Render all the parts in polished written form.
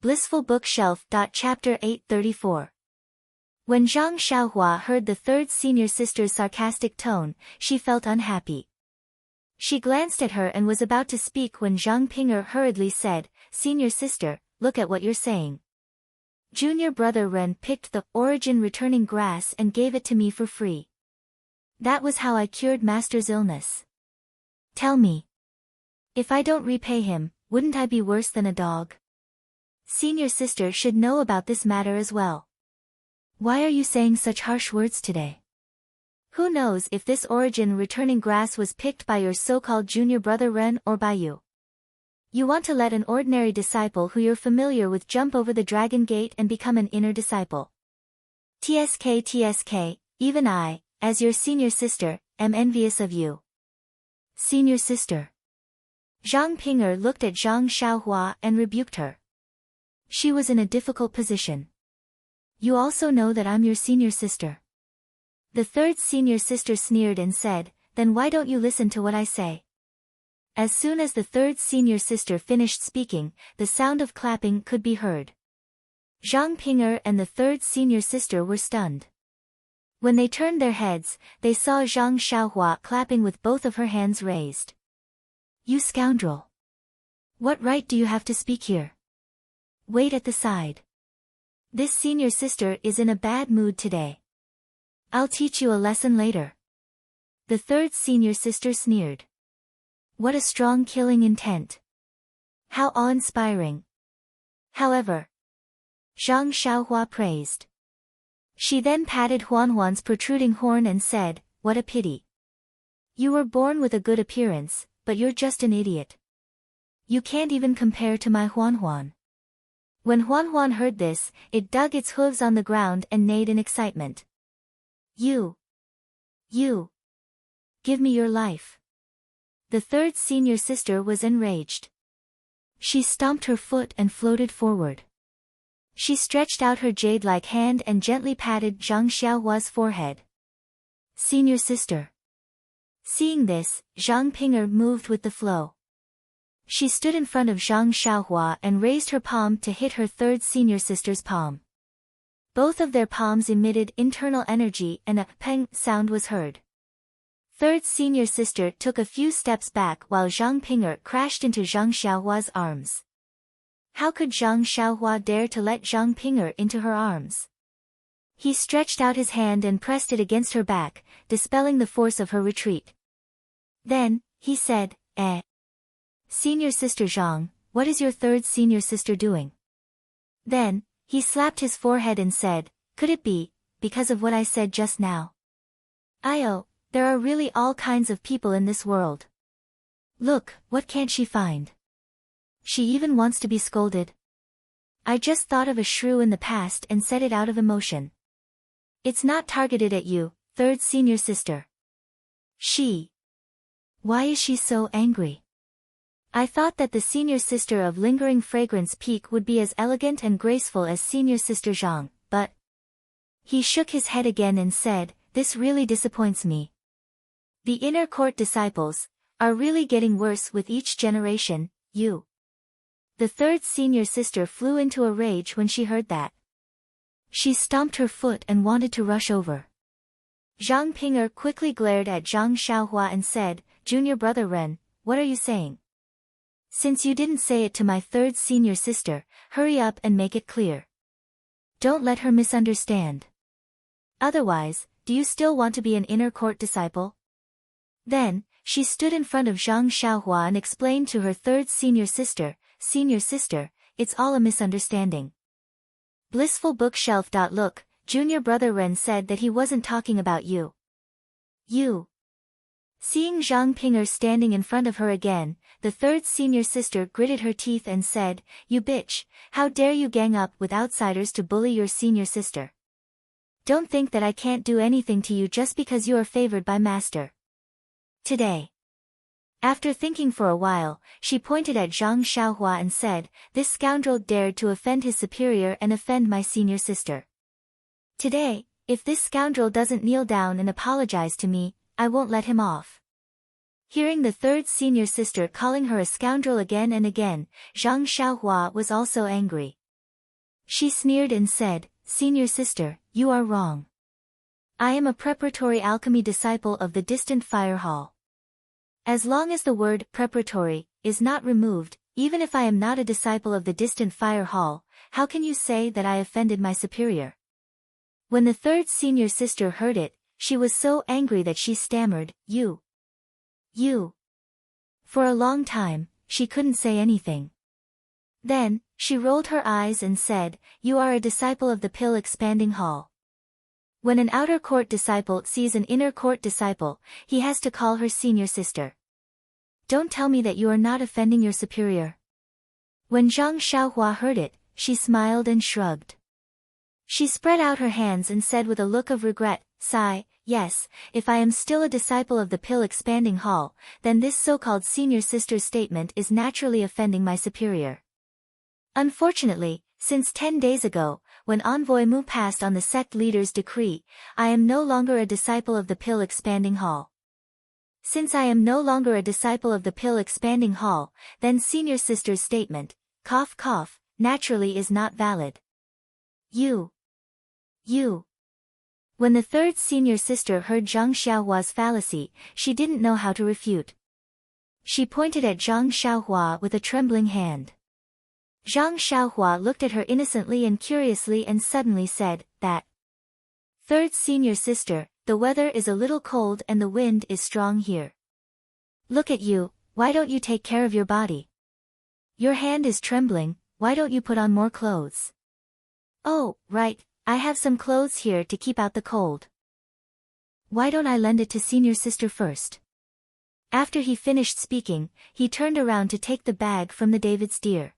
Blissful Bookshelf. Chapter 834. When Zhang Xiaohua heard the third senior sister's sarcastic tone, she felt unhappy. She glanced at her and was about to speak when Zhang Ping'er hurriedly said, "Senior sister, look at what you're saying. Junior brother Ren picked the origin returning grass and gave it to me for free. That was how I cured master's illness. Tell me. If I don't repay him, wouldn't I be worse than a dog? Senior sister should know about this matter as well. Why are you saying such harsh words today? Who knows if this origin returning grass was picked by your so-called junior brother Ren or by you? You want to let an ordinary disciple who you're familiar with jump over the dragon gate and become an inner disciple. TSK, even I, as your senior sister, am envious of you." Senior sister. Zhang Ping'er looked at Zhang Xiaohua and rebuked her. She was in a difficult position. You also know that I'm your senior sister. The third senior sister sneered and said, "Then why don't you listen to what I say?" As soon as the third senior sister finished speaking, the sound of clapping could be heard. Zhang Ping'er and the third senior sister were stunned. When they turned their heads, they saw Zhang Xiaohua clapping with both of her hands raised. "You scoundrel! What right do you have to speak here? Wait at the side. This senior sister is in a bad mood today. I'll teach you a lesson later." The third senior sister sneered. What a strong killing intent. How awe-inspiring. However, Zhang Xiaohua praised. She then patted Huanhuan's protruding horn and said, "What a pity. You were born with a good appearance, but you're just an idiot. You can't even compare to my Huanhuan." When Huanhuan heard this, it dug its hooves on the ground and neighed in excitement. You! Give me your life." The third senior sister was enraged. She stomped her foot and floated forward. She stretched out her jade-like hand and gently patted Zhang Xiaohua's forehead. Senior sister. Seeing this, Zhang Ping'er moved with the flow. She stood in front of Zhang Xiaohua and raised her palm to hit her third senior sister's palm. Both of their palms emitted internal energy and a peng sound was heard. Third senior sister took a few steps back while Zhang Ping'er crashed into Zhang Xiaohua's arms. How could Zhang Xiaohua dare to let Zhang Ping'er into her arms? He stretched out his hand and pressed it against her back, dispelling the force of her retreat. Then, he said, Senior sister Zhang, what is your third senior sister doing?" Then, he slapped his forehead and said, "Could it be, because of what I said just now? There are really all kinds of people in this world. Look, what can't she find? She even wants to be scolded. I just thought of a shrew in the past and said it out of emotion. It's not targeted at you, third senior sister. Why is she so angry? I thought that the senior sister of Lingering Fragrance Peak would be as elegant and graceful as senior sister Zhang, but..." He shook his head again and said, "This really disappoints me. The inner court disciples are really getting worse with each generation, you." The third senior sister flew into a rage when she heard that. She stomped her foot and wanted to rush over. Zhang Ping'er quickly glared at Zhang Xiaohua and said, "Junior brother Ren, what are you saying? Since you didn't say it to my third senior sister, hurry up and make it clear. Don't let her misunderstand. Otherwise, do you still want to be an inner court disciple?" Then, she stood in front of Zhang Xiaohua and explained to her third senior sister, "Senior sister, it's all a misunderstanding. Blissful Bookshelf. Look, junior brother Ren said that he wasn't talking about you." Seeing Zhang Ping'er standing in front of her again, the third senior sister gritted her teeth and said, "You bitch, how dare you gang up with outsiders to bully your senior sister? Don't think that I can't do anything to you just because you are favored by master. Today." After thinking for a while, she pointed at Zhang Xiaohua and said, "This scoundrel dared to offend his superior and offend my senior sister. Today, if this scoundrel doesn't kneel down and apologize to me, I won't let him off." Hearing the third senior sister calling her a scoundrel again and again, Zhang Xiaohua was also angry. She sneered and said, "Senior sister, you are wrong. I am a preparatory alchemy disciple of the distant fire hall. As long as the word preparatory is not removed, even if I am not a disciple of the distant fire hall, how can you say that I offended my superior?" When the third senior sister heard it, she was so angry that she stammered, You. For a long time, she couldn't say anything. Then, she rolled her eyes and said, "You are a disciple of the pill expanding hall." When an outer court disciple sees an inner court disciple, he has to call her senior sister. Don't tell me that you are not offending your superior. When Zhang Xiaohua heard it, she smiled and shrugged. She spread out her hands and said with a look of regret, "Sigh, yes, if I am still a disciple of the pill expanding hall, then this so-called senior sister's statement is naturally offending my superior. Unfortunately, since 10 days ago, when Envoy Mu passed on the sect leader's decree, I am no longer a disciple of the pill expanding hall. Since I am no longer a disciple of the pill expanding hall, then senior sister's statement, cough cough, naturally is not valid." You. When the third senior sister heard Zhang Xiaohua's fallacy, she didn't know how to refute. She pointed at Zhang Xiaohua with a trembling hand. Zhang Xiaohua looked at her innocently and curiously and suddenly said, "That third senior sister, the weather is a little cold and the wind is strong here. Look at you, why don't you take care of your body? Your hand is trembling, why don't you put on more clothes?" "Oh, right, I have some clothes here to keep out the cold. Why don't I lend it to senior sister first?" After he finished speaking, he turned around to take the bag from the David's deer.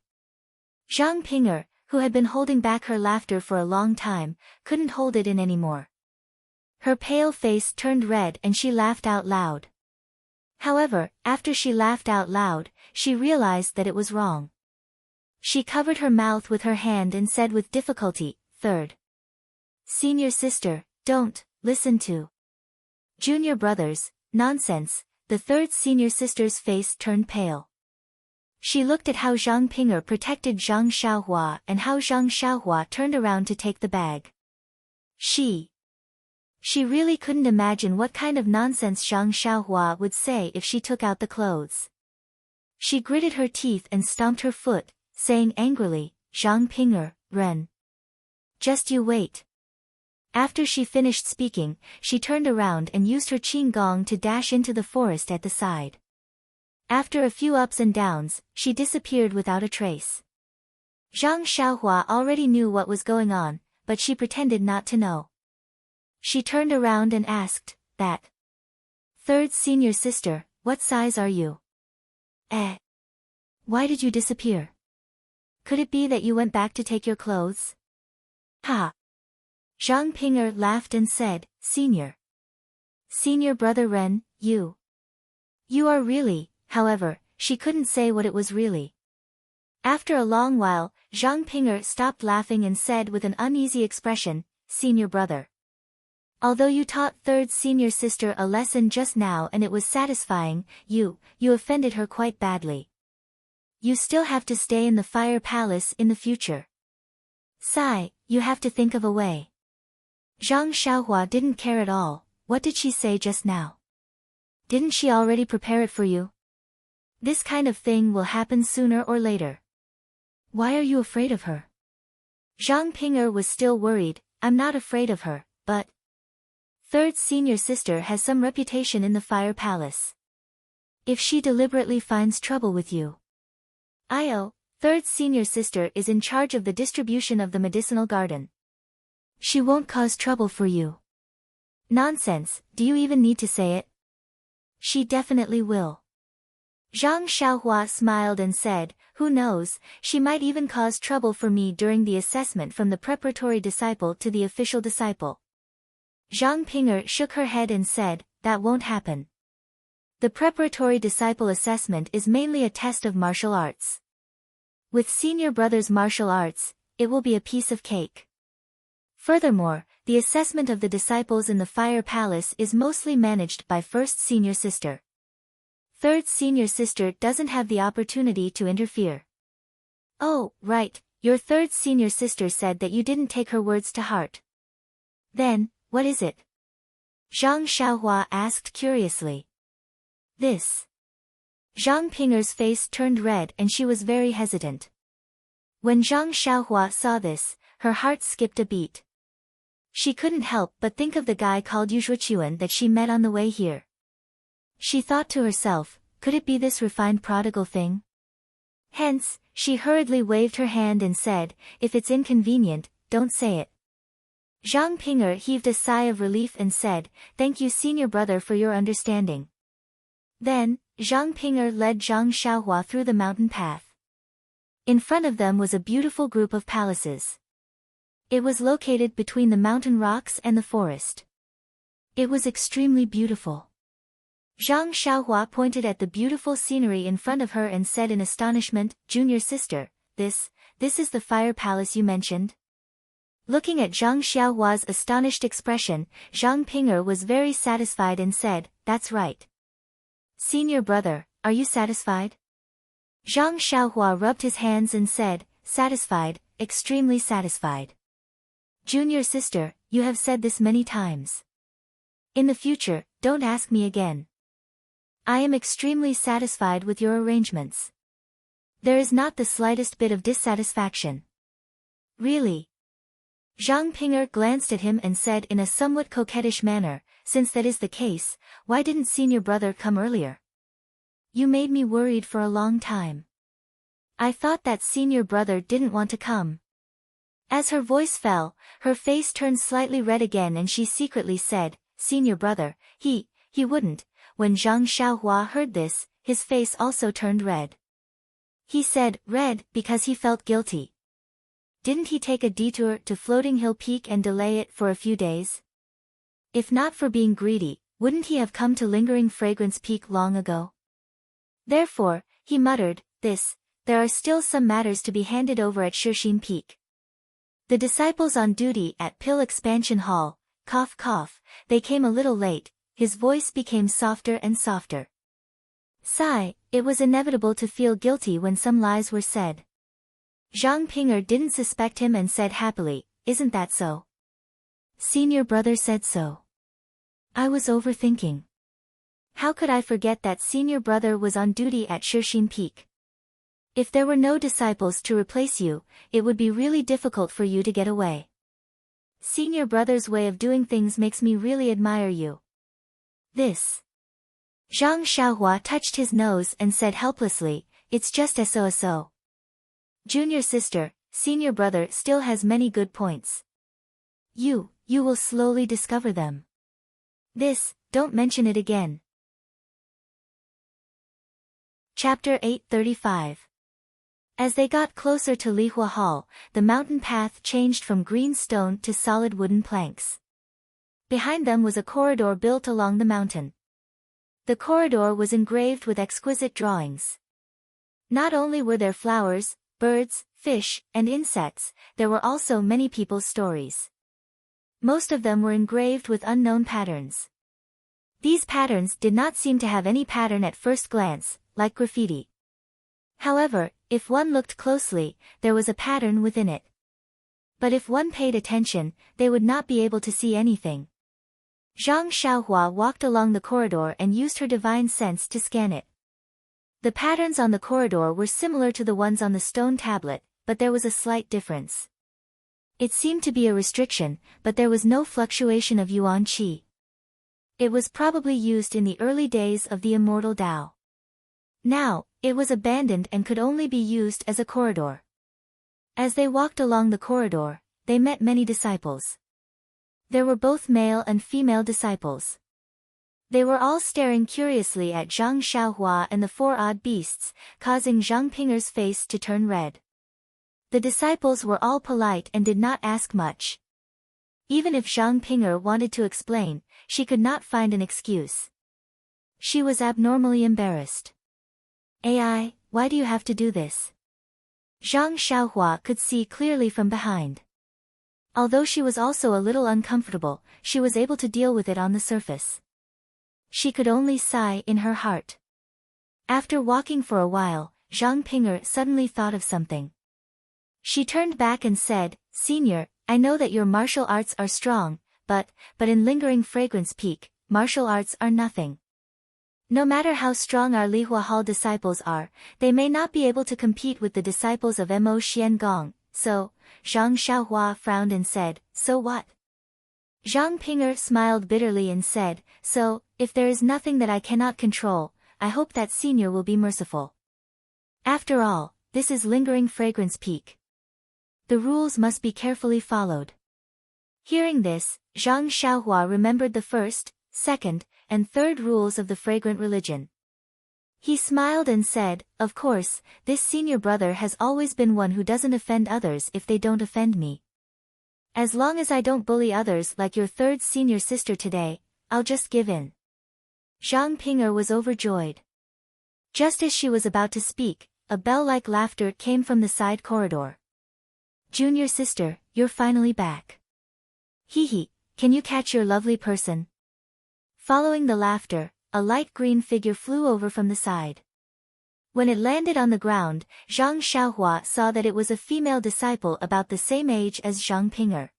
Zhang Ping'er, who had been holding back her laughter for a long time, couldn't hold it in anymore. Her pale face turned red and she laughed out loud. However, after she laughed out loud, she realized that it was wrong. She covered her mouth with her hand and said with difficulty, "Third senior sister, don't listen to junior brothers, nonsense." The third senior sister's face turned pale. She looked at how Zhang Ping'er protected Zhang Xiaohua and how Zhang Xiaohua turned around to take the bag. She really couldn't imagine what kind of nonsense Zhang Xiaohua would say if she took out the clothes. She gritted her teeth and stomped her foot, saying angrily, "Zhang Ping'er, Ren. Just you wait." After she finished speaking, she turned around and used her qing gong to dash into the forest at the side. After a few ups and downs, she disappeared without a trace. Zhang Xiaohua already knew what was going on, but she pretended not to know. She turned around and asked, "That third senior sister, what size are you? Why did you disappear? Could it be that you went back to take your clothes?" "Ha!" Zhang Ping'er laughed and said, Senior brother Ren, you are really," however, she couldn't say what it was really. After a long while, Zhang Ping'er stopped laughing and said with an uneasy expression, "Senior brother. Although you taught third senior sister a lesson just now and it was satisfying, you offended her quite badly. You still have to stay in the fire palace in the future. Sigh, you have to think of a way." Zhang Xiaohua didn't care at all. What did she say just now? Didn't she already prepare it for you? This kind of thing will happen sooner or later. Why are you afraid of her? Zhang Ping'er was still worried. "I'm not afraid of her, but third senior sister has some reputation in the fire palace. If she deliberately finds trouble with you, third senior sister is in charge of the distribution of the medicinal garden. She won't cause trouble for you." "Nonsense, do you even need to say it? She definitely will." Zhang Xiaohua smiled and said, "Who knows, she might even cause trouble for me during the assessment from the preparatory disciple to the official disciple." Zhang Ping'er shook her head and said, "That won't happen. The preparatory disciple assessment is mainly a test of martial arts. With senior brother's martial arts, it will be a piece of cake. Furthermore, the assessment of the disciples in the fire palace is mostly managed by first senior sister. Third senior sister doesn't have the opportunity to interfere." "Oh, right, Your third senior sister said that you didn't take her words to heart. Then, what is it? Zhang Xiaohua asked curiously. This. Zhang Ping'er's face turned red and she was very hesitant. When Zhang Xiaohua saw this, her heart skipped a beat. She couldn't help but think of the guy called Yu Zhuqiwen that she met on the way here. She thought to herself, could it be this refined prodigal thing? Hence, she hurriedly waved her hand and said, if it's inconvenient, don't say it. Zhang Ping'er heaved a sigh of relief and said, thank you senior brother for your understanding. Then, Zhang Ping'er led Zhang Xiaohua through the mountain path. In front of them was a beautiful group of palaces. It was located between the mountain rocks and the forest. It was extremely beautiful. Zhang Xiaohua pointed at the beautiful scenery in front of her and said in astonishment, junior sister, this is the fire palace you mentioned? Looking at Zhang Xiaohua's astonished expression, Zhang Ping'er was very satisfied and said, that's right. Senior brother, are you satisfied? Zhang Xiaohua rubbed his hands and said, satisfied, extremely satisfied. Junior sister, you have said this many times. In the future, don't ask me again. I am extremely satisfied with your arrangements. There is not the slightest bit of dissatisfaction. Really? Zhang Ping'er glanced at him and said in a somewhat coquettish manner, since that is the case, why didn't senior brother come earlier? You made me worried for a long time. I thought that senior brother didn't want to come. As her voice fell, her face turned slightly red again and she secretly said, senior brother, he wouldn't. When Zhang Xiaohua heard this, his face also turned red. He said, red, because he felt guilty. Didn't he take a detour to Floating Hill Peak and delay it for a few days? If not for being greedy, wouldn't he have come to Lingering Fragrance Peak long ago? Therefore, he muttered, there are still some matters to be handed over at Shixin Peak. The disciples on duty at Pill Expansion Hall, cough cough, they came a little late, his voice became softer and softer. Sigh, it was inevitable to feel guilty when some lies were said. Zhang Ping'er didn't suspect him and said happily, isn't that so? Senior brother said so. I was overthinking. How could I forget that senior brother was on duty at Shixin Peak? If there were no disciples to replace you, it would be really difficult for you to get away. Senior brother's way of doing things makes me really admire you. This. Zhang Xiaohua touched his nose and said helplessly, it's just so. Junior sister, senior brother still has many good points. You will slowly discover them. Don't mention it again. Chapter 835. As they got closer to Lihua Hall, the mountain path changed from green stone to solid wooden planks. Behind them was a corridor built along the mountain. The corridor was engraved with exquisite drawings. Not only were there flowers, birds, fish, and insects, there were also many people's stories. Most of them were engraved with unknown patterns. These patterns did not seem to have any pattern at first glance, like graffiti. However, if one looked closely, there was a pattern within it. But if one paid attention, they would not be able to see anything. Zhang Xiaohua walked along the corridor and used her divine sense to scan it. The patterns on the corridor were similar to the ones on the stone tablet, but there was a slight difference. It seemed to be a restriction, but there was no fluctuation of yuan qi. It was probably used in the early days of the immortal Tao. Now, it was abandoned and could only be used as a corridor. As they walked along the corridor, they met many disciples. There were both male and female disciples. They were all staring curiously at Zhang Xiaohua and the four odd beasts, causing Zhang Ping'er's face to turn red. The disciples were all polite and did not ask much. Even if Zhang Ping'er wanted to explain, she could not find an excuse. She was abnormally embarrassed. "Ai, why do you have to do this?" Zhang Xiaohua could see clearly from behind. Although she was also a little uncomfortable, she was able to deal with it on the surface. She could only sigh in her heart. After walking for a while, Zhang Ping'er suddenly thought of something. She turned back and said, Senior, I know that your martial arts are strong, but in Lingering Fragrance Peak, martial arts are nothing. No matter how strong our Lihua Hall disciples are, they may not be able to compete with the disciples of Mo Xian Gong, so, Zhang Xiaohua frowned and said, so what? Zhang Ping'er smiled bitterly and said, so, if there is nothing that I cannot control, I hope that Senior will be merciful. After all, this is Lingering Fragrance Peak. The rules must be carefully followed. Hearing this, Zhang Xiaohua remembered the first, second, and third rules of the fragrant religion. He smiled and said, of course, this senior brother has always been one who doesn't offend others if they don't offend me. As long as I don't bully others like your third senior sister today, I'll just give in. Zhang Ping'er was overjoyed. Just as she was about to speak, a bell-like laughter came from the side corridor. Junior sister, you're finally back. Hee hee, can you catch your lovely person? Following the laughter, a light green figure flew over from the side. When it landed on the ground, Zhang Xiaohua saw that it was a female disciple about the same age as Zhang Ping'er.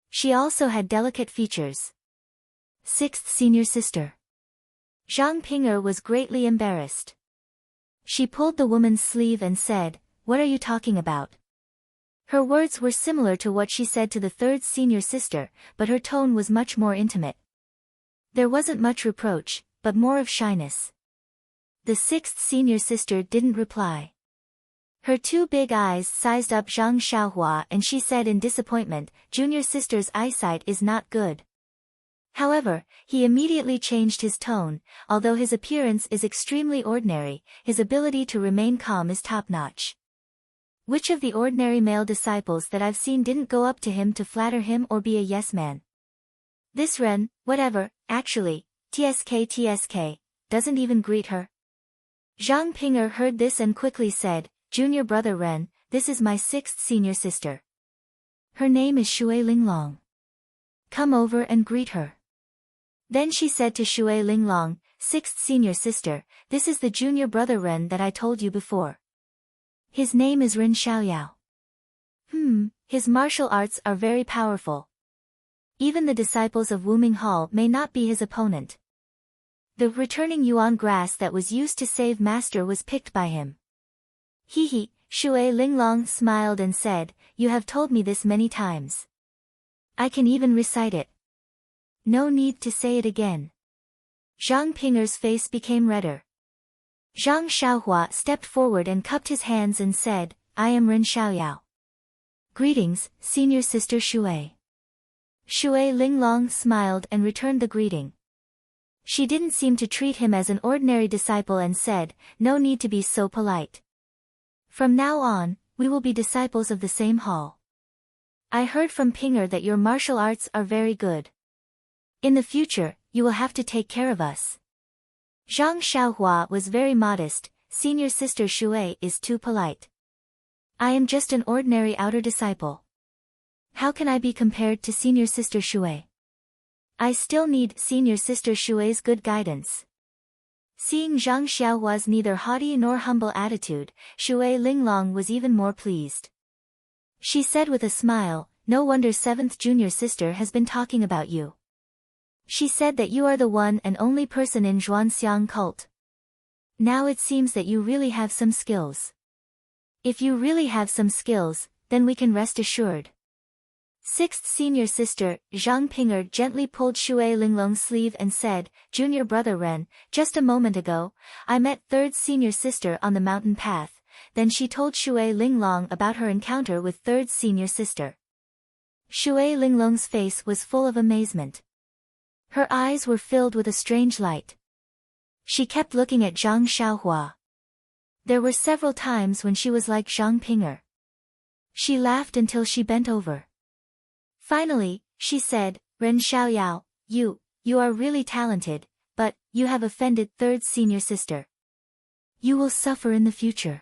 She also had delicate features. Sixth senior sister. Zhang Ping'er was greatly embarrassed. She pulled the woman's sleeve and said, what are you talking about? Her words were similar to what she said to the third senior sister, but her tone was much more intimate. There wasn't much reproach, but more of shyness. The sixth senior sister didn't reply. Her two big eyes sized up Zhang Xiaohua and she said in disappointment, junior sister's eyesight is not good. However, he immediately changed his tone, although his appearance is extremely ordinary, his ability to remain calm is top-notch. Which of the ordinary male disciples that I've seen didn't go up to him to flatter him or be a yes-man? This Ren, whatever, actually, TSK, doesn't even greet her. Zhang Ping'er heard this and quickly said, Junior brother Ren, this is my sixth senior sister. Her name is Shui Linglong. Come over and greet her. Then she said to Shui Linglong, sixth senior sister, this is the junior brother Ren that I told you before. His name is Ren Xiaoyao. His martial arts are very powerful. Even the disciples of Wuming Hall may not be his opponent. The returning yuan grass that was used to save master was picked by him. Hee hee, Shui Linglong smiled and said, you have told me this many times. I can even recite it. No need to say it again. Zhang Ping'er's face became redder. Zhang Xiaohua stepped forward and cupped his hands and said, I am Ren Xiaoyao. Greetings, senior sister Shui. Shui Linglong smiled and returned the greeting. She didn't seem to treat him as an ordinary disciple and said, no need to be so polite. From now on, we will be disciples of the same hall. I heard from Ping'er that your martial arts are very good. In the future, you will have to take care of us. Zhang Xiaohua was very modest, senior sister Shui is too polite. I am just an ordinary outer disciple. How can I be compared to senior sister Shui? I still need senior sister Shui's good guidance. Seeing Zhang Xiaohua's neither haughty nor humble attitude, Shui Linglong was even more pleased. She said with a smile, no wonder seventh junior sister has been talking about you. She said that you are the one and only person in Zhuanxiang cult. Now it seems that you really have some skills. If you really have some skills, then we can rest assured. Sixth senior sister, Zhang Ping'er gently pulled Shui Linglong's sleeve and said, Junior brother Ren, just a moment ago, I met third senior sister on the mountain path, then she told Shui Linglong about her encounter with third senior sister. Shui Linglong's face was full of amazement. Her eyes were filled with a strange light. She kept looking at Zhang Xiaohua. There were several times when she was like Zhang Ping'er. She laughed until she bent over. Finally, she said, Ren Xiaoyao, you are really talented, but you have offended third senior sister. You will suffer in the future.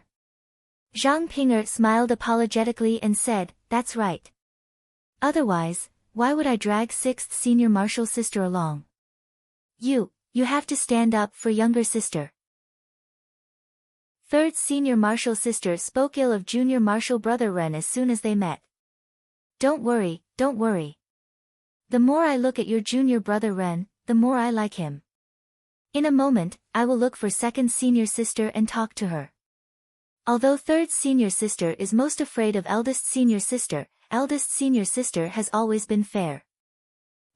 Zhang Ping'er smiled apologetically and said, that's right. Otherwise, why would I drag sixth senior martial sister along? You have to stand up for younger sister. Third senior martial sister spoke ill of junior martial brother Ren as soon as they met. Don't worry, don't worry. The more I look at your junior brother Ren, the more I like him. In a moment, I will look for second senior sister and talk to her. Although third senior sister is most afraid of eldest senior sister has always been fair.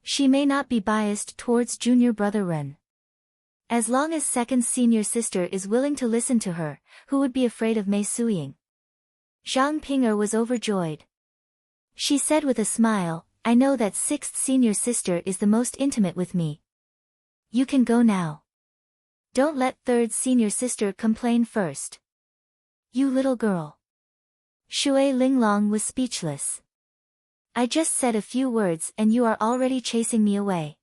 She may not be biased towards junior brother Ren. As long as second senior sister is willing to listen to her, who would be afraid of Mei Suying? Zhang Ping'er was overjoyed. She said with a smile, I know that sixth senior sister is the most intimate with me. You can go now. Don't let third senior sister complain first. You little girl. Shui Linglong was speechless. I just said a few words and you are already chasing me away.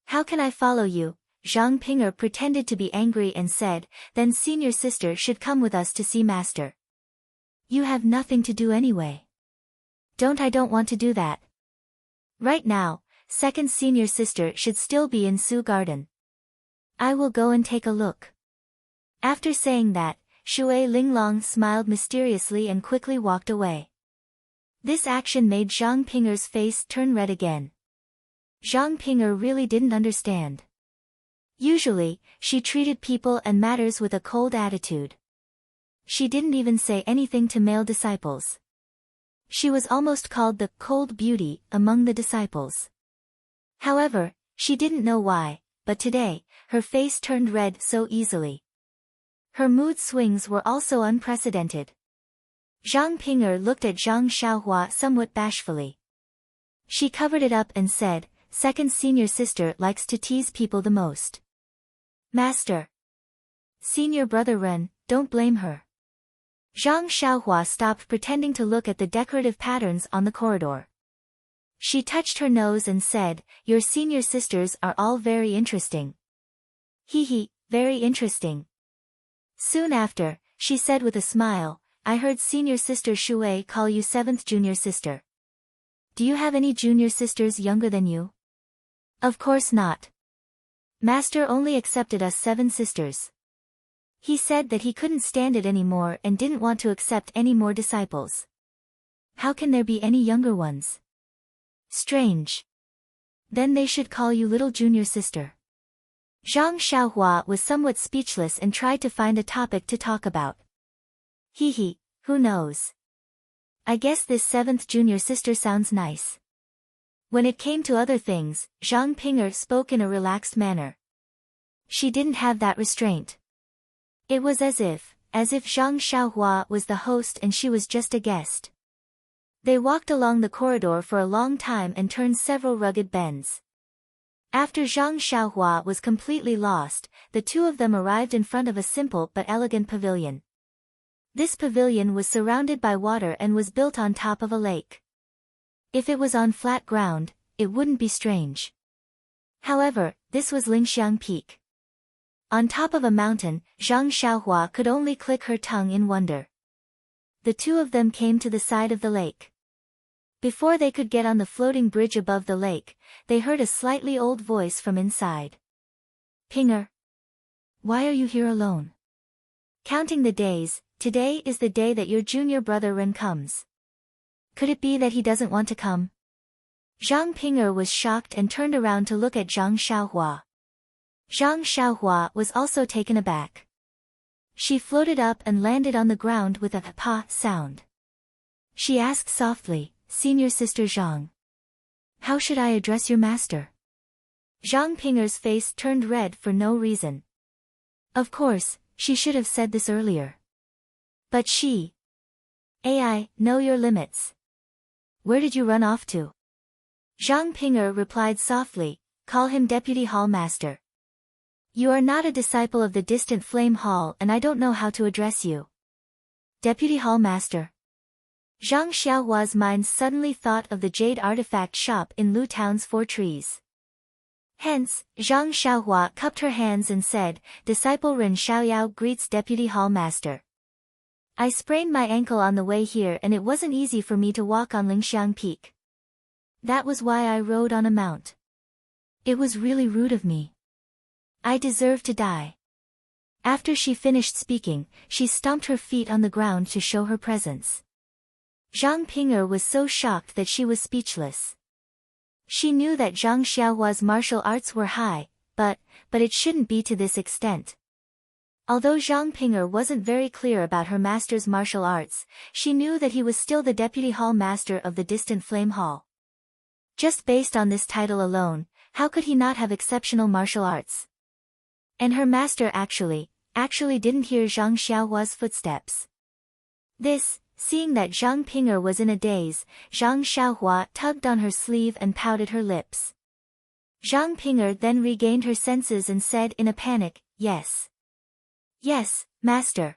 How can I follow you? Zhang Ping'er pretended to be angry and said, then senior sister should come with us to see master. You have nothing to do anyway. I don't want to do that. Right now, second senior sister should still be in Su Garden. I will go and take a look. After saying that, Shui Linglong smiled mysteriously and quickly walked away. This action made Zhang Ping'er's face turn red again. Zhang Ping'er really didn't understand. Usually, she treated people and matters with a cold attitude. She didn't even say anything to male disciples. She was almost called the cold beauty among the disciples. However, she didn't know why, but today, her face turned red so easily. Her mood swings were also unprecedented. Zhang Ping'er looked at Zhang Xiaohua somewhat bashfully. She covered it up and said, second senior sister likes to tease people the most. Master. Senior brother Ren, don't blame her. Zhang Xiaohua stopped pretending to look at the decorative patterns on the corridor. She touched her nose and said, your senior sisters are all very interesting. Hee, very interesting. Soon after, she said with a smile, I heard senior sister Shui call you seventh junior sister. Do you have any junior sisters younger than you? Of course not. Master only accepted us 7 sisters. He said that he couldn't stand it anymore and didn't want to accept any more disciples. How can there be any younger ones? Strange. Then they should call you little junior sister. Zhang Xiaohua was somewhat speechless and tried to find a topic to talk about. Hee, who knows? I guess this 7th junior sister sounds nice. When it came to other things, Zhang Ping'er spoke in a relaxed manner. She didn't have that restraint. It was as if Zhang Xiaohua was the host and she was just a guest. They walked along the corridor for a long time and turned several rugged bends. After Zhang Xiaohua was completely lost, the two of them arrived in front of a simple but elegant pavilion. This pavilion was surrounded by water and was built on top of a lake. If it was on flat ground, it wouldn't be strange. However, this was Lingxiang Peak. On top of a mountain, Zhang Xiaohua could only click her tongue in wonder. The two of them came to the side of the lake. Before they could get on the floating bridge above the lake, they heard a slightly old voice from inside. Ping'er. Why are you here alone? Counting the days, today is the day that your junior brother Ren comes. Could it be that he doesn't want to come? Zhang Ping'er was shocked and turned around to look at Zhang Xiaohua. Zhang Xiaohua was also taken aback. She floated up and landed on the ground with a pa sound. She asked softly, Senior Sister Zhang. How should I address your master? Zhang Ping'er's face turned red for no reason. Of course, she should have said this earlier. But I know your limits. Where did you run off to? Zhang Ping'er replied softly, call him Deputy Hall Master. You are not a disciple of the distant Flame Hall and I don't know how to address you. Deputy Hall Master. Zhang Xiaohua's mind suddenly thought of the jade artifact shop in Lu Town's 4 trees. Hence, Zhang Xiaohua cupped her hands and said, Disciple Ren Xiaoyao greets Deputy Hall Master. I sprained my ankle on the way here and it wasn't easy for me to walk on Lingxiang Peak. That was why I rode on a mount. It was really rude of me. I deserve to die. After she finished speaking, she stomped her feet on the ground to show her presence. Zhang Ping'er was so shocked that she was speechless. She knew that Zhang Xiaohua's martial arts were high, but it shouldn't be to this extent. Although Zhang Ping'er wasn't very clear about her master's martial arts, she knew that he was still the deputy hall master of the distant Flame Hall. Just based on this title alone, how could he not have exceptional martial arts? And her master actually didn't hear Zhang Xiaohua's footsteps. Seeing that Zhang Ping'er was in a daze, Zhang Xiaohua tugged on her sleeve and pouted her lips. Zhang Ping'er then regained her senses and said in a panic, "Yes. Yes, master.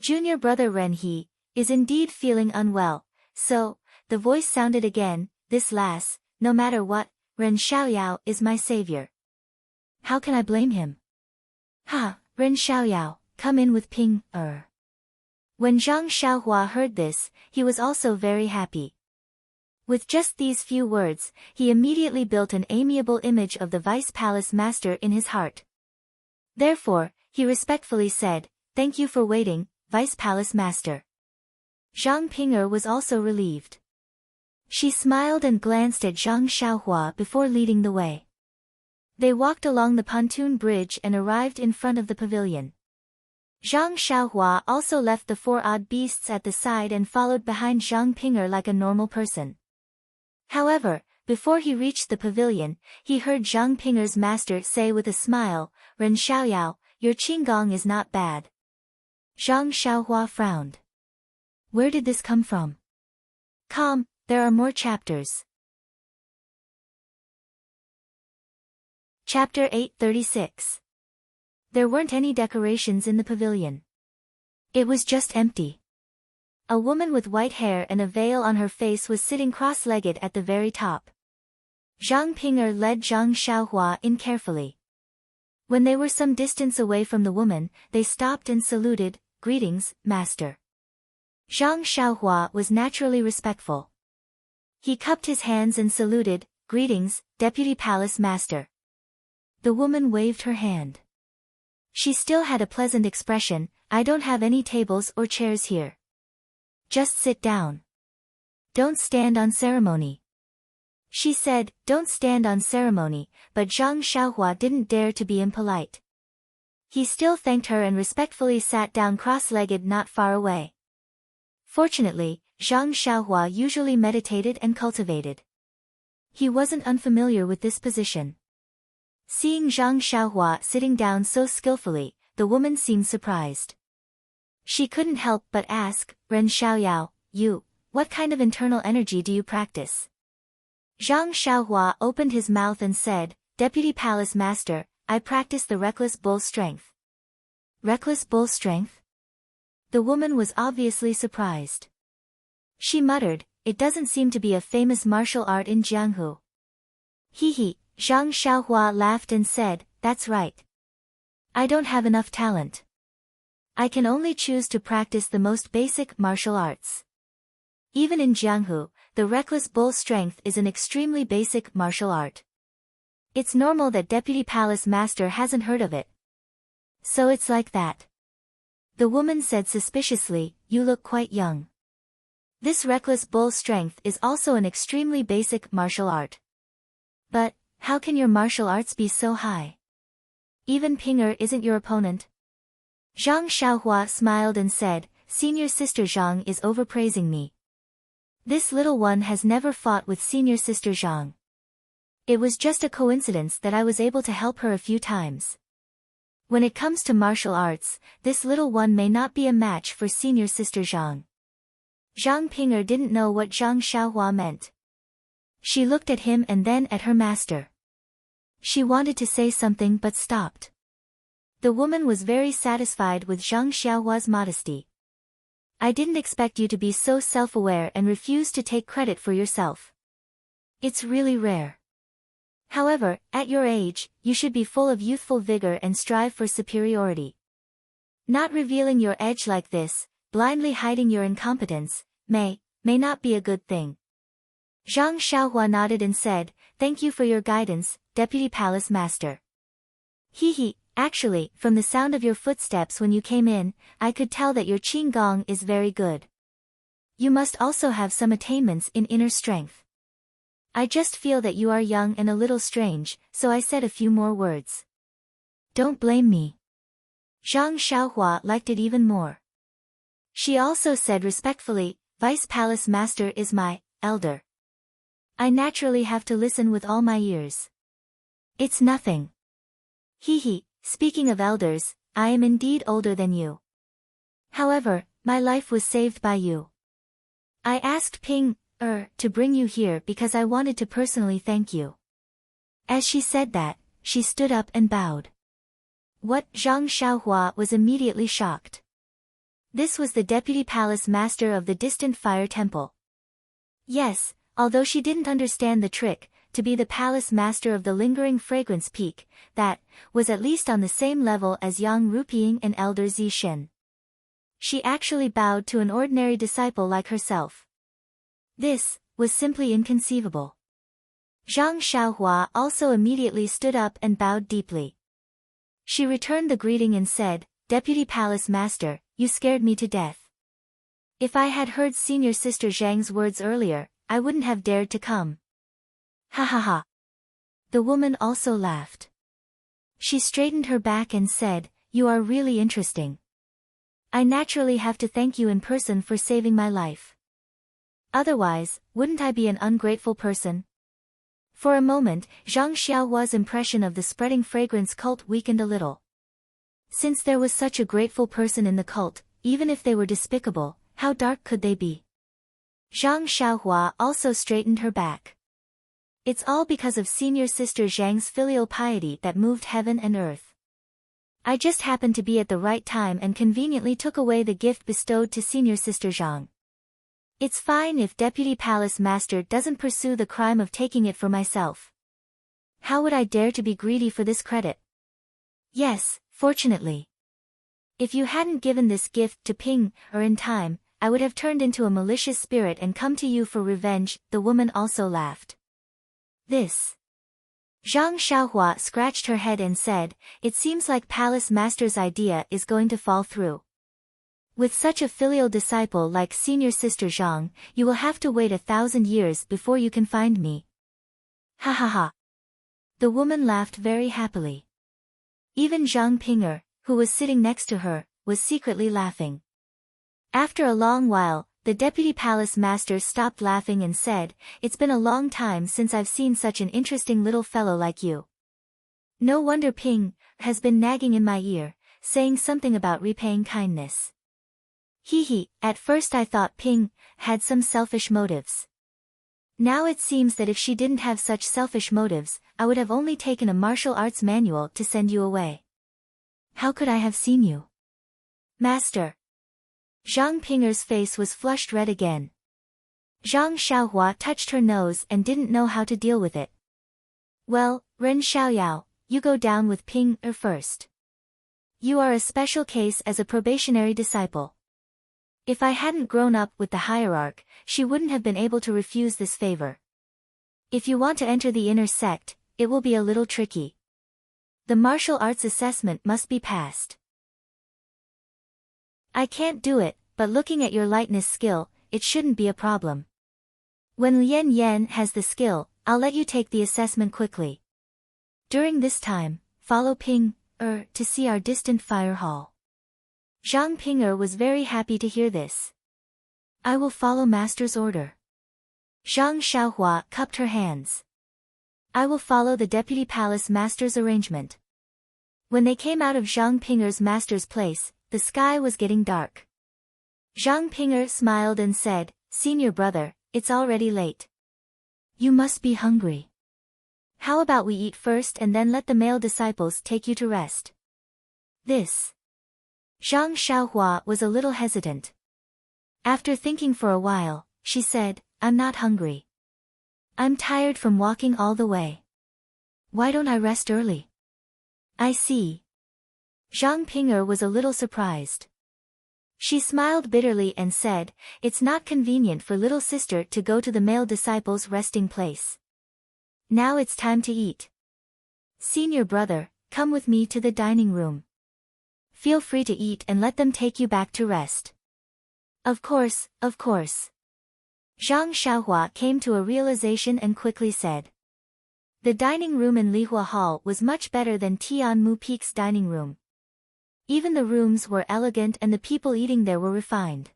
Junior brother Ren He is indeed feeling unwell, so," the voice sounded again, "this lass, no matter what, Ren Xiaoyao is my savior. How can I blame him? Ha, Ren Xiaoyao, come in with Ping-er." When Zhang Xiaohua heard this, he was also very happy. With just these few words, he immediately built an amiable image of the Vice Palace Master in his heart. Therefore, he respectfully said, "Thank you for waiting, Vice Palace Master." Zhang Ping'er was also relieved. She smiled and glanced at Zhang Xiaohua before leading the way. They walked along the pontoon bridge and arrived in front of the pavilion. Zhang Xiaohua also left the four odd beasts at the side and followed behind Zhang Ping'er like a normal person. However, before he reached the pavilion, he heard Zhang Ping'er's master say with a smile, "Ren Xiaoyao, your qinggong is not bad." Zhang Xiaohua frowned. Where did this come from? Calm, there are more chapters. Chapter 836. There weren't any decorations in the pavilion. It was just empty. A woman with white hair and a veil on her face was sitting cross-legged at the very top. Zhang Ping'er led Zhang Xiaohua in carefully. When they were some distance away from the woman, they stopped and saluted, "Greetings, master." Zhang Xiaohua was naturally respectful. He cupped his hands and saluted, "Greetings, Deputy Palace Master." The woman waved her hand. She still had a pleasant expression. "I don't have any tables or chairs here. Just sit down. Don't stand on ceremony." She said, "Don't stand on ceremony," but Zhang Xiaohua didn't dare to be impolite. He still thanked her and respectfully sat down cross-legged not far away. Fortunately, Zhang Xiaohua usually meditated and cultivated. He wasn't unfamiliar with this position. Seeing Zhang Xiaohua sitting down so skillfully, the woman seemed surprised. She couldn't help but ask, "Ren Xiaoyao, what kind of internal energy do you practice?" Zhang Xiaohua opened his mouth and said, "Deputy Palace Master, I practice the Reckless Bull Strength." Reckless Bull Strength? The woman was obviously surprised. She muttered, "It doesn't seem to be a famous martial art in Jianghu." He. Zhang Xiaohua laughed and said, "That's right. I don't have enough talent. I can only choose to practice the most basic martial arts. Even in Jianghu, the Reckless Bull Strength is an extremely basic martial art. It's normal that Deputy Palace Master hasn't heard of it." "So it's like that." The woman said suspiciously, "You look quite young. This Reckless Bull Strength is also an extremely basic martial art. But how can your martial arts be so high? Even Ping'er isn't your opponent?" Zhang Xiaohua smiled and said, "Senior Sister Zhang is overpraising me. This little one has never fought with Senior Sister Zhang. It was just a coincidence that I was able to help her a few times. When it comes to martial arts, this little one may not be a match for Senior Sister Zhang." Zhang Ping'er didn't know what Zhang Xiaohua meant. She looked at him and then at her master. She wanted to say something but stopped. The woman was very satisfied with Zhang Xiaohua's modesty. "I didn't expect you to be so self-aware and refuse to take credit for yourself. It's really rare. However, at your age, you should be full of youthful vigor and strive for superiority. Not revealing your edge like this, blindly hiding your incompetence, may not be a good thing." Zhang Xiaohua nodded and said, "Thank you for your guidance, Deputy Palace Master." He. Actually, from the sound of your footsteps when you came in, I could tell that your qigong is very good. You must also have some attainments in inner strength. I just feel that you are young and a little strange, so I said a few more words. Don't blame me. Zhang Xiaohua liked it even more. She also said respectfully, Vice Palace Master is my elder. I naturally have to listen with all my ears. It's nothing. Hee. Speaking of elders, I am indeed older than you. However, my life was saved by you. I asked Ping to bring you here because I wanted to personally thank you. As she said that, she stood up and bowed. What? Zhang Xiaohua was immediately shocked. This was the deputy palace master of the distant fire temple. Yes, although she didn't understand the trick, to be the palace master of the lingering fragrance peak, that was at least on the same level as Yang Rupiying and Elder Zishen. She actually bowed to an ordinary disciple like herself. This was simply inconceivable. Zhang Xiaohua also immediately stood up and bowed deeply. She returned the greeting and said, Deputy Palace Master, you scared me to death. If I had heard Senior Sister Zhang's words earlier, I wouldn't have dared to come. Ha ha ha. The woman also laughed. She straightened her back and said, You are really interesting. I naturally have to thank you in person for saving my life. Otherwise, wouldn't I be an ungrateful person? For a moment, Zhang Xiaohua's impression of the spreading fragrance cult weakened a little. Since there was such a grateful person in the cult, even if they were despicable, how dark could they be? Zhang Xiaohua also straightened her back. It's all because of Senior Sister Zhang's filial piety that moved heaven and earth. I just happened to be at the right time and conveniently took away the gift bestowed to Senior Sister Zhang. It's fine if Deputy Palace Master doesn't pursue the crime of taking it for myself. How would I dare to be greedy for this credit? Yes, fortunately. If you hadn't given this gift to Ping in time, I would have turned into a malicious spirit and come to you for revenge, the woman also laughed. This. Zhang Xiaohua scratched her head and said, It seems like Palace Master's idea is going to fall through. With such a filial disciple like Senior Sister Zhang, you will have to wait 1,000 years before you can find me. Ha ha ha. The woman laughed very happily. Even Zhang Pinger, who was sitting next to her, was secretly laughing. After a long while, the deputy palace master stopped laughing and said, It's been a long time since I've seen such an interesting little fellow like you. No wonder Ping has been nagging in my ear, saying something about repaying kindness. Hee, at first I thought Ping had some selfish motives. Now it seems that if she didn't have such selfish motives, I would have only taken a martial arts manual to send you away. How could I have seen you? Master. Zhang Pinger's face was flushed red again. Zhang Xiaohua touched her nose and didn't know how to deal with it. Well, Ren Xiaoyao, you go down with Ping first. You are a special case as a probationary disciple. If I hadn't grown up with the hierarch, she wouldn't have been able to refuse this favor. If you want to enter the inner sect, it will be a little tricky. The martial arts assessment must be passed. I can't do it, but looking at your lightness skill, it shouldn't be a problem. When Lien Yan has the skill, I'll let you take the assessment quickly. During this time, follow Ping to see our distant fire hall. Zhang Pinger was very happy to hear this. I will follow Master's order. Zhang Xiaohua cupped her hands. I will follow the Deputy Palace Master's arrangement. When they came out of Zhang Pinger's master's place, the sky was getting dark. Zhang Pinger smiled and said, Senior brother, it's already late. You must be hungry. How about we eat first and then let the male disciples take you to rest? This. Zhang Xiaohua was a little hesitant. After thinking for a while, she said, I'm not hungry. I'm tired from walking all the way. Why don't I rest early? I see. Zhang Pinger was a little surprised. She smiled bitterly and said, It's not convenient for little sister to go to the male disciple's resting place. Now it's time to eat. Senior brother, come with me to the dining room. Feel free to eat and let them take you back to rest. Of course, of course. Zhang Xiaohua came to a realization and quickly said. The dining room in Lihua Hall was much better than Tianmu Peak's dining room. Even the rooms were elegant and the people eating there were refined.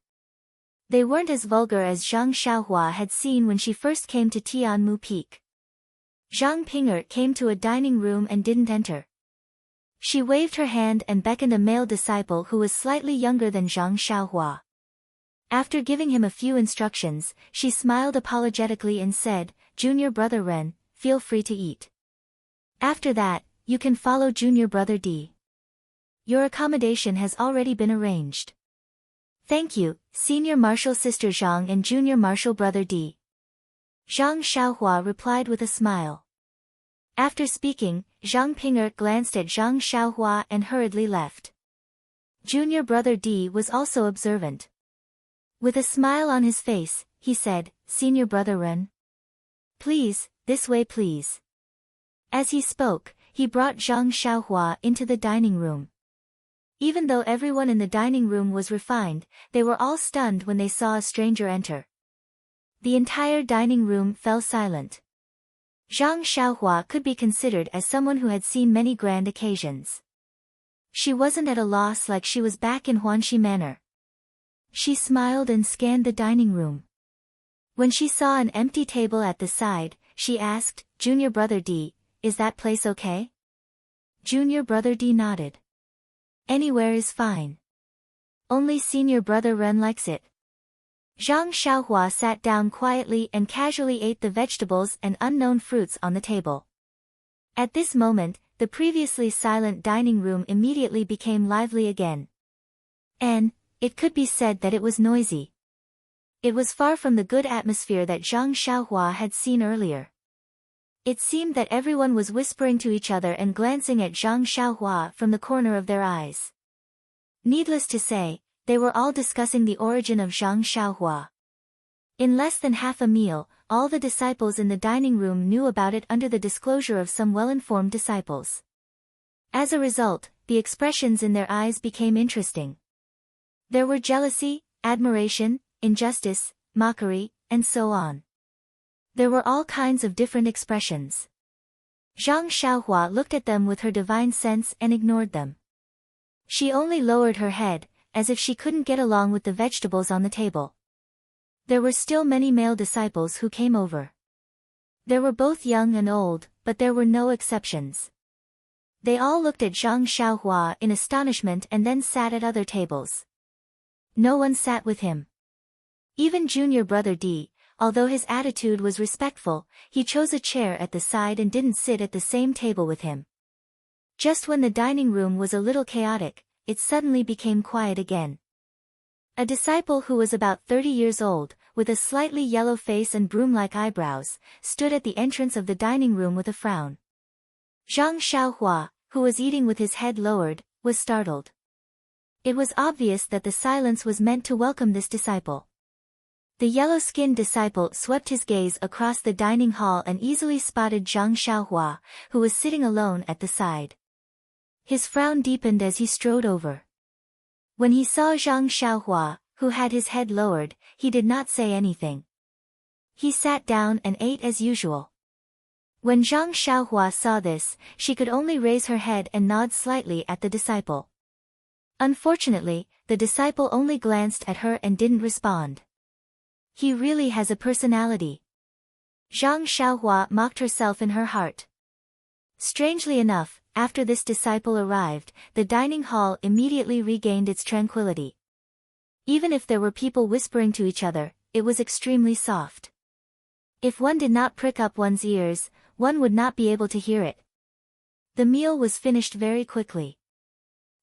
They weren't as vulgar as Zhang Xiaohua had seen when she first came to Tianmu Peak. Zhang Ping'er came to a dining room and didn't enter. She waved her hand and beckoned a male disciple who was slightly younger than Zhang Xiaohua. After giving him a few instructions, she smiled apologetically and said, Junior brother Ren, feel free to eat. After that, you can follow junior brother D. Your accommodation has already been arranged. Thank you, senior marshal sister Zhang and junior marshal brother D. Zhang Xiaohua replied with a smile. After speaking, Zhang Ping'er glanced at Zhang Xiaohua and hurriedly left. Junior brother D was also observant. With a smile on his face, he said, Senior brother Ren. Please, this way please. As he spoke, he brought Zhang Xiaohua into the dining room. Even though everyone in the dining room was refined, they were all stunned when they saw a stranger enter. The entire dining room fell silent. Zhang Xiaohua could be considered as someone who had seen many grand occasions. She wasn't at a loss like she was back in Huanxi Manor. She smiled and scanned the dining room. When she saw an empty table at the side, she asked, Junior brother D, is that place okay? Junior brother D nodded. Anywhere is fine. Only senior brother Ren likes it. Zhang Xiaohua sat down quietly and casually ate the vegetables and unknown fruits on the table. At this moment, the previously silent dining room immediately became lively again. And, it could be said that it was noisy. It was far from the good atmosphere that Zhang Xiaohua had seen earlier. It seemed that everyone was whispering to each other and glancing at Zhang Xiaohua from the corner of their eyes. Needless to say, they were all discussing the origin of Zhang Xiaohua. In less than half a meal, all the disciples in the dining room knew about it under the disclosure of some well-informed disciples. As a result, the expressions in their eyes became interesting. There were jealousy, admiration, injustice, mockery, and so on. There were all kinds of different expressions. Zhang Xiaohua looked at them with her divine sense and ignored them. She only lowered her head, as if she couldn't get along with the vegetables on the table. There were still many male disciples who came over. There were both young and old, but there were no exceptions. They all looked at Zhang Xiaohua in astonishment and then sat at other tables. No one sat with him. Even junior brother D, although his attitude was respectful, he chose a chair at the side and didn't sit at the same table with him. Just when the dining room was a little chaotic, it suddenly became quiet again. A disciple who was about 30 years old, with a slightly yellow face and broom-like eyebrows, stood at the entrance of the dining room with a frown. Zhang Xiaohua, who was eating with his head lowered, was startled. It was obvious that the silence was meant to welcome this disciple. The yellow-skinned disciple swept his gaze across the dining hall and easily spotted Zhang Xiaohua, who was sitting alone at the side. His frown deepened as he strode over. When he saw Zhang Xiaohua, who had his head lowered, he did not say anything. He sat down and ate as usual. When Zhang Xiaohua saw this, she could only raise her head and nod slightly at the disciple. Unfortunately, the disciple only glanced at her and didn't respond. He really has a personality. Zhang Xiaohua mocked herself in her heart. Strangely enough, after this disciple arrived, the dining hall immediately regained its tranquility. Even if there were people whispering to each other, it was extremely soft. If one did not prick up one's ears, one would not be able to hear it. The meal was finished very quickly.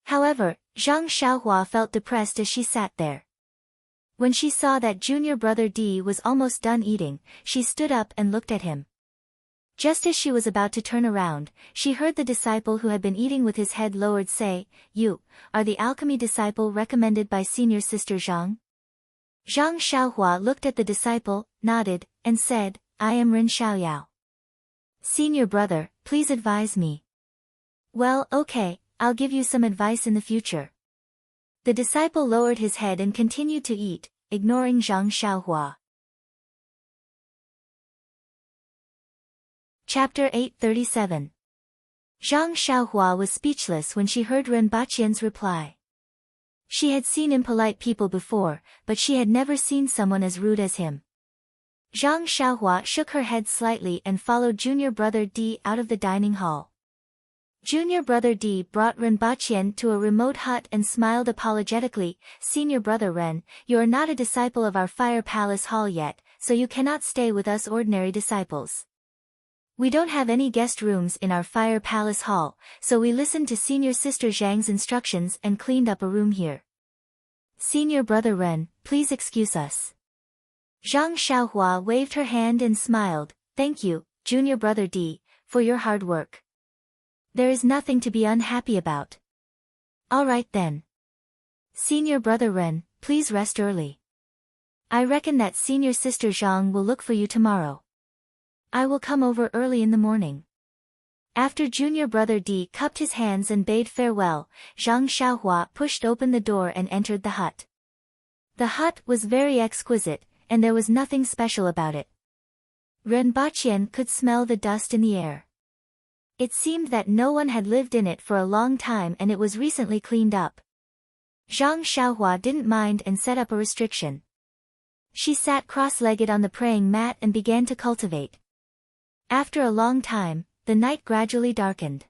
However, Zhang Xiaohua felt depressed as she sat there. When she saw that junior brother D was almost done eating, she stood up and looked at him. Just as she was about to turn around, she heard the disciple who had been eating with his head lowered say, "You are the alchemy disciple recommended by senior sister Zhang?" Zhang Xiaohua looked at the disciple, nodded, and said, "I am Ren Xiaoyao. Senior brother, please advise me. Well, okay, I'll give you some advice in the future. The disciple lowered his head and continued to eat, ignoring Zhang Xiaohua. Chapter 837. Zhang Xiaohua was speechless when she heard Renbaqian's reply. She had seen impolite people before, but she had never seen someone as rude as him. Zhang Xiaohua shook her head slightly and followed junior brother Di out of the dining hall. Junior brother Di brought Renbaqian to a remote hut and smiled apologetically. Senior brother Ren, you are not a disciple of our Fire Palace Hall yet, so you cannot stay with us ordinary disciples. We don't have any guest rooms in our Fire Palace Hall, so we listened to senior sister Zhang's instructions and cleaned up a room here. Senior brother Ren, please excuse us. Zhang Xiaohua waved her hand and smiled. Thank you, junior brother Di, for your hard work. There is nothing to be unhappy about. All right then. Senior brother Ren, please rest early. I reckon that senior sister Zhang will look for you tomorrow. I will come over early in the morning. After junior brother Di cupped his hands and bade farewell, Zhang Xiaohua pushed open the door and entered the hut. The hut was very exquisite, and there was nothing special about it. Renbaqian could smell the dust in the air. It seemed that no one had lived in it for a long time and it was recently cleaned up. Zhang Xiaohua didn't mind and set up a restriction. She sat cross-legged on the praying mat and began to cultivate. After a long time, the night gradually darkened.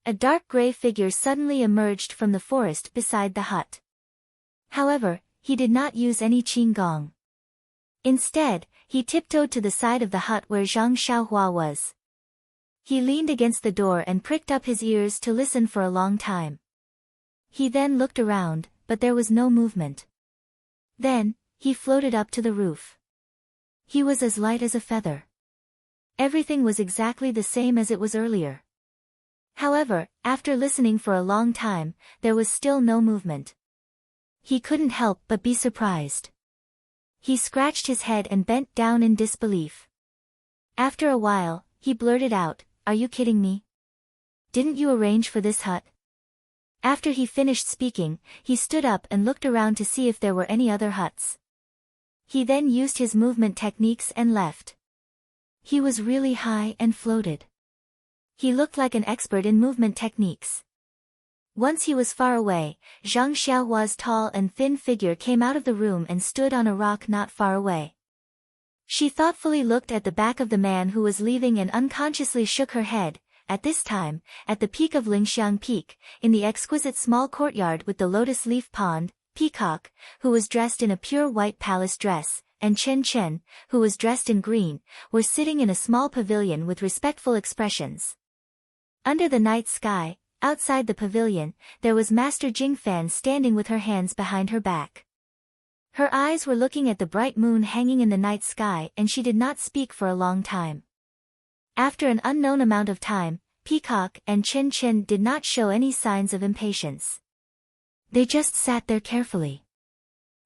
A dark gray figure suddenly emerged from the forest beside the hut. However, he did not use any qigong. Instead, he tiptoed to the side of the hut where Zhang Xiaohua was. He leaned against the door and pricked up his ears to listen for a long time. He then looked around, but there was no movement. Then, he floated up to the roof. He was as light as a feather. Everything was exactly the same as it was earlier. However, after listening for a long time, there was still no movement. He couldn't help but be surprised. He scratched his head and bent down in disbelief. After a while, he blurted out, "Are you kidding me? Didn't you arrange for this hut?" After he finished speaking, he stood up and looked around to see if there were any other huts. He then used his movement techniques and left. He was really high and floated. He looked like an expert in movement techniques. Once he was far away, Zhang Xiaohua's tall and thin figure came out of the room and stood on a rock not far away. She thoughtfully looked at the back of the man who was leaving and unconsciously shook her head. At this time, at the peak of Lingxiang Peak, in the exquisite small courtyard with the lotus leaf pond, Peacock, who was dressed in a pure white palace dress, and Chen Chen, who was dressed in green, were sitting in a small pavilion with respectful expressions. Under the night sky, outside the pavilion, there was Master Jingfan standing with her hands behind her back. Her eyes were looking at the bright moon hanging in the night sky and she did not speak for a long time. After an unknown amount of time, Peacock and Chen Chen did not show any signs of impatience. They just sat there carefully.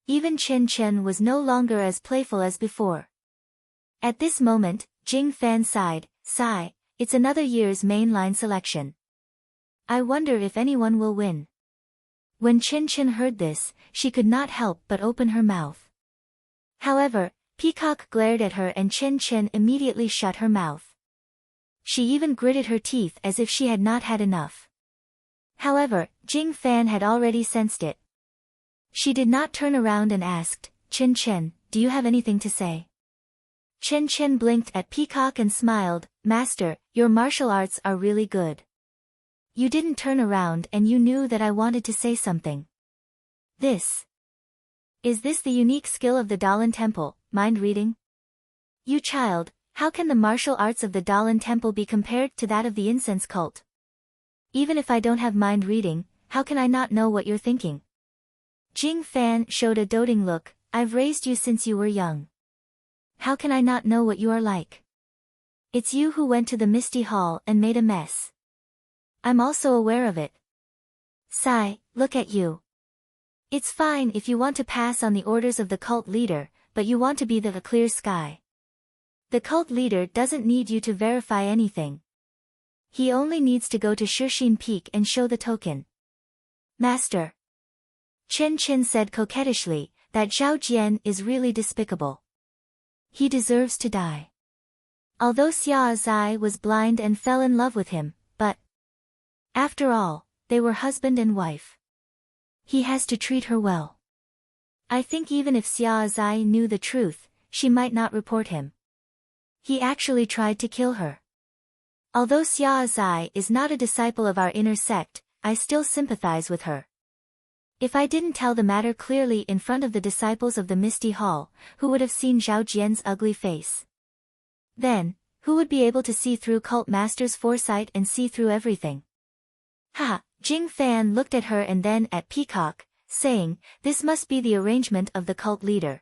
Even Chen Chen was no longer as playful as before. At this moment, Jing Fan sighed, "Sigh, it's another year's mainline selection. I wonder if anyone will win." When Chen Chen heard this, she could not help but open her mouth. However, Peacock glared at her and Chen Chen immediately shut her mouth. She even gritted her teeth as if she had not had enough. However, Jing Fan had already sensed it. She did not turn around and asked, "Chen Chen, do you have anything to say?" Chen Chen blinked at Peacock and smiled, "Master, your martial arts are really good. You didn't turn around and you knew that I wanted to say something. Is this the unique skill of the Dalan Temple, mind reading? You child, how can the martial arts of the Dalan Temple be compared to that of the incense cult? Even if I don't have mind reading, how can I not know what you're thinking?" Jing Fan showed a doting look, "I've raised you since you were young. How can I not know what you are like? It's you who went to the Misty Hall and made a mess. I'm also aware of it. Sigh, look at you. It's fine if you want to pass on the orders of the cult leader, but you want to be the clear sky. The cult leader doesn't need you to verify anything. He only needs to go to Shixin Peak and show the token. Master. Chen Chen said coquettishly, that Zhao Jian is really despicable. He deserves to die. Although Xia Zai was blind and fell in love with him, but after all, they were husband and wife. He has to treat her well. I think even if Xia Zai knew the truth, she might not report him. He actually tried to kill her. Although Xia Zai is not a disciple of our inner sect, I still sympathize with her. If I didn't tell the matter clearly in front of the disciples of the Misty Hall, who would have seen Zhao Jian's ugly face? Then, who would be able to see through cult master's foresight and see through everything? Ha! Jing Fan looked at her and then at Peacock, saying, this must be the arrangement of the cult leader.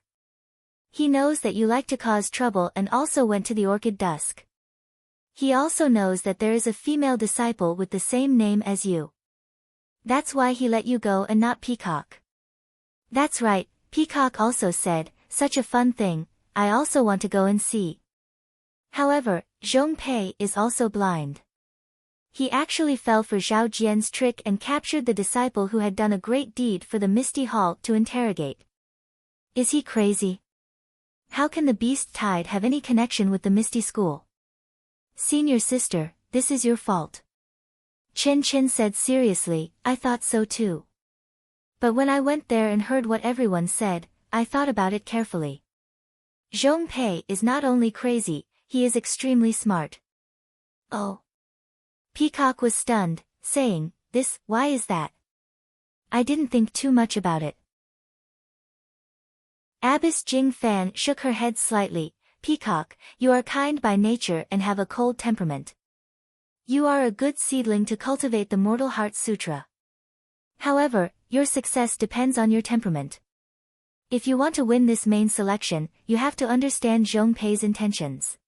He knows that you like to cause trouble and also went to the Orchid Dusk. He also knows that there is a female disciple with the same name as you. That's why he let you go and not Peacock. That's right, Peacock also said, such a fun thing, I also want to go and see. However, Zhong Pei is also blind. He actually fell for Zhao Jian's trick and captured the disciple who had done a great deed for the Misty Hall to interrogate. Is he crazy? How can the Beast Tide have any connection with the Misty School? Senior sister, this is your fault. Chen Chen said seriously, I thought so too. But when I went there and heard what everyone said, I thought about it carefully. Zhong Pei is not only crazy, he is extremely smart. Oh. Peacock was stunned, saying, why is that? I didn't think too much about it. Abbess Jing Fan shook her head slightly, Peacock, you are kind by nature and have a cold temperament. You are a good seedling to cultivate the Mortal Heart Sutra. However, your success depends on your temperament. If you want to win this main selection, you have to understand Zhong Pei's intentions.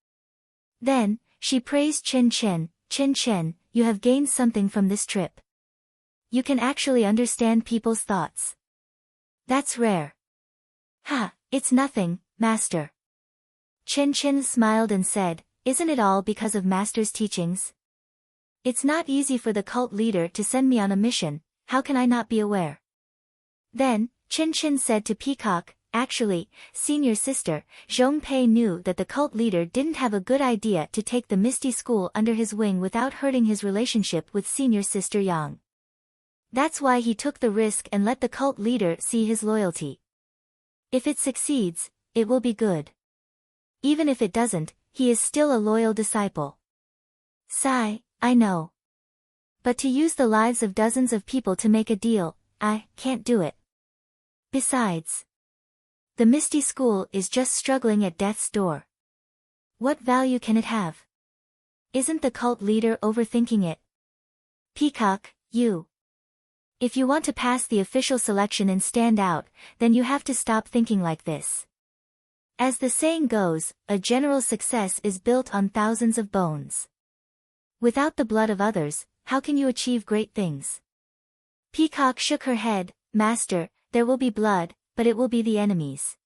Then, she praised Chen Chen, Chen Chen, you have gained something from this trip. You can actually understand people's thoughts. That's rare. Ha, it's nothing, Master. Chen Chen smiled and said, isn't it all because of Master's teachings? It's not easy for the cult leader to send me on a mission, how can I not be aware? Then, Chen Chen said to Peacock, actually, senior sister, Zhong Pei knew that the cult leader didn't have a good idea to take the Misty School under his wing without hurting his relationship with senior sister Yang. That's why he took the risk and let the cult leader see his loyalty. If it succeeds, it will be good. Even if it doesn't, he is still a loyal disciple. Sigh, I know. But to use the lives of dozens of people to make a deal, I can't do it. Besides, the Misty School is just struggling at death's door. What value can it have? Isn't the cult leader overthinking it? Peacock, you. If you want to pass the official selection and stand out, then you have to stop thinking like this. As the saying goes, a general's success is built on thousands of bones. Without the blood of others, how can you achieve great things? Peacock shook her head, Master, there will be blood, but it will be the enemies.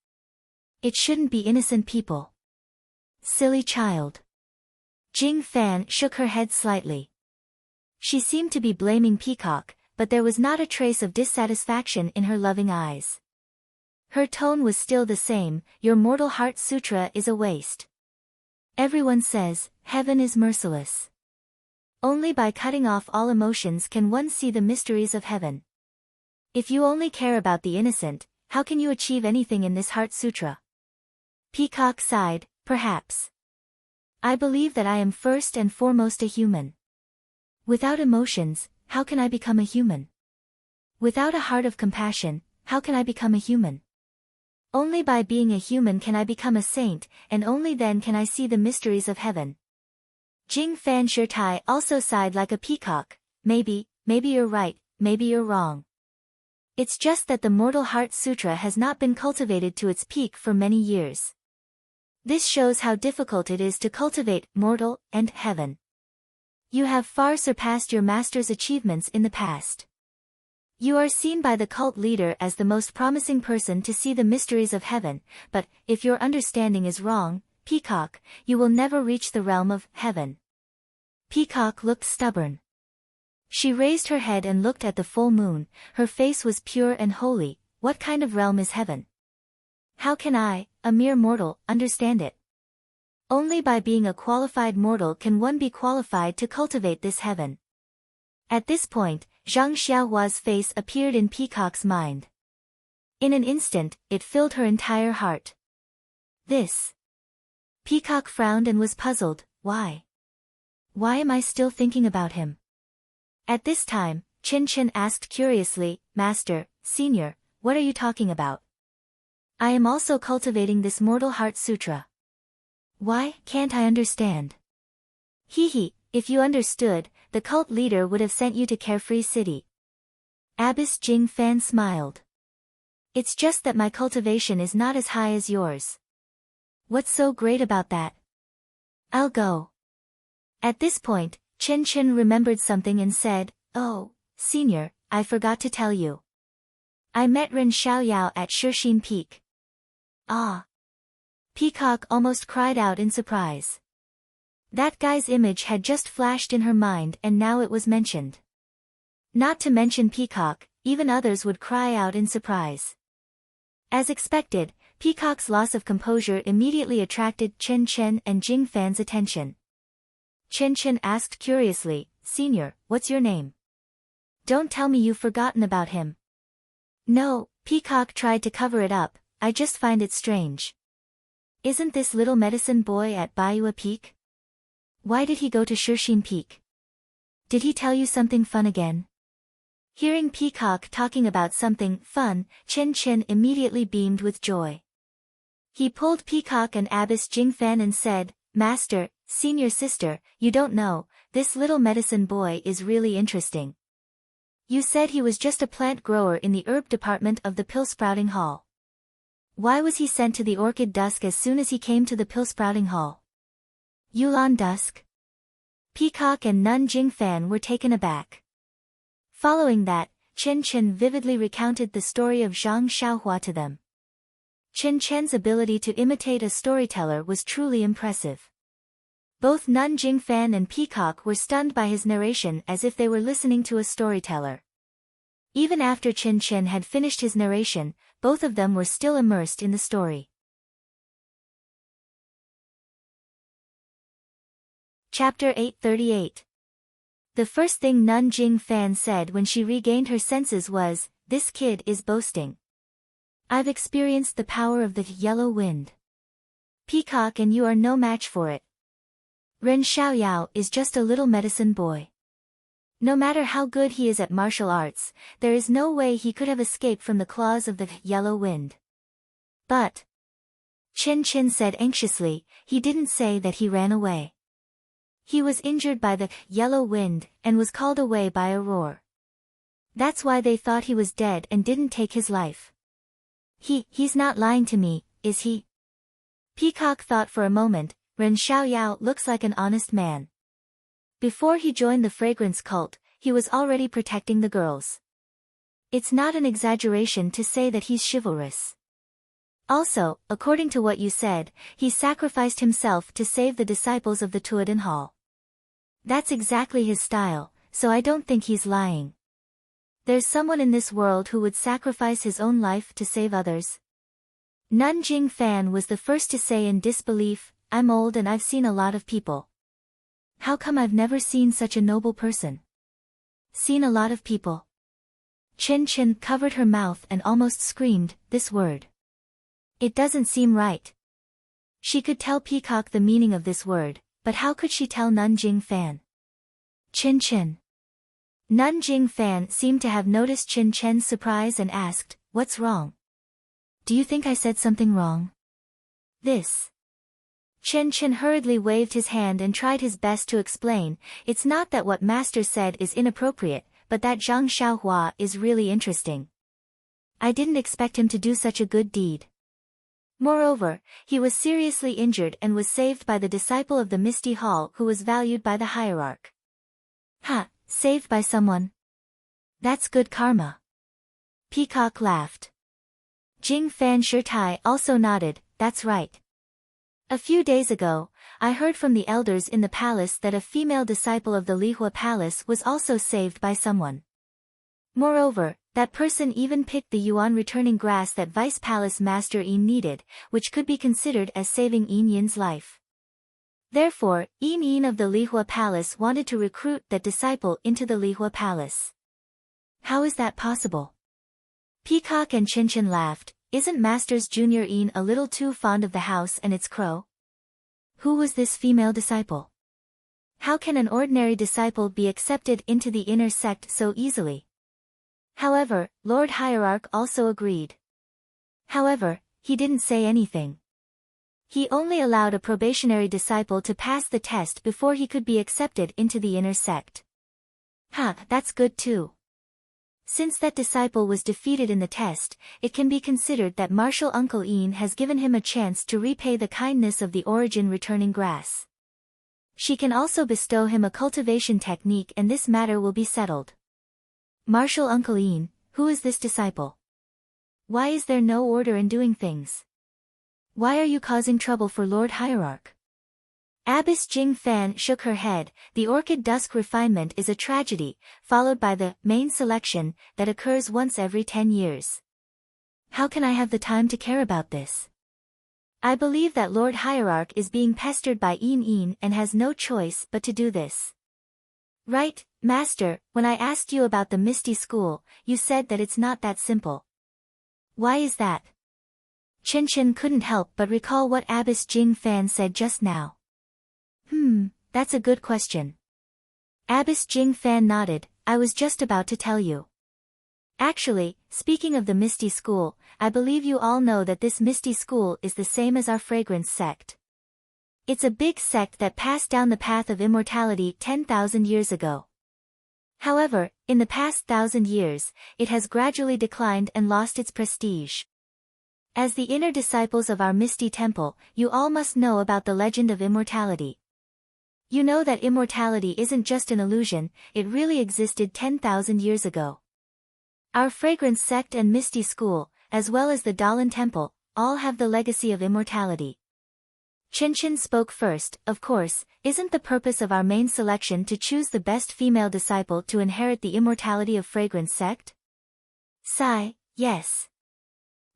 It shouldn't be innocent people. Silly child. Jing Fan shook her head slightly. She seemed to be blaming Peacock, but there was not a trace of dissatisfaction in her loving eyes. Her tone was still the same, your Mortal Heart Sutra is a waste. Everyone says, heaven is merciless. Only by cutting off all emotions can one see the mysteries of heaven. If you only care about the innocent, how can you achieve anything in this Heart Sutra? Peacock sighed, perhaps. I believe that I am first and foremost a human. Without emotions, how can I become a human? Without a heart of compassion, how can I become a human? Only by being a human can I become a saint, and only then can I see the mysteries of heaven. Jing Fan Shirtai also sighed like a peacock, maybe you're right, maybe you're wrong. It's just that the Mortal Heart Sutra has not been cultivated to its peak for many years. This shows how difficult it is to cultivate mortal and heaven. You have far surpassed your master's achievements in the past. You are seen by the cult leader as the most promising person to see the mysteries of heaven, but, if your understanding is wrong, Peacock, you will never reach the realm of heaven. Peacock looked stubborn. She raised her head and looked at the full moon. Her face was pure and holy. What kind of realm is heaven? How can I, a mere mortal, understand it? Only by being a qualified mortal can one be qualified to cultivate this heaven. At this point, Zhang Xiaohua's face appeared in Peacock's mind. In an instant, it filled her entire heart. This. Peacock frowned and was puzzled. Why? Why am I still thinking about him? At this time, Chin Chin asked curiously, Master, Senior, what are you talking about? I am also cultivating this Mortal Heart Sutra. Why can't I understand? Hee, if you understood, the cult leader would have sent you to Carefree City. Abbess Jing Fan smiled. It's just that my cultivation is not as high as yours. What's so great about that? I'll go. At this point, Chin Chin remembered something and said, Oh, Senior, I forgot to tell you. I met Ren Xiaoyao at Shixin Peak. Ah. Peacock almost cried out in surprise. That guy's image had just flashed in her mind and now it was mentioned. Not to mention Peacock, even others would cry out in surprise. As expected, Peacock's loss of composure immediately attracted Chen Chen and Jing Fan's attention. Chen Chen asked curiously, Senior, what's your name? Don't tell me you've forgotten about him. No, Peacock tried to cover it up, I just find it strange. Isn't this little medicine boy at Baiua Peak? Why did he go to Shixin Peak? Did he tell you something fun again? Hearing Peacock talking about something fun, Chen Chen immediately beamed with joy. He pulled Peacock and Abbess Jingfan and said, Master, Senior Sister, you don't know, this little medicine boy is really interesting. You said he was just a plant grower in the herb department of the pill sprouting hall. Why was he sent to the orchid dusk as soon as he came to the pill sprouting hall? Yulan dusk? Peacock and Nun Jingfan were taken aback. Following that, Chen Chen vividly recounted the story of Zhang Xiaohua to them. Chen Chen's ability to imitate a storyteller was truly impressive. Both Nun Jingfan and Peacock were stunned by his narration as if they were listening to a storyteller. Even after Chen Chen had finished his narration, both of them were still immersed in the story. Chapter 838. The first thing Nun Jingfan said when she regained her senses was, This kid is boasting. I've experienced the power of the yellow wind. Peacock and you are no match for it. Ren Xiaoyao is just a little medicine boy. No matter how good he is at martial arts, there is no way he could have escaped from the claws of the yellow wind. But, Chen Chen said anxiously, he didn't say that he ran away. He was injured by the yellow wind and was called away by a roar. That's why they thought he was dead and didn't take his life. He's not lying to me, is he? Peacock thought for a moment. Ren Xiaoyao looks like an honest man. Before he joined the fragrance cult, he was already protecting the girls. It's not an exaggeration to say that he's chivalrous. Also, according to what you said, he sacrificed himself to save the disciples of the Tuodin Hall. That's exactly his style, so I don't think he's lying. There's someone in this world who would sacrifice his own life to save others. Nun Jingfan was the first to say in disbelief, I'm old and I've seen a lot of people. How come I've never seen such a noble person? Seen a lot of people. Chen Chen covered her mouth and almost screamed, this word. It doesn't seem right. She could tell Peacock the meaning of this word, but how could she tell Nun Jingfan? Chen Chen. Nun Jingfan seemed to have noticed Chen Chen's surprise and asked, what's wrong? Do you think I said something wrong? This. Chen Chen hurriedly waved his hand and tried his best to explain, it's not that what Master said is inappropriate, but that Zhang Xiaohua is really interesting. I didn't expect him to do such a good deed. Moreover, he was seriously injured and was saved by the disciple of the Misty Hall who was valued by the hierarch. Saved by someone? That's good karma. Peacock laughed. Jing Fan Shirtai also nodded, that's right. A few days ago, I heard from the elders in the palace that a female disciple of the Lihua palace was also saved by someone. Moreover, that person even picked the yuan returning grass that Vice Palace Master Yin needed, which could be considered as saving Yin Yin's life. Therefore, Yin Yin of the Lihua Palace wanted to recruit that disciple into the Lihua Palace. How is that possible? Peacock and Chin laughed. Isn't Master's Junior Yin a little too fond of the house and its crow? Who was this female disciple? How can an ordinary disciple be accepted into the inner sect so easily? However, Lord Hierarch also agreed. However, he didn't say anything. He only allowed a probationary disciple to pass the test before he could be accepted into the inner sect. That's good too. Since that disciple was defeated in the test, it can be considered that Martial Uncle Yin has given him a chance to repay the kindness of the origin returning grass. She can also bestow him a cultivation technique and this matter will be settled. Martial Uncle Yin, who is this disciple? Why is there no order in doing things? Why are you causing trouble for Lord Hierarch? Abbess Jing Fan shook her head. The orchid dusk refinement is a tragedy, followed by the main selection that occurs once every 10 years. How can I have the time to care about this? I believe that Lord Hierarch is being pestered by Yin Yin and has no choice but to do this. Right, Master, when I asked you about the Misty School, you said that it's not that simple. Why is that? Chin couldn't help but recall what Abbess Jing Fan said just now. That's a good question. Abbess Jing Fan nodded. I was just about to tell you. Actually, speaking of the Misty School, I believe you all know that this Misty School is the same as our Fragrance sect. It's a big sect that passed down the path of immortality 10,000 years ago. However, in the past 1,000 years, it has gradually declined and lost its prestige. As the inner disciples of our Misty Temple, you all must know about the legend of immortality. You know that immortality isn't just an illusion, it really existed 10,000 years ago. Our Fragrance sect and Misty School, as well as the Dalan Temple, all have the legacy of immortality. Chin spoke first. Of course, isn't the purpose of our main selection to choose the best female disciple to inherit the immortality of Fragrance sect? Sigh, yes.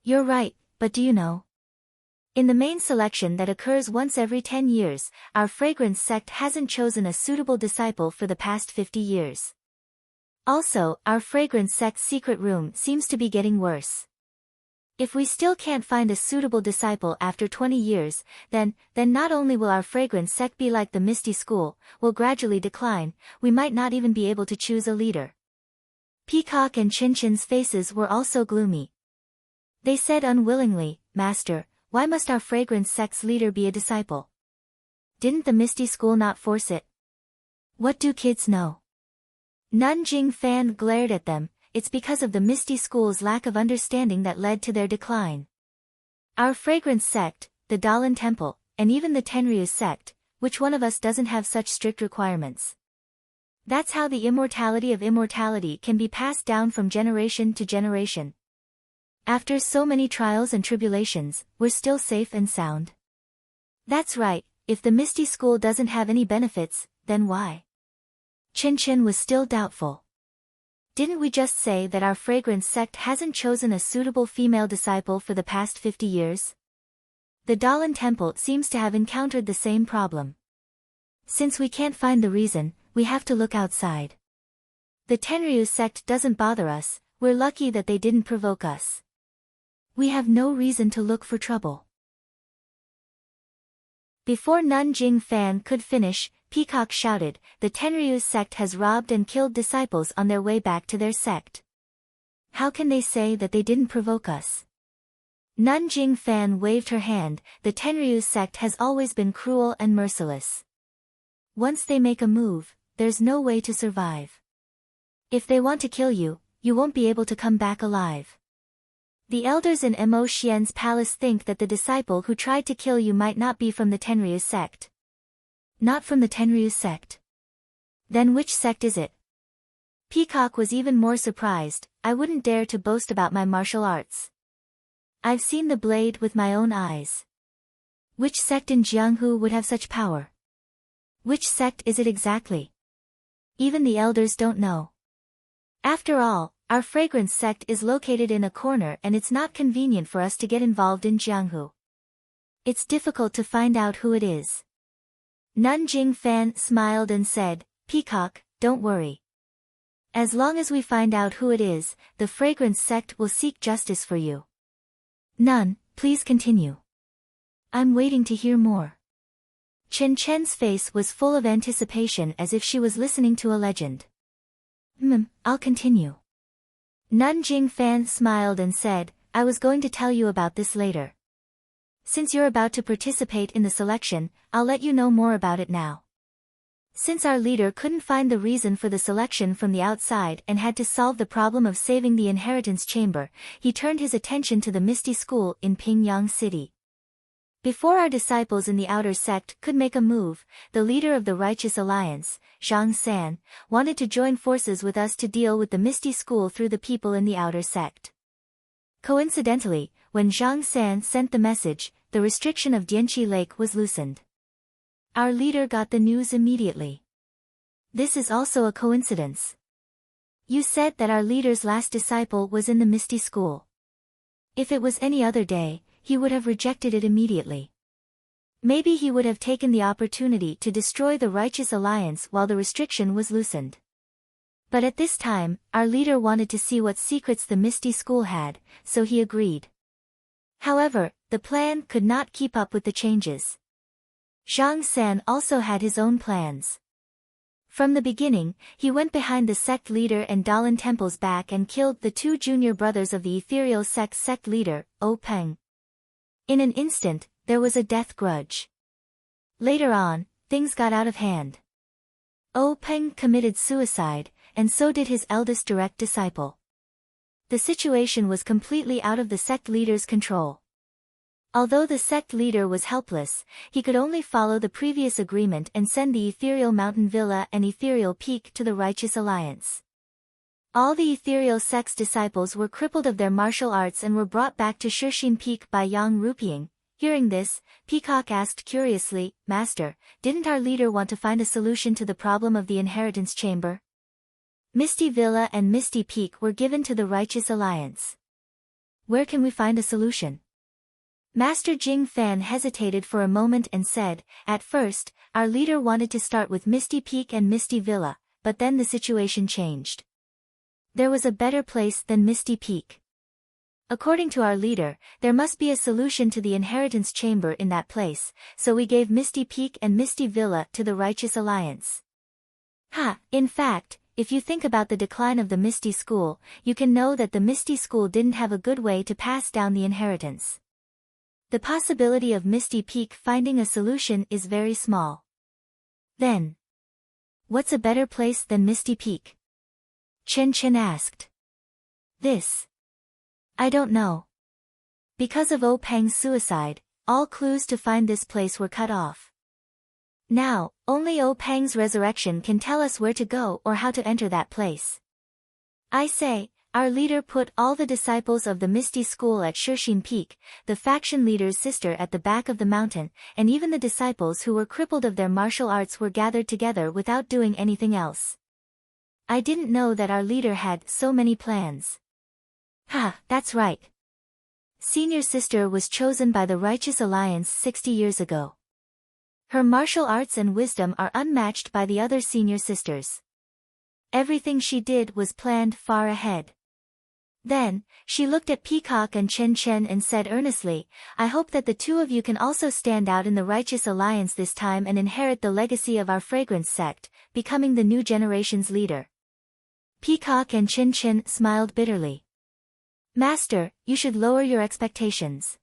You're right, but do you know? In the main selection that occurs once every 10 years, our Fragrance sect hasn't chosen a suitable disciple for the past 50 years. Also, our Fragrance sect's secret room seems to be getting worse. If we still can't find a suitable disciple after 20 years, then not only will our Fragrance sect be like the Misty School, will gradually decline, we might not even be able to choose a leader. Peacock and Chin's faces were also gloomy. They said unwillingly, Master, why must our Fragrance sect's leader be a disciple? Didn't the Misty School not force it? What do kids know? Nun Jing Fan glared at them. It's because of the Misty School's lack of understanding that led to their decline. Our Fragrance sect, the Dalan Temple, and even the Tenryu sect, which one of us doesn't have such strict requirements? That's how the immortality of immortality can be passed down from generation to generation. After so many trials and tribulations, we're still safe and sound. That's right, if the Misty School doesn't have any benefits, then why? Chin was still doubtful. Didn't we just say that our Fragrance sect hasn't chosen a suitable female disciple for the past 50 years? The Dalan Temple seems to have encountered the same problem. Since we can't find the reason, we have to look outside. The Tenryu sect doesn't bother us, we're lucky that they didn't provoke us. We have no reason to look for trouble. Before Nun Jing Fan could finish, Peacock shouted, the Tenryu sect has robbed and killed disciples on their way back to their sect. How can they say that they didn't provoke us? Nun Jing Fan waved her hand. The Tenryu sect has always been cruel and merciless. Once they make a move, there's no way to survive. If they want to kill you, you won't be able to come back alive. The elders in Mo Xian's palace think that the disciple who tried to kill you might not be from the Tenryu sect. Not from the Tenryu sect. Then which sect is it? Peacock was even more surprised. I wouldn't dare to boast about my martial arts. I've seen the blade with my own eyes. Which sect in Jianghu would have such power? Which sect is it exactly? Even the elders don't know. After all, our fragrance sect is located in a corner and it's not convenient for us to get involved in Jianghu. It's difficult to find out who it is. Nanjing Fan smiled and said, Peacock, don't worry. As long as we find out who it is, the fragrance sect will seek justice for you. Nun, please continue. I'm waiting to hear more. Chen Chen's face was full of anticipation as if she was listening to a legend. I'll continue. Nanjing Fan smiled and said, I was going to tell you about this later. Since you're about to participate in the selection, I'll let you know more about it now. Since our leader couldn't find the reason for the selection from the outside and had to solve the problem of saving the inheritance chamber, he turned his attention to the Misty School in Pingyang City. Before our disciples in the outer sect could make a move, the leader of the Righteous Alliance, Zhang San, wanted to join forces with us to deal with the Misty School through the people in the outer sect. Coincidentally, when Zhang San sent the message, the restriction of Dianqi Lake was loosened. Our leader got the news immediately. This is also a coincidence. You said that our leader's last disciple was in the Misty School. If it was any other day, he would have rejected it immediately. Maybe he would have taken the opportunity to destroy the Righteous Alliance while the restriction was loosened. But at this time, our leader wanted to see what secrets the Misty School had, so he agreed. However, the plan could not keep up with the changes. Zhang San also had his own plans. From the beginning, he went behind the sect leader and Dalan Temple's back and killed the two junior brothers of the ethereal sect leader, O Peng. In an instant, there was a death grudge. Later on, things got out of hand. O Peng committed suicide, and so did his eldest direct disciple. The situation was completely out of the sect leader's control. Although the sect leader was helpless, he could only follow the previous agreement and send the Ethereal Mountain Villa and Ethereal Peak to the Righteous Alliance. All the Ethereal Sect's disciples were crippled of their martial arts and were brought back to Shishim Peak by Yang Rupiang. Hearing this, Peacock asked curiously, Master, didn't our leader want to find a solution to the problem of the inheritance chamber? Misty Villa and Misty Peak were given to the Righteous Alliance. Where can we find a solution? Master Jing Fan hesitated for a moment and said, At first, our leader wanted to start with Misty Peak and Misty Villa, but then the situation changed. There was a better place than Misty Peak. According to our leader, there must be a solution to the inheritance chamber in that place, so we gave Misty Peak and Misty Villa to the Righteous Alliance. In fact, if you think about the decline of the Misty School, you can know that the Misty School didn't have a good way to pass down the inheritance. The possibility of Misty Peak finding a solution is very small. Then, what's a better place than Misty Peak? Chen Chen asked. This. I don't know. Because of O Peng's suicide, all clues to find this place were cut off. Now, only O Peng's resurrection can tell us where to go or how to enter that place. I say, our leader put all the disciples of the Misty School at Shishim Peak, the faction leader's sister at the back of the mountain, and even the disciples who were crippled of their martial arts were gathered together without doing anything else. I didn't know that our leader had so many plans. That's right. Senior sister was chosen by the Righteous Alliance 60 years ago. Her martial arts and wisdom are unmatched by the other senior sisters. Everything she did was planned far ahead. Then, she looked at Peacock and Chen Chen and said earnestly, I hope that the two of you can also stand out in the Righteous Alliance this time and inherit the legacy of our fragrance sect, becoming the new generation's leader. Peacock and Chen Chen smiled bitterly. Master, you should lower your expectations.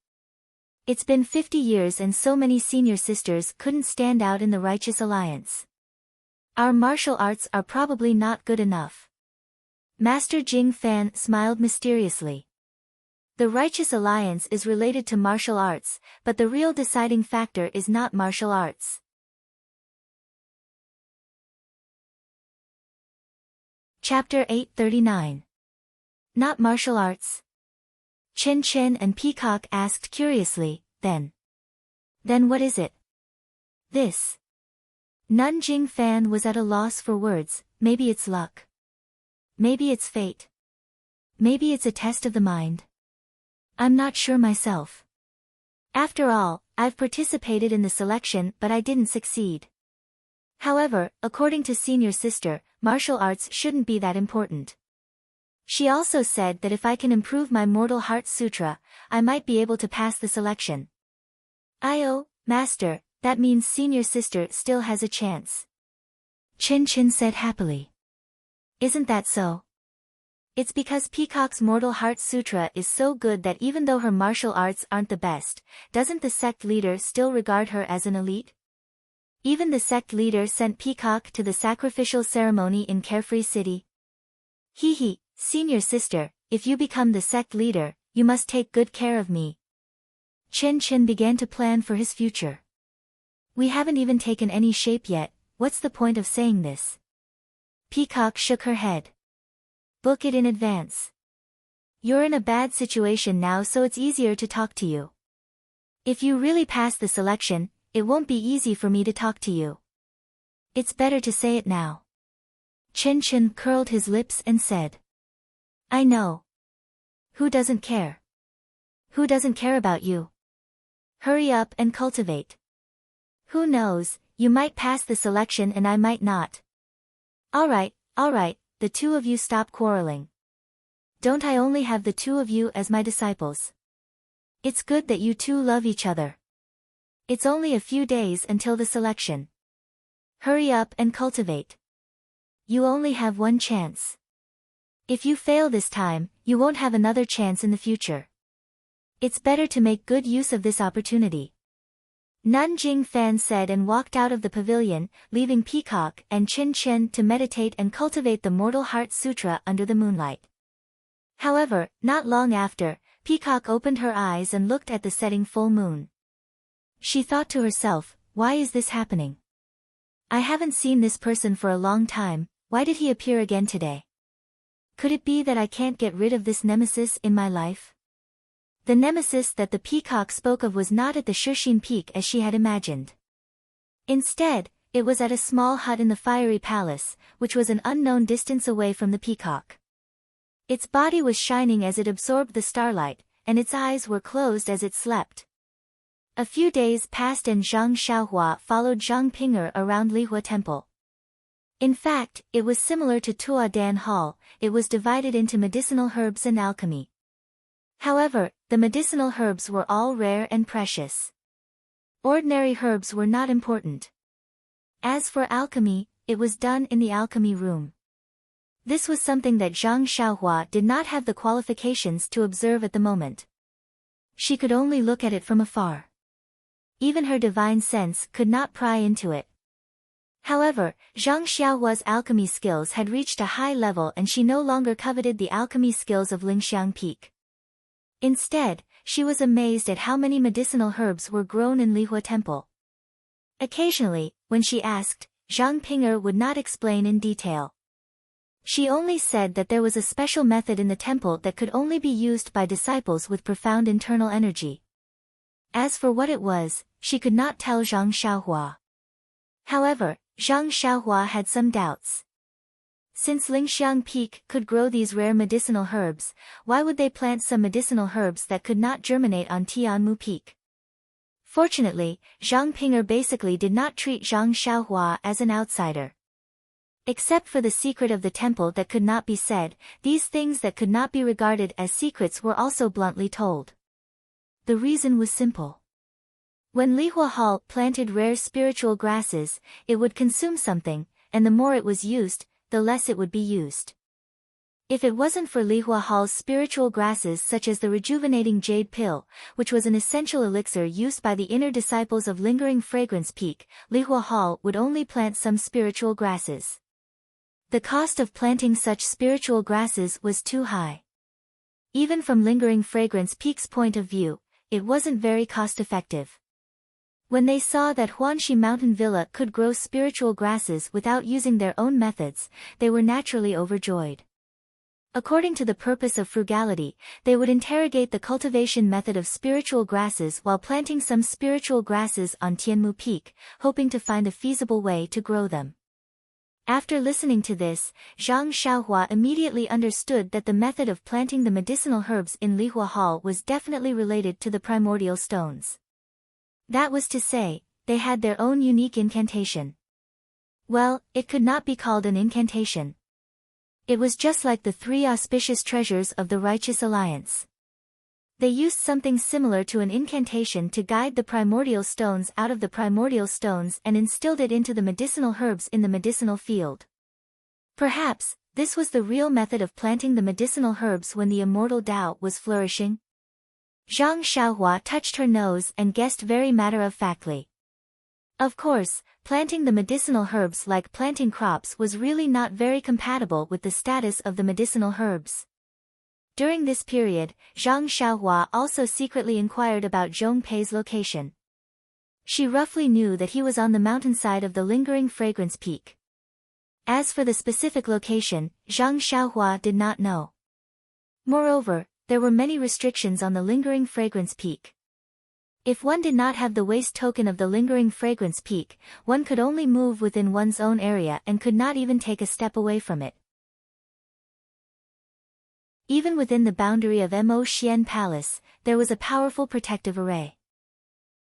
It's been 50 years and so many senior sisters couldn't stand out in the Righteous Alliance. Our martial arts are probably not good enough. Master Jing Fan smiled mysteriously. The Righteous Alliance is related to martial arts, but the real deciding factor is not martial arts. Chapter 839. Not martial arts? Chen Chen and Peacock asked curiously, then. Then what is it? This. Nanjing Fan was at a loss for words. Maybe it's luck. Maybe it's fate. Maybe it's a test of the mind. I'm not sure myself. After all, I've participated in the selection but I didn't succeed. However, according to senior sister, martial arts shouldn't be that important. She also said that if I can improve my Mortal Heart Sutra, I might be able to pass the selection. Oh, master, that means senior sister still has a chance. Chin Chin said happily. Isn't that so? It's because Peacock's Mortal Heart Sutra is so good that even though her martial arts aren't the best, doesn't the sect leader still regard her as an elite? Even the sect leader sent Peacock to the sacrificial ceremony in Carefree City. Hee, senior sister, if you become the sect leader, you must take good care of me. Chin Chin began to plan for his future. We haven't even taken any shape yet, what's the point of saying this? Peacock shook her head. Book it in advance. You're in a bad situation now, so it's easier to talk to you. If you really pass the selection, it won't be easy for me to talk to you. It's better to say it now. Chin Chin curled his lips and said. I know. Who doesn't care? Who doesn't care about you? Hurry up and cultivate. Who knows, you might pass the selection and I might not. Alright, the two of you stop quarreling. Don't I only have the two of you as my disciples? It's good that you two love each other. It's only a few days until the selection. Hurry up and cultivate. You only have one chance. If you fail this time, you won't have another chance in the future. It's better to make good use of this opportunity. Nanjing Fan said and walked out of the pavilion, leaving Peacock and Chin Chin to meditate and cultivate the Mortal Heart Sutra under the moonlight. However, not long after, Peacock opened her eyes and looked at the setting full moon. She thought to herself, why is this happening? I haven't seen this person for a long time, why did he appear again today? Could it be that I can't get rid of this nemesis in my life? The nemesis that the Peacock spoke of was not at the Shushin Peak as she had imagined. Instead, it was at a small hut in the fiery palace, which was an unknown distance away from the Peacock. Its body was shining as it absorbed the starlight, and its eyes were closed as it slept. A few days passed and Zhang Xiaohua followed Zhang Ping'er around Lihua Temple. In fact, it was similar to Tuodan Hall, it was divided into medicinal herbs and alchemy. However, the medicinal herbs were all rare and precious. Ordinary herbs were not important. As for alchemy, it was done in the alchemy room. This was something that Zhang Xiaohua did not have the qualifications to observe at the moment. She could only look at it from afar. Even her divine sense could not pry into it. However, Zhang Xiaohua's alchemy skills had reached a high level and she no longer coveted the alchemy skills of Lingxiang Peak. Instead, she was amazed at how many medicinal herbs were grown in Lihua Temple. Occasionally, when she asked, Zhang Ping'er would not explain in detail. She only said that there was a special method in the temple that could only be used by disciples with profound internal energy. As for what it was, she could not tell Zhang Xiaohua. However, Zhang Xiaohua had some doubts. Since Lingxiang Peak could grow these rare medicinal herbs, why would they plant some medicinal herbs that could not germinate on Tianmu Peak? Fortunately, Zhang Ping'er basically did not treat Zhang Xiaohua as an outsider. Except for the secret of the temple that could not be said, these things that could not be regarded as secrets were also bluntly told. The reason was simple. When Lihua Hall planted rare spiritual grasses, it would consume something, and the more it was used, the less it would be used. If it wasn't for Lihua Hall's spiritual grasses such as the rejuvenating jade pill, which was an essential elixir used by the inner disciples of Lingering Fragrance Peak, Lihua Hall would only plant some spiritual grasses. The cost of planting such spiritual grasses was too high. Even from Lingering Fragrance Peak's point of view, it wasn't very cost-effective. When they saw that Huanxi Mountain Villa could grow spiritual grasses without using their own methods, they were naturally overjoyed. According to the purpose of frugality, they would interrogate the cultivation method of spiritual grasses while planting some spiritual grasses on Tianmu Peak, hoping to find a feasible way to grow them. After listening to this, Zhang Xiaohua immediately understood that the method of planting the medicinal herbs in Lihua Hall was definitely related to the primordial stones. That was to say, they had their own unique incantation. Well, it could not be called an incantation. It was just like the 3 auspicious treasures of the Righteous Alliance. They used something similar to an incantation to guide the primordial stones out of the primordial stones and instilled it into the medicinal herbs in the medicinal field. Perhaps, this was the real method of planting the medicinal herbs when the immortal Tao was flourishing. Zhang Xiaohua touched her nose and guessed very matter-of-factly. Of course, planting the medicinal herbs like planting crops was really not very compatible with the status of the medicinal herbs. During this period, Zhang Xiaohua also secretly inquired about Zhong Pei's location. She roughly knew that he was on the mountainside of the lingering fragrance peak. As for the specific location, Zhang Xiaohua did not know. Moreover, there were many restrictions on the lingering fragrance peak. If one did not have the waste token of the lingering fragrance peak, one could only move within one's own area and could not even take a step away from it. Even within the boundary of Mo Xian Palace, there was a powerful protective array.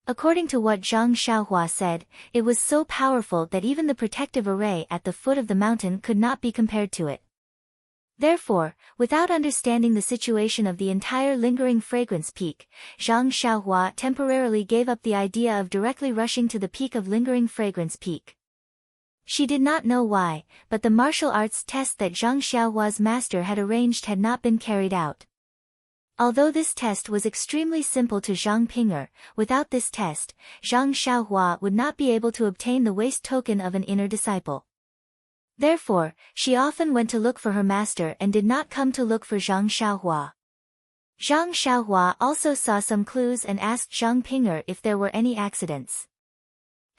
According to what Zhang Xiaohua said, it was so powerful that even the protective array at the foot of the mountain could not be compared to it. Therefore, without understanding the situation of the entire lingering fragrance peak, Zhang Xiaohua temporarily gave up the idea of directly rushing to the peak of lingering fragrance peak. She did not know why, but the martial arts test that Zhang Xiaohua's master had arranged had not been carried out. Although this test was extremely simple to Zhang Pinger, without this test, Zhang Xiaohua would not be able to obtain the waste token of an inner disciple. Therefore, she often went to look for her master and did not come to look for Zhang Xiaohua. Zhang Xiaohua also saw some clues and asked Zhang Pinger if there were any accidents.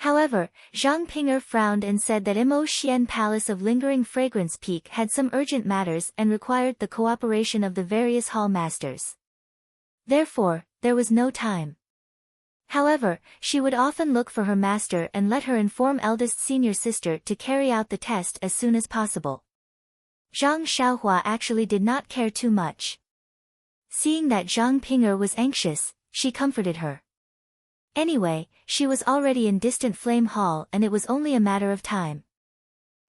However, Zhang Pinger frowned and said that Mo Xian Palace of Lingering Fragrance Peak had some urgent matters and required the cooperation of the various hall masters. Therefore, there was no time. However, she would often look for her master and let her inform eldest senior sister to carry out the test as soon as possible. Zhang Xiaohua actually did not care too much. Seeing that Zhang Pinger was anxious, she comforted her. Anyway, she was already in distant Flame Hall and it was only a matter of time.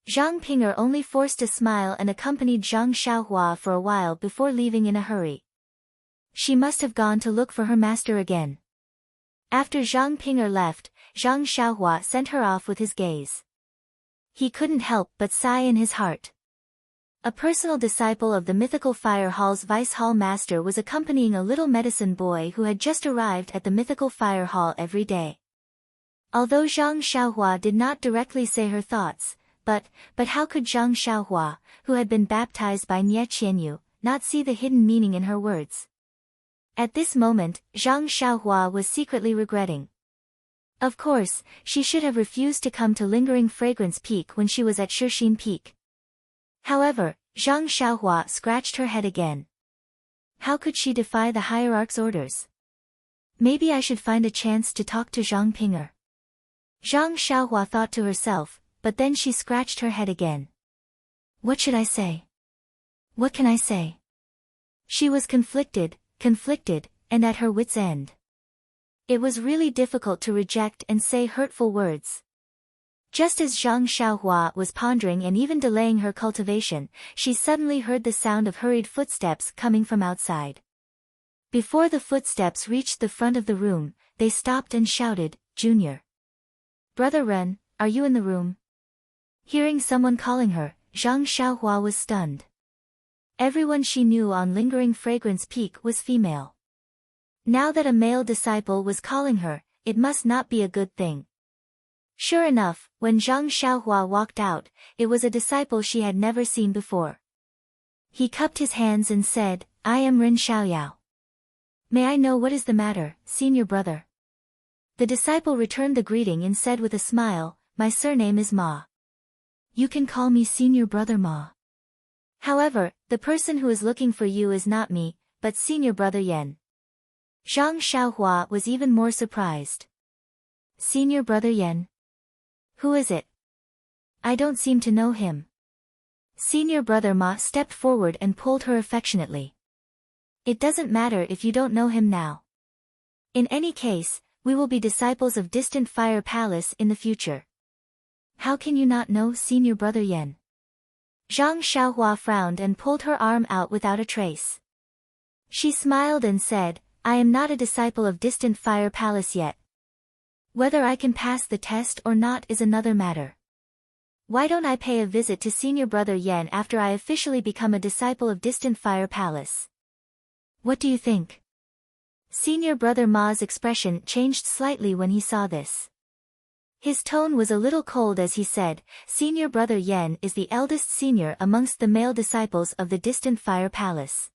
Zhang Pinger only forced a smile and accompanied Zhang Xiaohua for a while before leaving in a hurry. She must have gone to look for her master again. After Zhang Pinger left, Zhang Xiaohua sent her off with his gaze. He couldn't help but sigh in his heart. A personal disciple of the mythical Fire Hall's Vice Hall Master was accompanying a little medicine boy who had just arrived at the mythical Fire Hall every day. Although Zhang Xiaohua did not directly say her thoughts, but how could Zhang Xiaohua, who had been baptized by Nie Qianyu, not see the hidden meaning in her words? At this moment, Zhang Xiaohua was secretly regretting. Of course, she should have refused to come to Lingering Fragrance Peak when she was at Shixin Peak. However, Zhang Xiaohua scratched her head again. How could she defy the hierarch's orders? Maybe I should find a chance to talk to Zhang Pinger. Zhang Xiaohua thought to herself, but then she scratched her head again. What should I say? What can I say? She was conflicted, and at her wit's end. It was really difficult to reject and say hurtful words. Just as Zhang Xiaohua was pondering and even delaying her cultivation, she suddenly heard the sound of hurried footsteps coming from outside. Before the footsteps reached the front of the room, they stopped and shouted, "Junior. Brother Ren, are you in the room?" Hearing someone calling her, Zhang Xiaohua was stunned. Everyone she knew on Lingering Fragrance Peak was female. Now that a male disciple was calling her, it must not be a good thing. Sure enough, when Zhang Xiaohua walked out, it was a disciple she had never seen before. He cupped his hands and said, "I am Ren Xiaoyao. May I know what is the matter, senior brother?" The disciple returned the greeting and said with a smile, "My surname is Ma. You can call me senior brother Ma." However, the person who is looking for you is not me, but senior brother Yan. Zhang Xiaohua was even more surprised. Senior brother Yan? Who is it? I don't seem to know him. Senior brother Ma stepped forward and pulled her affectionately. It doesn't matter if you don't know him now. In any case, we will be disciples of Distant Fire Palace in the future. How can you not know senior brother Yan? Zhang Xiaohua frowned and pulled her arm out without a trace. She smiled and said, I am not a disciple of Distant Fire Palace yet. Whether I can pass the test or not is another matter. Why don't I pay a visit to senior brother Yan after I officially become a disciple of Distant Fire Palace? What do you think? Senior brother Ma's expression changed slightly when he saw this. His tone was a little cold as he said, Senior brother Yan is the eldest senior amongst the male disciples of the Distant Fire Palace.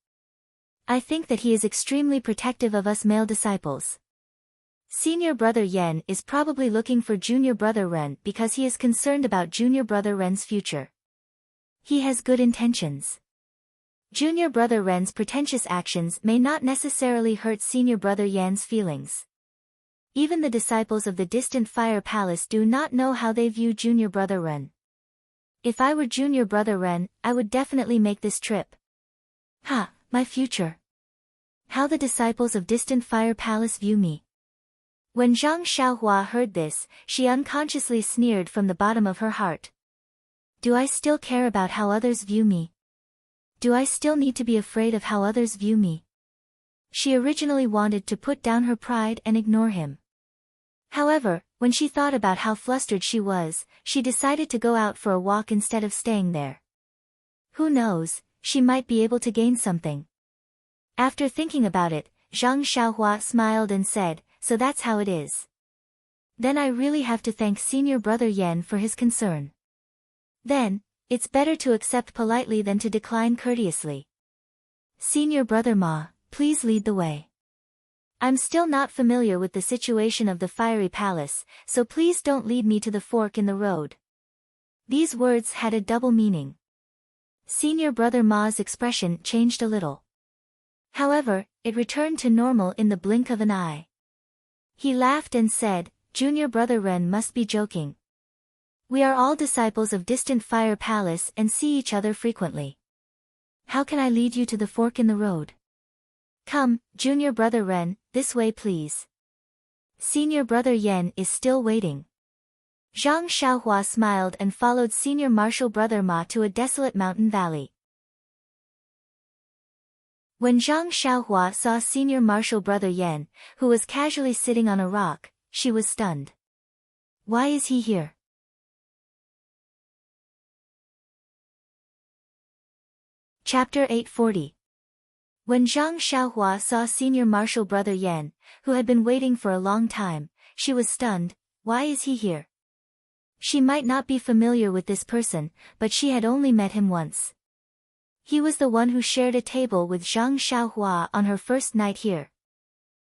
I think that he is extremely protective of us male disciples. Senior brother Yan is probably looking for junior brother Ren because he is concerned about junior brother Ren's future. He has good intentions. Junior brother Ren's pretentious actions may not necessarily hurt senior brother Yan's feelings. Even the disciples of the Distant Fire Palace do not know how they view junior brother Ren. If I were junior brother Ren, I would definitely make this trip. Ha, my future. How the disciples of Distant Fire Palace view me. When Zhang Xiaohua heard this, she unconsciously sneered from the bottom of her heart. Do I still care about how others view me? Do I still need to be afraid of how others view me? She originally wanted to put down her pride and ignore him. However, when she thought about how flustered she was, she decided to go out for a walk instead of staying there. Who knows, she might be able to gain something. After thinking about it, Zhang Xiaohua smiled and said, so that's how it is. Then I really have to thank senior brother Yan for his concern. Then, it's better to accept politely than to decline courteously. Senior brother Ma, please lead the way. I'm still not familiar with the situation of the fiery palace, so please don't lead me to the fork in the road. These words had a double meaning. Senior brother Ma's expression changed a little. However, it returned to normal in the blink of an eye. He laughed and said, Junior brother Ren must be joking. We are all disciples of Distant Fire Palace and see each other frequently. How can I lead you to the fork in the road? Come, junior brother Ren, this way please. Senior brother Yan is still waiting. Zhang Xiaohua smiled and followed senior martial brother Ma to a desolate mountain valley. When Zhang Xiaohua saw senior martial brother Yan, who was casually sitting on a rock, she was stunned. Why is he here? Chapter 840. When Zhang Xiaohua saw senior martial brother Yan, who had been waiting for a long time, she was stunned. Why is he here? She might not be familiar with this person, but she had only met him once. He was the one who shared a table with Zhang Xiaohua on her first night here.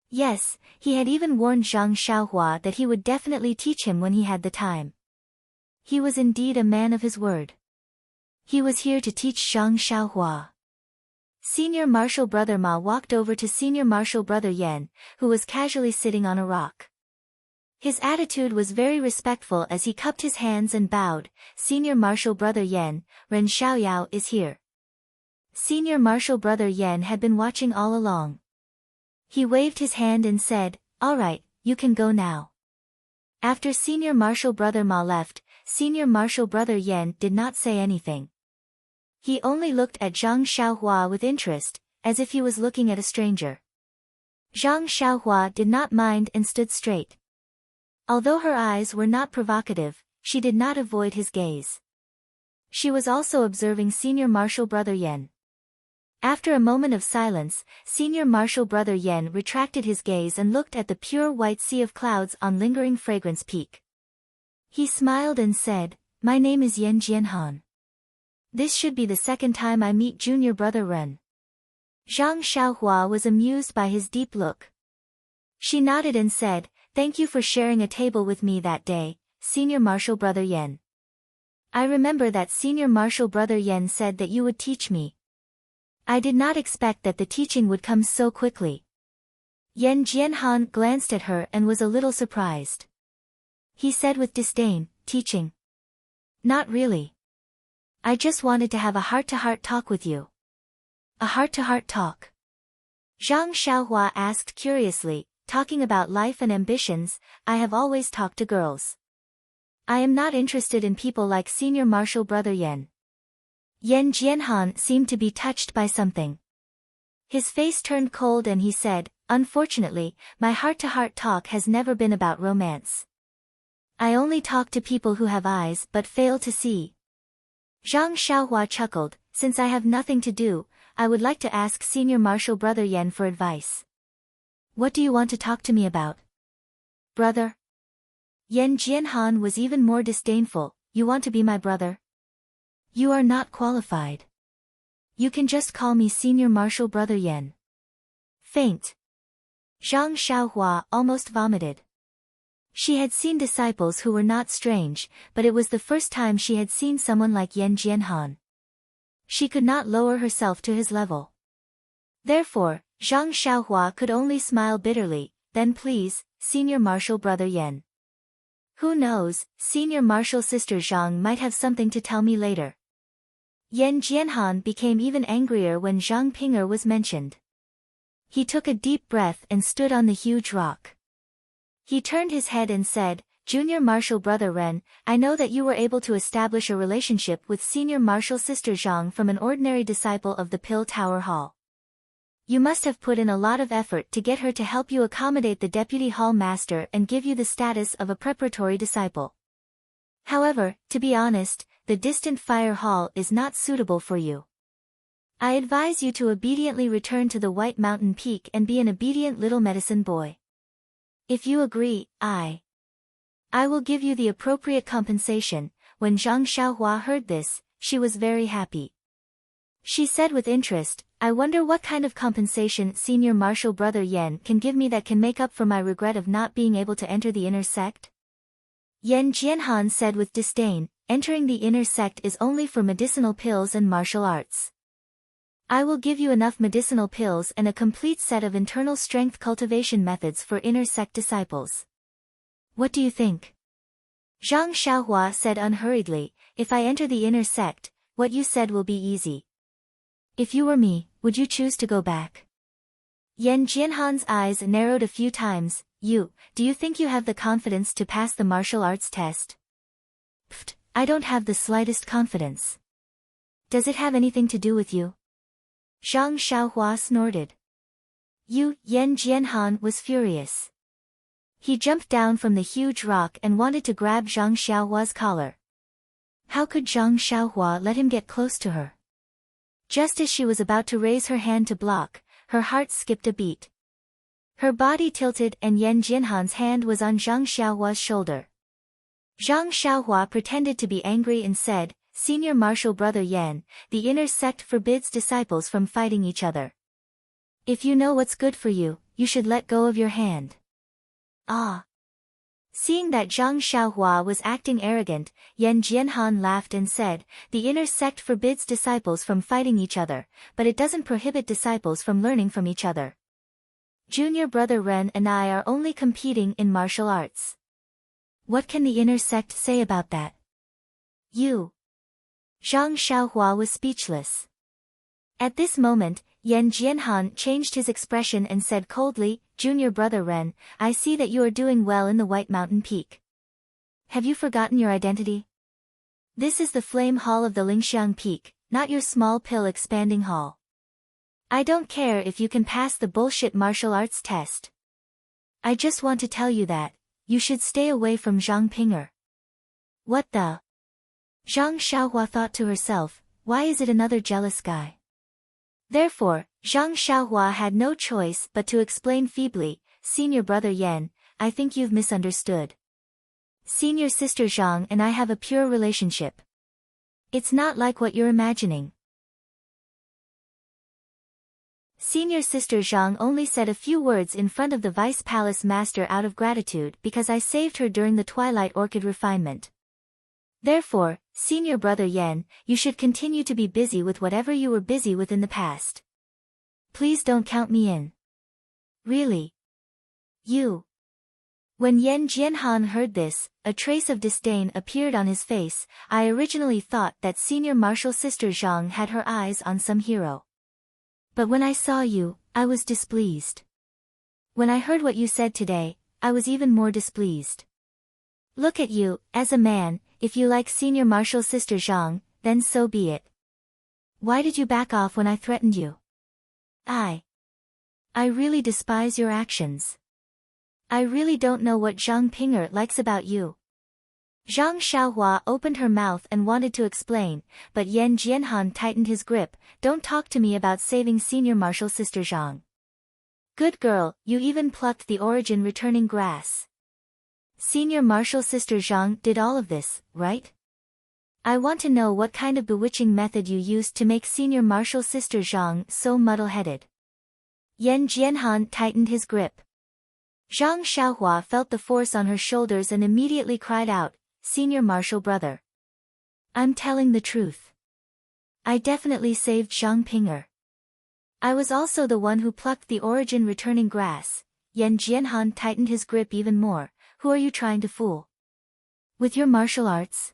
Yes, he had even warned Zhang Xiaohua that he would definitely teach him when he had the time. He was indeed a man of his word. He was here to teach Zhang Xiaohua. Senior martial brother Ma walked over to senior martial brother Yan, who was casually sitting on a rock. His attitude was very respectful as he cupped his hands and bowed. Senior martial brother Yan, Ren Xiaoyao is here. Senior martial brother Yan had been watching all along. He waved his hand and said, all right, you can go now. After senior martial brother Ma left, senior martial brother Yan did not say anything. He only looked at Zhang Xiaohua with interest, as if he was looking at a stranger. Zhang Xiaohua did not mind and stood straight. Although her eyes were not provocative, she did not avoid his gaze. She was also observing senior martial brother Yan. After a moment of silence, senior martial brother Yan retracted his gaze and looked at the pure white sea of clouds on lingering fragrance peak. He smiled and said, my name is Yan Jianhan. This should be the second time I meet junior brother Ren. Zhang Xiaohua was amused by his deep look. She nodded and said, thank you for sharing a table with me that day, senior martial brother Yan. I remember that senior martial brother Yen said that you would teach me. I did not expect that the teaching would come so quickly. Yen Jianhan glanced at her and was a little surprised. He said with disdain, teaching. Not really. I just wanted to have a heart-to-heart talk with you. A heart-to-heart talk? Zhang Xiaohua asked curiously, talking about life and ambitions. I have always talked to girls. I am not interested in people like senior martial brother Yen. Yen Jianhan seemed to be touched by something. His face turned cold and he said, unfortunately, my heart-to-heart talk has never been about romance. I only talk to people who have eyes but fail to see. Zhang Xiaohua chuckled, since I have nothing to do, I would like to ask senior martial brother Yen for advice. What do you want to talk to me about? Brother? Yen Jianhan was even more disdainful. You want to be my brother? You are not qualified. You can just call me senior martial brother Yen. Faint. Zhang Xiaohua almost vomited. She had seen disciples who were not strange, but it was the first time she had seen someone like Yen Jianhan. She could not lower herself to his level. Therefore, Zhang Xiaohua could only smile bitterly. Then please, senior martial brother Yen. Who knows, senior martial sister Zhang might have something to tell me later. Yen Jianhan became even angrier when Zhang Ping'er was mentioned. He took a deep breath and stood on the huge rock. He turned his head and said, Junior martial brother Ren, I know that you were able to establish a relationship with senior martial sister Zhang from an ordinary disciple of the Pill Tower Hall. You must have put in a lot of effort to get her to help you accommodate the deputy hall master and give you the status of a preparatory disciple. However, to be honest, the distant fire hall is not suitable for you. I advise you to obediently return to the White Mountain Peak and be an obedient little medicine boy. If you agree, I will give you the appropriate compensation. When Zhang Xiaohua heard this, she was very happy. She said with interest, I wonder what kind of compensation senior martial brother Yen can give me that can make up for my regret of not being able to enter the inner sect? Yen Jianhan said with disdain, entering the inner sect is only for medicinal pills and martial arts. I will give you enough medicinal pills and a complete set of internal strength cultivation methods for inner sect disciples. What do you think? Zhang Xiaohua said unhurriedly, if I enter the inner sect, what you said will be easy. If you were me, would you choose to go back? Yen Jianhan's eyes narrowed a few times. Do you think you have the confidence to pass the martial arts test? Pfft, I don't have the slightest confidence. Does it have anything to do with you? Zhang Xiaohua snorted. Yen Jianhan was furious. He jumped down from the huge rock and wanted to grab Zhang Xiaohua's collar. How could Zhang Xiaohua let him get close to her? Just as she was about to raise her hand to block, her heart skipped a beat. Her body tilted and Yen Jianhan's hand was on Zhang Xiaohua's shoulder. Zhang Xiaohua pretended to be angry and said, Senior martial brother Yen, the inner sect forbids disciples from fighting each other. If you know what's good for you, you should let go of your hand. Ah. Seeing that Zhang Xiaohua was acting arrogant, Yen Jianhan laughed and said, the inner sect forbids disciples from fighting each other, but it doesn't prohibit disciples from learning from each other. Junior brother Ren and I are only competing in martial arts. What can the inner sect say about that? Zhang Xiaohua was speechless. At this moment, Yen Jianhan changed his expression and said coldly, Junior brother Ren, I see that you are doing well in the White Mountain Peak. Have you forgotten your identity? This is the flame hall of the Lingxiang Peak, not your small pill expanding hall. I don't care if you can pass the bullshit martial arts test. I just want to tell you that you should stay away from Zhang Ping'er. What the? Zhang Xiaohua thought to herself, why is it another jealous guy? Therefore, Zhang Xiaohua had no choice but to explain feebly, Senior brother Yen, I think you've misunderstood. Senior sister Zhang and I have a pure relationship. It's not like what you're imagining. Senior sister Zhang only said a few words in front of the Vice Palace Master out of gratitude because I saved her during the Twilight Orchid refinement. Therefore, Senior brother Yan, you should continue to be busy with whatever you were busy with in the past. Please don't count me in. Really? You. When Yan Jianhan heard this, a trace of disdain appeared on his face. I originally thought that senior martial sister Zhang had her eyes on some hero. But when I saw you, I was displeased. When I heard what you said today, I was even more displeased. Look at you, as a man, if you like senior martial sister Zhang, then so be it. Why did you back off when I threatened you? I really despise your actions. I really don't know what Zhang Ping'er likes about you. Zhang Xiaohua opened her mouth and wanted to explain, but Yan Jianhan tightened his grip. Don't talk to me about saving senior martial sister Zhang. Good girl, you even plucked the origin returning grass. Senior martial sister Zhang did all of this, right? I want to know what kind of bewitching method you used to make senior martial sister Zhang so muddle-headed. Yan Jianhan tightened his grip. Zhang Xiaohua felt the force on her shoulders and immediately cried out, Senior martial brother. I'm telling the truth. I definitely saved Zhang Ping'er. I was also the one who plucked the origin returning grass. Yan Jianhan tightened his grip even more. Who are you trying to fool? With your martial arts?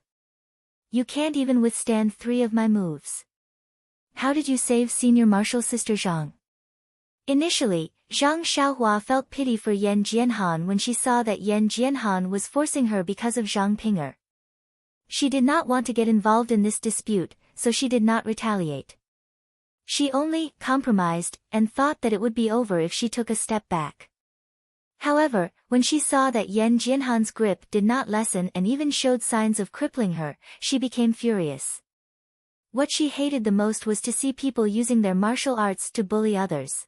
You can't even withstand 3 of my moves. How did you save senior martial sister Zhang? Initially, Zhang Xiaohua felt pity for Yan Jianhan when she saw that Yan Jianhan was forcing her because of Zhang Ping'er. She did not want to get involved in this dispute, so she did not retaliate. She only compromised and thought that it would be over if she took a step back. However, when she saw that Yan Jianhan's grip did not lessen and even showed signs of crippling her, she became furious. What she hated the most was to see people using their martial arts to bully others.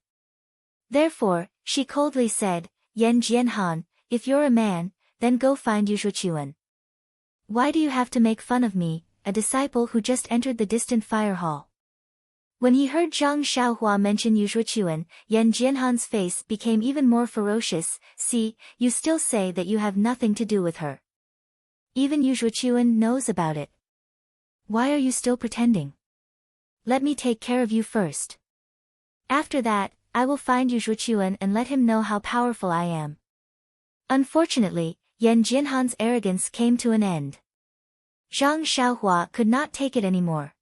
Therefore, she coldly said, Yan Jianhan, if you're a man, then go find Yu Zhuqiuan. Why do you have to make fun of me, a disciple who just entered the distant fire hall? When he heard Zhang Xiaohua mention Yu Zhuqiuan, Yan Jianhan's face became even more ferocious. See, you still say that you have nothing to do with her. Even Yu Zhuqiuan knows about it. Why are you still pretending? Let me take care of you first. After that, I will find Yu Zhuqiuan and let him know how powerful I am. Unfortunately, Yan Jianhan's arrogance came to an end. Zhang Xiaohua could not take it anymore.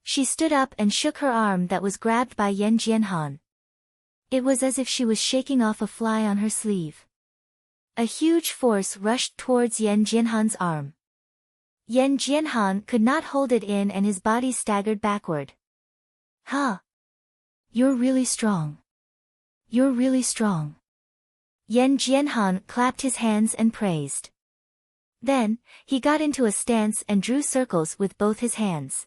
She stood up and shook her arm that was grabbed by Yan Jianhan. It was as if she was shaking off a fly on her sleeve. A huge force rushed towards Yan Jianhan's arm. Yan Jianhan could not hold it in and his body staggered backward. Huh? You're really strong. You're really strong. Yan Jianhan clapped his hands and praised. Then, he got into a stance and drew circles with both his hands.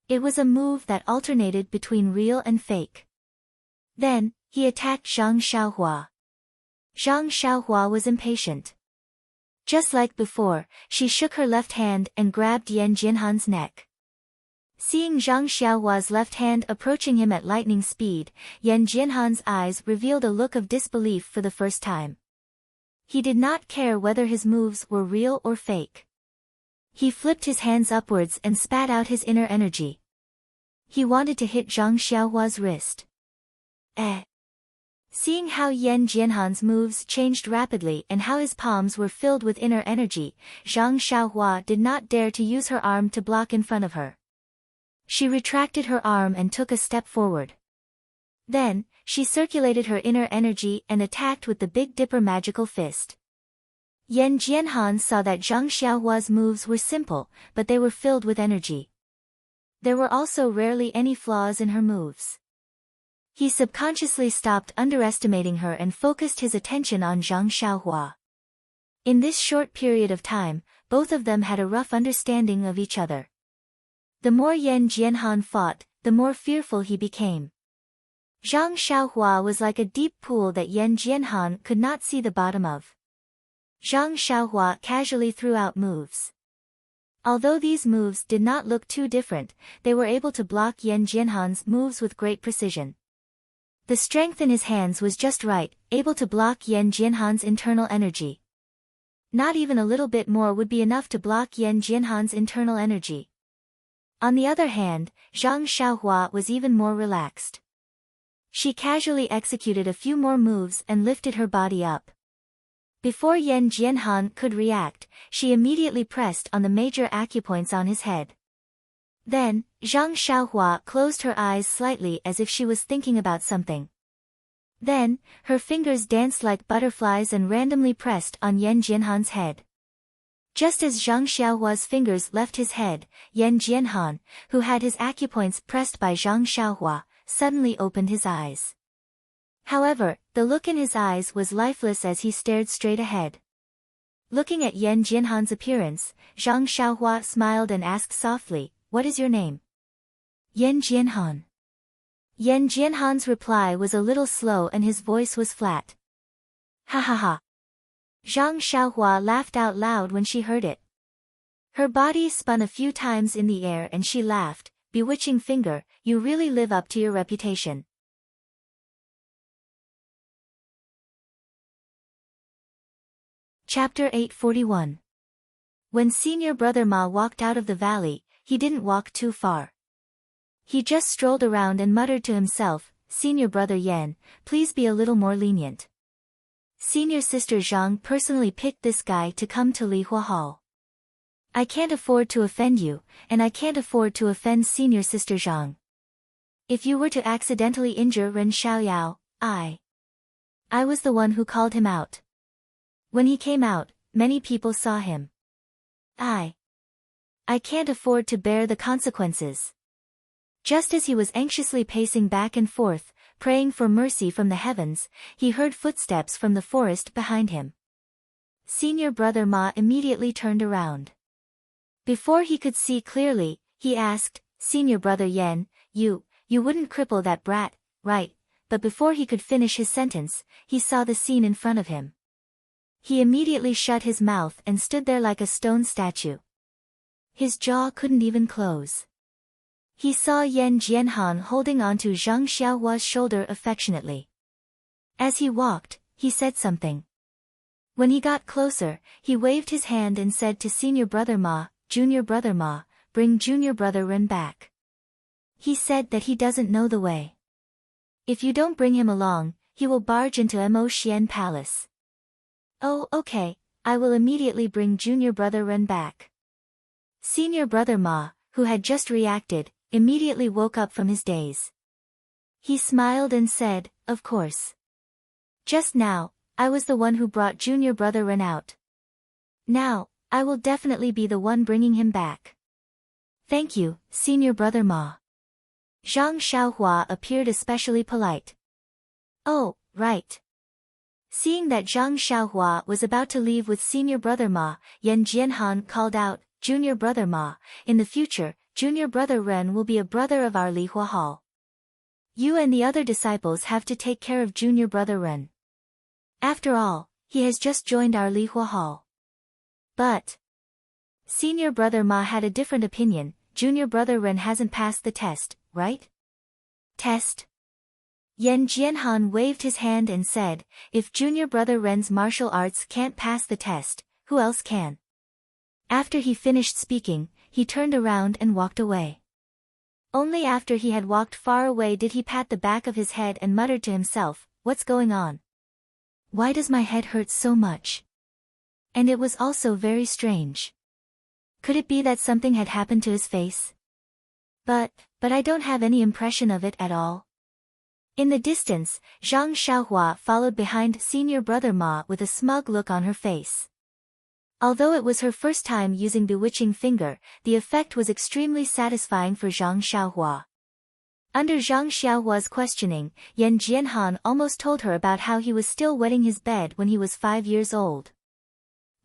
It was a move that alternated between real and fake. Then, he attacked Zhang Xiaohua. Zhang Xiaohua was impatient. Just like before, she shook her left hand and grabbed Yan Jianhan's neck. Seeing Zhang Xiaohua's left hand approaching him at lightning speed, Yan Jianhan's eyes revealed a look of disbelief for the first time. He did not care whether his moves were real or fake. He flipped his hands upwards and spat out his inner energy. He wanted to hit Zhang Xiaohua's wrist. Seeing how Yan Jianhan's moves changed rapidly and how his palms were filled with inner energy, Zhang Xiaohua did not dare to use her arm to block in front of her. She retracted her arm and took a step forward. Then, she circulated her inner energy and attacked with the Big Dipper magical fist. Yan Jianhan saw that Zhang Xiaohua's moves were simple, but they were filled with energy. There were also rarely any flaws in her moves. He subconsciously stopped underestimating her and focused his attention on Zhang Xiaohua. In this short period of time, both of them had a rough understanding of each other. The more Yan Jianhan fought, the more fearful he became. Zhang Xiaohua was like a deep pool that Yan Jianhan could not see the bottom of. Zhang Xiaohua casually threw out moves. Although these moves did not look too different, they were able to block Yan Jianhan's moves with great precision. The strength in his hands was just right, able to block Yan Jianhan's internal energy. Not even a little bit more would be enough to block Yan Jianhan's internal energy. On the other hand, Zhang Xiaohua was even more relaxed. She casually executed a few more moves and lifted her body up. Before Yan Jianhan could react, she immediately pressed on the major acupoints on his head. Then, Zhang Xiaohua closed her eyes slightly as if she was thinking about something. Then, her fingers danced like butterflies and randomly pressed on Yan Jianhan's head. Just as Zhang Xiaohua's fingers left his head, Yan Jianhan, who had his acupoints pressed by Zhang Xiaohua, suddenly opened his eyes. However, the look in his eyes was lifeless as he stared straight ahead. Looking at Yan Jianhan's appearance, Zhang Xiaohua smiled and asked softly, "What is your name?" "Yan Jianhan." Yan Jianhan's reply was a little slow and his voice was flat. "Ha ha ha." Zhang Xiaohua laughed out loud when she heard it. Her body spun a few times in the air and she laughed, "Bewitching finger, you really live up to your reputation." Chapter 841. When senior brother Ma walked out of the valley, he didn't walk too far. He just strolled around and muttered to himself, "Senior brother Yan, please be a little more lenient. Senior sister Zhang personally picked this guy to come to Lihua Hall. I can't afford to offend you, and I can't afford to offend senior sister Zhang. If you were to accidentally injure Ren Xiaoyao, I was the one who called him out. When he came out, many people saw him. I can't afford to bear the consequences." Just as he was anxiously pacing back and forth, praying for mercy from the heavens, he heard footsteps from the forest behind him. Senior brother Ma immediately turned around. Before he could see clearly, he asked, "Senior brother Yan, you wouldn't cripple that brat, right?" But before he could finish his sentence, he saw the scene in front of him. He immediately shut his mouth and stood there like a stone statue. His jaw couldn't even close. He saw Yan Jianhan holding onto Zhang Xiaohua's shoulder affectionately. As he walked, he said something. When he got closer, he waved his hand and said to senior brother Ma, "Junior brother Ma, bring junior brother Ren back. He said that he doesn't know the way. If you don't bring him along, he will barge into Mo Xian Palace." "Oh, okay, I will immediately bring junior brother Ren back." Senior brother Ma, who had just reacted, immediately woke up from his daze. He smiled and said, "Of course. Just now, I was the one who brought junior brother Ren out. Now, I will definitely be the one bringing him back." "Thank you, senior brother Ma." Zhang Xiaohua appeared especially polite. "Oh, right." Seeing that Zhang Xiaohua was about to leave with senior brother Ma, Yan Jianhan called out, "Junior brother Ma, in the future, junior brother Ren will be a brother of our Lihua Hall. You and the other disciples have to take care of junior brother Ren. After all, he has just joined our Lihua Hall." But senior brother Ma had a different opinion. "Junior brother Ren hasn't passed the test, right?" "Test?" Yan Jianhan waved his hand and said, "If junior brother Ren's martial arts can't pass the test, who else can?" After he finished speaking, he turned around and walked away. Only after he had walked far away did he pat the back of his head and muttered to himself, "What's going on? Why does my head hurt so much?" And it was also very strange. Could it be that something had happened to his face? But I don't have any impression of it at all. In the distance, Zhang Xiaohua followed behind senior brother Ma with a smug look on her face. Although it was her first time using bewitching finger, the effect was extremely satisfying for Zhang Xiaohua. Under Zhang Xiaohua's questioning, Yan Jianhan almost told her about how he was still wetting his bed when he was 5 years old.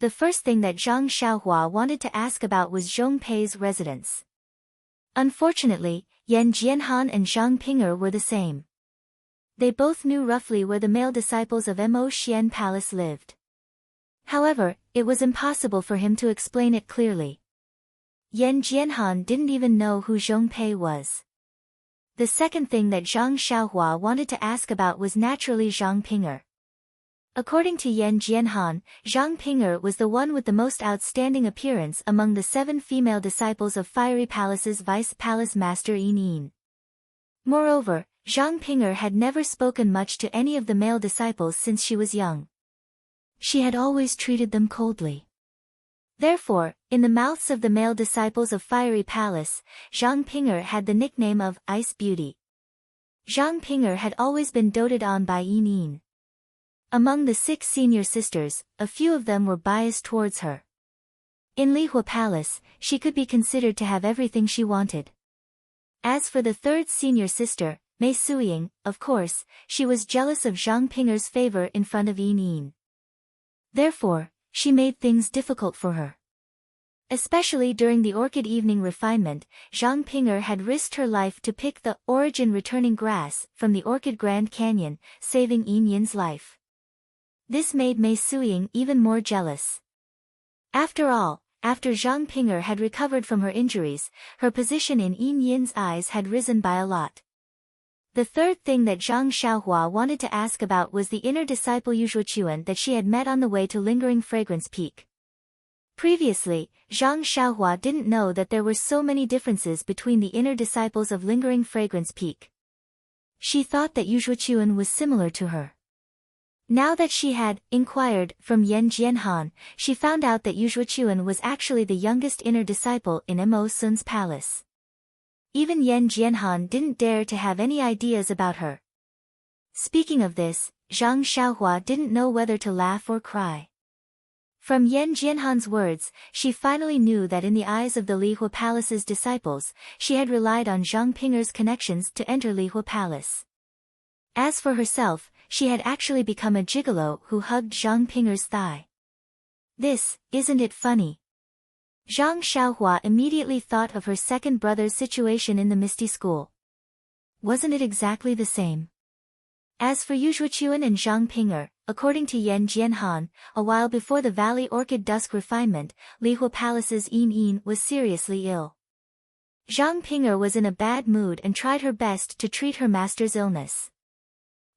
The first thing that Zhang Xiaohua wanted to ask about was Zhong Pei's residence. Unfortunately, Yan Jianhan and Zhang Ping'er were the same. They both knew roughly where the male disciples of Mo Xian Palace lived. However, it was impossible for him to explain it clearly. Yan Jianhan didn't even know who Zhong Pei was. The second thing that Zhang Xiaohua wanted to ask about was naturally Zhang Ping'er. According to Yan Jianhan, Zhang Ping'er was the one with the most outstanding appearance among the 7 female disciples of Fiery Palace's Vice Palace Master Yin Yin. Moreover, Zhang Ping'er had never spoken much to any of the male disciples since she was young. She had always treated them coldly. Therefore, in the mouths of the male disciples of Fiery Palace, Zhang Ping'er had the nickname of Ice Beauty. Zhang Ping'er had always been doted on by Yin Yin. Among the 6 senior sisters, a few of them were biased towards her. In Lihua Palace, she could be considered to have everything she wanted. As for the 3rd senior sister, Mei Suiying, of course, she was jealous of Zhang Ping'er's favor in front of Yin Yin. Therefore, she made things difficult for her. Especially during the orchid evening refinement, Zhang Ping'er had risked her life to pick the origin returning grass from the orchid Grand Canyon, saving Yin Yin's life. This made Mei Suiying even more jealous. After all, after Zhang Ping'er had recovered from her injuries, her position in Yin Yin's eyes had risen by a lot. The 3rd thing that Zhang Xiaohua wanted to ask about was the inner disciple Yuzhuachuan that she had met on the way to Lingering Fragrance Peak. Previously, Zhang Xiaohua didn't know that there were so many differences between the inner disciples of Lingering Fragrance Peak. She thought that Yuzhuachuan was similar to her. Now that she had inquired from Yan Jianhan, she found out that Yuzhuachuan was actually the youngest inner disciple in Mo Sun's palace. Even Yan Jianhan didn't dare to have any ideas about her. Speaking of this, Zhang Xiaohua didn't know whether to laugh or cry. From Yan Jianhan's words, she finally knew that in the eyes of the Lihua Palace's disciples, she had relied on Zhang Ping'er's connections to enter Lihua Palace. As for herself, she had actually become a gigolo who hugged Zhang Ping'er's thigh. This, isn't it funny? Zhang Xiaohua immediately thought of her 2nd brother's situation in the Misty School. Wasn't it exactly the same? As for Yuzhuachuan and Zhang Ping'er, according to Yan Jianhan, a while before the Valley Orchid Dusk refinement, Lihua Palace's Yin Yin was seriously ill. Zhang Ping'er was in a bad mood and tried her best to treat her master's illness.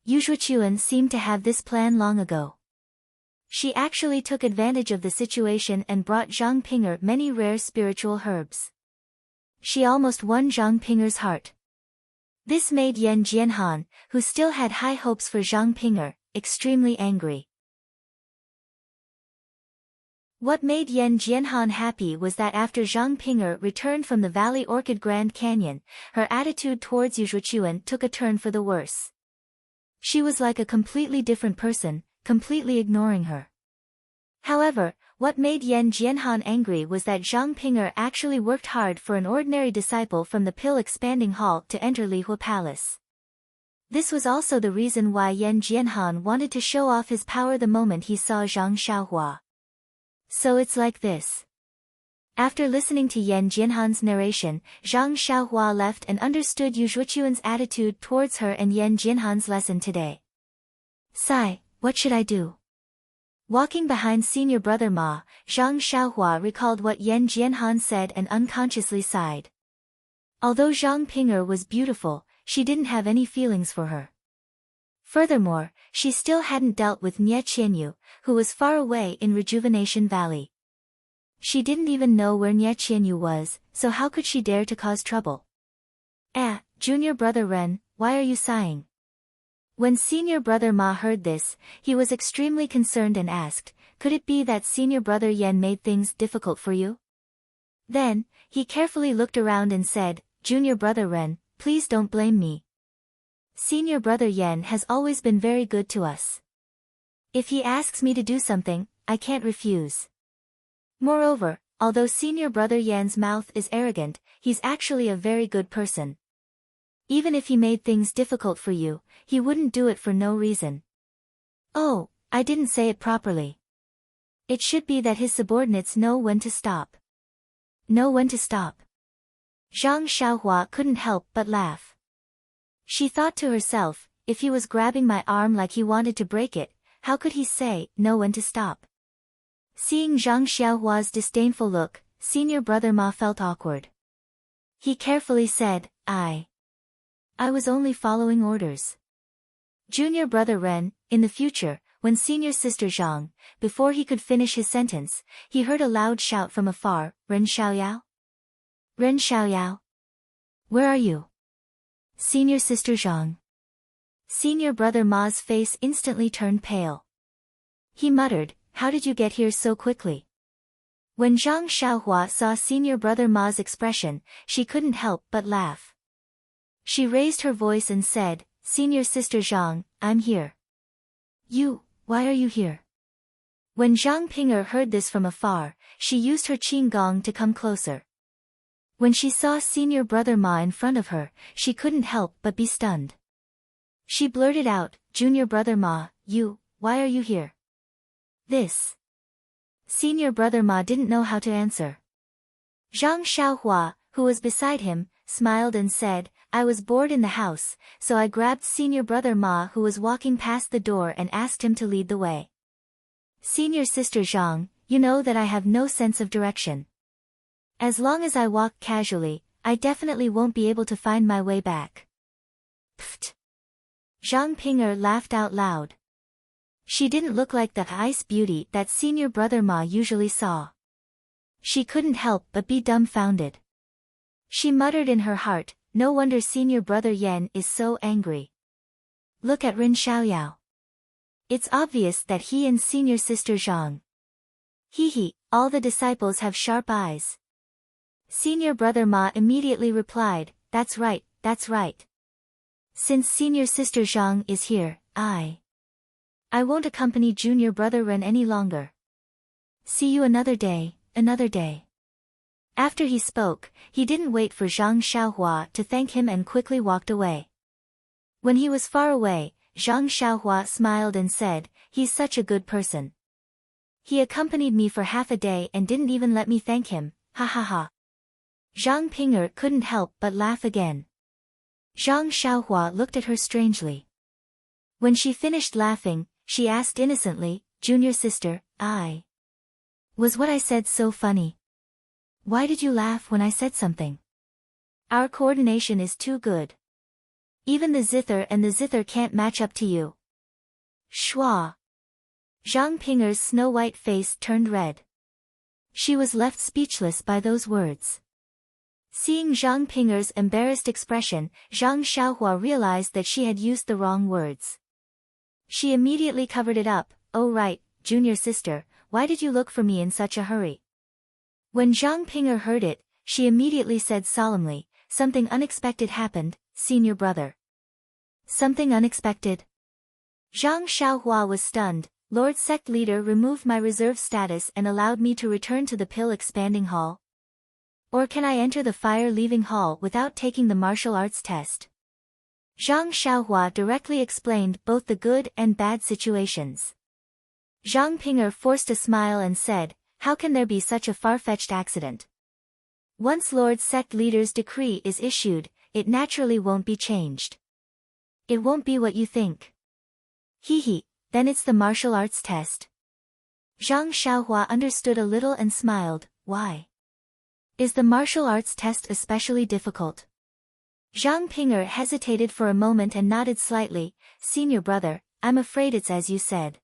Yuzhuachuan seemed to have this plan long ago. She actually took advantage of the situation and brought Zhang Ping'er many rare spiritual herbs. She almost won Zhang Ping'er's heart. This made Yan Jianhan, who still had high hopes for Zhang Ping'er, extremely angry. What made Yan Jianhan happy was that after Zhang Ping'er returned from the Valley Orchid Grand Canyon, her attitude towards Yuzhuachuan took a turn for the worse. She was like a completely different person, completely ignoring her. However, what made Yan Jianhan angry was that Zhang Ping'er actually worked hard for an ordinary disciple from the Pill Expanding Hall to enter Lihua Palace. This was also the reason why Yan Jianhan wanted to show off his power the moment he saw Zhang Xiaohua. So it's like this. After listening to Yan Jianhan's narration, Zhang Xiaohua left and understood Yuzhuachuan's attitude towards her and Yan Jianhan's lesson today. Sigh, what should I do? Walking behind senior brother Ma, Zhang Xiaohua recalled what Yan Jianhan said and unconsciously sighed. Although Zhang Ping'er was beautiful, she didn't have any feelings for her. Furthermore, she still hadn't dealt with Nie Qianyu, who was far away in Rejuvenation Valley. She didn't even know where Nie Qianyu was, so how could she dare to cause trouble? Junior brother Ren, why are you sighing? When senior brother Ma heard this, he was extremely concerned and asked, could it be that senior brother Yan made things difficult for you? Then, he carefully looked around and said, Junior brother Ren, please don't blame me. Senior brother Yan has always been very good to us. If he asks me to do something, I can't refuse. Moreover, although senior brother Yan's mouth is arrogant, he's actually a very good person. Even if he made things difficult for you, he wouldn't do it for no reason. Oh, I didn't say it properly. It should be that his subordinates know when to stop. Know when to stop. Zhang Xiaohua couldn't help but laugh. She thought to herself, if he was grabbing my arm like he wanted to break it, how could he say, know when to stop? Seeing Zhang Xiaohua's disdainful look, senior brother Ma felt awkward. He carefully said, I was only following orders. Junior brother Ren, in the future, when senior sister Zhang, before he could finish his sentence, he heard a loud shout from afar, Ren Xiaoyao? Ren Xiaoyao? Where are you? Senior sister Zhang. Senior brother Ma's face instantly turned pale. He muttered, how did you get here so quickly? When Zhang Xiaohua saw senior brother Ma's expression, she couldn't help but laugh. She raised her voice and said, Senior sister Zhang, I'm here. Why are you here? When Zhang Ping'er heard this from afar, she used her qing gong to come closer. When she saw senior brother Ma in front of her, she couldn't help but be stunned. She blurted out, Junior brother Ma, why are you here? This. Senior brother Ma didn't know how to answer. Zhang Xiaohua, who was beside him, smiled and said, I was bored in the house, so I grabbed senior brother Ma who was walking past the door and asked him to lead the way. Senior sister Zhang, you know that I have no sense of direction. As long as I walk casually, I definitely won't be able to find my way back. Pfft. Zhang Ping'er laughed out loud. She didn't look like the ice beauty that senior brother Ma usually saw. She couldn't help but be dumbfounded. She muttered in her heart, no wonder senior brother Yan is so angry. Look at Ren Xiaoyao. It's obvious that he and senior sister Zhang. All the disciples have sharp eyes. Senior brother Ma immediately replied, that's right, that's right. Since senior sister Zhang is here, I won't accompany junior brother Ren any longer. See you another day, another day. After he spoke, he didn't wait for Zhang Xiaohua to thank him and quickly walked away. When he was far away, Zhang Xiaohua smiled and said, he's such a good person. He accompanied me for half a day and didn't even let me thank him, ha ha ha. Zhang Ping'er couldn't help but laugh again. Zhang Xiaohua looked at her strangely. When she finished laughing, she asked innocently, Junior sister, was what I said so funny? Why did you laugh when I said something? Our coordination is too good. Even the zither and the zither can't match up to you. Schwa. Zhang Ping'er's snow-white face turned red. She was left speechless by those words. Seeing Zhang Ping'er's embarrassed expression, Zhang Xiaohua realized that she had used the wrong words. She immediately covered it up, oh right, junior sister, why did you look for me in such a hurry? When Zhang Ping'er heard it, she immediately said solemnly, something unexpected happened, senior brother. Something unexpected? Zhang Xiaohua was stunned. Lord Sect Leader removed my reserve status and allowed me to return to the pill expanding hall. Or can I enter the fire leaving hall without taking the martial arts test? Zhang Xiaohua directly explained both the good and bad situations. Zhang Ping'er forced a smile and said, how can there be such a far-fetched accident? Once Lord Sect Leader's decree is issued, it naturally won't be changed. It won't be what you think. Then it's the martial arts test. Zhang Xiaohua understood a little and smiled, why? Is the martial arts test especially difficult? Zhang Ping'er hesitated for a moment and nodded slightly, senior brother, I'm afraid it's as you said.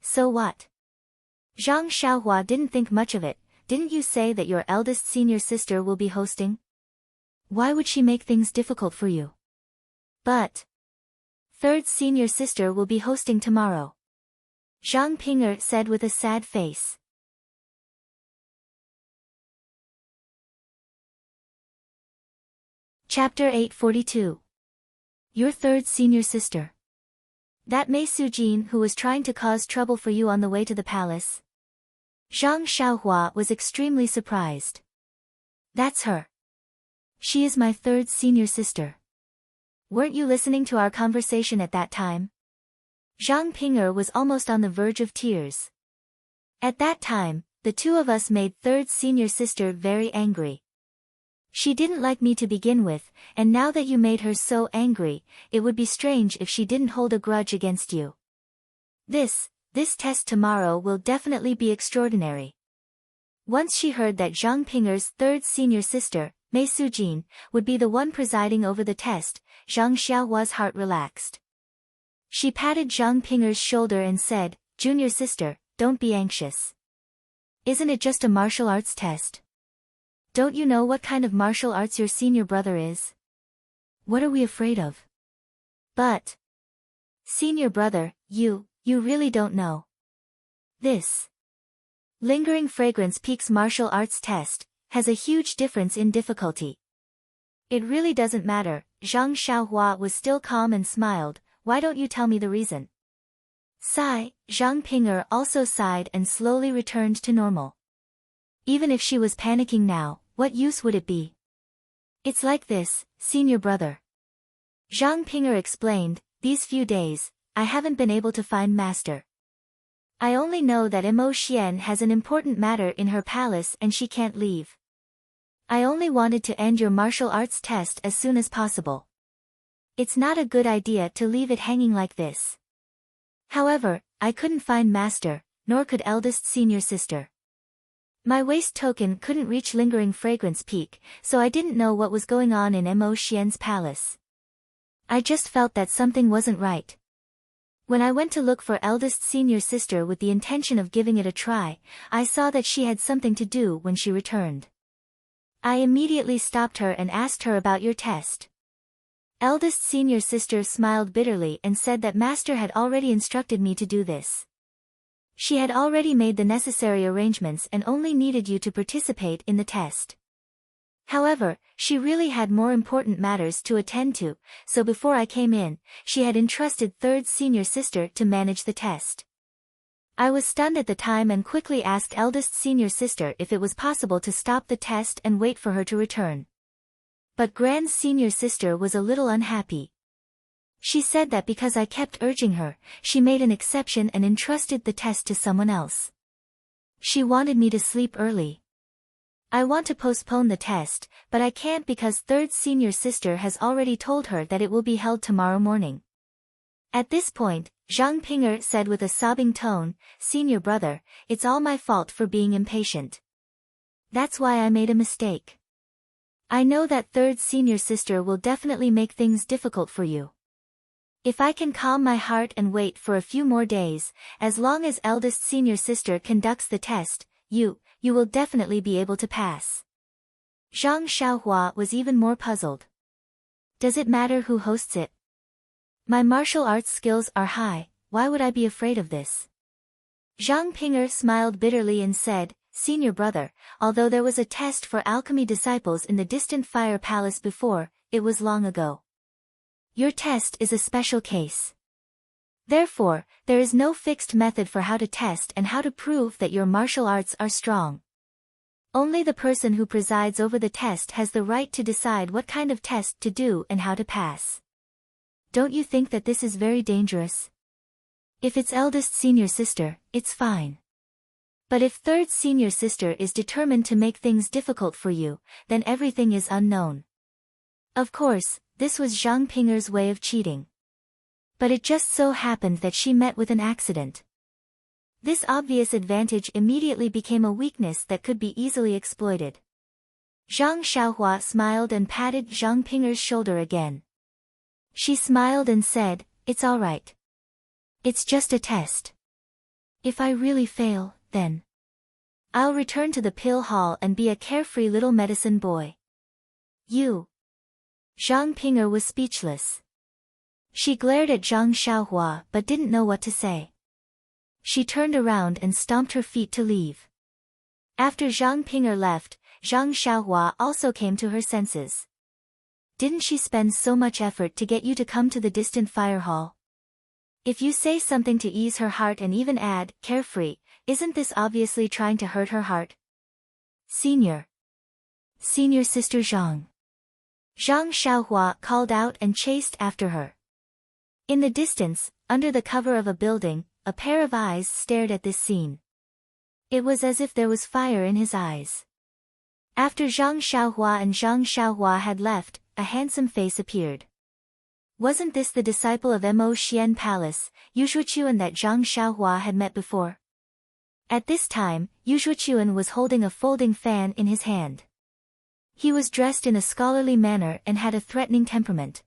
So what? Zhang Xiaohua didn't think much of it, didn't you say that your eldest senior sister will be hosting? Why would she make things difficult for you? But third senior sister will be hosting tomorrow. Zhang Ping'er said with a sad face. Chapter 842. Your third senior sister. That Mei Sujin who was trying to cause trouble for you on the way to the palace? Zhang Xiaohua was extremely surprised. That's her. She is my third senior sister. Weren't you listening to our conversation at that time? Zhang Ping'er was almost on the verge of tears. At that time, the two of us made third senior sister very angry. She didn't like me to begin with, and now that you made her so angry, it would be strange if she didn't hold a grudge against you. This test tomorrow will definitely be extraordinary. Once she heard that Zhang Ping'er's third senior sister, Mei Sujin, would be the one presiding over the test, Zhang Xiaohua's heart relaxed. She patted Zhang Pinger's shoulder and said, "Junior sister, don't be anxious. Isn't it just a martial arts test? Don't you know what kind of martial arts your senior brother is? What are we afraid of?" "But, senior brother, you really don't know. This lingering fragrance peaks martial arts test has a huge difference in difficulty." "It really doesn't matter." Zhang Xiaohua was still calm and smiled. "Why don't you tell me the reason?" Sigh, Zhang Pinger also sighed and slowly returned to normal. Even if she was panicking now, what use would it be? "It's like this, senior brother." Zhang Pinger explained, "These few days, I haven't been able to find master. I only know that Mo Xian has an important matter in her palace and she can't leave. I only wanted to end your martial arts test as soon as possible. It's not a good idea to leave it hanging like this. However, I couldn't find master, nor could eldest senior sister. My waist token couldn't reach lingering fragrance peak, so I didn't know what was going on in Mo Xian's palace. I just felt that something wasn't right. When I went to look for eldest senior sister with the intention of giving it a try, I saw that she had something to do when she returned. I immediately stopped her and asked her about your test." Eldest senior sister smiled bitterly and said that master had already instructed me to do this. She had already made the necessary arrangements and only needed you to participate in the test. However, she really had more important matters to attend to, so before I came in, she had entrusted third senior sister to manage the test. I was stunned at the time and quickly asked eldest senior sister if it was possible to stop the test and wait for her to return. But grand senior sister was a little unhappy. She said that because I kept urging her, she made an exception and entrusted the test to someone else. She wanted me to sleep early. I want to postpone the test, but I can't because third senior sister has already told her that it will be held tomorrow morning. At this point, Zhang Pinger said with a sobbing tone, "Senior brother, it's all my fault for being impatient. That's why I made a mistake. I know that third senior sister will definitely make things difficult for you. If I can calm my heart and wait for a few more days, as long as eldest senior sister conducts the test, you will definitely be able to pass." Zhang Xiaohua was even more puzzled. "Does it matter who hosts it? My martial arts skills are high, why would I be afraid of this?" Zhang Pinger smiled bitterly and said, "Senior brother, although there was a test for alchemy disciples in the distant fire palace before, it was long ago. Your test is a special case. Therefore, there is no fixed method for how to test and how to prove that your martial arts are strong. Only the person who presides over the test has the right to decide what kind of test to do and how to pass. Don't you think that this is very dangerous? If it's eldest senior sister, it's fine. But if third senior sister is determined to make things difficult for you, then everything is unknown." Of course, this was Zhang Pinger's way of cheating. But it just so happened that she met with an accident. This obvious advantage immediately became a weakness that could be easily exploited. Zhang Xiaohua smiled and patted Zhang Pinger's shoulder again. She smiled and said, "It's all right. It's just a test. If I really fail, then I'll return to the pill hall and be a carefree little medicine boy." "You?" Zhang Pinger was speechless. She glared at Zhang Xiaohua but didn't know what to say. She turned around and stomped her feet to leave. After Zhang Pinger left, Zhang Xiaohua also came to her senses. "Didn't she spend so much effort to get you to come to the distant fire hall? If you say something to ease her heart and even add, carefree, isn't this obviously trying to hurt her heart?" Senior sister Zhang." Zhang Xiaohua called out and chased after her. In the distance, under the cover of a building, a pair of eyes stared at this scene. It was as if there was fire in his eyes. After Zhang Xiaohua and Zhang Xiaohua had left, a handsome face appeared. Wasn't this the disciple of Mo Xian Palace, Yuzhuochuan that Zhang Xiaohua had met before? At this time, Yuzhuochuan was holding a folding fan in his hand. He was dressed in a scholarly manner and had a threatening temperament.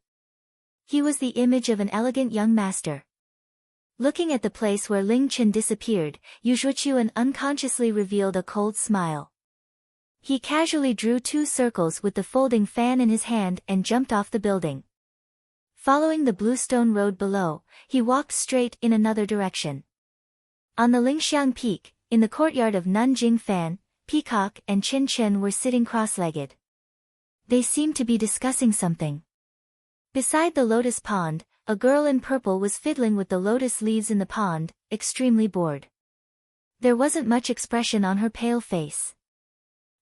He was the image of an elegant young master. Looking at the place where Ling Chen disappeared, Yu Zhuqiuan unconsciously revealed a cold smile. He casually drew 2 circles with the folding fan in his hand and jumped off the building. Following the bluestone road below, he walked straight in another direction. On the Lingxiang Peak, in the courtyard of Nanjing Fan, Peacock and Qin Chen were sitting cross-legged. They seemed to be discussing something. Beside the lotus pond, a girl in purple was fiddling with the lotus leaves in the pond, extremely bored. There wasn't much expression on her pale face.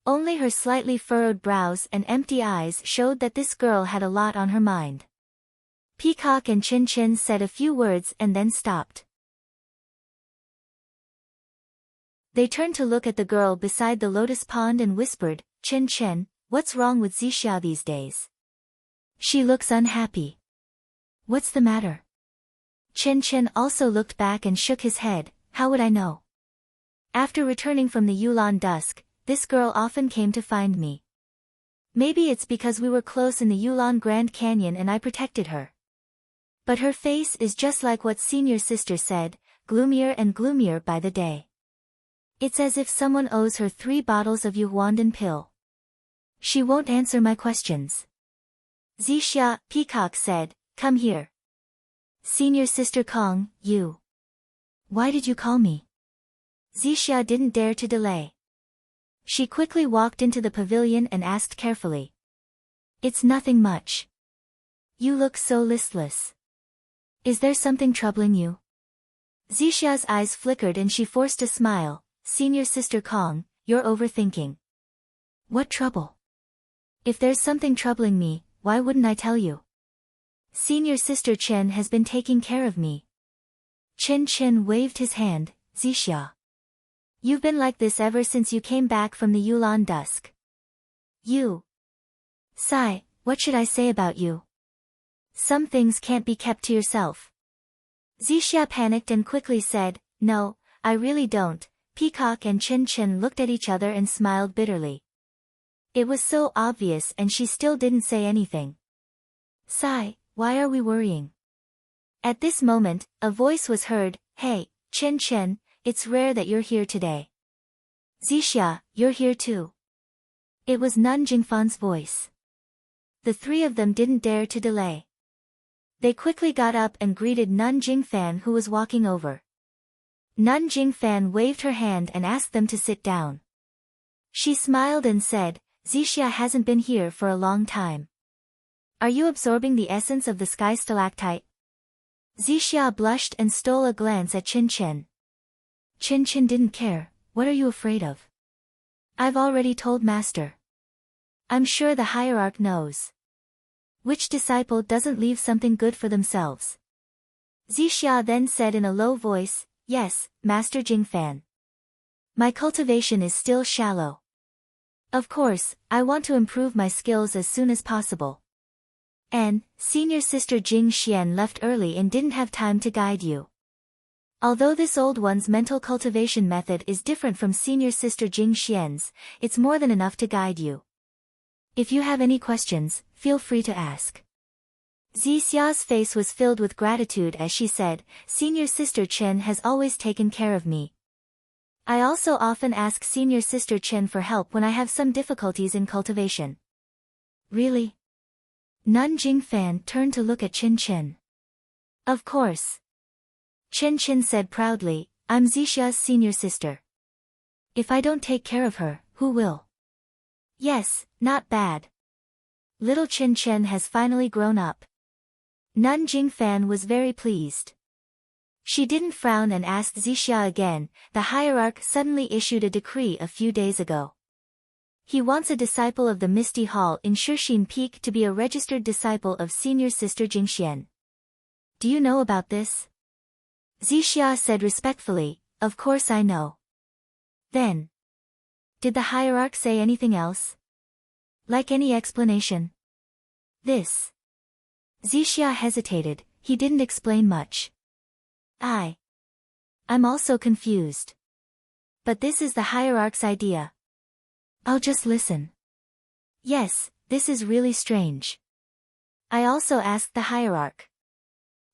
Only her slightly furrowed brows and empty eyes showed that this girl had a lot on her mind. Peacock and Qin Chen said a few words and then stopped. They turned to look at the girl beside the lotus pond and whispered, "Qin Chen, what's wrong with Zixia these days? She looks unhappy. What's the matter?" Qin Chen also looked back and shook his head. "How would I know? After returning from the Yulan dusk, this girl often came to find me. Maybe it's because we were close in the Yulan Grand Canyon and I protected her. But her face is just like what senior sister said, gloomier and gloomier by the day. It's as if someone owes her 3 bottles of Yuhuandan pill. She won't answer my questions." "Zixia," Peacock said, "come here." "Senior sister Kong, you. Why did you call me?" Zixia didn't dare to delay. She quickly walked into the pavilion and asked carefully. "It's nothing much. You look so listless. Is there something troubling you?" Zixia's eyes flickered and she forced a smile. "Senior sister Kong, you're overthinking." "What trouble? If there's something troubling me, why wouldn't I tell you? Senior sister Chen has been taking care of me." Qin Chen waved his hand. "Zixia. You've been like this ever since you came back from the Yulan dusk. You. Sigh, what should I say about you? Some things can't be kept to yourself." Zixia panicked and quickly said, "No, I really don't." Peacock and Qin Chen looked at each other and smiled bitterly. It was so obvious and she still didn't say anything. "Sigh, why are we worrying?" At this moment, a voice was heard. "Hey, Qin Chen, it's rare that you're here today." "Zixia, you're here too." It was Nun Jingfan's voice. The 3 of them didn't dare to delay. They quickly got up and greeted Nun Jingfan, who was walking over. Nun Jingfan waved her hand and asked them to sit down. She smiled and said, "Zixia hasn't been here for a long time. Are you absorbing the essence of the sky stalactite?" Zixia blushed and stole a glance at Qin Chen. Qin Chen didn't care. "What are you afraid of?" "I've already told Master. I'm sure the hierarch knows. Which disciple doesn't leave something good for themselves?" Zixia then said in a low voice, "Yes, Master Jingfan. My cultivation is still shallow. Of course, I want to improve my skills as soon as possible. And, senior sister Jing Xian left early and didn't have time to guide you. Although this old one's mental cultivation method is different from senior sister Jing Xian's, it's more than enough to guide you. If you have any questions, feel free to ask." Zixia's face was filled with gratitude as she said, "Senior sister Chen has always taken care of me. I also often ask senior sister Chen for help when I have some difficulties in cultivation." "Really?" Nun Jingfan turned to look at Qin Chen. "Of course." Qin Chen said proudly, "I'm Zixia's senior sister. If I don't take care of her, who will?" "Yes, not bad. Little Qin Chen has finally grown up." Nun Jingfan was very pleased. She didn't frown and asked Zixia again. "The hierarch suddenly issued a decree a few days ago. He wants a disciple of the Misty Hall in Shixin Peak to be a registered disciple of senior sister Jingxian. Do you know about this?" Zixia said respectfully, "Of course I know." "Then, did the hierarch say anything else? Like any explanation?" "This." Zixia hesitated. "He didn't explain much." I'm also confused. But this is the hierarch's idea. I'll just listen." "Yes, this is really strange. I also asked the hierarch.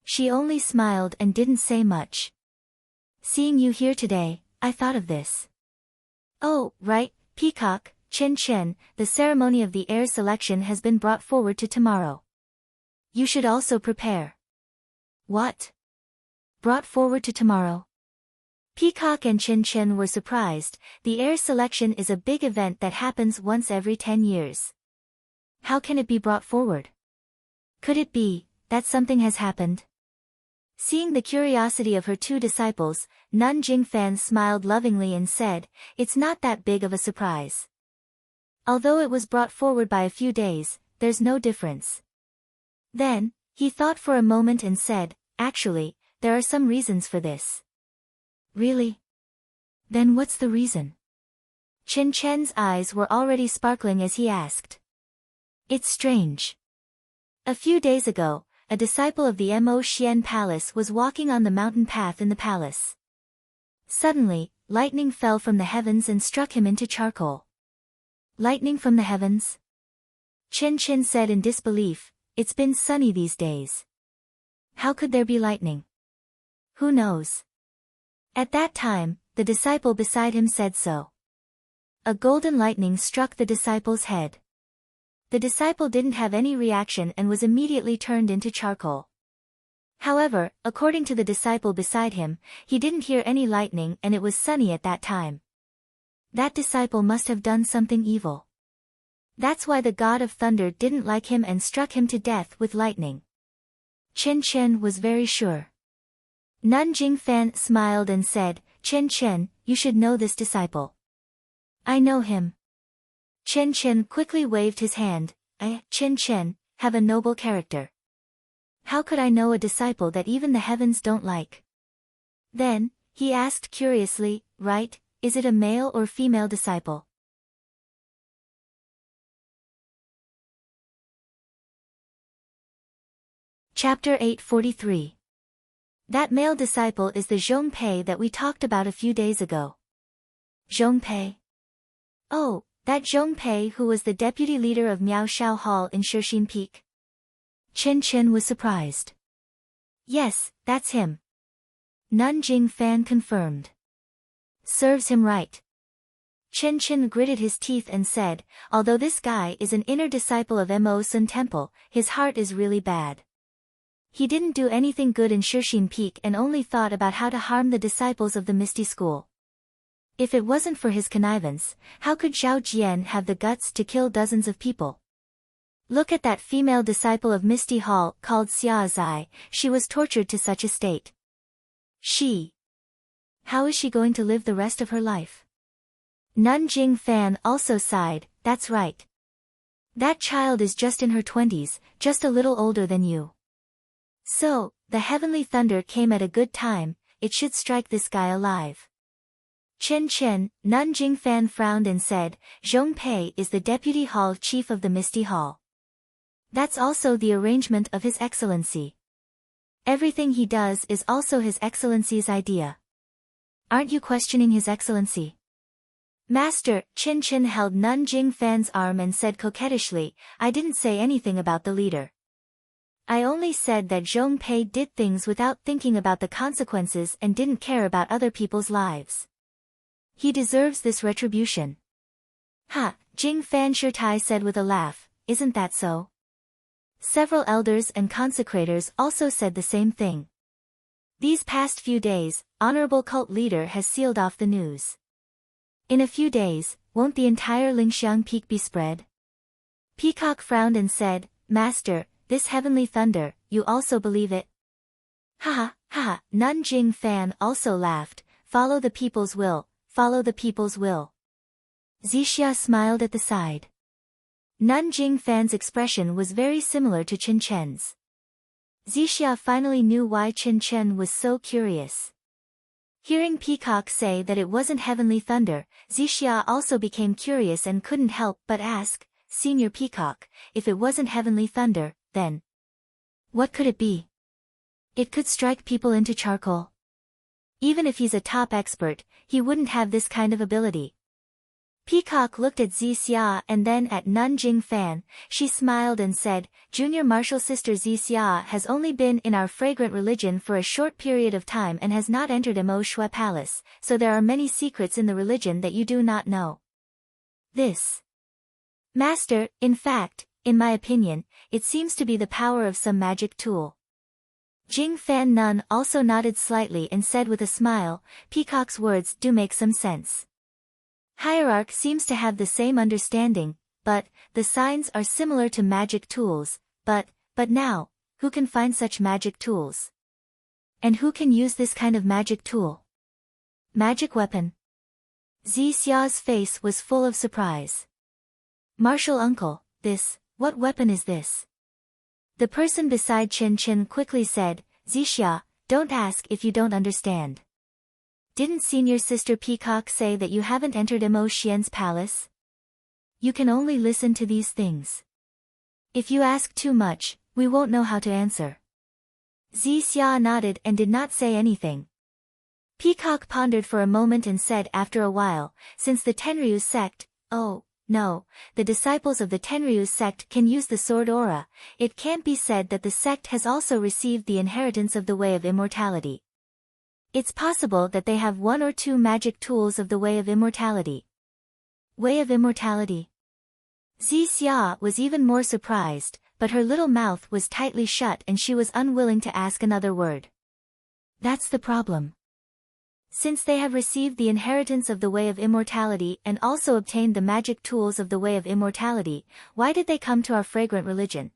She only smiled and didn't say much. Seeing you here today, I thought of this. Oh, right, Peacock, Chen Chen, the ceremony of the heir selection has been brought forward to tomorrow. You should also prepare. What? Brought forward to tomorrow? Peacock and Chen Chen were surprised. The heir selection is a big event that happens once every 10 years. How can it be brought forward? Could it be that something has happened? Seeing the curiosity of her two disciples, Nun Jingfan smiled lovingly and said, "It's not that big of a surprise. Although it was brought forward by a few days, there's no difference." Then, he thought for a moment and said, "Actually, there are some reasons for this." Really? Then what's the reason? Chen Chen's eyes were already sparkling as he asked. It's strange. A few days ago, a disciple of the Mo Xian Palace was walking on the mountain path in the palace. Suddenly, lightning fell from the heavens and struck him into charcoal. Lightning from the heavens? Chen Chen said in disbelief, "It's been sunny these days. How could there be lightning?" "Who knows?" At that time, the disciple beside him said so. A golden lightning struck the disciple's head. The disciple didn't have any reaction and was immediately turned into charcoal. However, according to the disciple beside him, he didn't hear any lightning and it was sunny at that time. That disciple must have done something evil. That's why the god of thunder didn't like him and struck him to death with lightning. Chen Chen was very sure. Nun Jingfan smiled and said, "Chen Chen, you should know this disciple." "I know him." Chen Chen quickly waved his hand. Chen Chen, have a noble character. How could I know a disciple that even the heavens don't like?" Then, he asked curiously, "Right, is it a male or female disciple?" Chapter 843. That male disciple is the Zhongpei that we talked about a few days ago. Zhongpei? Oh, that Zhongpei who was the deputy leader of Miao Shao Hall in Shixin Peak. Chen Chen was surprised. Yes, that's him. Nun Jingfan confirmed. Serves him right. Chen Chen gritted his teeth and said, although this guy is an inner disciple of Mo Sun Temple, his heart is really bad. He didn't do anything good in Shixin Peak and only thought about how to harm the disciples of the Misty School. If it wasn't for his connivance, how could Zhao Jian have the guts to kill dozens of people? Look at that female disciple of Misty Hall called Xia Zai, she was tortured to such a state. How is she going to live the rest of her life? Nun Jingfan also sighed, that's right. That child is just in her 20s, just a little older than you. So, the heavenly thunder came at a good time, it should strike this guy alive. Chen Chen, Nun Jingfan frowned and said, Zhongpei is the deputy hall chief of the Misty Hall. That's also the arrangement of His Excellency. Everything he does is also His Excellency's idea. Aren't you questioning His Excellency? Master, Chen Chen held Nun Jingfan's arm and said coquettishly, I didn't say anything about the leader. I only said that Zhongpei did things without thinking about the consequences and didn't care about other people's lives. He deserves this retribution. Ha, Jingfan Shirtai said with a laugh, isn't that so? Several elders and consecrators also said the same thing. These past few days, Honorable Cult Leader has sealed off the news. In a few days, won't the entire Lingxiang Peak be spread? Peacock frowned and said, Master, this heavenly thunder, you also believe it? Ha ha, Nun Jingfan also laughed, follow the people's will, follow the people's will. Zixia smiled at the side. Nun Jingfan's expression was very similar to Chen Chen's. Zixia finally knew why Chen Chen was so curious. Hearing Peacock say that it wasn't heavenly thunder, Zixia also became curious and couldn't help but ask, Senior Peacock, if it wasn't heavenly thunder, then what could it be? It could strike people into charcoal. Even if he's a top expert, he wouldn't have this kind of ability. Peacock looked at Zixia and then at Nanjing Fan. She smiled and said, Junior Martial Sister Zixia has only been in our fragrant religion for a short period of time and has not entered Mo Shui Palace, so there are many secrets in the religion that you do not know. This. Master, in fact, in my opinion, it seems to be the power of some magic tool. Jing Fan Nun also nodded slightly and said with a smile, Peacock's words do make some sense. Hierarch seems to have the same understanding, but the signs are similar to magic tools, but now, who can find such magic tools? And who can use this kind of magic tool? Magic weapon? Zixia's face was full of surprise. Martial uncle, what weapon is this? The person beside Chen Chen quickly said, Zixia, don't ask if you don't understand. Didn't senior sister Peacock say that you haven't entered Mo Xian's palace? You can only listen to these things. If you ask too much, we won't know how to answer. Zixia nodded and did not say anything. Peacock pondered for a moment and said after a while, since the Tenryu sect, oh, no, the disciples of the Tenryu sect can use the sword aura, it can't be said that the sect has also received the inheritance of the way of immortality. It's possible that they have one or two magic tools of the way of immortality. Way of immortality? Zixia was even more surprised, but her little mouth was tightly shut and she was unwilling to ask another word. That's the problem. Since they have received the inheritance of the way of immortality and also obtained the magic tools of the way of immortality, why did they come to our fragrant religion?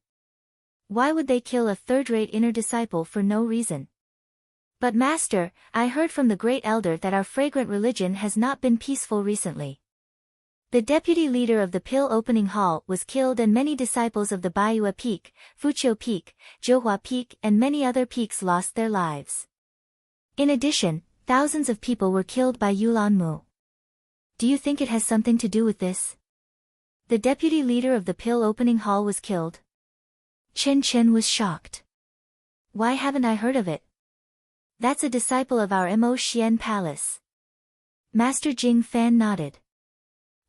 Why would they kill a third-rate inner disciple for no reason? But Master, I heard from the great elder that our fragrant religion has not been peaceful recently. The deputy leader of the Pill Opening Hall was killed and many disciples of the Baiyue Peak, Fuqiu Peak, Zhouhua Peak and many other peaks lost their lives. In addition, thousands of people were killed by Yulanmu. Do you think it has something to do with this? The deputy leader of the Pill Opening Hall was killed. Chen Chen was shocked. Why haven't I heard of it? That's a disciple of our Mo Xian Palace. Master Jing Fan nodded.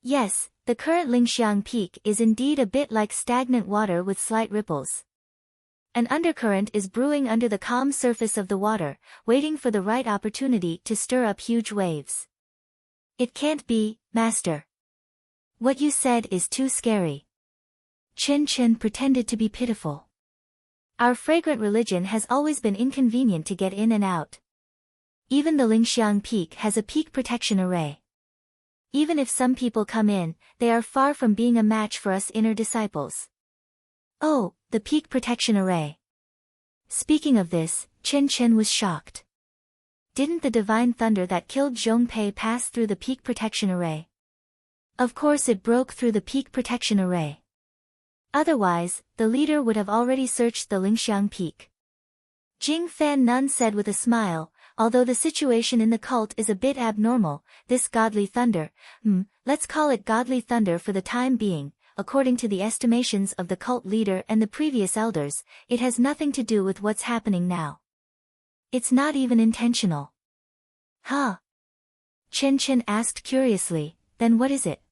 Yes, the current Lingxiang Peak is indeed a bit like stagnant water with slight ripples. An undercurrent is brewing under the calm surface of the water, waiting for the right opportunity to stir up huge waves. It can't be, Master. What you said is too scary. Chen Chen pretended to be pitiful. Our fragrant religion has always been inconvenient to get in and out. Even the Lingxiang Peak has a peak protection array. Even if some people come in, they are far from being a match for us inner disciples. Oh, the peak protection array. Speaking of this, Chen Chen was shocked. Didn't the divine thunder that killed Zhong Pei pass through the peak protection array? Of course it broke through the peak protection array. Otherwise, the leader would have already searched the Lingxiang Peak. Jing Fan Nun said with a smile, although the situation in the cult is a bit abnormal, this godly thunder, let's call it godly thunder for the time being, according to the estimations of the cult leader and the previous elders, it has nothing to do with what's happening now. It's not even intentional. Huh? Chen Chen asked curiously, then what is it?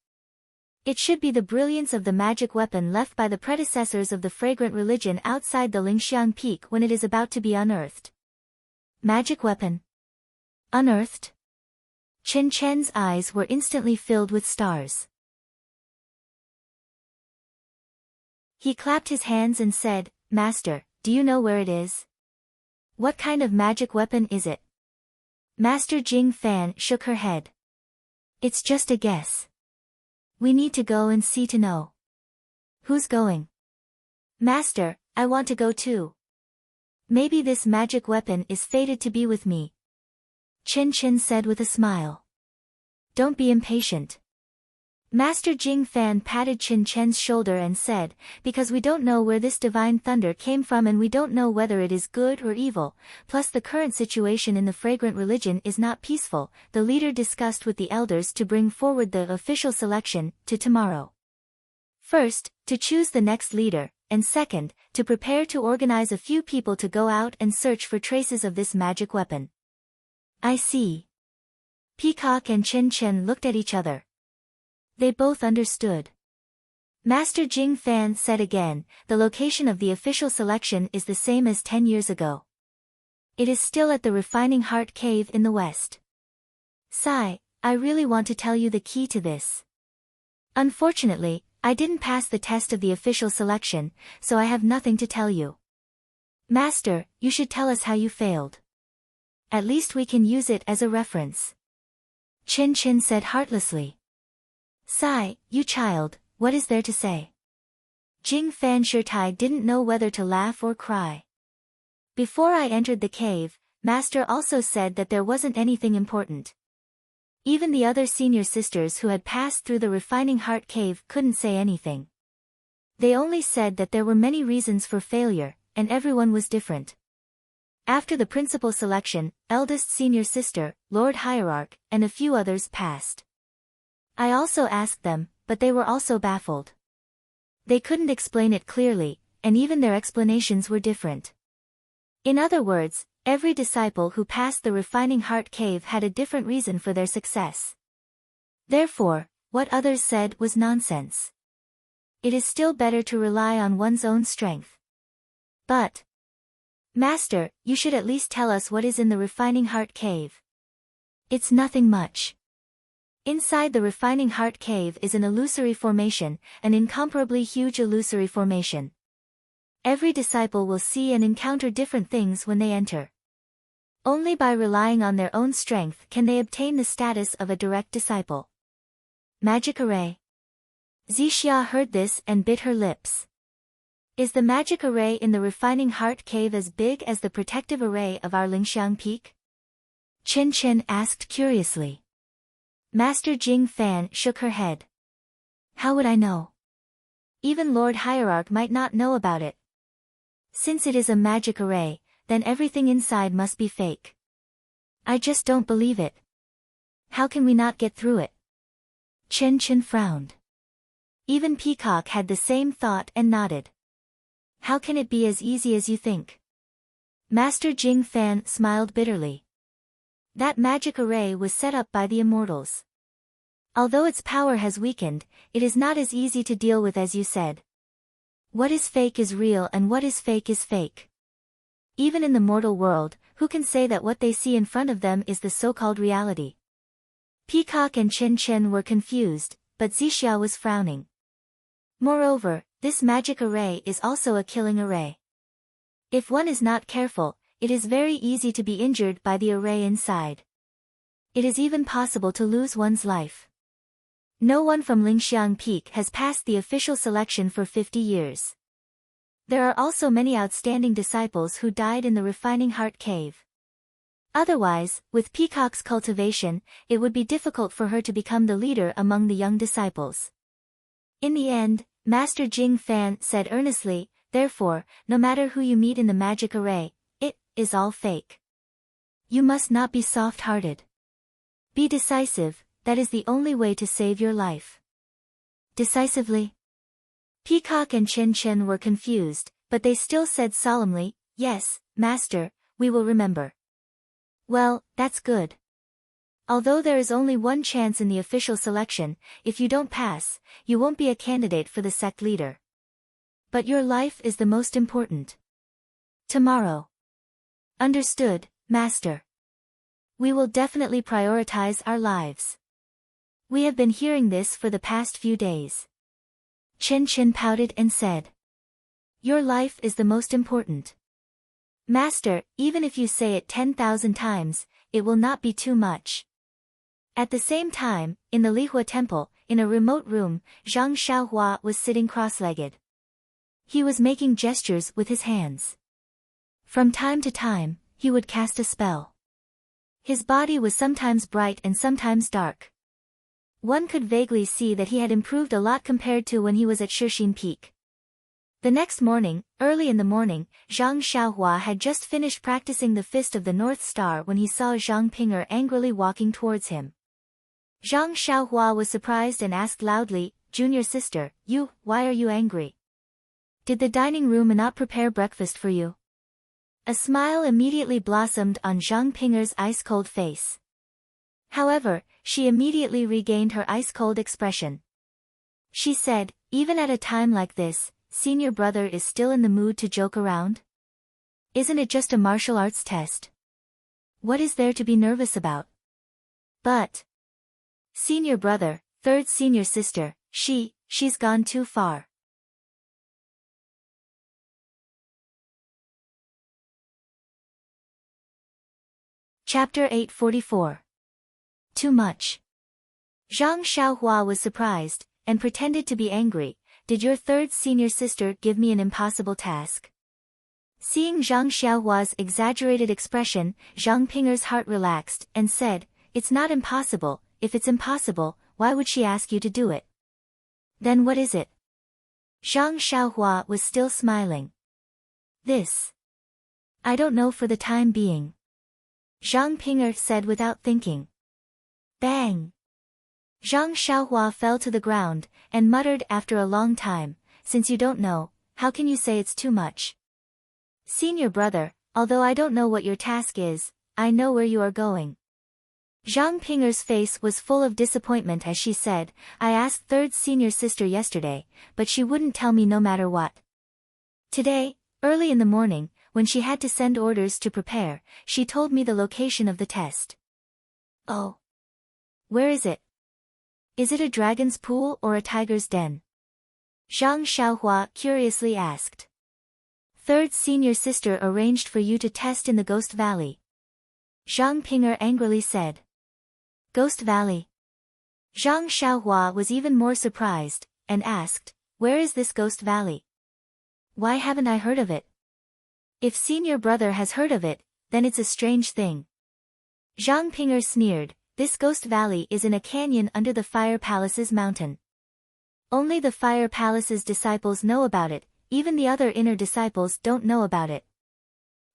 It should be the brilliance of the magic weapon left by the predecessors of the fragrant religion outside the Lingxiang Peak when it is about to be unearthed. Magic weapon? Unearthed? Chen Chen's eyes were instantly filled with stars. He clapped his hands and said, Master, do you know where it is? What kind of magic weapon is it? Master Jing Fan shook her head. It's just a guess. We need to go and see to know. Who's going? Master, I want to go too. Maybe this magic weapon is fated to be with me. Chen Chen said with a smile. Don't be impatient. Master Jing Fan patted Chen Chen's shoulder and said, because we don't know where this divine thunder came from and we don't know whether it is good or evil, plus the current situation in the fragrant religion is not peaceful, the leader discussed with the elders to bring forward the official selection to tomorrow. First, to choose the next leader, and second, to prepare to organize a few people to go out and search for traces of this magic weapon. I see. Peacock and Chen Chen looked at each other. They both understood. Master Jing Fan said again, the location of the official selection is the same as 10 years ago. It is still at the Refining Heart Cave in the west. Sigh, I really want to tell you the key to this. Unfortunately, I didn't pass the test of the official selection, so I have nothing to tell you. Master, you should tell us how you failed. At least we can use it as a reference. Chin Chin said heartlessly. Sigh, you child, what is there to say? Jing Fan Shirtai didn't know whether to laugh or cry. Before I entered the cave, Master also said that there wasn't anything important. Even the other senior sisters who had passed through the Refining Heart Cave couldn't say anything. They only said that there were many reasons for failure, and everyone was different. After the principal selection, eldest senior sister, Lord Hierarch, and a few others passed. I also asked them, but they were also baffled. They couldn't explain it clearly, and even their explanations were different. In other words, every disciple who passed the Refining Heart Cave had a different reason for their success. Therefore, what others said was nonsense. It is still better to rely on one's own strength. But, Master, you should at least tell us what is in the Refining Heart Cave. It's nothing much. Inside the Refining Heart Cave is an illusory formation, an incomparably huge illusory formation. Every disciple will see and encounter different things when they enter. Only by relying on their own strength can they obtain the status of a direct disciple. Magic Array. Zixia heard this and bit her lips. Is the magic array in the Refining Heart Cave as big as the protective array of our Lingxiang Peak? Chen Chen asked curiously. Master Jing Fan shook her head. How would I know? Even Lord Hierarch might not know about it. Since it is a magic array, then everything inside must be fake. I just don't believe it. How can we not get through it? Chen Chen frowned. Even Peacock had the same thought and nodded. How can it be as easy as you think? Master Jing Fan smiled bitterly. That magic array was set up by the immortals. Although its power has weakened, it is not as easy to deal with as you said. What is fake is real and what is fake. Even in the mortal world, who can say that what they see in front of them is the so-called reality? Peacock and Chen Chen were confused, but Zixia was frowning. Moreover, this magic array is also a killing array. If one is not careful, it is very easy to be injured by the array inside. It is even possible to lose one's life. No one from Lingxiang Peak has passed the official selection for 50 years. There are also many outstanding disciples who died in the Refining Heart Cave. Otherwise, with Peacock's cultivation, it would be difficult for her to become the leader among the young disciples. In the end, Master Jing Fan said earnestly, therefore, no matter who you meet in the magic array, it is all fake. You must not be soft-hearted. Be decisive, that is the only way to save your life. Decisively? Peacock and Chen Chen were confused, but they still said solemnly, yes, Master, we will remember. Well, that's good. Although there is only one chance in the official selection, if you don't pass, you won't be a candidate for the sect leader. But your life is the most important. Tomorrow. Understood, Master. We will definitely prioritize our lives. We have been hearing this for the past few days. Chen Chen pouted and said. Your life is the most important. Master, even if you say it 10,000 times, it will not be too much. At the same time, in the Lihua Temple, in a remote room, Zhang Xiaohua was sitting cross-legged. He was making gestures with his hands. From time to time, he would cast a spell. His body was sometimes bright and sometimes dark. One could vaguely see that he had improved a lot compared to when he was at Shixin Peak. The next morning, early in the morning, Zhang Xiaohua had just finished practicing the Fist of the North Star when he saw Zhang Ping'er angrily walking towards him. Zhang Xiaohua was surprised and asked loudly, Junior sister, why are you angry? Did the dining room not prepare breakfast for you? A smile immediately blossomed on Zhang Ping'er's ice-cold face. However, she immediately regained her ice-cold expression. She said, even at a time like this, senior brother is still in the mood to joke around? Isn't it just a martial arts test? What is there to be nervous about? But senior brother, third senior sister, she's gone too far. Chapter 844. Too much. Zhang Xiaohua was surprised, and pretended to be angry. Did your third senior sister give me an impossible task? Seeing Zhang Xiaohua's exaggerated expression, Zhang Pinger's heart relaxed, and said, it's not impossible. If it's impossible, why would she ask you to do it? Then what is it? Zhang Xiaohua was still smiling. This. I don't know for the time being. Zhang Pinger said without thinking. Bang! Zhang Xiaohua fell to the ground, and muttered after a long time, since you don't know, how can you say it's too much? Senior brother, although I don't know what your task is, I know where you are going. Zhang Pinger's face was full of disappointment as she said, I asked third senior sister yesterday, but she wouldn't tell me no matter what. Today, early in the morning, when she had to send orders to prepare, she told me the location of the test. Oh. Where is it? Is it a dragon's pool or a tiger's den? Zhang Xiaohua curiously asked. Third senior sister arranged for you to test in the Ghost Valley. Zhang Pinger angrily said. Ghost Valley. Zhang Xiaohua was even more surprised, and asked, where is this Ghost Valley? Why haven't I heard of it? If senior brother has heard of it, then it's a strange thing. Zhang Pinger sneered, this Ghost Valley is in a canyon under the Fire Palace's mountain. Only the Fire Palace's disciples know about it, even the other inner disciples don't know about it.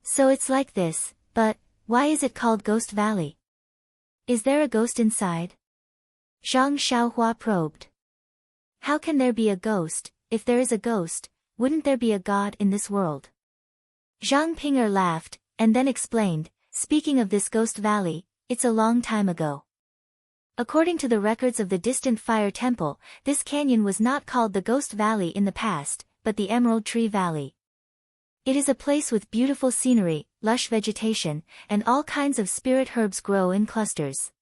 So it's like this, but why is it called Ghost Valley? Is there a ghost inside? Zhang Xiaohua probed. How can there be a ghost? If there is a ghost, wouldn't there be a god in this world? Zhang Pinger laughed, and then explained, speaking of this Ghost Valley, it's a long time ago. According to the records of the distant Fire Temple, this canyon was not called the Ghost Valley in the past, but the Emerald Tree Valley. It is a place with beautiful scenery, lush vegetation, and all kinds of spirit herbs grow in clusters.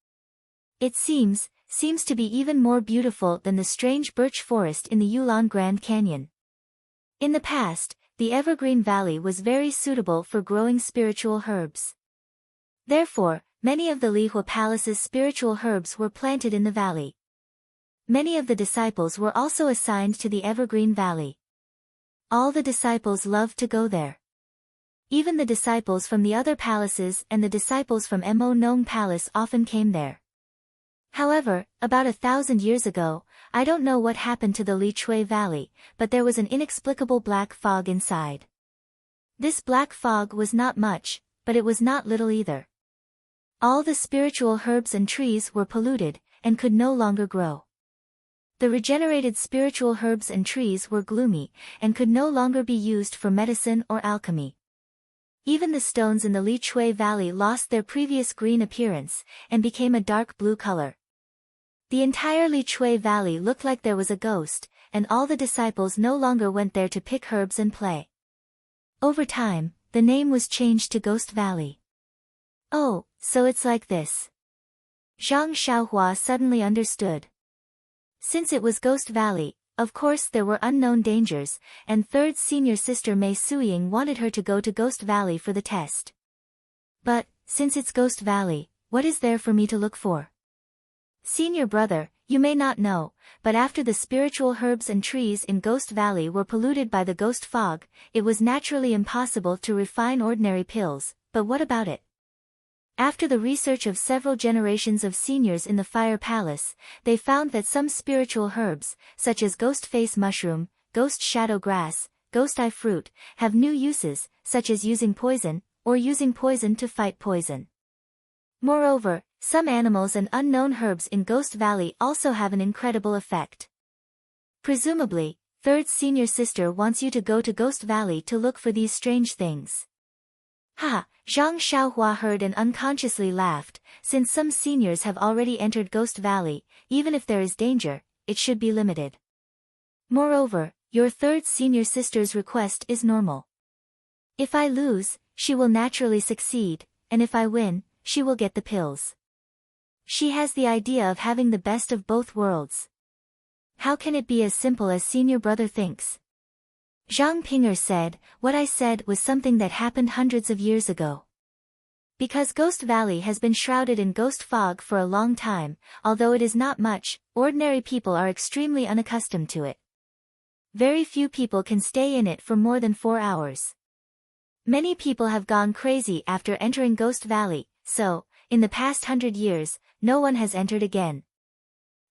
It seems to be even more beautiful than the strange birch forest in the Yulon Grand Canyon. In the past, the Evergreen Valley was very suitable for growing spiritual herbs. Therefore, many of the Lihua Palace's spiritual herbs were planted in the valley. Many of the disciples were also assigned to the Evergreen Valley. All the disciples loved to go there. Even the disciples from the other palaces and the disciples from Mo Nong Palace often came there. However, about 1,000 years ago, I don't know what happened to the Li Chui Valley, but there was an inexplicable black fog inside. This black fog was not much, but it was not little either. All the spiritual herbs and trees were polluted, and could no longer grow. The regenerated spiritual herbs and trees were gloomy, and could no longer be used for medicine or alchemy. Even the stones in the Li Chui Valley lost their previous green appearance, and became a dark blue color. The entire Li Chui Valley looked like there was a ghost, and all the disciples no longer went there to pick herbs and play. Over time, the name was changed to Ghost Valley. Oh, so it's like this. Zhang Xiaohua suddenly understood. Since it was Ghost Valley, of course there were unknown dangers, and third senior sister Mei Suying wanted her to go to Ghost Valley for the test. But, since it's Ghost Valley, what is there for me to look for? Senior brother, you may not know, but after the spiritual herbs and trees in Ghost Valley were polluted by the ghost fog, it was naturally impossible to refine ordinary pills, but what about it? After the research of several generations of seniors in the Fire Palace, they found that some spiritual herbs, such as ghost face mushroom, ghost shadow grass, ghost eye fruit, have new uses, such as using poison, or using poison to fight poison. Moreover, some animals and unknown herbs in Ghost Valley also have an incredible effect. Presumably, third senior sister wants you to go to Ghost Valley to look for these strange things. Ha! Zhang Xiaohua heard and unconsciously laughed, since some seniors have already entered Ghost Valley, even if there is danger, it should be limited. Moreover, your third senior sister's request is normal. If I lose, she will naturally succeed, and if I win, she will get the pills. She has the idea of having the best of both worlds. How can it be as simple as senior brother thinks? Zhang Ping'er said, what I said was something that happened hundreds of years ago. Because Ghost Valley has been shrouded in ghost fog for a long time, although it is not much, ordinary people are extremely unaccustomed to it. Very few people can stay in it for more than 4 hours. Many people have gone crazy after entering Ghost Valley, so, in the past 100 years, no one has entered again.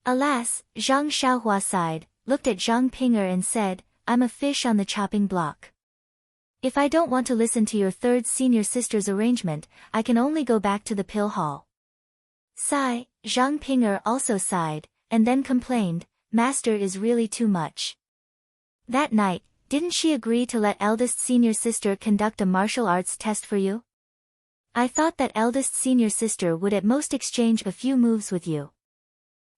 Alas, Zhang Xiaohua sighed, looked at Zhang Ping'er and said, I'm a fish on the chopping block. If I don't want to listen to your third senior sister's arrangement, I can only go back to the pill hall. Sigh, Zhang Ping'er also sighed, and then complained, Master is really too much. That night, didn't she agree to let eldest senior sister conduct a martial arts test for you? I thought that eldest senior sister would at most exchange a few moves with you.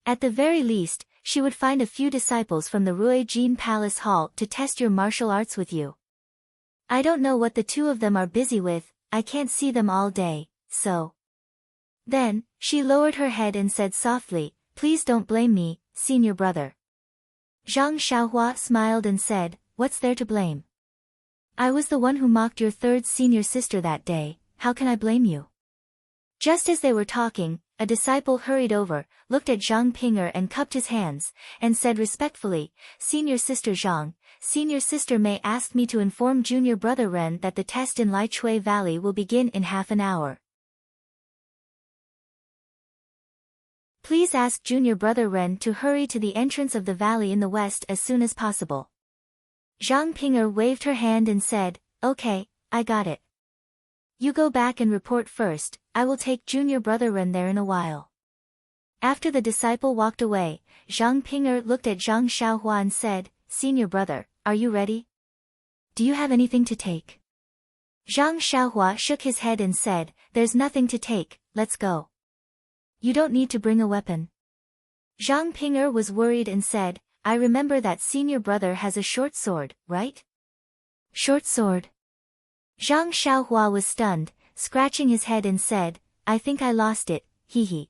At the very least, she would find a few disciples from the Ruijin Palace Hall to test your martial arts with you. I don't know what the two of them are busy with, I can't see them all day, so. Then, she lowered her head and said softly, please don't blame me, senior brother. Zhang Xiaohua smiled and said, what's there to blame? I was the one who mocked your third senior sister that day, how can I blame you? Just as they were talking, a disciple hurried over, looked at Zhang Ping'er and cupped his hands, and said respectfully, Senior Sister Zhang, Senior Sister Mei asked me to inform Junior Brother Ren that the test in Lai Chui Valley will begin in half an hour. Please ask Junior Brother Ren to hurry to the entrance of the valley in the west as soon as possible. Zhang Ping'er waved her hand and said, okay, I got it. You go back and report first, I will take Junior Brother Ren there in a while. After the disciple walked away, Zhang Ping'er looked at Zhang Xiaohua and said, Senior brother, are you ready? Do you have anything to take? Zhang Xiaohua shook his head and said, there's nothing to take, let's go. You don't need to bring a weapon. Zhang Ping'er was worried and said, I remember that senior brother has a short sword, right? Short sword? Zhang Xiaohua was stunned, scratching his head and said, I think I lost it, hee.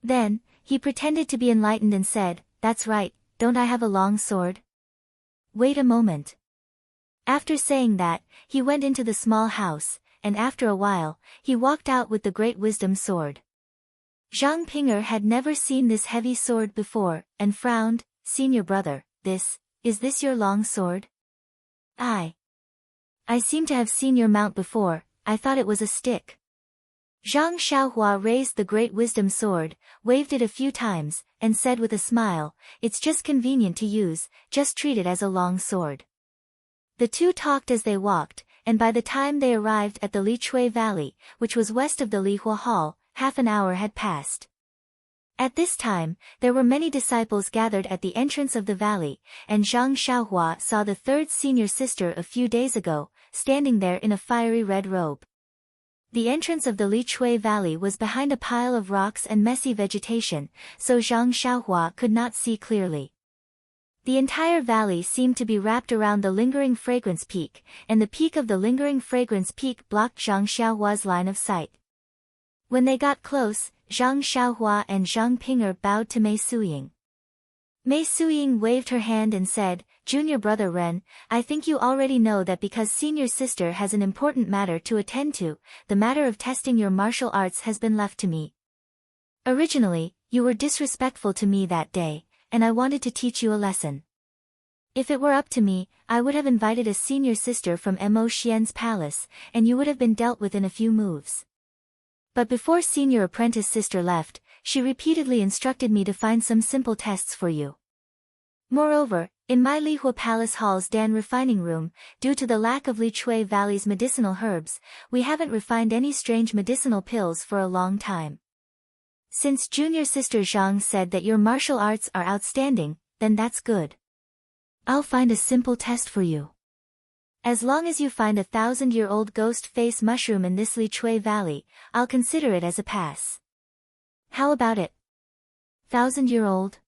Then, he pretended to be enlightened and said, that's right, don't I have a long sword? Wait a moment. After saying that, he went into the small house, and after a while, he walked out with the great wisdom sword. Zhang Ping'er had never seen this heavy sword before, and frowned, Senior brother, is this your long sword? I seem to have seen your mount before, I thought it was a stick. Zhang Xiaohua raised the great wisdom sword, waved it a few times, and said with a smile, it's just convenient to use, just treat it as a long sword. The two talked as they walked, and by the time they arrived at the Li Chui Valley, which was west of the Lihua Hall, half an hour had passed. At this time, there were many disciples gathered at the entrance of the valley, and Zhang Xiaohua saw the third senior sister a few days ago, standing there in a fiery red robe. The entrance of the Li Chui Valley was behind a pile of rocks and messy vegetation, so Zhang Xiaohua could not see clearly. The entire valley seemed to be wrapped around the lingering fragrance peak, and the peak of the lingering fragrance peak blocked Zhang Xiaohua's line of sight. When they got close, Zhang Xiaohua and Zhang Ping'er bowed to Mei Suying. Mei Suying waved her hand and said, Junior Brother Ren, I think you already know that because senior sister has an important matter to attend to, the matter of testing your martial arts has been left to me. Originally, you were disrespectful to me that day, and I wanted to teach you a lesson. If it were up to me, I would have invited a senior sister from Mo Xian's palace, and you would have been dealt with in a few moves. But before senior apprentice sister left, she repeatedly instructed me to find some simple tests for you. Moreover, in my Lihua Palace Hall's Dan refining room, due to the lack of Li Chui Valley's medicinal herbs, we haven't refined any strange medicinal pills for a long time. Since junior sister Zhang said that your martial arts are outstanding, then that's good. I'll find a simple test for you. As long as you find a 1,000-year-old ghost face mushroom in this Li Chui Valley, I'll consider it as a pass. How about it? 1,000-year-old?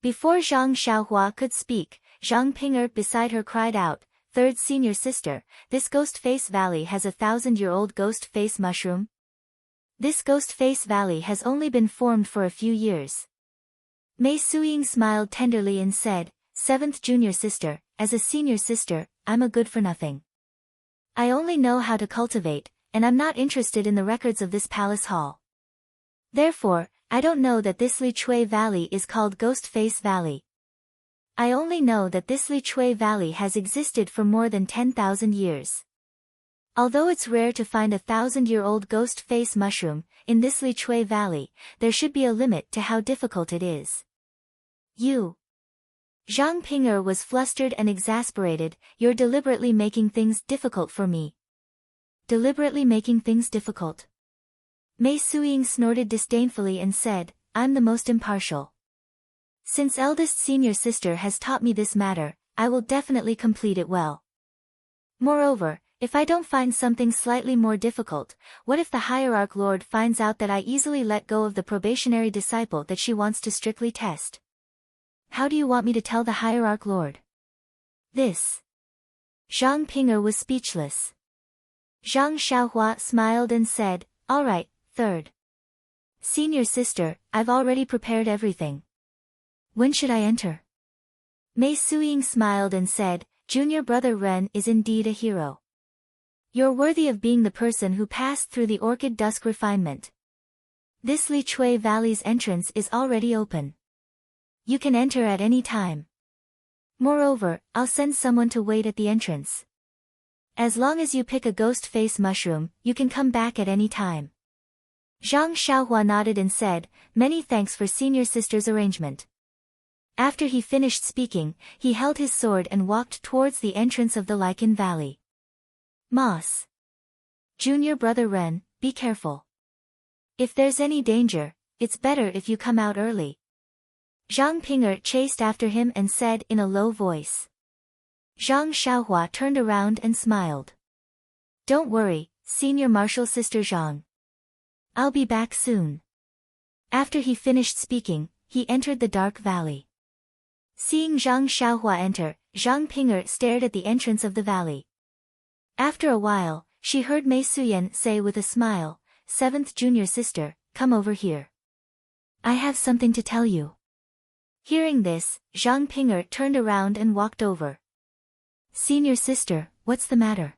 Before Zhang Xiaohua could speak, Zhang Ping'er beside her cried out, "Third senior sister, this Ghost Face Valley has a 1,000-year-old ghost face mushroom? This Ghost Face Valley has only been formed for a few years." Mei Suying smiled tenderly and said, "Seventh junior sister, as a senior sister, I'm a good-for-nothing. I only know how to cultivate, and I'm not interested in the records of this palace hall. Therefore, I don't know that this Li Chui Valley is called Ghost Face Valley. I only know that this Li Chui Valley has existed for more than 10,000 years. Although it's rare to find a 1,000-year-old ghost face mushroom in this Li Chui Valley, there should be a limit to how difficult it is." "You." Zhang Ping'er was flustered and exasperated. "You're deliberately making things difficult for me." "Deliberately making things difficult?" Mei Suying snorted disdainfully and said, "I'm the most impartial. Since eldest senior sister has taught me this matter, I will definitely complete it well. Moreover, if I don't find something slightly more difficult, what if the Hierarch Lord finds out that I easily let go of the probationary disciple that she wants to strictly test? How do you want me to tell the Hierarch Lord this?" Zhang Ping'er was speechless. Zhang Xiaohua smiled and said, "All right, third senior sister, I've already prepared everything. When should I enter?" Mei Suying smiled and said, "Junior brother Ren is indeed a hero. You're worthy of being the person who passed through the Orchid Dusk refinement. This Li Chui Valley's entrance is already open. You can enter at any time. Moreover, I'll send someone to wait at the entrance. As long as you pick a ghost face mushroom, you can come back at any time." Zhang Xiaohua nodded and said, "Many thanks for senior sister's arrangement." After he finished speaking, he held his sword and walked towards the entrance of the Lichen Valley. "Moss. Junior brother Ren, be careful. If there's any danger, it's better if you come out early." Zhang Ping'er chased after him and said in a low voice. Zhang Xiaohua turned around and smiled. "Don't worry, senior martial sister Zhang. I'll be back soon." After he finished speaking, he entered the dark valley. Seeing Zhang Xiaohua enter, Zhang Ping'er stared at the entrance of the valley. After a while, she heard Mei Suyen say with a smile, "Seventh junior sister, come over here. I have something to tell you." Hearing this, Zhang Ping'er turned around and walked over. "Senior sister, what's the matter?"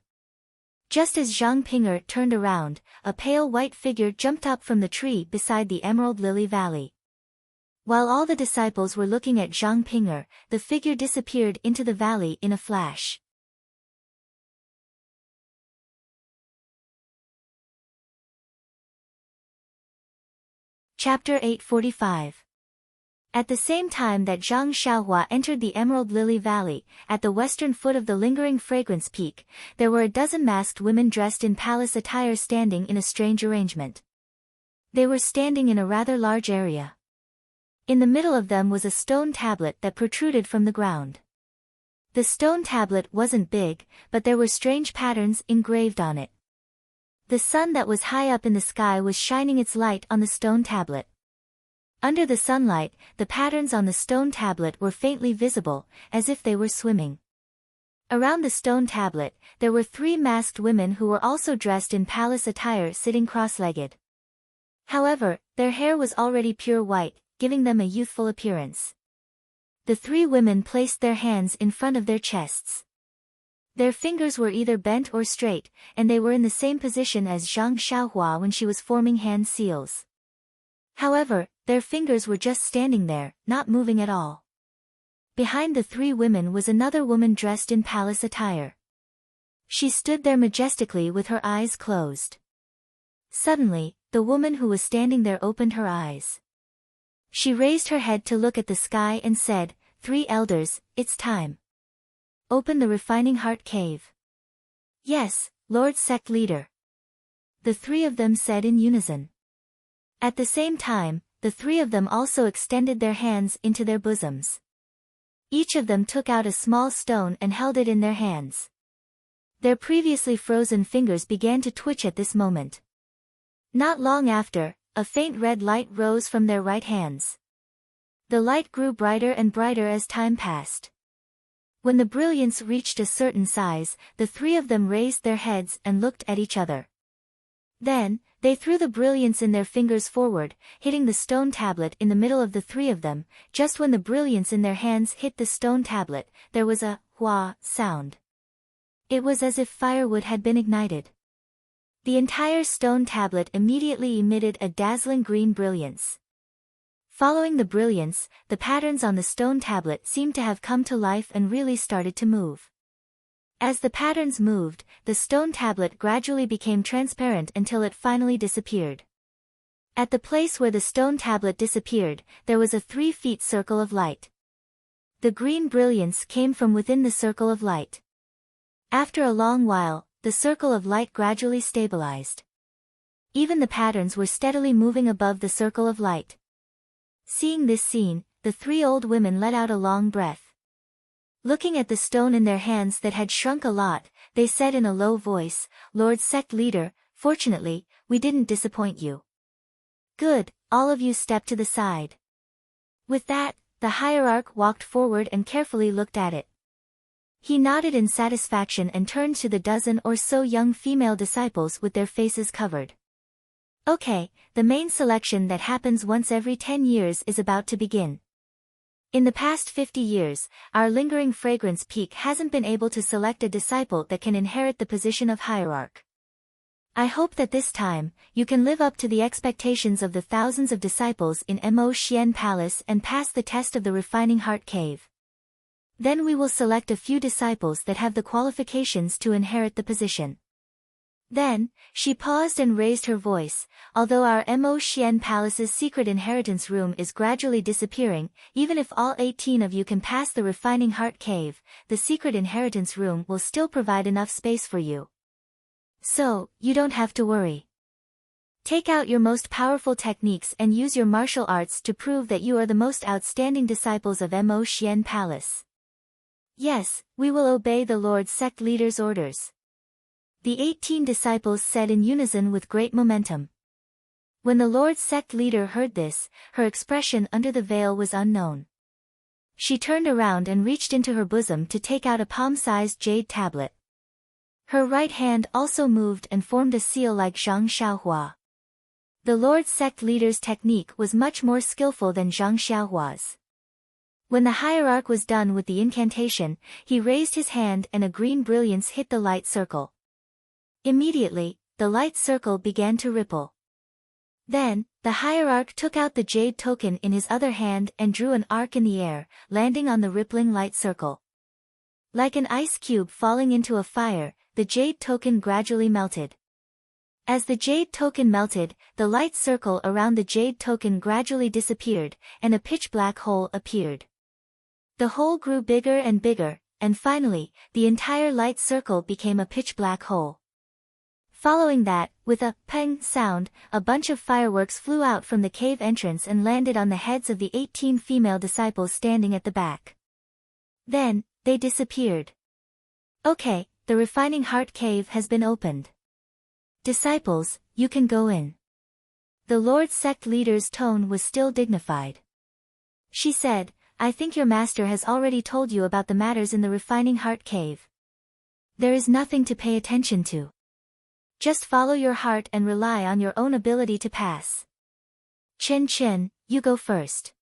Just as Zhang Ping'er turned around, a pale white figure jumped up from the tree beside the Emerald Lily Valley. While all the disciples were looking at Zhang Ping'er, the figure disappeared into the valley in a flash. Chapter 845. At the same time that Zhang Xiaohua entered the Emerald Lily Valley, at the western foot of the lingering fragrance peak, there were a dozen masked women dressed in palace attire standing in a strange arrangement. They were standing in a rather large area. In the middle of them was a stone tablet that protruded from the ground. The stone tablet wasn't big, but there were strange patterns engraved on it. The sun that was high up in the sky was shining its light on the stone tablet. Under the sunlight, the patterns on the stone tablet were faintly visible, as if they were swimming. Around the stone tablet, there were 3 masked women who were also dressed in palace attire sitting cross-legged. However, their hair was already pure white, giving them a youthful appearance. The 3 women placed their hands in front of their chests. Their fingers were either bent or straight, and they were in the same position as Zhang Xiaohua when she was forming hand seals. However, their fingers were just standing there, not moving at all. Behind the 3 women was another woman dressed in palace attire. She stood there majestically with her eyes closed. Suddenly, the woman who was standing there opened her eyes. She raised her head to look at the sky and said, "3 elders, it's time. Open the refining heart cave." "Yes, Lord Sect Leader." The 3 of them said in unison. At the same time, the 3 of them also extended their hands into their bosoms. Each of them took out a small stone and held it in their hands. Their previously frozen fingers began to twitch at this moment. Not long after, a faint red light rose from their right hands. The light grew brighter and brighter as time passed. When the brilliance reached a certain size, the three of them raised their heads and looked at each other. Then, they threw the brilliance in their fingers forward, hitting the stone tablet in the middle of the three of them. Just when the brilliance in their hands hit the stone tablet, there was a "hua" sound. It was as if firewood had been ignited. The entire stone tablet immediately emitted a dazzling green brilliance. Following the brilliance, the patterns on the stone tablet seemed to have come to life and really started to move. As the patterns moved, the stone tablet gradually became transparent until it finally disappeared. At the place where the stone tablet disappeared, there was a 3-foot circle of light. The green brilliance came from within the circle of light. After a long while, the circle of light gradually stabilized. Even the patterns were steadily moving above the circle of light. Seeing this scene, the three old women let out a long breath. Looking at the stone in their hands that had shrunk a lot, they said in a low voice, "Lord Sect Leader, fortunately, we didn't disappoint you." "Good, all of you step to the side." With that, the hierarch walked forward and carefully looked at it. He nodded in satisfaction and turned to the dozen or so young female disciples with their faces covered. "Okay, the main selection that happens once every 10 years is about to begin. In the past 50 years, our lingering fragrance peak hasn't been able to select a disciple that can inherit the position of hierarch. I hope that this time, you can live up to the expectations of the thousands of disciples in Mo Xian Palace and pass the test of the Refining Heart Cave. Then we will select a few disciples that have the qualifications to inherit the position." Then, she paused and raised her voice, "Although our Mo Xian Palace's secret inheritance room is gradually disappearing, even if all 18 of you can pass the Refining Heart Cave, the secret inheritance room will still provide enough space for you. So, you don't have to worry. Take out your most powerful techniques and use your martial arts to prove that you are the most outstanding disciples of Mo Xian Palace." "Yes, we will obey the Lord Sect Leader's orders," the 18 disciples said in unison with great momentum. When the Lord Sect Leader heard this, her expression under the veil was unknown. She turned around and reached into her bosom to take out a palm-sized jade tablet. Her right hand also moved and formed a seal like Zhang Xiaohua. The Lord Sect Leader's technique was much more skillful than Zhang Xiaohua's. When the hierarch was done with the incantation, he raised his hand and a green brilliance hit the light circle. Immediately, the light circle began to ripple. Then, the hierarch took out the jade token in his other hand and drew an arc in the air, landing on the rippling light circle. Like an ice cube falling into a fire, the jade token gradually melted. As the jade token melted, the light circle around the jade token gradually disappeared, and a pitch-black hole appeared. The hole grew bigger and bigger, and finally, the entire light circle became a pitch-black hole. Following that, with a peng sound, a bunch of fireworks flew out from the cave entrance and landed on the heads of the 18 female disciples standing at the back. Then, they disappeared. "Okay, the Refining Heart Cave has been opened. Disciples, you can go in." The Lord Sect Leader's tone was still dignified. She said, "I think your master has already told you about the matters in the Refining Heart Cave. There is nothing to pay attention to. Just follow your heart and rely on your own ability to pass. Chen Chen, you go first.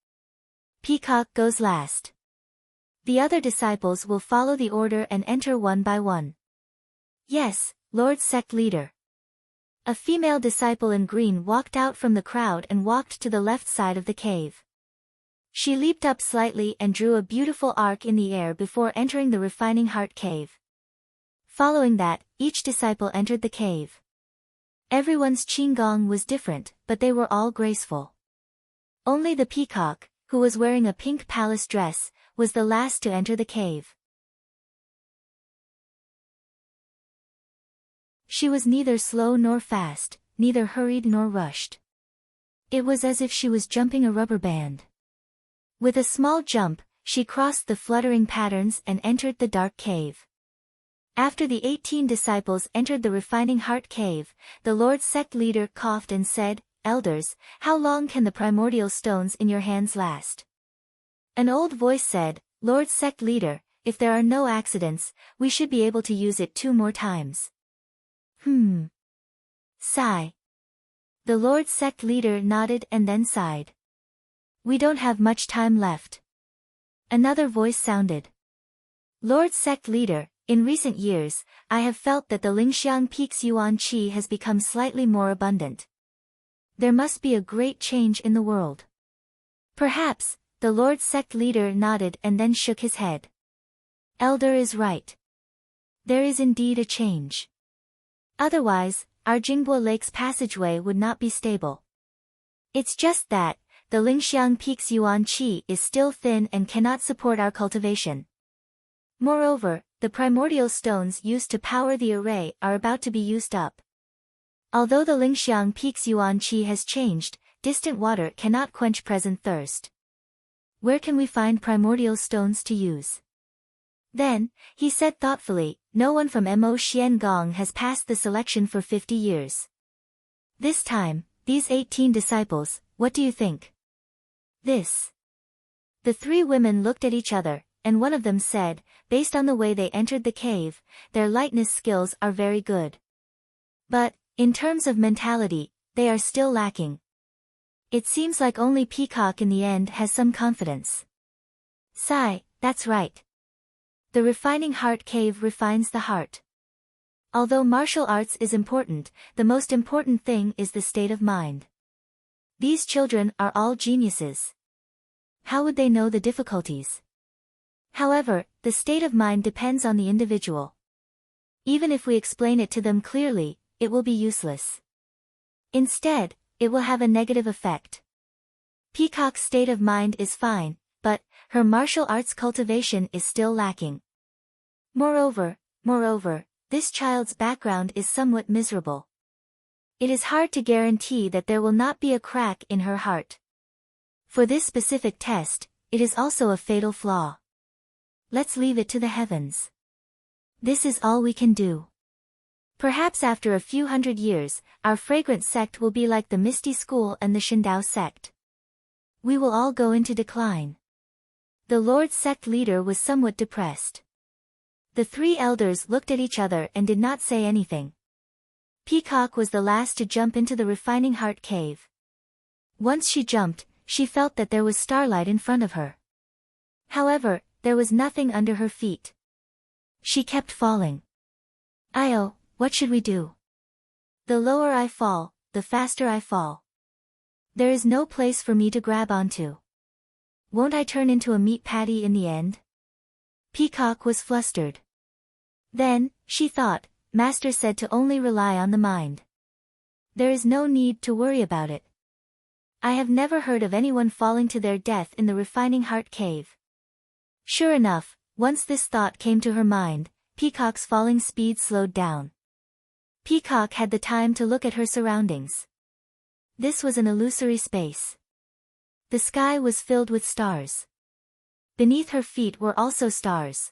Peacock goes last. The other disciples will follow the order and enter one by one." "Yes, Lord Sect Leader." A female disciple in green walked out from the crowd and walked to the left side of the cave. She leaped up slightly and drew a beautiful arc in the air before entering the Refining Heart Cave. Following that, each disciple entered the cave. Everyone's qigong was different, but they were all graceful. Only the peacock, who was wearing a pink palace dress, was the last to enter the cave. She was neither slow nor fast, neither hurried nor rushed. It was as if she was jumping a rubber band. With a small jump, she crossed the fluttering patterns and entered the dark cave. After the 18 disciples entered the Refining Heart Cave, the Lord Sect Leader coughed and said, "Elders, how long can the primordial stones in your hands last?" An old voice said, Lord Sect Leader, if there are no accidents, we should be able to use it 2 more times. Sigh. The Lord Sect Leader nodded and then sighed. We don't have much time left. Another voice sounded. Lord Sect Leader, in recent years, I have felt that the Lingxiang Peak's yuan qi has become slightly more abundant. There must be a great change in the world. Perhaps, the Lord Sect Leader nodded and then shook his head. Elder is right. There is indeed a change. Otherwise, our Jingbo Lake's passageway would not be stable. It's just that, the Lingxiang Peak's yuan qi is still thin and cannot support our cultivation. Moreover, the primordial stones used to power the array are about to be used up. Although the Lingxiang Peak's yuan qi has changed, distant water cannot quench present thirst. Where can we find primordial stones to use? Then, he said thoughtfully, no one from Mo Xian Gong has passed the selection for 50 years. This time, these 18 disciples, what do you think? This. The 3 women looked at each other, and one of them said, based on the way they entered the cave, their lightness skills are very good. But, in terms of mentality, they are still lacking. It seems like only Peacock in the end has some confidence. Sigh, that's right. The refining heart cave refines the heart. Although martial arts is important, the most important thing is the state of mind. These children are all geniuses. How would they know the difficulties? However, the state of mind depends on the individual. Even if we explain it to them clearly, it will be useless. Instead, it will have a negative effect. Peacock's state of mind is fine, but her martial arts cultivation is still lacking. Moreover, this child's background is somewhat miserable. It is hard to guarantee that there will not be a crack in her heart. For this specific test, it is also a fatal flaw. Let's leave it to the heavens. This is all we can do. Perhaps after a few hundred years, our fragrant sect will be like the Misty School and the Shindao sect. We will all go into decline. The Lord Sect Leader was somewhat depressed. The 3 elders looked at each other and did not say anything. Peacock was the last to jump into the refining heart cave. Once she jumped, she felt that there was starlight in front of her. However, there was nothing under her feet. She kept falling. Io, what should we do? The lower I fall, the faster I fall. There is no place for me to grab onto. Won't I turn into a meat patty in the end? Peacock was flustered. Then, she thought, Master said to only rely on the mind. There is no need to worry about it. I have never heard of anyone falling to their death in the refining heart cave. Sure enough, once this thought came to her mind, Peacock's falling speed slowed down. Peacock had the time to look at her surroundings. This was an illusory space. The sky was filled with stars. Beneath her feet were also stars.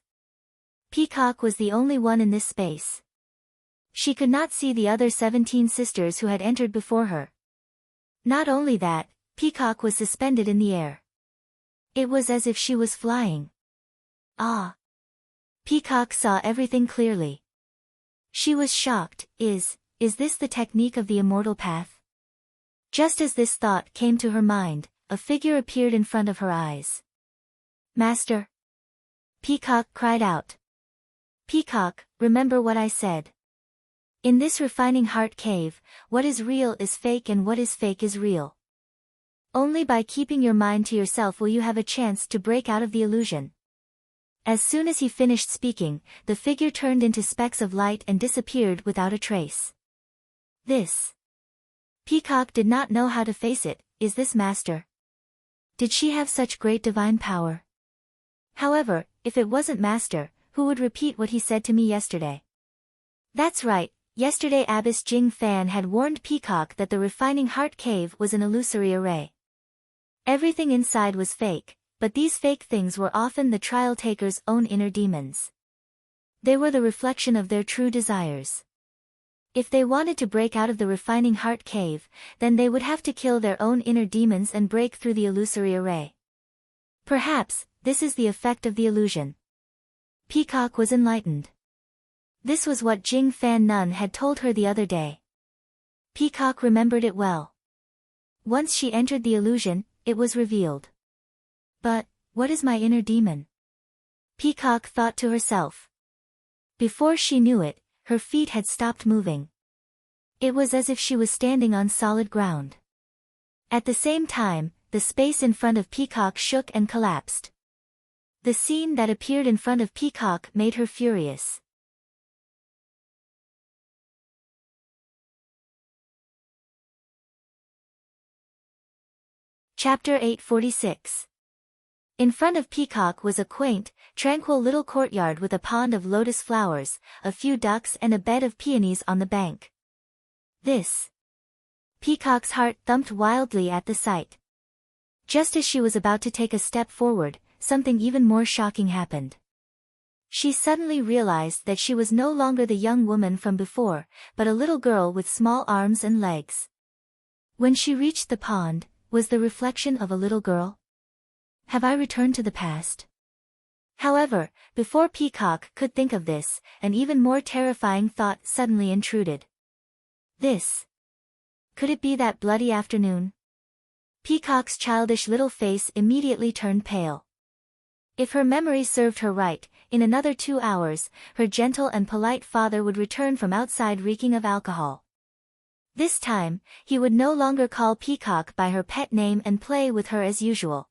Peacock was the only one in this space. She could not see the other 17 sisters who had entered before her. Not only that, Peacock was suspended in the air. It was as if she was flying. Ah! Peacock saw everything clearly. She was shocked. Is this the technique of the immortal path? Just as this thought came to her mind, a figure appeared in front of her eyes. Master! Peacock cried out. Peacock, remember what I said. In this refining heart cave, what is real is fake and what is fake is real. Only by keeping your mind to yourself will you have a chance to break out of the illusion. As soon as he finished speaking, the figure turned into specks of light and disappeared without a trace. This. Peacock did not know how to face it. Is this Master? Did she have such great divine power? However, if it wasn't Master, who would repeat what he said to me yesterday? That's right, yesterday Abbess Jing Fan had warned Peacock that the refining heart cave was an illusory array. Everything inside was fake, but these fake things were often the trial taker's own inner demons. They were the reflection of their true desires. If they wanted to break out of the refining heart cave, then they would have to kill their own inner demons and break through the illusory array. Perhaps, this is the effect of the illusion. Peacock was enlightened. This was what Jing Fan Nun had told her the other day. Peacock remembered it well. Once she entered the illusion, it was revealed. But, what is my inner demon? Peacock thought to herself. Before she knew it, her feet had stopped moving. It was as if she was standing on solid ground. At the same time, the space in front of Peacock shook and collapsed. The scene that appeared in front of Peacock made her furious. Chapter 846. In front of Peacock was a quaint, tranquil little courtyard with a pond of lotus flowers, a few ducks and a bed of peonies on the bank. Peacock's heart thumped wildly at the sight. Just as she was about to take a step forward, something even more shocking happened. She suddenly realized that she was no longer the young woman from before, but a little girl with small arms and legs. When she reached the pond, was the reflection of a little girl? Have I returned to the past? However, before Peacock could think of this, an even more terrifying thought suddenly intruded. Could it be that bloody afternoon? Peacock's childish little face immediately turned pale. If her memory served her right, in another 2 hours, her gentle and polite father would return from outside reeking of alcohol. This time, he would no longer call Peacock by her pet name and play with her as usual.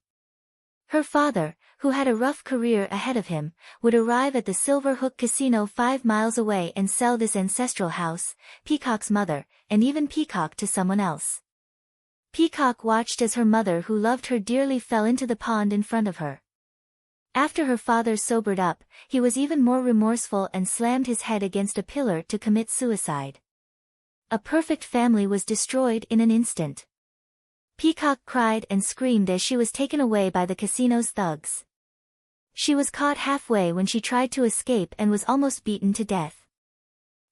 Her father, who had a rough career ahead of him, would arrive at the Silver Hook Casino 5 miles away and sell this ancestral house, Peacock's mother, and even Peacock to someone else. Peacock watched as her mother who loved her dearly fell into the pond in front of her. After her father sobered up, he was even more remorseful and slammed his head against a pillar to commit suicide. A perfect family was destroyed in an instant. Peacock cried and screamed as she was taken away by the casino's thugs. She was caught halfway when she tried to escape and was almost beaten to death.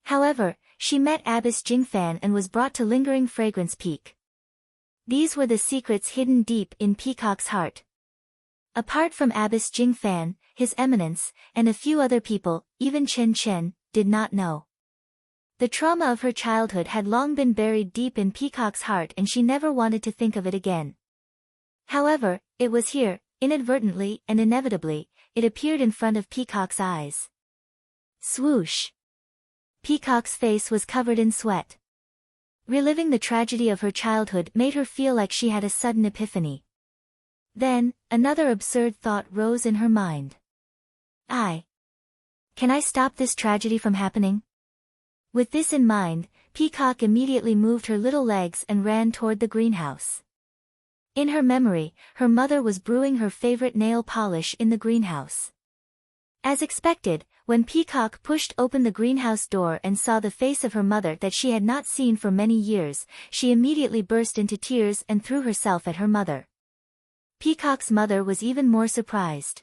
However, she met Abbess Jingfan and was brought to Lingering Fragrance Peak. These were the secrets hidden deep in Peacock's heart. Apart from Abbess Jingfan, His Eminence, and a few other people, even Chen Chen, did not know. The trauma of her childhood had long been buried deep in Peacock's heart and she never wanted to think of it again. However, it was here, inadvertently and inevitably, it appeared in front of Peacock's eyes. Swoosh! Peacock's face was covered in sweat. Reliving the tragedy of her childhood made her feel like she had a sudden epiphany. Then, another absurd thought rose in her mind. Can I stop this tragedy from happening? With this in mind, Peacock immediately moved her little legs and ran toward the greenhouse. In her memory, her mother was brewing her favorite nail polish in the greenhouse. As expected, when Peacock pushed open the greenhouse door and saw the face of her mother that she had not seen for many years, she immediately burst into tears and threw herself at her mother. Peacock's mother was even more surprised.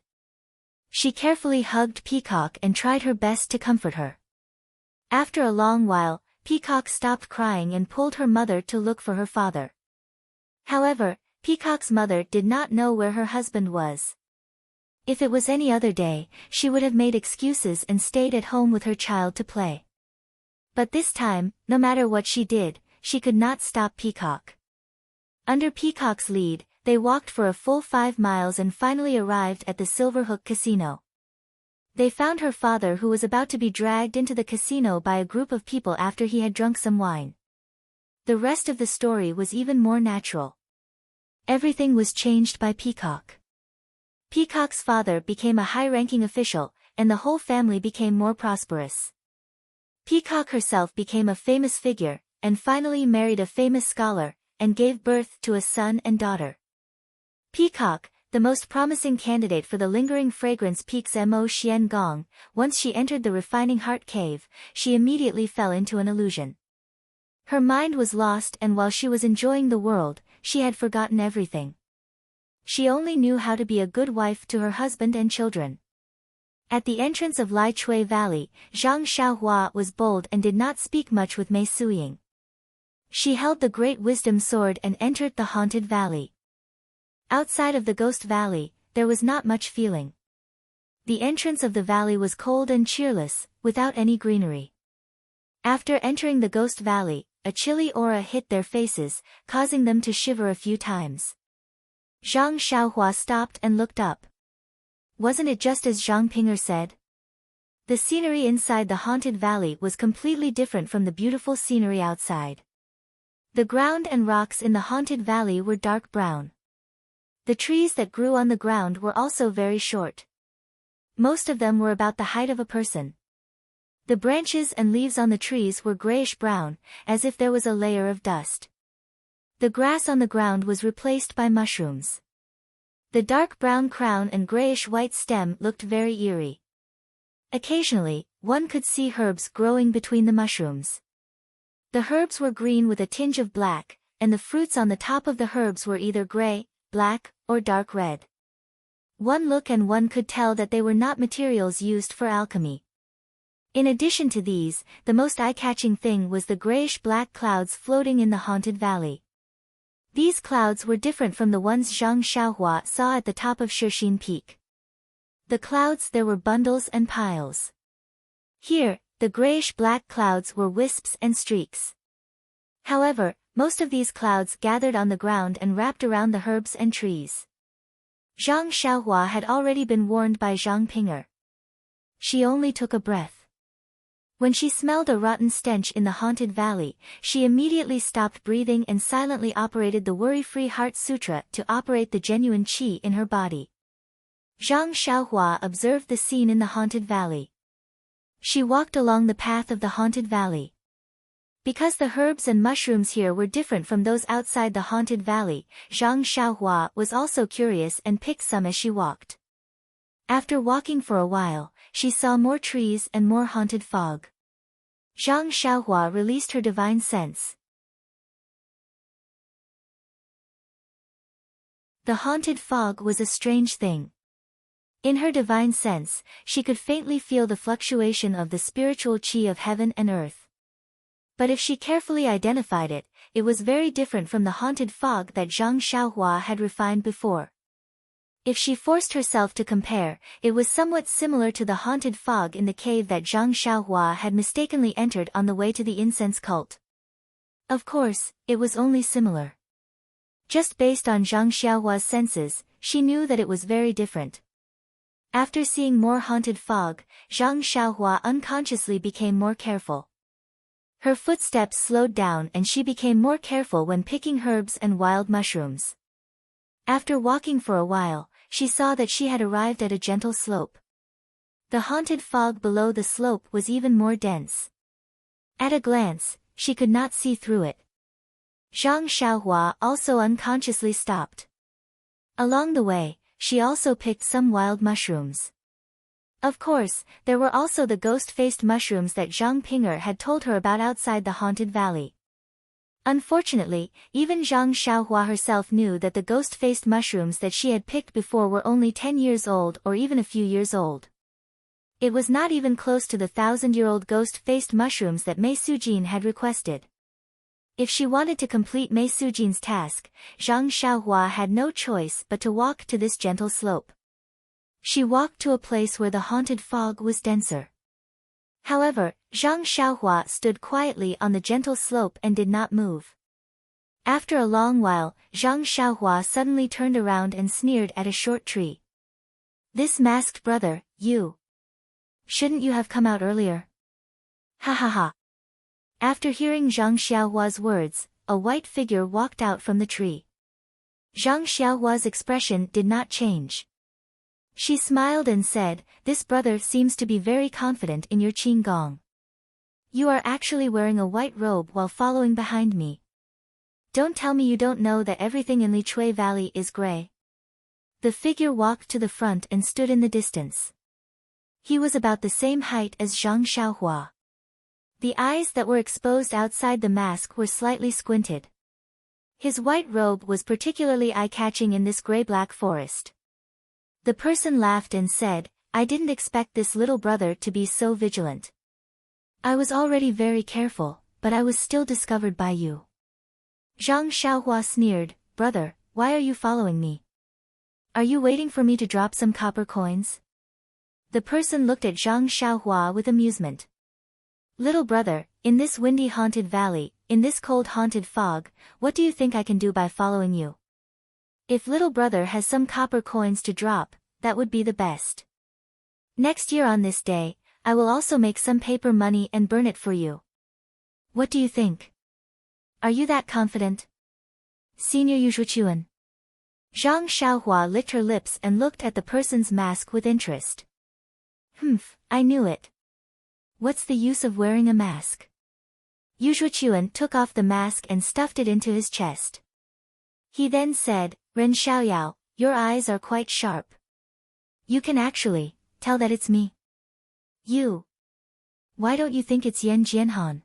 She carefully hugged Peacock and tried her best to comfort her. After a long while, Peacock stopped crying and pulled her mother to look for her father. However, Peacock's mother did not know where her husband was. If it was any other day, she would have made excuses and stayed at home with her child to play. But this time, no matter what she did, she could not stop Peacock. Under Peacock's lead, they walked for a full 5 miles and finally arrived at the Silver Hook Casino. They found her father who was about to be dragged into the casino by a group of people after he had drunk some wine. The rest of the story was even more natural. Everything was changed by Peacock. Peacock's father became a high-ranking official, and the whole family became more prosperous. Peacock herself became a famous figure, and finally married a famous scholar, and gave birth to a son and daughter. Peacock, the most promising candidate for the Lingering Fragrance Peak's Mo Xian Gong, once she entered the Refining Heart Cave, she immediately fell into an illusion. Her mind was lost and while she was enjoying the world, she had forgotten everything. She only knew how to be a good wife to her husband and children. At the entrance of Lai Chui Valley, Zhang Xiaohua was bold and did not speak much with Mei Suying. She held the Great Wisdom Sword and entered the Haunted Valley. Outside of the Ghost Valley, there was not much feeling. The entrance of the valley was cold and cheerless, without any greenery. After entering the ghost valley, a chilly aura hit their faces, causing them to shiver a few times. Zhang Xiaohua stopped and looked up. Wasn't it just as Zhang Ping'er said? The scenery inside the haunted valley was completely different from the beautiful scenery outside. The ground and rocks in the haunted valley were dark brown. The trees that grew on the ground were also very short. Most of them were about the height of a person. The branches and leaves on the trees were grayish-brown, as if there was a layer of dust. The grass on the ground was replaced by mushrooms. The dark brown crown and grayish-white stem looked very eerie. Occasionally, one could see herbs growing between the mushrooms. The herbs were green with a tinge of black, and the fruits on the top of the herbs were either gray, black, or dark red. One look and one could tell that they were not materials used for alchemy. In addition to these, the most eye-catching thing was the grayish-black clouds floating in the haunted valley. These clouds were different from the ones Zhang Xiaohua saw at the top of Shixin Peak. The clouds there were bundles and piles. Here, the grayish-black clouds were wisps and streaks. However, most of these clouds gathered on the ground and wrapped around the herbs and trees. Zhang Xiaohua had already been warned by Zhang Ping'er. She only took a breath. When she smelled a rotten stench in the haunted valley, she immediately stopped breathing and silently operated the Worry-Free Heart Sutra to operate the genuine qi in her body. Zhang Xiaohua observed the scene in the haunted valley. She walked along the path of the haunted valley. Because the herbs and mushrooms here were different from those outside the haunted valley, Zhang Xiaohua was also curious and picked some as she walked. After walking for a while, she saw more trees and more haunted fog. Zhang Xiaohua released her divine sense. The haunted fog was a strange thing. In her divine sense, she could faintly feel the fluctuation of the spiritual qi of heaven and earth. But if she carefully identified it, it was very different from the haunted fog that Zhang Xiaohua had refined before. If she forced herself to compare, it was somewhat similar to the haunted fog in the cave that Zhang Xiaohua had mistakenly entered on the way to the incense cult. Of course, it was only similar. Just based on Zhang Xiaohua's senses, she knew that it was very different. After seeing more haunted fog, Zhang Xiaohua unconsciously became more careful. Her footsteps slowed down and she became more careful when picking herbs and wild mushrooms. After walking for a while, she saw that she had arrived at a gentle slope. The haunted fog below the slope was even more dense. At a glance, she could not see through it. Zhang Xiaohua also unconsciously stopped. Along the way, she also picked some wild mushrooms. Of course, there were also the ghost-faced mushrooms that Zhang Ping'er had told her about outside the haunted valley. Unfortunately, even Zhang Xiaohua herself knew that the ghost-faced mushrooms that she had picked before were only 10 years old or even a few years old. It was not even close to the 1,000-year-old ghost-faced mushrooms that Mei Sujin had requested. If she wanted to complete Mei Sujin's task, Zhang Xiaohua had no choice but to walk to this gentle slope. She walked to a place where the haunted fog was denser. However, Zhang Xiaohua stood quietly on the gentle slope and did not move. After a long while, Zhang Xiaohua suddenly turned around and sneered at a short tree. "This masked brother, you. Shouldn't you have come out earlier? Ha ha ha." After hearing Zhang Xiaohua's words, a white figure walked out from the tree. Zhang Xiaohua's expression did not change. She smiled and said, "This brother seems to be very confident in your qigong. You are actually wearing a white robe while following behind me. Don't tell me you don't know that everything in Lichui Valley is gray." The figure walked to the front and stood in the distance. He was about the same height as Zhang Xiaohua. The eyes that were exposed outside the mask were slightly squinted. His white robe was particularly eye-catching in this gray-black forest. The person laughed and said, "I didn't expect this little brother to be so vigilant. I was already very careful, but I was still discovered by you." Zhang Xiaohua sneered, "Brother, why are you following me?" Are you waiting for me to drop some copper coins? The person looked at Zhang Xiaohua with amusement. Little brother, in this windy haunted valley, in this cold haunted fog, what do you think I can do by following you? If little brother has some copper coins to drop, that would be the best. Next year on this day, I will also make some paper money and burn it for you. What do you think? Are you that confident? Senior Yuzhuchuan. Zhang Xiaohua licked her lips and looked at the person's mask with interest. Humph, I knew it. What's the use of wearing a mask? Yuzhuchuan took off the mask and stuffed it into his chest. He then said, Ren Xiaoyao, your eyes are quite sharp. You can actually tell that it's me. You. Why don't you think it's Yan Jianhan?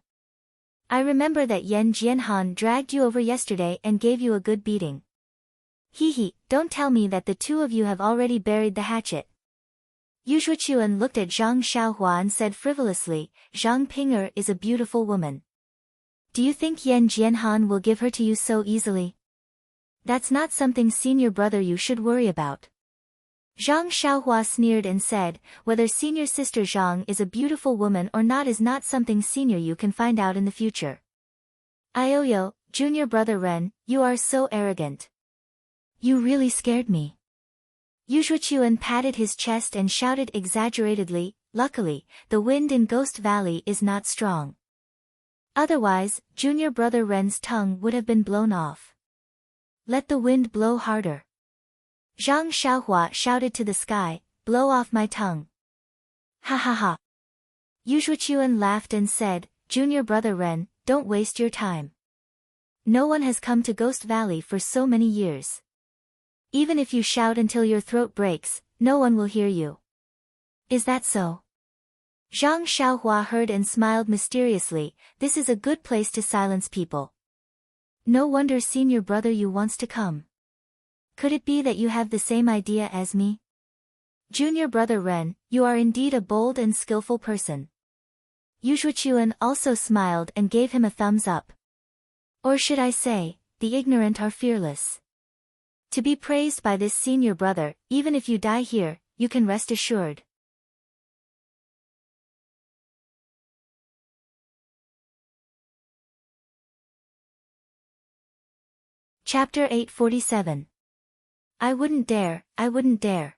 I remember that Yan Jianhan dragged you over yesterday and gave you a good beating. Hee, don't tell me that the two of you have already buried the hatchet. Yuzhuchuan looked at Zhang Xiaohua and said frivolously, Zhang Ping'er is a beautiful woman. Do you think Yan Jianhan will give her to you so easily? That's not something senior brother you should worry about. Zhang Xiaohua sneered and said, whether senior sister Zhang is a beautiful woman or not is not something senior you can find out in the future. Ioyo, junior brother Ren, you are so arrogant. You really scared me. Yuzhuchuan patted his chest and shouted exaggeratedly, luckily, the wind in Ghost Valley is not strong. Otherwise, junior brother Ren's tongue would have been blown off. Let the wind blow harder. Zhang Xiaohua shouted to the sky, blow off my tongue. Ha ha ha. Yuzhuchuan laughed and said, junior brother Ren, don't waste your time. No one has come to Ghost Valley for so many years. Even if you shout until your throat breaks, no one will hear you. Is that so? Zhang Xiaohua heard and smiled mysteriously, this is a good place to silence people. No wonder senior brother you wants to come. Could it be that you have the same idea as me? Junior brother Ren, you are indeed a bold and skillful person. Yuzhuchuan also smiled and gave him a thumbs up. Or should I say, the ignorant are fearless. To be praised by this senior brother, even if you die here, you can rest assured. Chapter 847. I wouldn't dare, I wouldn't dare.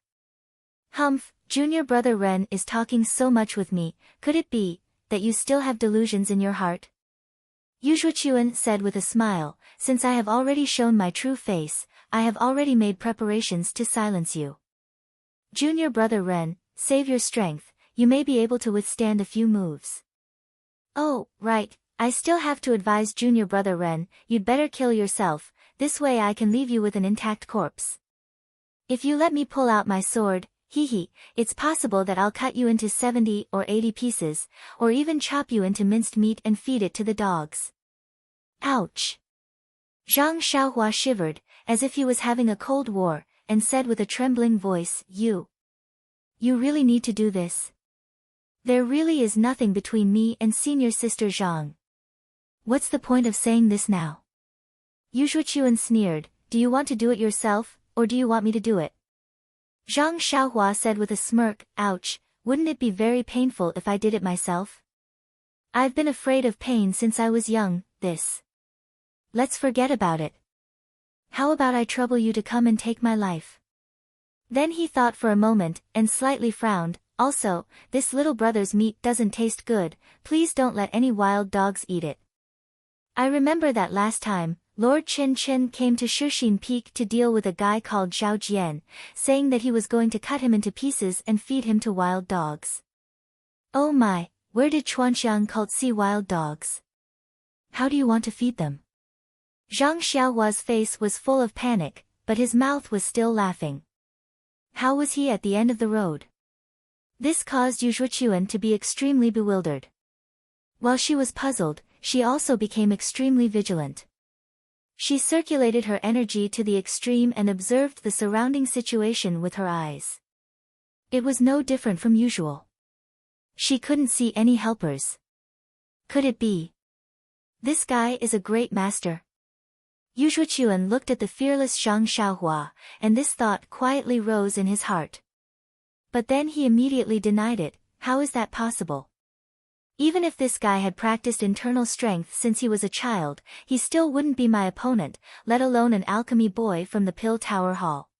Humph, junior brother Ren is talking so much with me, could it be, that you still have delusions in your heart? Yuzhuchuan said with a smile, since I have already shown my true face, I have already made preparations to silence you. Junior brother Ren, save your strength, you may be able to withstand a few moves. Oh, right, I still have to advise junior brother Ren, you'd better kill yourself, this way I can leave you with an intact corpse. If you let me pull out my sword, it's possible that I'll cut you into 70 or 80 pieces, or even chop you into minced meat and feed it to the dogs. Ouch! Zhang Xiaohua shivered, as if he was having a cold war, and said with a trembling voice, You really need to do this? There really is nothing between me and senior sister Zhang. What's the point of saying this now? Yuzhuchuan sneered, do you want to do it yourself, or do you want me to do it? Zhang Xiaohua said with a smirk, ouch, wouldn't it be very painful if I did it myself? I've been afraid of pain since I was young, Let's forget about it. How about I trouble you to come and take my life? Then he thought for a moment, and slightly frowned, also, this little brother's meat doesn't taste good, please don't let any wild dogs eat it. I remember that last time, Lord Chen Chen came to Shixin Peak to deal with a guy called Zhao Jian, saying that he was going to cut him into pieces and feed him to wild dogs. Oh my, where did Chuanxiang cult see wild dogs? How do you want to feed them? Zhang Xiaohua's face was full of panic, but his mouth was still laughing. How was he at the end of the road? This caused Yuzhuchuan to be extremely bewildered. While she was puzzled, she also became extremely vigilant. She circulated her energy to the extreme and observed the surrounding situation with her eyes. It was no different from usual. She couldn't see any helpers. Could it be? This guy is a great master. Yu Shuqian looked at the fearless Zhang Xiaohua, and this thought quietly rose in his heart. But then he immediately denied it. How is that possible? Even if this guy had practiced internal strength since he was a child, he still wouldn't be my opponent, let alone an alchemy boy from the Pill Tower Hall.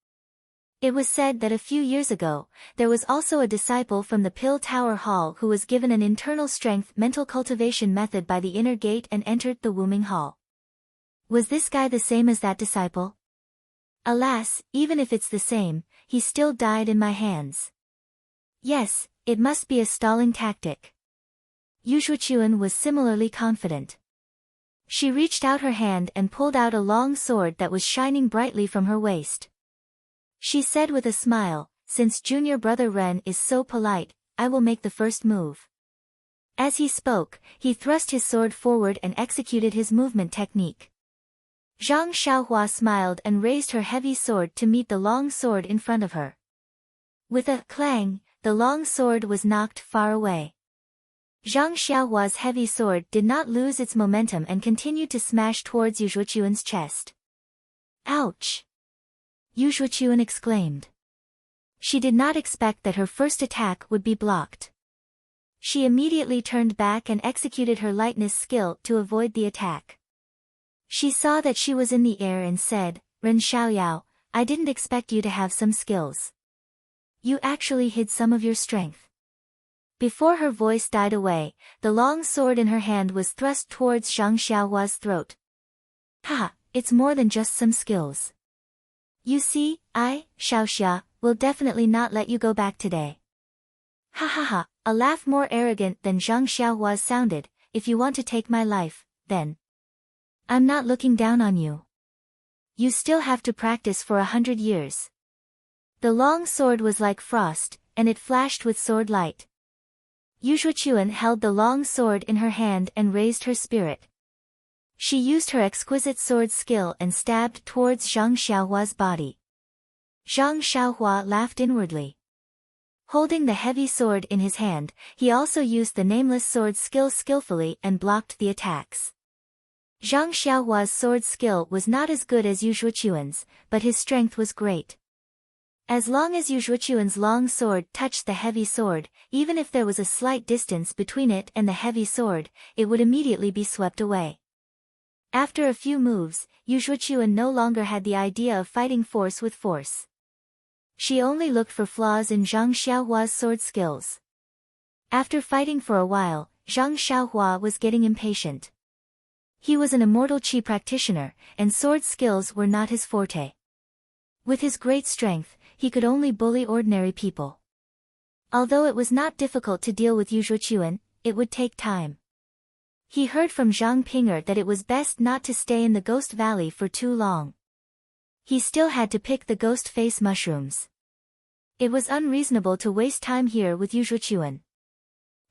It was said that a few years ago, there was also a disciple from the Pill Tower Hall who was given an internal strength mental cultivation method by the inner gate and entered the Wuming Hall. Was this guy the same as that disciple? Alas, even if it's the same, he still died in my hands. Yes, it must be a stalling tactic. Yu Shuqian was similarly confident. She reached out her hand and pulled out a long sword that was shining brightly from her waist. She said with a smile, "Since junior brother Ren is so polite, I will make the first move." As he spoke, he thrust his sword forward and executed his movement technique. Zhang Xiaohua smiled and raised her heavy sword to meet the long sword in front of her. With a clang, the long sword was knocked far away. Zhang Xiaohua's heavy sword did not lose its momentum and continued to smash towards Yu Shuqian's chest. Ouch! Yu Shuqian exclaimed. She did not expect that her first attack would be blocked. She immediately turned back and executed her lightness skill to avoid the attack. She saw that she was in the air and said, "Ren Xiaoyao, I didn't expect you to have some skills. You actually hid some of your strength." Before her voice died away, the long sword in her hand was thrust towards Zhang Xiaohua's throat. "Ha, it's more than just some skills. You see, I, Xiaoxia, will definitely not let you go back today." Ha ha ha, a laugh more arrogant than Zhang Xiaohua's sounded. "If you want to take my life, then I'm not looking down on you. You still have to practice for 100 years. The long sword was like frost, and it flashed with sword light. Yu Shuqian held the long sword in her hand and raised her spirit. She used her exquisite sword skill and stabbed towards Zhang Xiaohua's body. Zhang Xiaohua laughed inwardly. Holding the heavy sword in his hand, he also used the nameless sword skill skillfully and blocked the attacks. Zhang Xiaohua's sword skill was not as good as Yu Shuqian's, but his strength was great. As long as Yu Shuqian's long sword touched the heavy sword, even if there was a slight distance between it and the heavy sword, it would immediately be swept away. After a few moves, Yu Shuqian no longer had the idea of fighting force with force. She only looked for flaws in Zhang Xiaohua's sword skills. After fighting for a while, Zhang Xiaohua was getting impatient. He was an immortal qi practitioner, and sword skills were not his forte. With his great strength, he could only bully ordinary people. Although it was not difficult to deal with Yu Shuqian, it would take time. He heard from Zhang Ping'er that it was best not to stay in the Ghost Valley for too long. He still had to pick the ghost face mushrooms. It was unreasonable to waste time here with Yu Shuqian.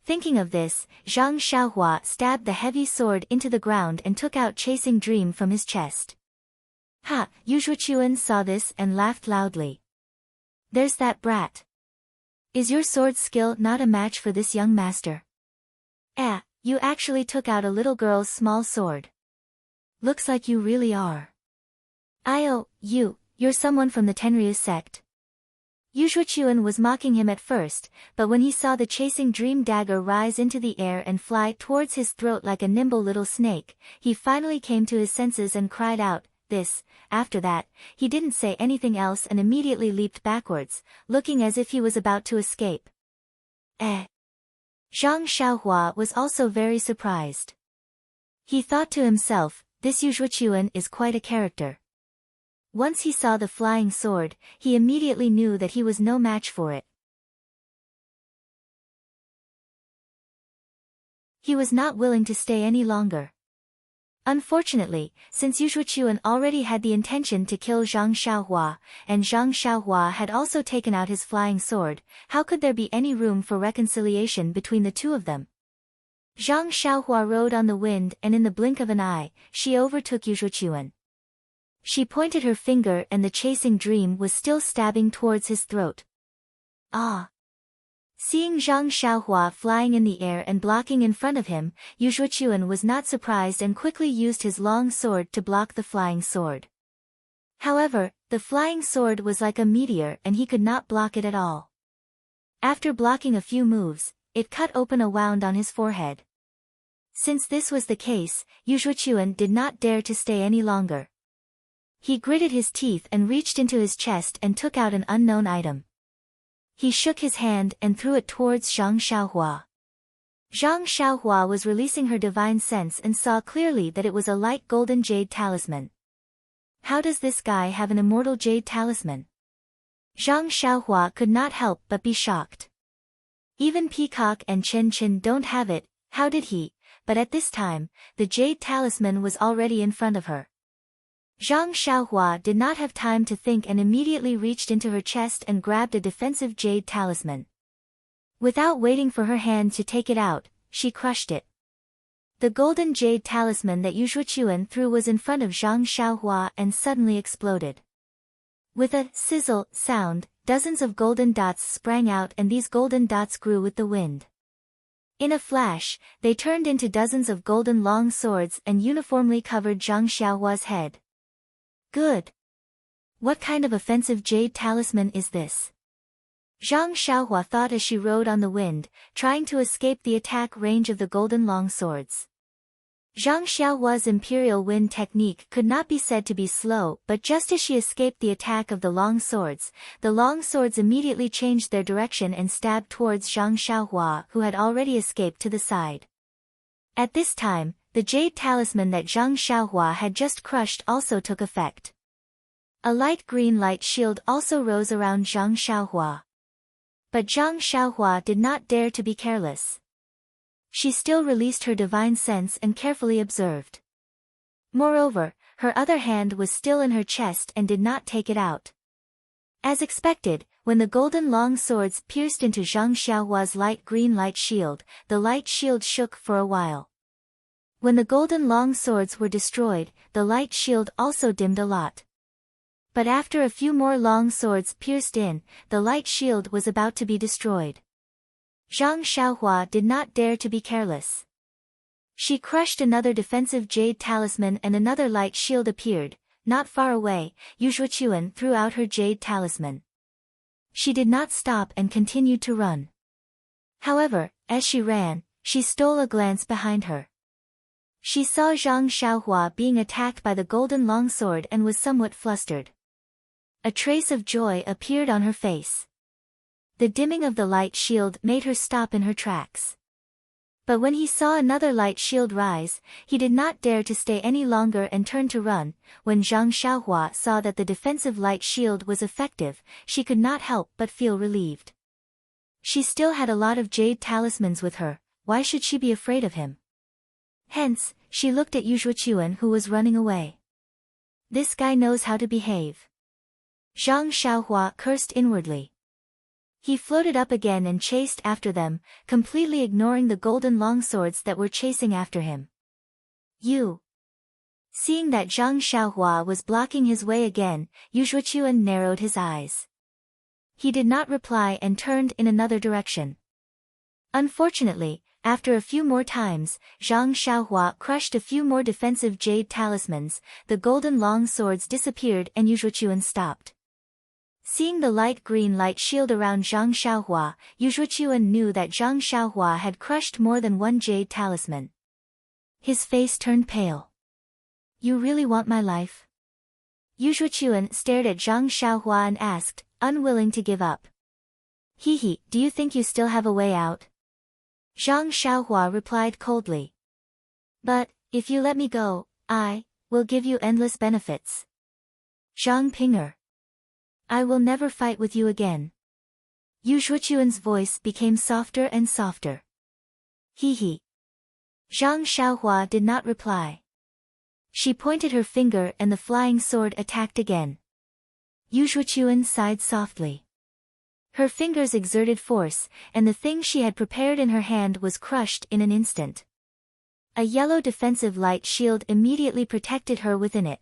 Thinking of this, Zhang Xiaohua stabbed the heavy sword into the ground and took out Chasing Dream from his chest. Ha! Yu Shuqian saw this and laughed loudly. "There's that brat. Is your sword skill not a match for this young master? You actually took out a little girl's small sword. Looks like you really are. You're someone from the Tenryu's sect." Yu Shuqian was mocking him at first, but when he saw the Chasing Dream dagger rise into the air and fly towards his throat like a nimble little snake, he finally came to his senses and cried out, "This." After that, he didn't say anything else and immediately leaped backwards, looking as if he was about to escape. Zhang Xiaohua was also very surprised. He thought to himself, "This Yu Shuqian is quite a character." Once he saw the flying sword, he immediately knew that he was no match for it. He was not willing to stay any longer. Unfortunately, since Yu Shuqian already had the intention to kill Zhang Xiaohua, and Zhang Xiaohua had also taken out his flying sword, how could there be any room for reconciliation between the two of them? Zhang Xiaohua rode on the wind and in the blink of an eye, she overtook Yu Shuqian. She pointed her finger and the Chasing Dream was still stabbing towards his throat. "Ah!" Seeing Zhang Xiaohua flying in the air and blocking in front of him, Yu Shuochuan was not surprised and quickly used his long sword to block the flying sword. However, the flying sword was like a meteor and he could not block it at all. After blocking a few moves, it cut open a wound on his forehead. Since this was the case, Yu Shuochuan did not dare to stay any longer. He gritted his teeth and reached into his chest and took out an unknown item. He shook his hand and threw it towards Zhang Xiaohua. Zhang Xiaohua was releasing her divine sense and saw clearly that it was a light golden jade talisman. How does this guy have an immortal jade talisman? Zhang Xiaohua could not help but be shocked. Even Peacock and Chen Chen don't have it, how did he? But at this time, the jade talisman was already in front of her. Zhang Xiaohua did not have time to think and immediately reached into her chest and grabbed a defensive jade talisman. Without waiting for her hand to take it out, she crushed it. The golden jade talisman that Yu Shuochuan threw was in front of Zhang Xiaohua and suddenly exploded. With a sizzle sound, dozens of golden dots sprang out and these golden dots grew with the wind. In a flash, they turned into dozens of golden long swords and uniformly covered Zhang Xiaohua's head. Good. What kind of offensive jade talisman is this? Zhang Xiaohua thought as she rode on the wind, trying to escape the attack range of the golden long swords. Zhang Xiaohua's imperial wind technique could not be said to be slow, but just as she escaped the attack of the long swords immediately changed their direction and stabbed towards Zhang Xiaohua, who had already escaped to the side. At this time, the jade talisman that Zhang Xiaohua had just crushed also took effect. A light green light shield also rose around Zhang Xiaohua. But Zhang Xiaohua did not dare to be careless. She still released her divine sense and carefully observed. Moreover, her other hand was still in her chest and did not take it out. As expected, when the golden long swords pierced into Zhang Xiaohua's light green light shield, the light shield shook for a while. When the golden long swords were destroyed, the light shield also dimmed a lot. But after a few more long swords pierced in, the light shield was about to be destroyed. Zhang Xiaohua did not dare to be careless. She crushed another defensive jade talisman and another light shield appeared. Not far away, Yu Shuochuan threw out her jade talisman. She did not stop and continued to run. However, as she ran, she stole a glance behind her. She saw Zhang Xiaohua being attacked by the golden longsword and was somewhat flustered. A trace of joy appeared on her face. The dimming of the light shield made her stop in her tracks. But when he saw another light shield rise, he did not dare to stay any longer and turned to run. When Zhang Xiaohua saw that the defensive light shield was effective, she could not help but feel relieved. She still had a lot of jade talismans with her, why should she be afraid of him? Hence, she looked at Yu Shuochuan who was running away. This guy knows how to behave. Zhang Xiaohua cursed inwardly. He floated up again and chased after them, completely ignoring the golden longswords that were chasing after him. Seeing that Zhang Xiaohua was blocking his way again, Yu Shuochuan narrowed his eyes. He did not reply and turned in another direction. Unfortunately, after a few more times, Zhang Xiaohua crushed a few more defensive jade talismans, the golden long swords disappeared and Yu Shuochuan stopped. Seeing the light green light shield around Zhang Xiaohua, Yu Shuochuan knew that Zhang Xiaohua had crushed more than one jade talisman. His face turned pale. You really want my life? Yu Shuochuan stared at Zhang Xiaohua and asked, unwilling to give up. Do you think you still have a way out? Zhang Xiaohua replied coldly. But, if you let me go, I will give you endless benefits. Zhang Pinger. I will never fight with you again. Yu Shuochuan's voice became softer and softer. Zhang Xiaohua did not reply. She pointed her finger and the flying sword attacked again. Yu Shuochuan sighed softly. Her fingers exerted force, and the thing she had prepared in her hand was crushed in an instant. A yellow defensive light shield immediately protected her within it.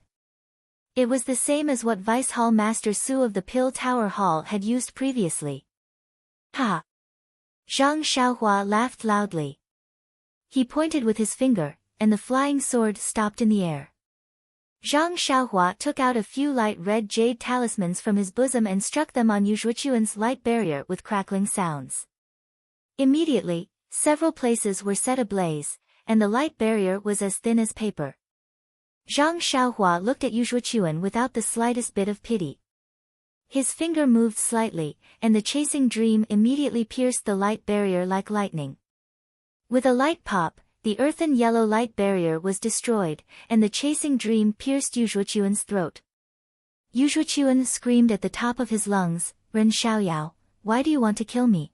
It was the same as what Vice Hall Master Su of the Pill Tower Hall had used previously. Ha! Zhang Xiaohua laughed loudly. He pointed with his finger, and the flying sword stopped in the air. Zhang Xiaohua took out a few light red jade talismans from his bosom and struck them on Yu Zhuochuan's light barrier with crackling sounds. Immediately, several places were set ablaze, and the light barrier was as thin as paper. Zhang Xiaohua looked at Yu Zhuochuan without the slightest bit of pity. His finger moved slightly, and the chasing dream immediately pierced the light barrier like lightning. With a light pop, the earthen yellow light barrier was destroyed, and the chasing dream pierced Yu Zhuochuan's throat. Yu Zhuochuan screamed at the top of his lungs, "Ren Xiaoyao, why do you want to kill me?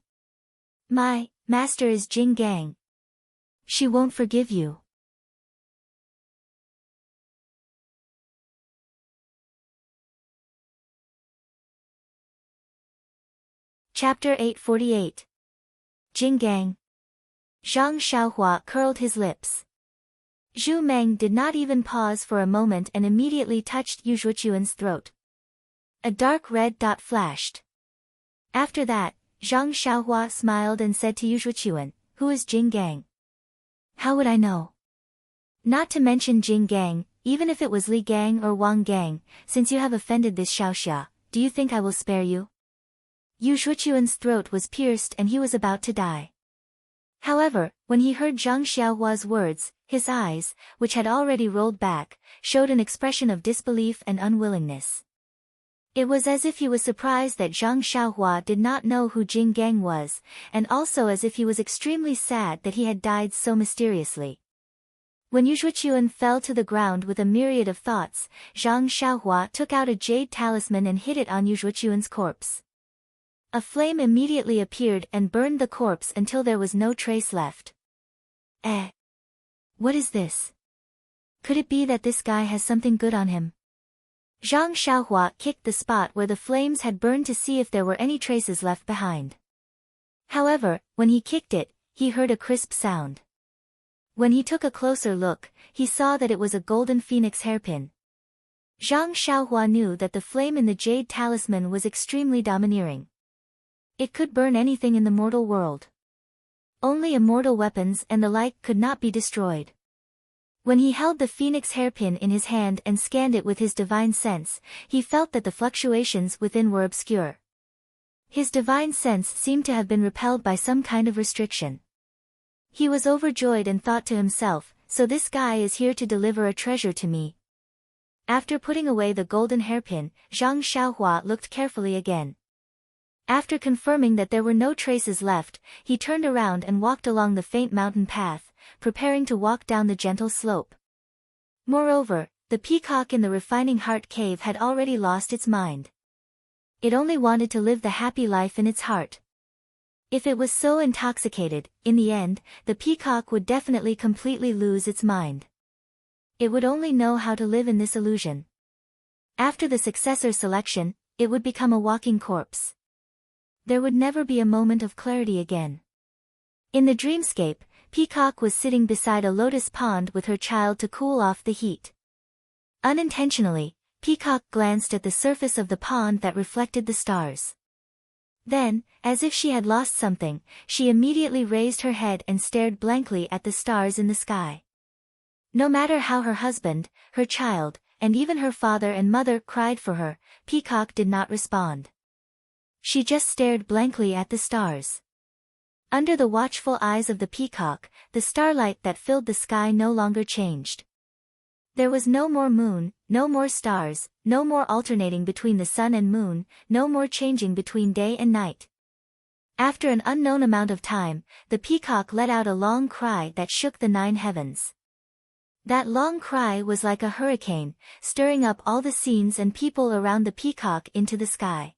My master is Jing Gang. She won't forgive you." Chapter 848. Jing Gang. Zhang Xiaohua curled his lips. Zhu Meng did not even pause for a moment and immediately touched Yu Zhuochuan's throat. A dark red dot flashed. After that, Zhang Xiaohua smiled and said to Yu Zhuochuan, "Who is Jing Gang?" "How would I know? Not to mention Jing Gang, even if it was Li Gang or Wang Gang, since you have offended this Xiaoxia, do you think I will spare you?" Yu Zhuochuan's throat was pierced and he was about to die. However, when he heard Zhang Xiaohua's words, his eyes, which had already rolled back, showed an expression of disbelief and unwillingness. It was as if he was surprised that Zhang Xiaohua did not know who Jing Gang was, and also as if he was extremely sad that he had died so mysteriously. When Yu Zhuochuan fell to the ground with a myriad of thoughts, Zhang Xiaohua took out a jade talisman and hit it on Yu Zhuochuan's corpse. A flame immediately appeared and burned the corpse until there was no trace left. What is this? Could it be that this guy has something good on him? Zhang Xiaohua kicked the spot where the flames had burned to see if there were any traces left behind. However, when he kicked it, he heard a crisp sound. When he took a closer look, he saw that it was a golden phoenix hairpin. Zhang Xiaohua knew that the flame in the jade talisman was extremely domineering. It could burn anything in the mortal world. Only immortal weapons and the like could not be destroyed. When he held the phoenix hairpin in his hand and scanned it with his divine sense, he felt that the fluctuations within were obscure. His divine sense seemed to have been repelled by some kind of restriction. He was overjoyed and thought to himself, "So this guy is here to deliver a treasure to me." After putting away the golden hairpin, Zhang Xiaohua looked carefully again. After confirming that there were no traces left, he turned around and walked along the faint mountain path, preparing to walk down the gentle slope. Moreover, the peacock in the refining heart cave had already lost its mind. It only wanted to live the happy life in its heart. If it was so intoxicated, in the end, the peacock would definitely completely lose its mind. It would only know how to live in this illusion. After the successor selection, it would become a walking corpse. There would never be a moment of clarity again. In the dreamscape, Peacock was sitting beside a lotus pond with her child to cool off the heat. Unintentionally, Peacock glanced at the surface of the pond that reflected the stars. Then, as if she had lost something, she immediately raised her head and stared blankly at the stars in the sky. No matter how her husband, her child, and even her father and mother cried for her, Peacock did not respond. She just stared blankly at the stars. Under the watchful eyes of the peacock, the starlight that filled the sky no longer changed. There was no more moon, no more stars, no more alternating between the sun and moon, no more changing between day and night. After an unknown amount of time, the peacock let out a long cry that shook the 9 heavens. That long cry was like a hurricane, stirring up all the scenes and people around the peacock into the sky.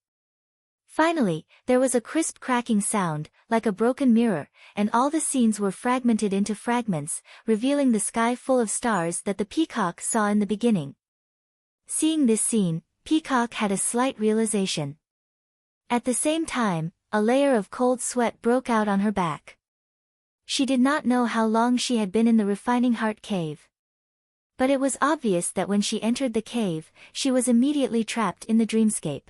Finally, there was a crisp cracking sound, like a broken mirror, and all the scenes were fragmented into fragments, revealing the sky full of stars that the peacock saw in the beginning. Seeing this scene, Peacock had a slight realization. At the same time, a layer of cold sweat broke out on her back. She did not know how long she had been in the refining heart cave. But it was obvious that when she entered the cave, she was immediately trapped in the dreamscape.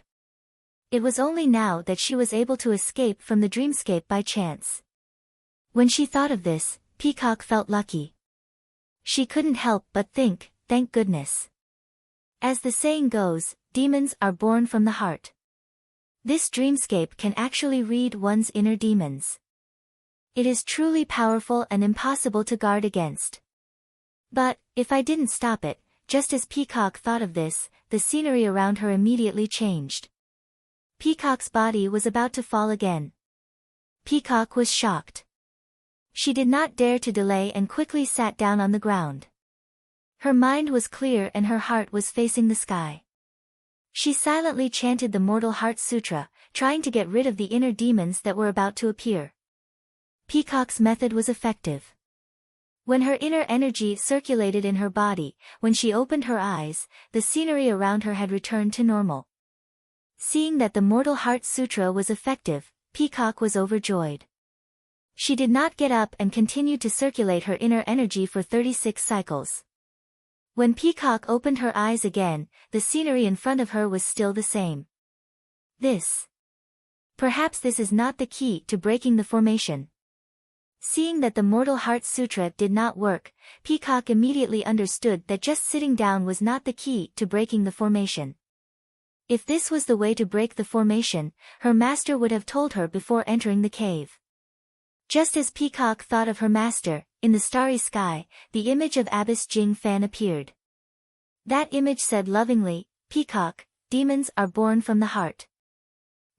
It was only now that she was able to escape from the dreamscape by chance. When she thought of this, Peacock felt lucky. She couldn't help but think, thank goodness. As the saying goes, demons are born from the heart. This dreamscape can actually read one's inner demons. It is truly powerful and impossible to guard against. But, if I didn't stop it, just as Peacock thought of this, the scenery around her immediately changed. Peacock's body was about to fall again. Peacock was shocked. She did not dare to delay and quickly sat down on the ground. Her mind was clear and her heart was facing the sky. She silently chanted the Mortal Heart Sutra, trying to get rid of the inner demons that were about to appear. Peacock's method was effective. When her inner energy circulated in her body, when she opened her eyes, the scenery around her had returned to normal. Seeing that the Mortal Heart Sutra was effective, Peacock was overjoyed. She did not get up and continued to circulate her inner energy for 36 cycles. When Peacock opened her eyes again, the scenery in front of her was still the same. Perhaps this is not the key to breaking the formation. Seeing that the Mortal Heart Sutra did not work, Peacock immediately understood that just sitting down was not the key to breaking the formation. If this was the way to break the formation, her master would have told her before entering the cave. Just as Peacock thought of her master, in the starry sky, the image of Abbess Jing Fan appeared. That image said lovingly, "Peacock, demons are born from the heart.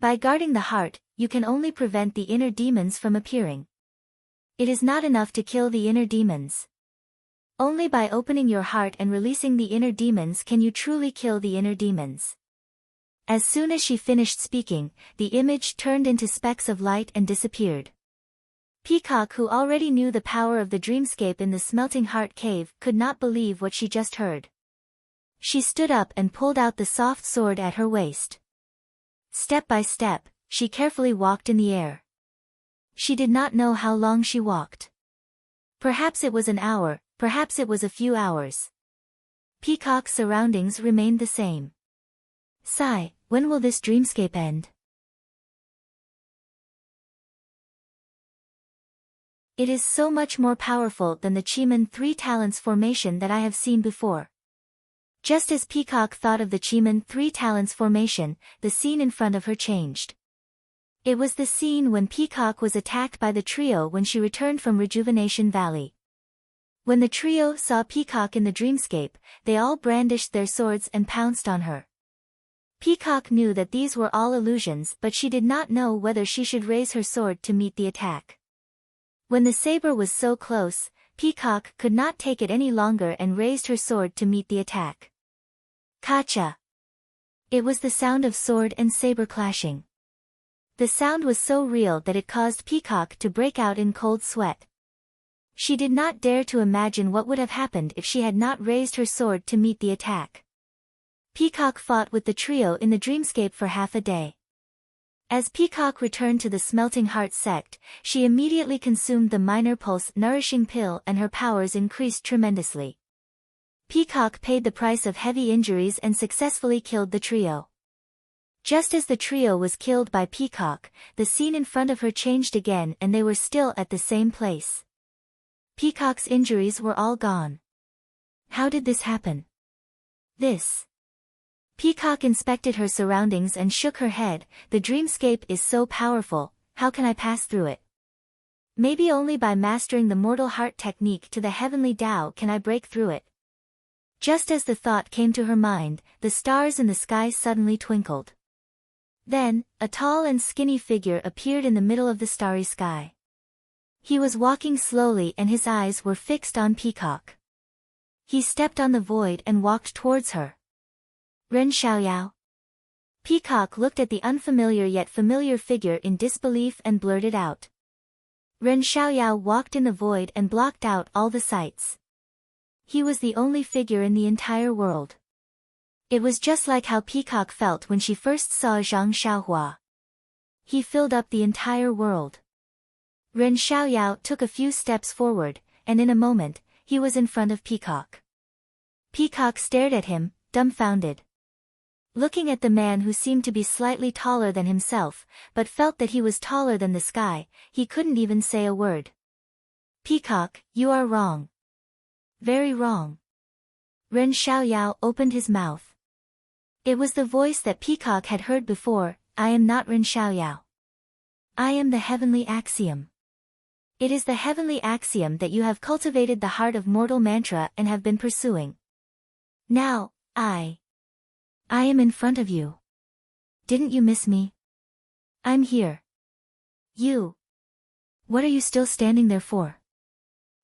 By guarding the heart, you can only prevent the inner demons from appearing. It is not enough to kill the inner demons. Only by opening your heart and releasing the inner demons can you truly kill the inner demons." As soon as she finished speaking, the image turned into specks of light and disappeared. Peacock, who already knew the power of the dreamscape in the Smelting Heart Cave, could not believe what she just heard. She stood up and pulled out the soft sword at her waist. Step by step, she carefully walked in the air. She did not know how long she walked. Perhaps it was an hour, perhaps it was a few hours. Peacock's surroundings remained the same. Sigh, when will this dreamscape end? It is so much more powerful than the Chiman 3 Talents formation that I have seen before. Just as Peacock thought of the Chiman 3 Talents formation, the scene in front of her changed. It was the scene when Peacock was attacked by the trio when she returned from Rejuvenation Valley. When the trio saw Peacock in the dreamscape, they all brandished their swords and pounced on her. Peacock knew that these were all illusions, but she did not know whether she should raise her sword to meet the attack. When the saber was so close, Peacock could not take it any longer and raised her sword to meet the attack. Kacha! It was the sound of sword and saber clashing. The sound was so real that it caused Peacock to break out in cold sweat. She did not dare to imagine what would have happened if she had not raised her sword to meet the attack. Peacock fought with the trio in the dreamscape for half a day. As Peacock returned to the Smelting Heart sect, she immediately consumed the Minor Pulse nourishing pill and her powers increased tremendously. Peacock paid the price of heavy injuries and successfully killed the trio. Just as the trio was killed by Peacock, the scene in front of her changed again and they were still at the same place. Peacock's injuries were all gone. How did this happen? Peacock inspected her surroundings and shook her head. The dreamscape is so powerful, how can I pass through it? Maybe only by mastering the Mortal Heart technique to the Heavenly Tao can I break through it. Just as the thought came to her mind, the stars in the sky suddenly twinkled. Then, a tall and skinny figure appeared in the middle of the starry sky. He was walking slowly and his eyes were fixed on Peacock. He stepped on the void and walked towards her. Ren Xiaoyao. Peacock looked at the unfamiliar yet familiar figure in disbelief and blurted out. Ren Xiaoyao walked in the void and blocked out all the sights. He was the only figure in the entire world. It was just like how Peacock felt when she first saw Zhang Xiaohua. He filled up the entire world. Ren Xiaoyao took a few steps forward, and in a moment, he was in front of Peacock. Peacock stared at him, dumbfounded. Looking at the man who seemed to be slightly taller than himself, but felt that he was taller than the sky, he couldn't even say a word. Peacock, you are wrong. Very wrong. Ren Xiaoyao opened his mouth. It was the voice that Peacock had heard before. I am not Ren Xiaoyao. I am the heavenly axiom. It is the heavenly axiom that you have cultivated the heart of mortal mantra and have been pursuing. Now, I am in front of you. Didn't you miss me? I'm here. You. What are you still standing there for?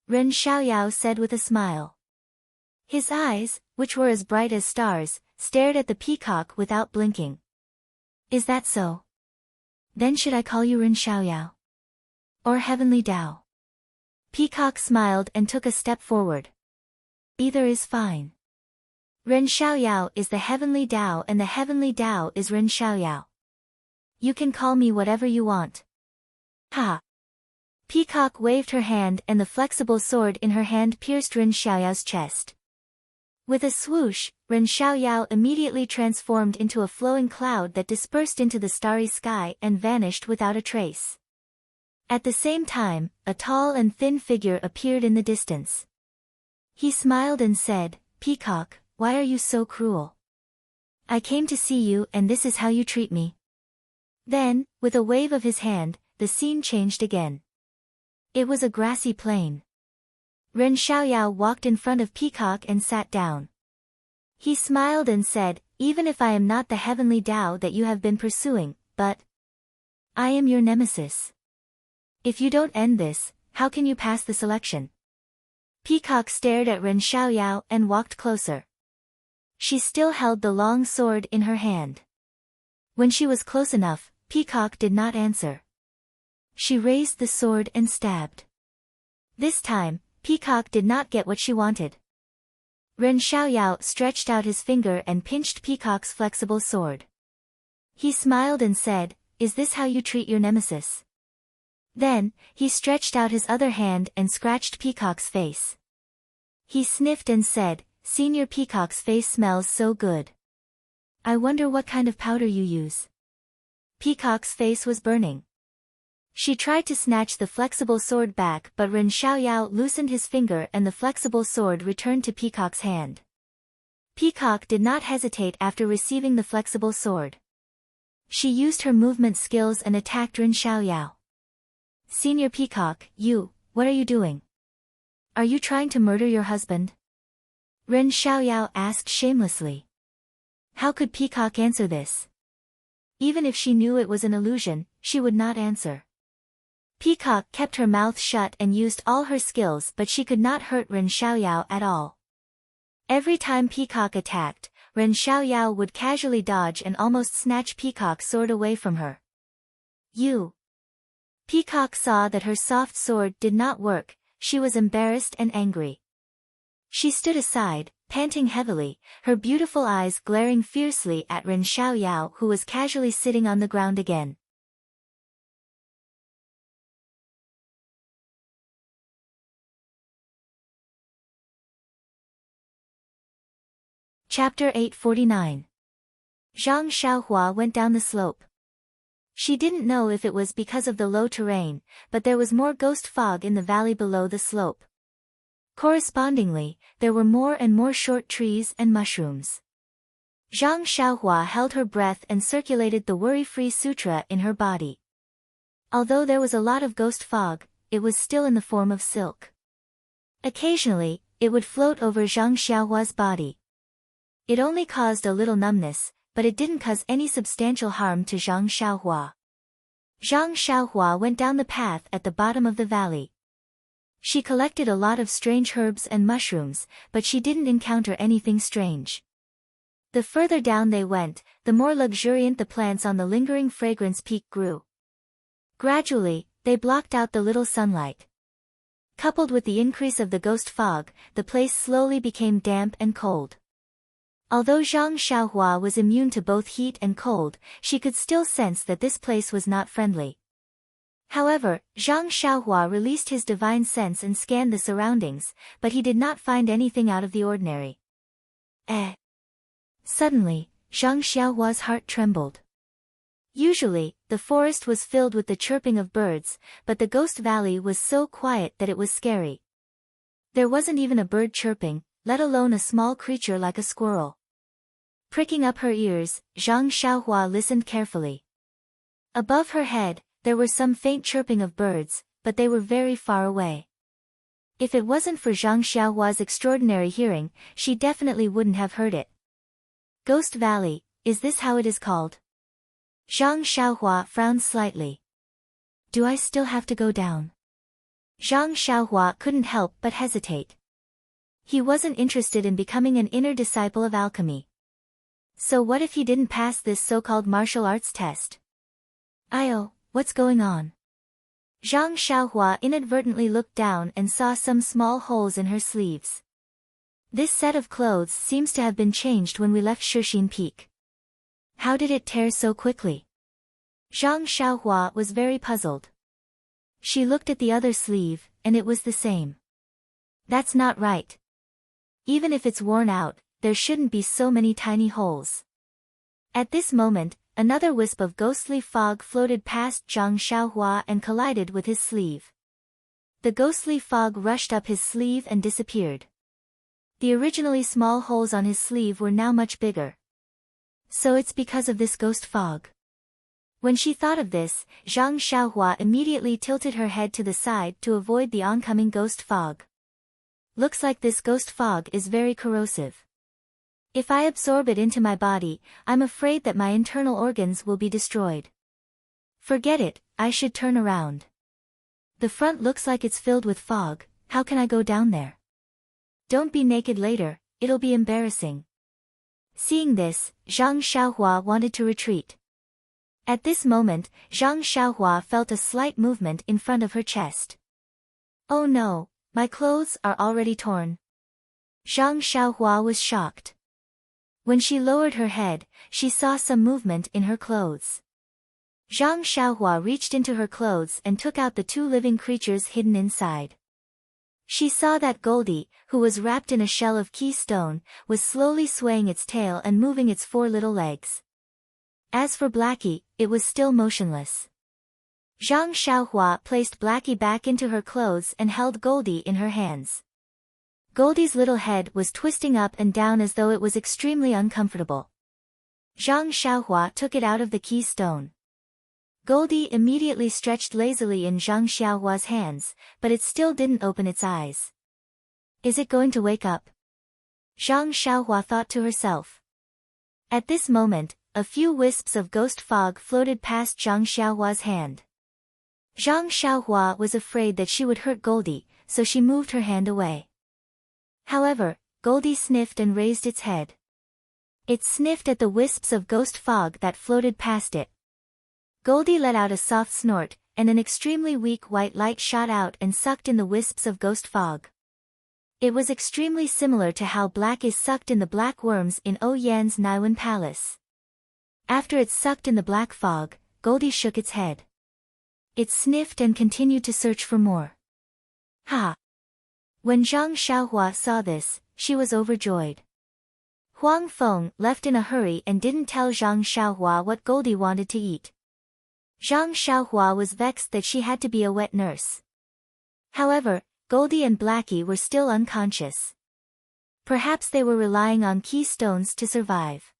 Ren Xiaoyao said with a smile. His eyes, which were as bright as stars, stared at the peacock without blinking. Is that so? Then should I call you Ren Xiaoyao? Or Heavenly Tao? Peacock smiled and took a step forward. Either is fine. Ren Xiaoyao is the Heavenly Tao and the Heavenly Tao is Ren Xiaoyao. You can call me whatever you want. Ha! Peacock waved her hand and the flexible sword in her hand pierced Ren Xiaoyao's chest. With a swoosh, Ren Xiaoyao immediately transformed into a flowing cloud that dispersed into the starry sky and vanished without a trace. At the same time, a tall and thin figure appeared in the distance. He smiled and said, Peacock, why are you so cruel? I came to see you and this is how you treat me. Then, with a wave of his hand, the scene changed again. It was a grassy plain. Ren Xiaoyao walked in front of Peacock and sat down. He smiled and said, even if I am not the heavenly Tao that you have been pursuing, but I am your nemesis. If you don't end this, how can you pass the selection? Peacock stared at Ren Xiaoyao and walked closer. She still held the long sword in her hand. When she was close enough, Peacock did not answer. She raised the sword and stabbed. This time, Peacock did not get what she wanted. Ren Xiaoyao stretched out his finger and pinched Peacock's flexible sword. He smiled and said, is this how you treat your nemesis? Then, he stretched out his other hand and scratched Peacock's face. He sniffed and said, Senior Peacock's face smells so good. I wonder what kind of powder you use. Peacock's face was burning. She tried to snatch the flexible sword back but Ren Xiaoyao loosened his finger and the flexible sword returned to Peacock's hand. Peacock did not hesitate after receiving the flexible sword. She used her movement skills and attacked Ren Xiaoyao. Senior Peacock, what are you doing? Are you trying to murder your husband? Ren Xiaoyao asked shamelessly. How could Peacock answer this? Even if she knew it was an illusion, she would not answer. Peacock kept her mouth shut and used all her skills but she could not hurt Ren Xiaoyao at all. Every time Peacock attacked, Ren Xiaoyao would casually dodge and almost snatch Peacock's sword away from her. Peacock saw that her soft sword did not work, she was embarrassed and angry. She stood aside, panting heavily, her beautiful eyes glaring fiercely at Ren Xiaoyao who was casually sitting on the ground again. Chapter 849. Zhang Xiaohua went down the slope. She didn't know if it was because of the low terrain, but there was more ghost fog in the valley below the slope. Correspondingly, there were more and more short trees and mushrooms. Zhang Xiaohua held her breath and circulated the worry-free sutra in her body. Although there was a lot of ghost fog, it was still in the form of silk. Occasionally, it would float over Zhang Xiaohua's body. It only caused a little numbness, but it didn't cause any substantial harm to Zhang Xiaohua. Zhang Xiaohua went down the path at the bottom of the valley. She collected a lot of strange herbs and mushrooms, but she didn't encounter anything strange. The further down they went, the more luxuriant the plants on the lingering fragrance peak grew. Gradually, they blocked out the little sunlight. Coupled with the increase of the ghost fog, the place slowly became damp and cold. Although Zhang Xiaohua was immune to both heat and cold, she could still sense that this place was not friendly. However, Zhang Xiaohua released his divine sense and scanned the surroundings, but he did not find anything out of the ordinary. Suddenly, Zhang Xiaohua's heart trembled. Usually, the forest was filled with the chirping of birds, but the ghost valley was so quiet that it was scary. There wasn't even a bird chirping, let alone a small creature like a squirrel. Pricking up her ears, Zhang Xiaohua listened carefully. Above her head, there were some faint chirping of birds, but they were very far away. If it wasn't for Zhang Xiaohua's extraordinary hearing, she definitely wouldn't have heard it. Ghost Valley, is this how it is called? Zhang Xiaohua frowned slightly. Do I still have to go down? Zhang Xiaohua couldn't help but hesitate. He wasn't interested in becoming an inner disciple of alchemy. So what if he didn't pass this so-called martial arts test? What's going on? Zhang Xiaohua inadvertently looked down and saw some small holes in her sleeves. This set of clothes seems to have been changed when we left Shixin Peak. How did it tear so quickly? Zhang Xiaohua was very puzzled. She looked at the other sleeve, and it was the same. That's not right. Even if it's worn out, there shouldn't be so many tiny holes. At this moment, another wisp of ghostly fog floated past Zhang Xiaohua and collided with his sleeve. The ghostly fog rushed up his sleeve and disappeared. The originally small holes on his sleeve were now much bigger. So it's because of this ghost fog. When she thought of this, Zhang Xiaohua immediately tilted her head to the side to avoid the oncoming ghost fog. Looks like this ghost fog is very corrosive. If I absorb it into my body, I'm afraid that my internal organs will be destroyed. Forget it, I should turn around. The front looks like it's filled with fog, how can I go down there? Don't be naked later, it'll be embarrassing. Seeing this, Zhang Xiaohua wanted to retreat. At this moment, Zhang Xiaohua felt a slight movement in front of her chest. Oh no, my clothes are already torn. Zhang Xiaohua was shocked. When she lowered her head, she saw some movement in her clothes. Zhang Xiaohua reached into her clothes and took out the two living creatures hidden inside. She saw that Goldie, who was wrapped in a shell of keystone, was slowly swaying its tail and moving its four little legs. As for Blackie, it was still motionless. Zhang Xiaohua placed Blackie back into her clothes and held Goldie in her hands. Goldie's little head was twisting up and down as though it was extremely uncomfortable. Zhang Xiaohua took it out of the keystone. Goldie immediately stretched lazily in Zhang Xiaohua's hands, but it still didn't open its eyes. Is it going to wake up? Zhang Xiaohua thought to herself. At this moment, a few wisps of ghost fog floated past Zhang Xiaohua's hand. Zhang Xiaohua was afraid that she would hurt Goldie, so she moved her hand away. However, Goldie sniffed and raised its head. It sniffed at the wisps of ghost fog that floated past it. Goldie let out a soft snort, and an extremely weak white light shot out and sucked in the wisps of ghost fog. It was extremely similar to how black is sucked in the black worms in Oyan's Naiwan Palace. After it sucked in the black fog, Goldie shook its head. It sniffed and continued to search for more. Ha! When Zhang Xiaohua saw this, she was overjoyed. Huang Feng left in a hurry and didn't tell Zhang Xiaohua what Goldie wanted to eat. Zhang Xiaohua was vexed that she had to be a wet nurse. However, Goldie and Blackie were still unconscious. Perhaps they were relying on keystones to survive.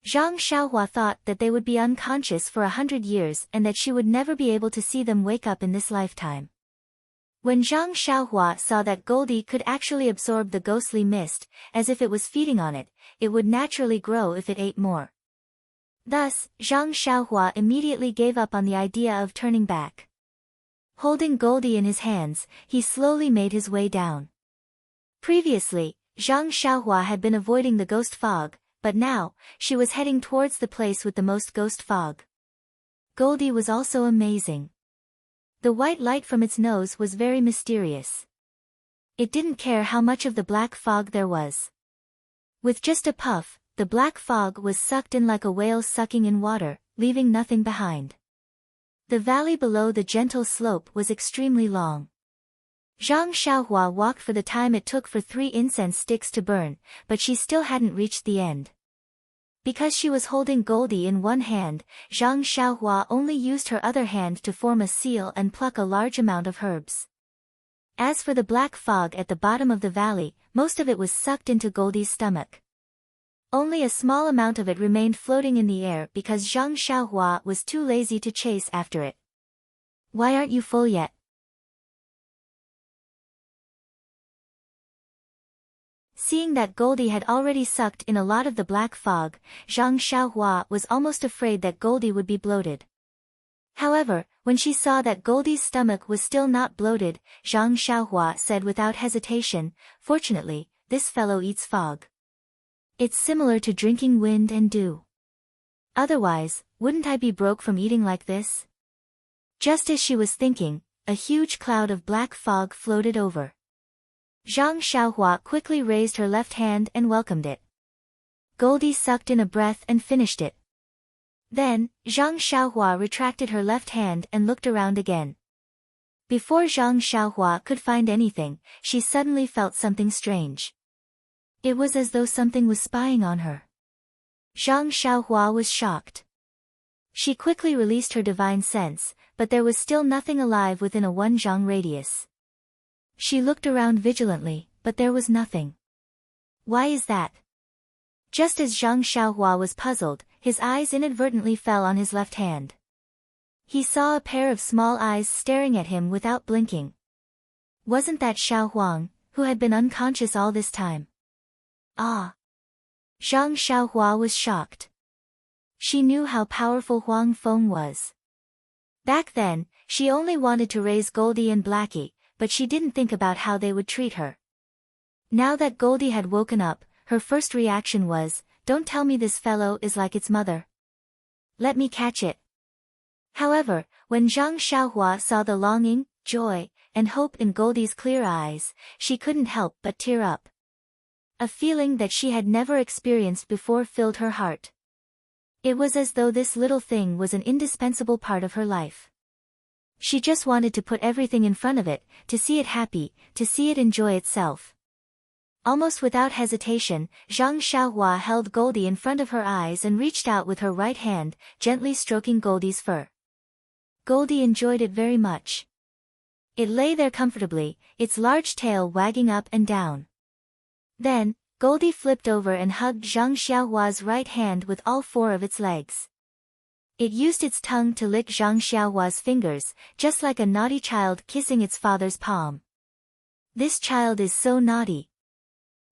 Zhang Xiaohua thought that they would be unconscious for 100 years and that she would never be able to see them wake up in this lifetime. When Zhang Xiaohua saw that Goldie could actually absorb the ghostly mist, as if it was feeding on it, it would naturally grow if it ate more. Thus, Zhang Xiaohua immediately gave up on the idea of turning back. Holding Goldie in his hands, he slowly made his way down. Previously, Zhang Xiaohua had been avoiding the ghost fog, but now, she was heading towards the place with the most ghost fog. Goldie was also amazing. The white light from its nose was very mysterious. It didn't care how much of the black fog there was. With just a puff, the black fog was sucked in like a whale sucking in water, leaving nothing behind. The valley below the gentle slope was extremely long. Zhang Xiaohua walked for the time it took for 3 incense sticks to burn, but she still hadn't reached the end. Because she was holding Goldie in one hand, Zhang Xiaohua only used her other hand to form a seal and pluck a large amount of herbs. As for the black fog at the bottom of the valley, most of it was sucked into Goldie's stomach. Only a small amount of it remained floating in the air because Zhang Xiaohua was too lazy to chase after it. Why aren't you full yet? Seeing that Goldie had already sucked in a lot of the black fog, Zhang Xiaohua was almost afraid that Goldie would be bloated. However, when she saw that Goldie's stomach was still not bloated, Zhang Xiaohua said without hesitation, "Fortunately, this fellow eats fog. It's similar to drinking wind and dew. Otherwise, wouldn't I be broke from eating like this?" Just as she was thinking, a huge cloud of black fog floated over. Zhang Xiaohua quickly raised her left hand and welcomed it. Goldie sucked in a breath and finished it. Then, Zhang Xiaohua retracted her left hand and looked around again. Before Zhang Xiaohua could find anything, she suddenly felt something strange. It was as though something was spying on her. Zhang Xiaohua was shocked. She quickly released her divine sense, but there was still nothing alive within a 1 zhang radius. She looked around vigilantly, but there was nothing. Why is that? Just as Zhang Xiaohua was puzzled, his eyes inadvertently fell on his left hand. He saw a pair of small eyes staring at him without blinking. Wasn't that Xiao Huang, who had been unconscious all this time? Ah! Zhang Xiaohua was shocked. She knew how powerful Huang Feng was. Back then, she only wanted to raise Goldie and Blackie, but she didn't think about how they would treat her. Now that Goldie had woken up, her first reaction was, "Don't tell me this fellow is like its mother. Let me catch it." However, when Zhang Xiaohua saw the longing, joy, and hope in Goldie's clear eyes, she couldn't help but tear up. A feeling that she had never experienced before filled her heart. It was as though this little thing was an indispensable part of her life. She just wanted to put everything in front of it, to see it happy, to see it enjoy itself. Almost without hesitation, Zhang Xiaohua held Goldie in front of her eyes and reached out with her right hand, gently stroking Goldie's fur. Goldie enjoyed it very much. It lay there comfortably, its large tail wagging up and down. Then, Goldie flipped over and hugged Zhang Xiaohua's right hand with all 4 of its legs. It used its tongue to lick Zhang Xiaohua's fingers, just like a naughty child kissing its father's palm. This child is so naughty.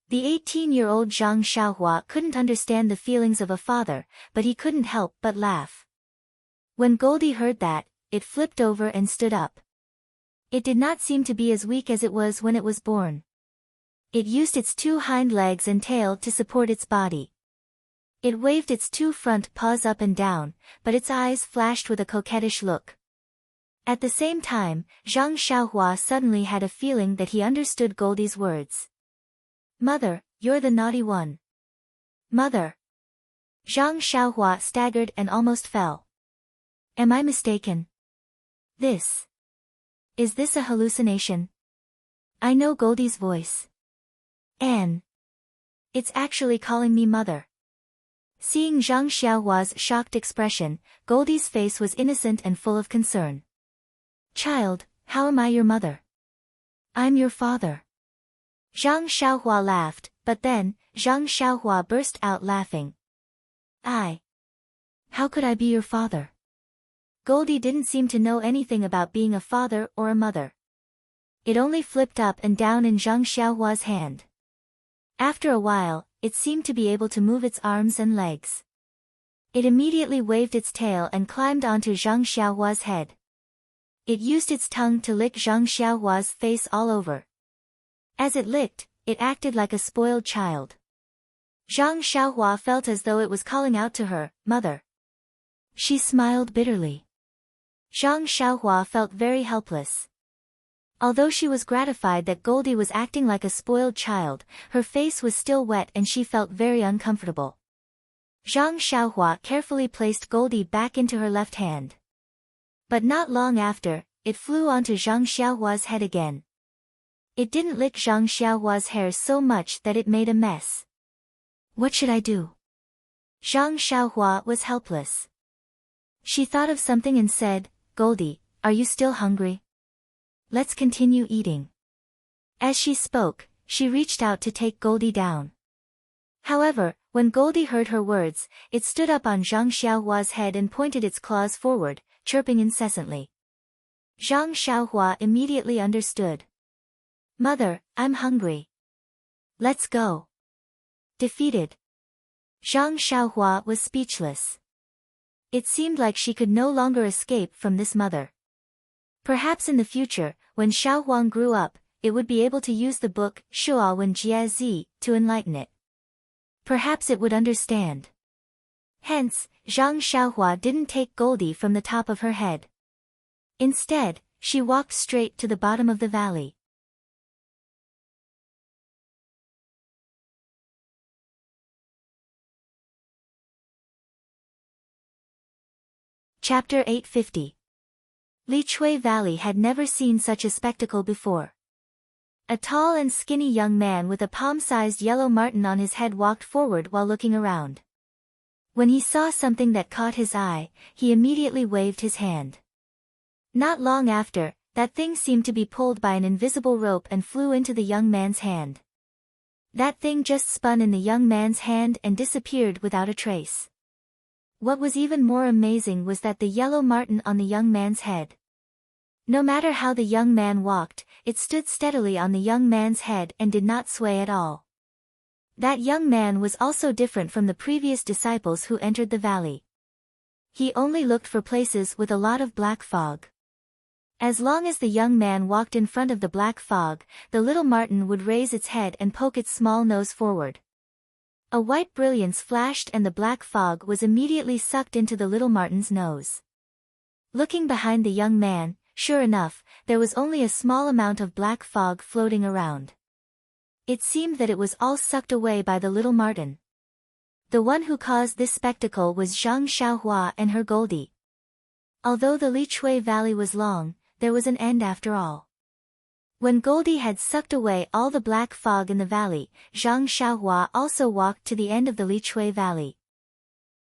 The 18-year-old Zhang Xiaohua couldn't understand the feelings of a father, but he couldn't help but laugh. When Goldie heard that, it flipped over and stood up. It did not seem to be as weak as it was when it was born. It used its 2 hind legs and tail to support its body. It waved its 2 front paws up and down, but its eyes flashed with a coquettish look. At the same time, Zhang Xiaohua suddenly had a feeling that he understood Goldie's words. "Mother, you're the naughty one." "Mother." Zhang Xiaohua staggered and almost fell. "Am I mistaken? Is this a hallucination? I know Goldie's voice. Anne. It's actually calling me mother." Seeing Zhang Xiaohua's shocked expression, Goldie's face was innocent and full of concern. "Child, how am I your mother?" "I'm your father." Zhang Xiaohua laughed, but then, Zhang Xiaohua burst out laughing. How could I be your father?" Goldie didn't seem to know anything about being a father or a mother. It only flipped up and down in Zhang Xiaohua's hand. After a while, it seemed to be able to move its arms and legs. It immediately waved its tail and climbed onto Zhang Xiaohua's head. It used its tongue to lick Zhang Xiaohua's face all over. As it licked, it acted like a spoiled child. Zhang Xiaohua felt as though it was calling out to her, "Mother." She smiled bitterly. Zhang Xiaohua felt very helpless. Although she was gratified that Goldie was acting like a spoiled child, her face was still wet and she felt very uncomfortable. Zhang Xiaohua carefully placed Goldie back into her left hand. But not long after, it flew onto Zhang Xiaohua's head again. It didn't lick Zhang Xiaohua's hair so much that it made a mess. "What should I do?" Zhang Xiaohua was helpless. She thought of something and said, "Goldie, are you still hungry? Let's continue eating." As she spoke, she reached out to take Goldie down. However, when Goldie heard her words, it stood up on Zhang Xiaohua's head and pointed its claws forward, chirping incessantly. Zhang Xiaohua immediately understood. "Mother, I'm hungry. Let's go." Defeated, Zhang Xiaohua was speechless. It seemed like she could no longer escape from this mother. Perhaps in the future, when Xiaohuang grew up, it would be able to use the book Shuo Wen Jie Zi to enlighten it. Perhaps it would understand. Hence, Zhang Xiaohua didn't take Goldie from the top of her head. Instead, she walked straight to the bottom of the valley. Chapter 850. Li Chui Valley had never seen such a spectacle before. A tall and skinny young man with a palm-sized yellow marten on his head walked forward while looking around. When he saw something that caught his eye, he immediately waved his hand. Not long after, that thing seemed to be pulled by an invisible rope and flew into the young man's hand. That thing just spun in the young man's hand and disappeared without a trace. What was even more amazing was that the yellow marten on the young man's head. No matter how the young man walked, it stood steadily on the young man's head and did not sway at all. That young man was also different from the previous disciples who entered the valley. He only looked for places with a lot of black fog. As long as the young man walked in front of the black fog, the little marten would raise its head and poke its small nose forward. A white brilliance flashed and the black fog was immediately sucked into the little marten's nose. Looking behind the young man, sure enough, there was only a small amount of black fog floating around. It seemed that it was all sucked away by the little marten. The one who caused this spectacle was Zhang Xiaohua and her Goldie. Although the Li Chui Valley was long, there was an end after all. When Goldie had sucked away all the black fog in the valley, Zhang Xiaohua also walked to the end of the Li Chui Valley.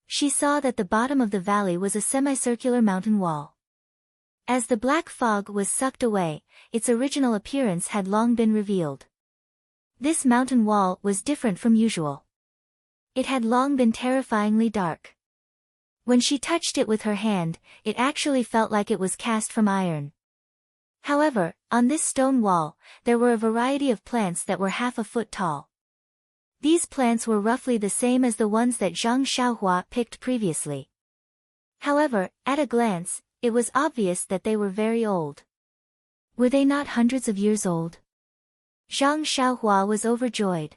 She saw that the bottom of the valley was a semicircular mountain wall. As the black fog was sucked away, its original appearance had long been revealed. This mountain wall was different from usual. It had long been terrifyingly dark. When she touched it with her hand, it actually felt like it was cast from iron. However, on this stone wall, there were a variety of plants that were half a foot tall. These plants were roughly the same as the ones that Zhang Xiaohua picked previously. However, at a glance, it was obvious that they were very old. Were they not hundreds of years old? Zhang Xiaohua was overjoyed.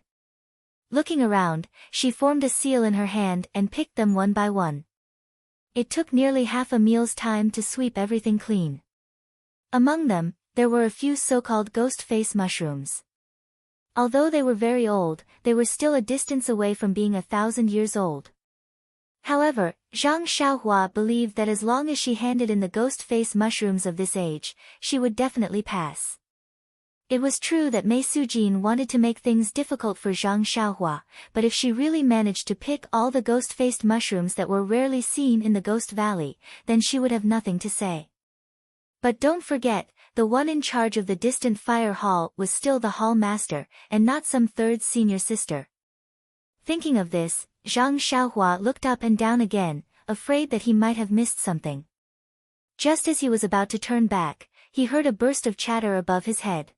Looking around, she formed a seal in her hand and picked them one by one. It took nearly half a meal's time to sweep everything clean. Among them, there were a few so-called ghost face mushrooms. Although they were very old, they were still a distance away from being 1,000 years old. However, Zhang Xiaohua believed that as long as she handed in the ghost face mushrooms of this age, she would definitely pass. It was true that Mei Sujin wanted to make things difficult for Zhang Xiaohua, but if she really managed to pick all the ghost-faced mushrooms that were rarely seen in the Ghost Valley, then she would have nothing to say. But don't forget, the one in charge of the distant fire hall was still the hall master, and not some third senior sister. Thinking of this, Zhang Xiaohua looked up and down again, afraid that he might have missed something. Just as he was about to turn back, he heard a burst of chatter above his head.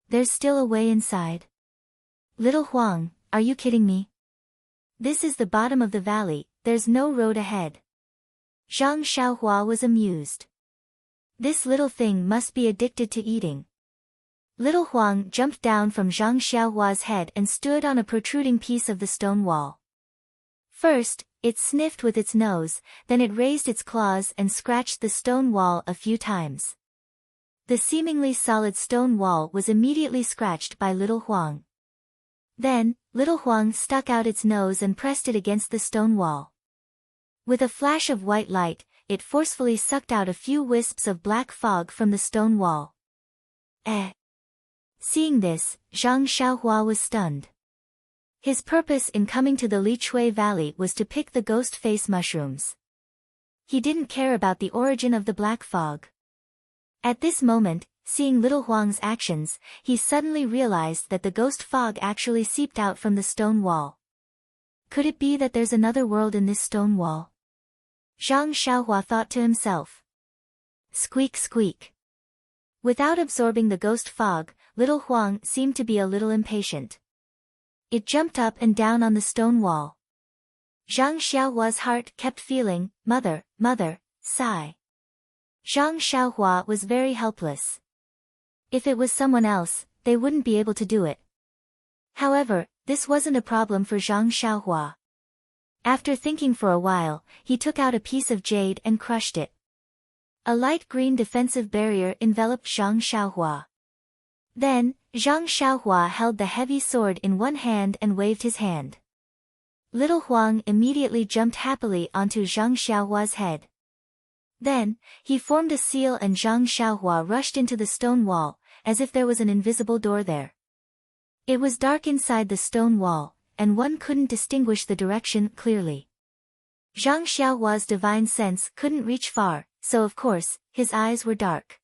"There's still a way inside. Little Huang, are you kidding me? This is the bottom of the valley, there's no road ahead." Zhang Xiaohua was amused. This little thing must be addicted to eating. Little Huang jumped down from Zhang Xiaohua's head and stood on a protruding piece of the stone wall. First, it sniffed with its nose, then it raised its claws and scratched the stone wall a few times. The seemingly solid stone wall was immediately scratched by Little Huang. Then, Little Huang stuck out its nose and pressed it against the stone wall. With a flash of white light, it forcefully sucked out a few wisps of black fog from the stone wall. Seeing this, Zhang Xiaohua was stunned. His purpose in coming to the Lichui Valley was to pick the ghost face mushrooms. He didn't care about the origin of the black fog. At this moment, seeing little Huang's actions, he suddenly realized that the ghost fog actually seeped out from the stone wall. Could it be that there's another world in this stone wall? Zhang Xiaohua thought to himself. Squeak squeak. Without absorbing the ghost fog, little Huang seemed to be a little impatient. It jumped up and down on the stone wall. Zhang Xiaohua's heart kept feeling, mother, mother, sigh. Zhang Xiaohua was very helpless. If it was someone else, they wouldn't be able to do it. However, this wasn't a problem for Zhang Xiaohua. After thinking for a while, he took out a piece of jade and crushed it. A light green defensive barrier enveloped Zhang Xiaohua. Then, Zhang Xiaohua held the heavy sword in one hand and waved his hand. Little Huang immediately jumped happily onto Zhang Xiaohua's head. Then, he formed a seal and Zhang Xiaohua rushed into the stone wall, as if there was an invisible door there. It was dark inside the stone wall, and one couldn't distinguish the direction clearly. Zhang Xiaohua's divine sense couldn't reach far, so of course, his eyes were dark.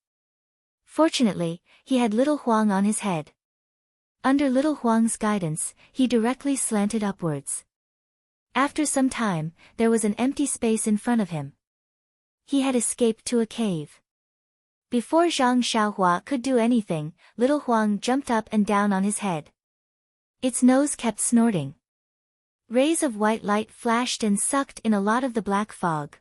Fortunately, he had little Huang on his head. Under little Huang's guidance, he directly slanted upwards. After some time, there was an empty space in front of him. He had escaped to a cave. Before Zhang Xiaohua could do anything, little Huang jumped up and down on his head. Its nose kept snorting. Rays of white light flashed and sucked in a lot of the black fog.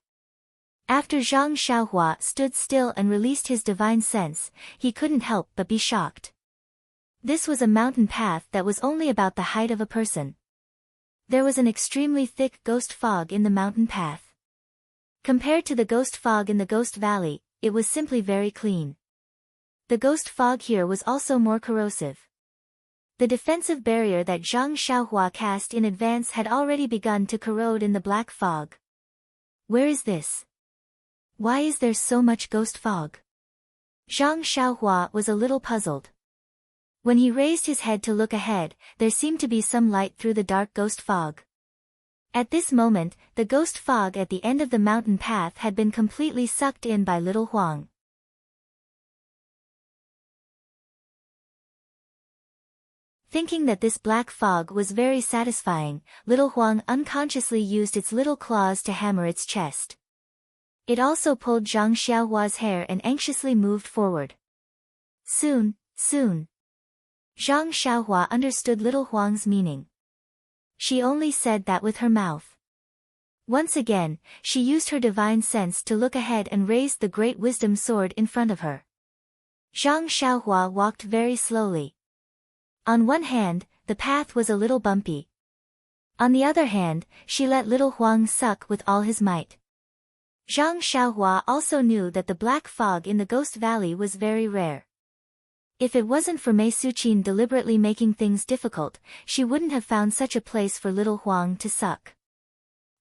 After Zhang Xiaohua stood still and released his divine sense, he couldn't help but be shocked. This was a mountain path that was only about the height of a person. There was an extremely thick ghost fog in the mountain path. Compared to the ghost fog in the Ghost Valley, it was simply very clean. The ghost fog here was also more corrosive. The defensive barrier that Zhang Xiaohua cast in advance had already begun to corrode in the black fog. Where is this? Why is there so much ghost fog? Zhang Xiaohua was a little puzzled. When he raised his head to look ahead, there seemed to be some light through the dark ghost fog. At this moment, the ghost fog at the end of the mountain path had been completely sucked in by little Huang. Thinking that this black fog was very satisfying, little Huang unconsciously used its little claws to hammer its chest. It also pulled Zhang Xiaohua's hair and anxiously moved forward. Soon, soon. Zhang Xiaohua understood little Huang's meaning. She only said that with her mouth. Once again, she used her divine sense to look ahead and raised the great wisdom sword in front of her. Zhang Xiaohua walked very slowly. On one hand, the path was a little bumpy. On the other hand, she let little Huang suck with all his might. Zhang Xiaohua also knew that the black fog in the Ghost Valley was very rare. If it wasn't for Mei Suqin deliberately making things difficult, she wouldn't have found such a place for little Huang to suck.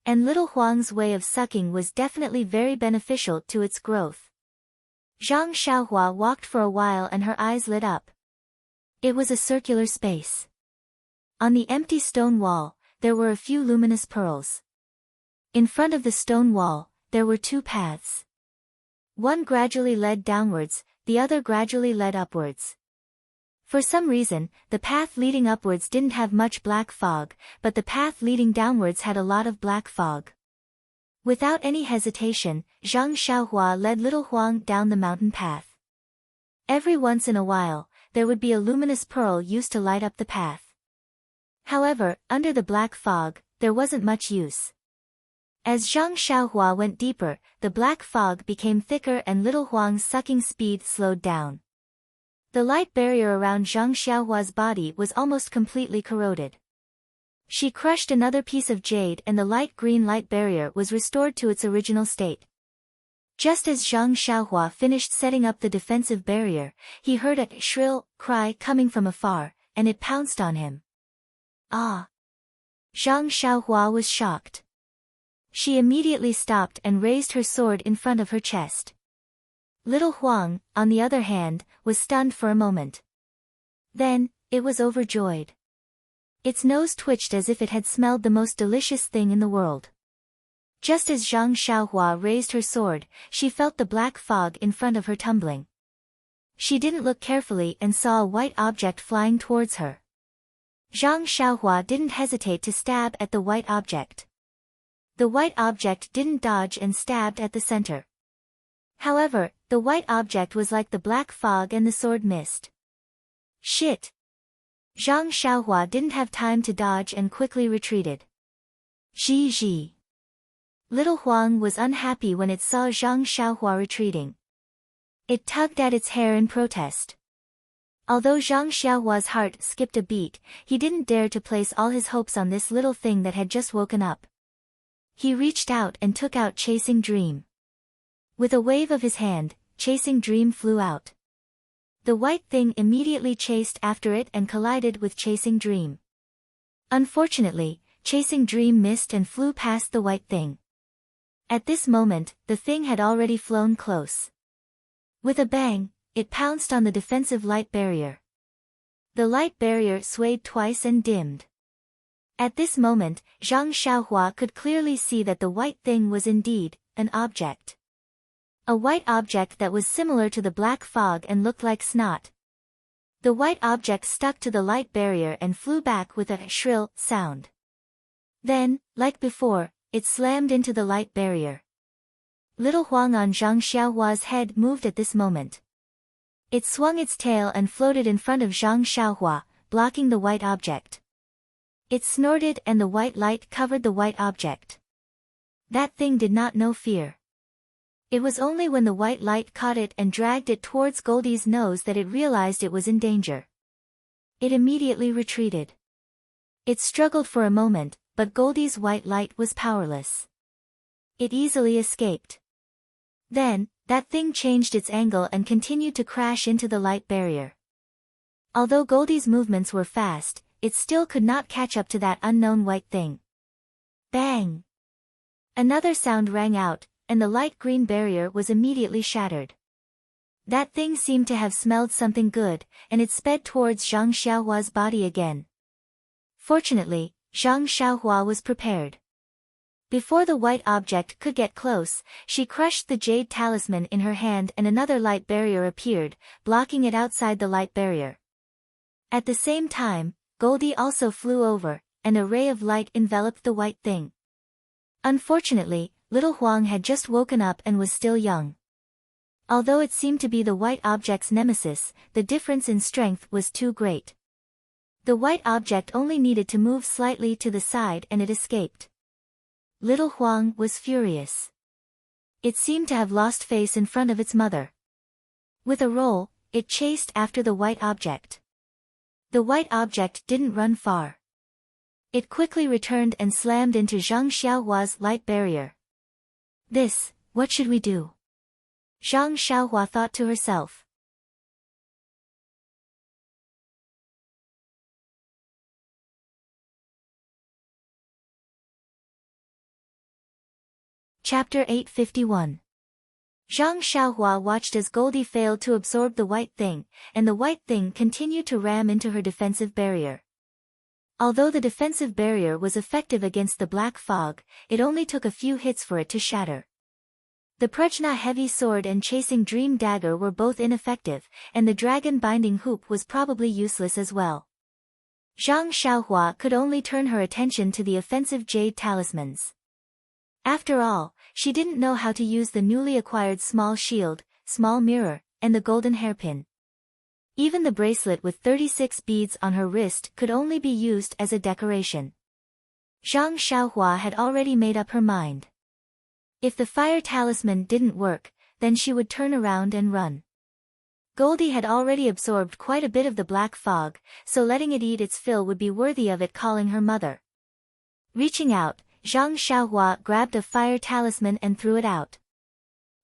And little Huang's way of sucking was definitely very beneficial to its growth. Zhang Xiaohua walked for a while and her eyes lit up. It was a circular space. On the empty stone wall, there were a few luminous pearls. In front of the stone wall, there were two paths. One gradually led downwards, the other gradually led upwards. For some reason, the path leading upwards didn't have much black fog, but the path leading downwards had a lot of black fog. Without any hesitation, Zhang Xiaohua led little Huang down the mountain path. Every once in a while, there would be a luminous pearl used to light up the path. However, under the black fog, there wasn't much use. As Zhang Xiaohua went deeper, the black fog became thicker and little Huang's sucking speed slowed down. The light barrier around Zhang Xiaohua's body was almost completely corroded. She crushed another piece of jade and the light green light barrier was restored to its original state. Just as Zhang Xiaohua finished setting up the defensive barrier, he heard a shrill cry coming from afar, and it pounced on him. Ah! Zhang Xiaohua was shocked. She immediately stopped and raised her sword in front of her chest. Little Huang, on the other hand, was stunned for a moment. Then, it was overjoyed. Its nose twitched as if it had smelled the most delicious thing in the world. Just as Zhang Xiaohua raised her sword, she felt the black fog in front of her tumbling. She didn't look carefully and saw a white object flying towards her. Zhang Xiaohua didn't hesitate to stab at the white object. The white object didn't dodge and stabbed at the center. However, the white object was like the black fog and the sword missed. Shit! Zhang Xiaohua didn't have time to dodge and quickly retreated. Zhi. Little Huang was unhappy when it saw Zhang Xiaohua retreating. It tugged at its hair in protest. Although Zhang Xiaohua's heart skipped a beat, he didn't dare to place all his hopes on this little thing that had just woken up. He reached out and took out Chasing Dream. With a wave of his hand, Chasing Dream flew out. The white thing immediately chased after it and collided with Chasing Dream. Unfortunately, Chasing Dream missed and flew past the white thing. At this moment, the thing had already flown close. With a bang, it pounced on the defensive light barrier. The light barrier swayed twice and dimmed. At this moment, Zhang Xiaohua could clearly see that the white thing was indeed an object. A white object that was similar to the black fog and looked like snot. The white object stuck to the light barrier and flew back with a shrill sound. Then, like before, it slammed into the light barrier. Little Huang on Zhang Xiaohua's head moved at this moment. It swung its tail and floated in front of Zhang Xiaohua, blocking the white object. It snorted and the white light covered the white object. That thing did not know fear. It was only when the white light caught it and dragged it towards Goldie's nose that it realized it was in danger. It immediately retreated. It struggled for a moment, but Goldie's white light was powerless. It easily escaped. Then, that thing changed its angle and continued to crash into the light barrier. Although Goldie's movements were fast, it still could not catch up to that unknown white thing. Bang! Another sound rang out, and the light green barrier was immediately shattered. That thing seemed to have smelled something good, and it sped towards Zhang Xiaohua's body again. Fortunately, Zhang Xiaohua was prepared. Before the white object could get close, she crushed the jade talisman in her hand and another light barrier appeared, blocking it outside the light barrier. At the same time, Goldie also flew over, and a ray of light enveloped the white thing. Unfortunately, Little Huang had just woken up and was still young. Although it seemed to be the white object's nemesis, the difference in strength was too great. The white object only needed to move slightly to the side and it escaped. Little Huang was furious. It seemed to have lost face in front of its mother. With a roll, it chased after the white object. The white object didn't run far. It quickly returned and slammed into Zhang Xiaohua's light barrier. What should we do? Zhang Xiaohua thought to herself. Chapter 851. Zhang Xiaohua watched as Goldie failed to absorb the white thing, and the white thing continued to ram into her defensive barrier. Although the defensive barrier was effective against the black fog, it only took a few hits for it to shatter. The Prajna heavy sword and Chasing Dream dagger were both ineffective, and the dragon binding hoop was probably useless as well. Zhang Xiaohua could only turn her attention to the offensive jade talismans. After all, she didn't know how to use the newly acquired small shield, small mirror, and the golden hairpin. Even the bracelet with 36 beads on her wrist could only be used as a decoration. Zhang Xiaohua had already made up her mind. If the fire talisman didn't work, then she would turn around and run. Goldie had already absorbed quite a bit of the black fog, so letting it eat its fill would be worthy of it calling her mother. Reaching out, Zhang Xiaohua grabbed a fire talisman and threw it out.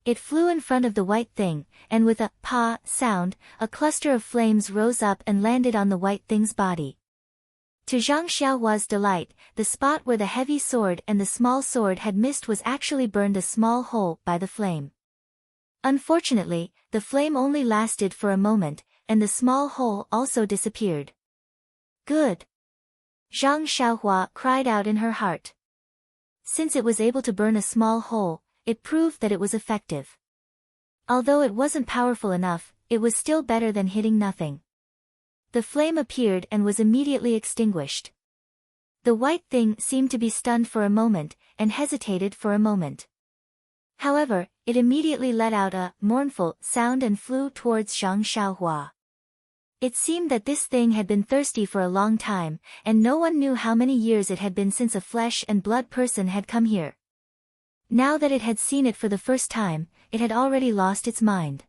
It flew in front of the white thing, and with a "pa" sound, a cluster of flames rose up and landed on the white thing's body. To Zhang Xiaohua's delight, the spot where the heavy sword and the small sword had missed was actually burned a small hole by the flame. Unfortunately, the flame only lasted for a moment, and the small hole also disappeared. Good. Zhang Xiaohua cried out in her heart. Since it was able to burn a small hole, it proved that it was effective. Although it wasn't powerful enough, it was still better than hitting nothing. The flame appeared and was immediately extinguished. The white thing seemed to be stunned for a moment, and hesitated for a moment. However, it immediately let out a mournful sound and flew towards Zhang Xiaohua. It seemed that this thing had been thirsty for a long time, and no one knew how many years it had been since a flesh and blood person had come here. Now that it had seen it for the first time, it had already lost its mind.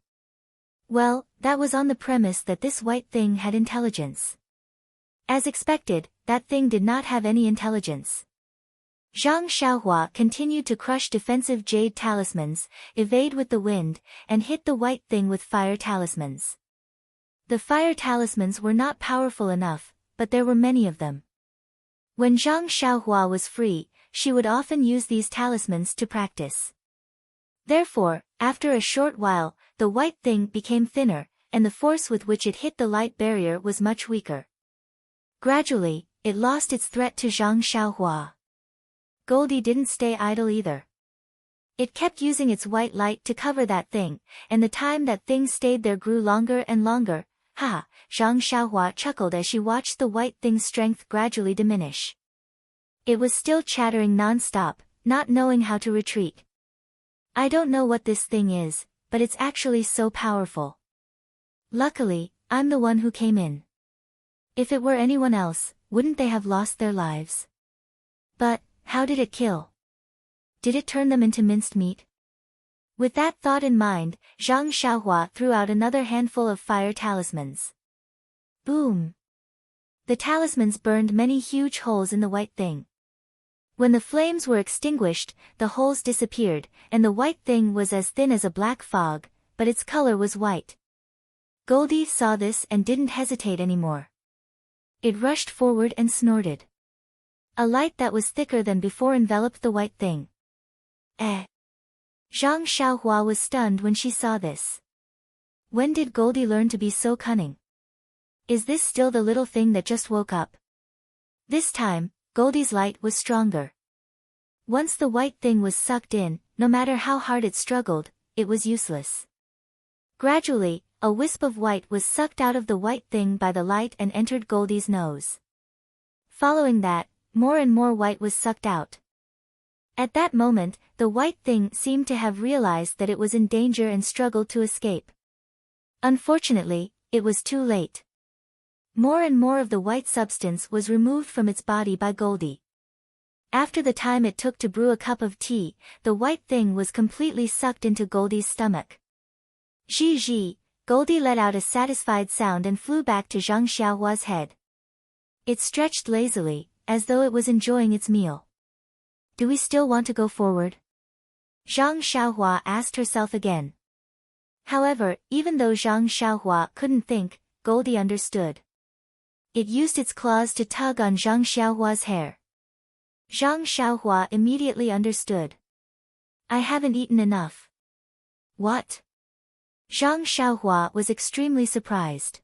Well, that was on the premise that this white thing had intelligence. As expected, that thing did not have any intelligence. Zhang Xiaohua continued to crush defensive jade talismans, evade with the wind, and hit the white thing with fire talismans. The fire talismans were not powerful enough, but there were many of them. When Zhang Xiaohua was free, she would often use these talismans to practice. Therefore, after a short while, the white thing became thinner, and the force with which it hit the light barrier was much weaker. Gradually, it lost its threat to Zhang Xiaohua. Goldie didn't stay idle either. It kept using its white light to cover that thing, and the time that thing stayed there grew longer and longer. Ha! Zhang Xiaohua chuckled as she watched the white thing's strength gradually diminish. It was still chattering non-stop, not knowing how to retreat. I don't know what this thing is, but it's actually so powerful. Luckily, I'm the one who came in. If it were anyone else, wouldn't they have lost their lives? But, how did it kill? Did it turn them into minced meat? With that thought in mind, Zhang Xiaohua threw out another handful of fire talismans. Boom! The talismans burned many huge holes in the white thing. When the flames were extinguished, the holes disappeared, and the white thing was as thin as a black fog, but its color was white. Goldie saw this and didn't hesitate anymore. It rushed forward and snorted. A light that was thicker than before enveloped the white thing. Zhang Xiaohua was stunned when she saw this. When did Goldie learn to be so cunning? Is this still the little thing that just woke up? This time, Goldie's light was stronger. Once the white thing was sucked in, no matter how hard it struggled, it was useless. Gradually, a wisp of white was sucked out of the white thing by the light and entered Goldie's nose. Following that, more and more white was sucked out. At that moment, the white thing seemed to have realized that it was in danger and struggled to escape. Unfortunately, it was too late. More and more of the white substance was removed from its body by Goldie. After the time it took to brew a cup of tea, the white thing was completely sucked into Goldie's stomach. Zhi, Goldie let out a satisfied sound and flew back to Zhang Xiaohua's head. It stretched lazily, as though it was enjoying its meal. Do we still want to go forward? Zhang Xiaohua asked herself again. However, even though Zhang Xiaohua couldn't think, Goldie understood. It used its claws to tug on Zhang Xiaohua's hair. Zhang Xiaohua immediately understood. I haven't eaten enough. What? Zhang Xiaohua was extremely surprised.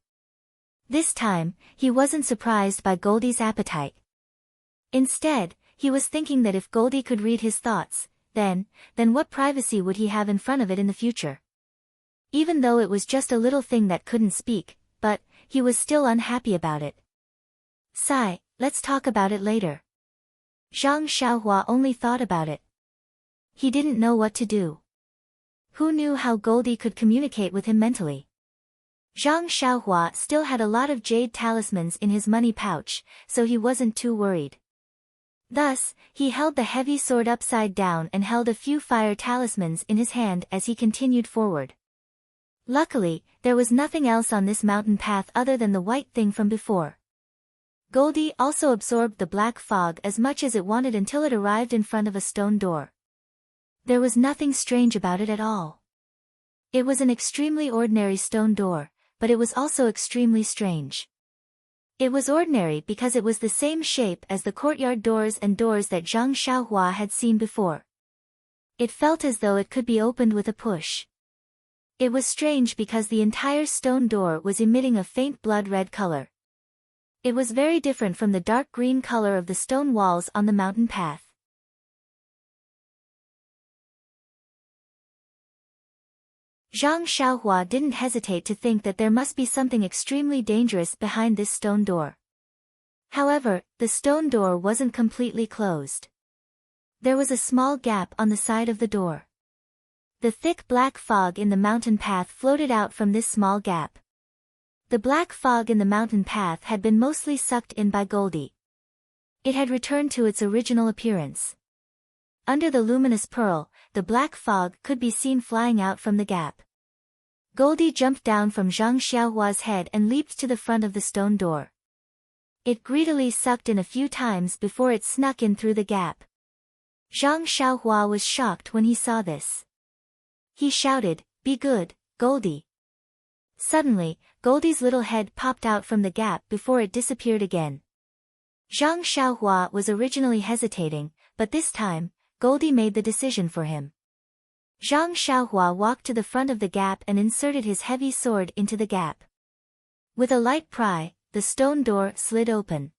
This time, he wasn't surprised by Goldie's appetite. Instead, he was thinking that if Goldie could read his thoughts, then what privacy would he have in front of it in the future? Even though it was just a little thing that couldn't speak, but he was still unhappy about it. Sigh, let's talk about it later. Zhang Xiaohua only thought about it. He didn't know what to do. Who knew how Goldie could communicate with him mentally? Zhang Xiaohua still had a lot of jade talismans in his money pouch, so he wasn't too worried. Thus, he held the heavy sword upside down and held a few fire talismans in his hand as he continued forward. Luckily, there was nothing else on this mountain path other than the white thing from before. Goldie also absorbed the black fog as much as it wanted until it arrived in front of a stone door. There was nothing strange about it at all. It was an extremely ordinary stone door, but it was also extremely strange. It was ordinary because it was the same shape as the courtyard doors and doors that Zhang Xiaohua had seen before. It felt as though it could be opened with a push. It was strange because the entire stone door was emitting a faint blood red color. It was very different from the dark green color of the stone walls on the mountain path. Zhang Xiaohua didn't hesitate to think that there must be something extremely dangerous behind this stone door. However, the stone door wasn't completely closed. There was a small gap on the side of the door. The thick black fog in the mountain path floated out from this small gap. The black fog in the mountain path had been mostly sucked in by Goldie. It had returned to its original appearance. Under the luminous pearl, the black fog could be seen flying out from the gap. Goldie jumped down from Zhang Xiaohua's head and leaped to the front of the stone door. It greedily sucked in a few times before it snuck in through the gap. Zhang Xiaohua was shocked when he saw this. He shouted, "Be good, Goldie." Suddenly, Goldie's little head popped out from the gap before it disappeared again. Zhang Xiaohua was originally hesitating, but this time, Goldie made the decision for him. Zhang Xiaohua walked to the front of the gap and inserted his heavy sword into the gap. With a light pry, the stone door slid open.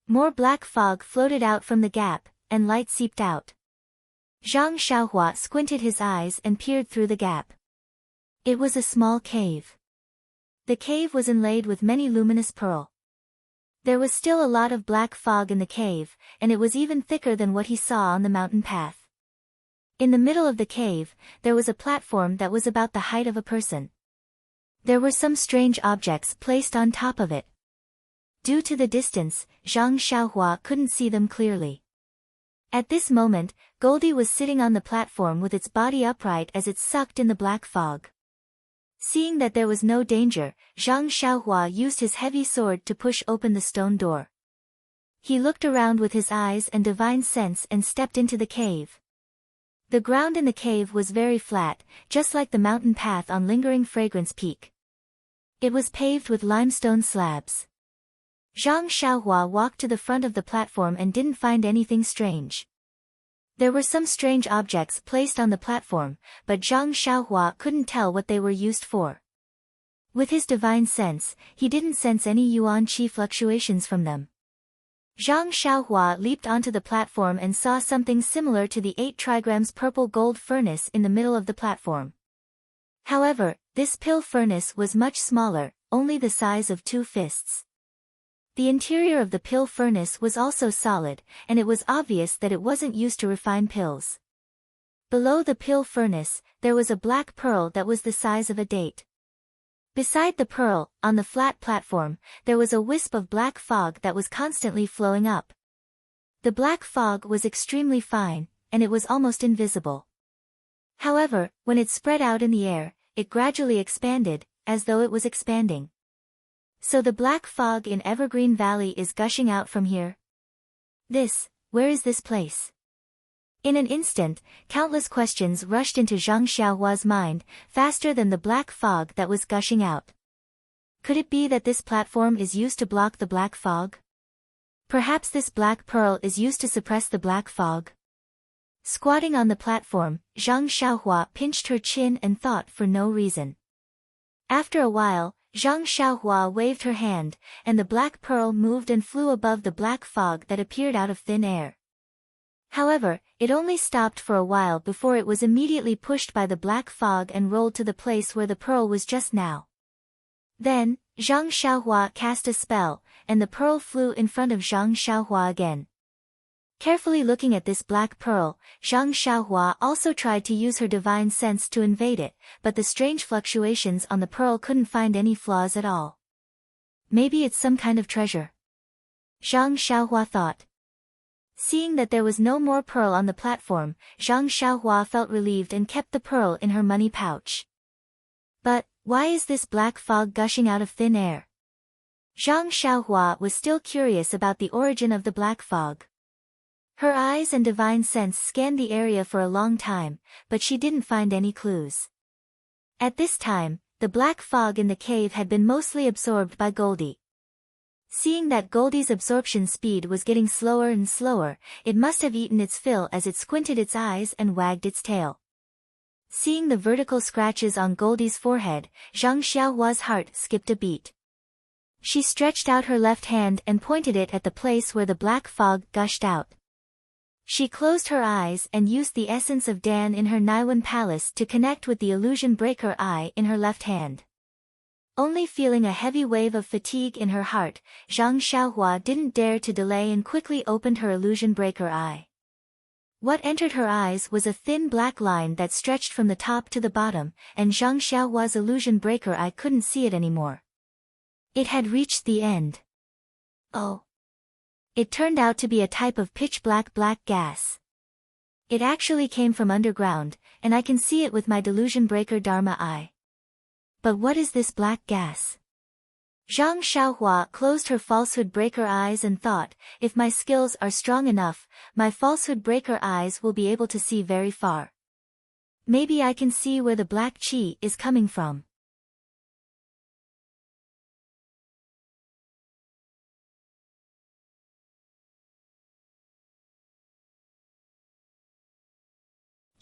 More black fog floated out from the gap, and light seeped out. Zhang Xiaohua squinted his eyes and peered through the gap. It was a small cave. The cave was inlaid with many luminous pearl. There was still a lot of black fog in the cave, and it was even thicker than what he saw on the mountain path. In the middle of the cave, there was a platform that was about the height of a person. There were some strange objects placed on top of it. Due to the distance, Zhang Xiaohua couldn't see them clearly. At this moment, Goldie was sitting on the platform with its body upright as it sucked in the black fog. Seeing that there was no danger, Zhang Xiaohua used his heavy sword to push open the stone door. He looked around with his eyes and divine sense and stepped into the cave. The ground in the cave was very flat, just like the mountain path on Lingering Fragrance Peak. It was paved with limestone slabs. Zhang Xiaohua walked to the front of the platform and didn't find anything strange. There were some strange objects placed on the platform, but Zhang Xiaohua couldn't tell what they were used for. With his divine sense, he didn't sense any yuan qi fluctuations from them. Zhang Xiaohua leaped onto the platform and saw something similar to the 8 trigrams purple gold furnace in the middle of the platform. However, this pill furnace was much smaller, only the size of 2 fists. The interior of the pill furnace was also solid, and it was obvious that it wasn't used to refine pills. Below the pill furnace, there was a black pearl that was the size of a date. Beside the pearl, on the flat platform, there was a wisp of black fog that was constantly flowing up. The black fog was extremely fine, and it was almost invisible. However, when it spread out in the air, it gradually expanded, as though it was expanding. So the black fog in Evergreen Valley is gushing out from here? Where is this place? In an instant, countless questions rushed into Zhang Xiaohua's mind, faster than the black fog that was gushing out. Could it be that this platform is used to block the black fog? Perhaps this black pearl is used to suppress the black fog? Squatting on the platform, Zhang Xiaohua pinched her chin and thought for no reason. After a while, Zhang Xiaohua waved her hand, and the black pearl moved and flew above the black fog that appeared out of thin air. However, it only stopped for a while before it was immediately pushed by the black fog and rolled to the place where the pearl was just now. Then, Zhang Xiaohua cast a spell, and the pearl flew in front of Zhang Xiaohua again. Carefully looking at this black pearl, Zhang Xiaohua also tried to use her divine sense to invade it, but the strange fluctuations on the pearl couldn't find any flaws at all. Maybe it's some kind of treasure. Zhang Xiaohua thought. Seeing that there was no more pearl on the platform, Zhang Xiaohua felt relieved and kept the pearl in her money pouch. But, why is this black fog gushing out of thin air? Zhang Xiaohua was still curious about the origin of the black fog. Her eyes and divine sense scanned the area for a long time, but she didn't find any clues. At this time, the black fog in the cave had been mostly absorbed by Goldie. Seeing that Goldie's absorption speed was getting slower and slower, it must have eaten its fill as it squinted its eyes and wagged its tail. Seeing the vertical scratches on Goldie's forehead, Zhang Xiaohua's heart skipped a beat. She stretched out her left hand and pointed it at the place where the black fog gushed out. She closed her eyes and used the essence of Dan in her Naiwan palace to connect with the illusion breaker eye in her left hand. Only feeling a heavy wave of fatigue in her heart, Zhang Xiaohua didn't dare to delay and quickly opened her illusion breaker eye. What entered her eyes was a thin black line that stretched from the top to the bottom, and Zhang Xiaohua's illusion breaker eye couldn't see it anymore. It had reached the end. Oh! It turned out to be a type of pitch-black gas. It actually came from underground, and I can see it with my delusion breaker Dharma eye. But what is this black gas? Zhang Xiaohua closed her falsehood breaker eyes and thought, if my skills are strong enough, my falsehood breaker eyes will be able to see very far. Maybe I can see where the black qi is coming from.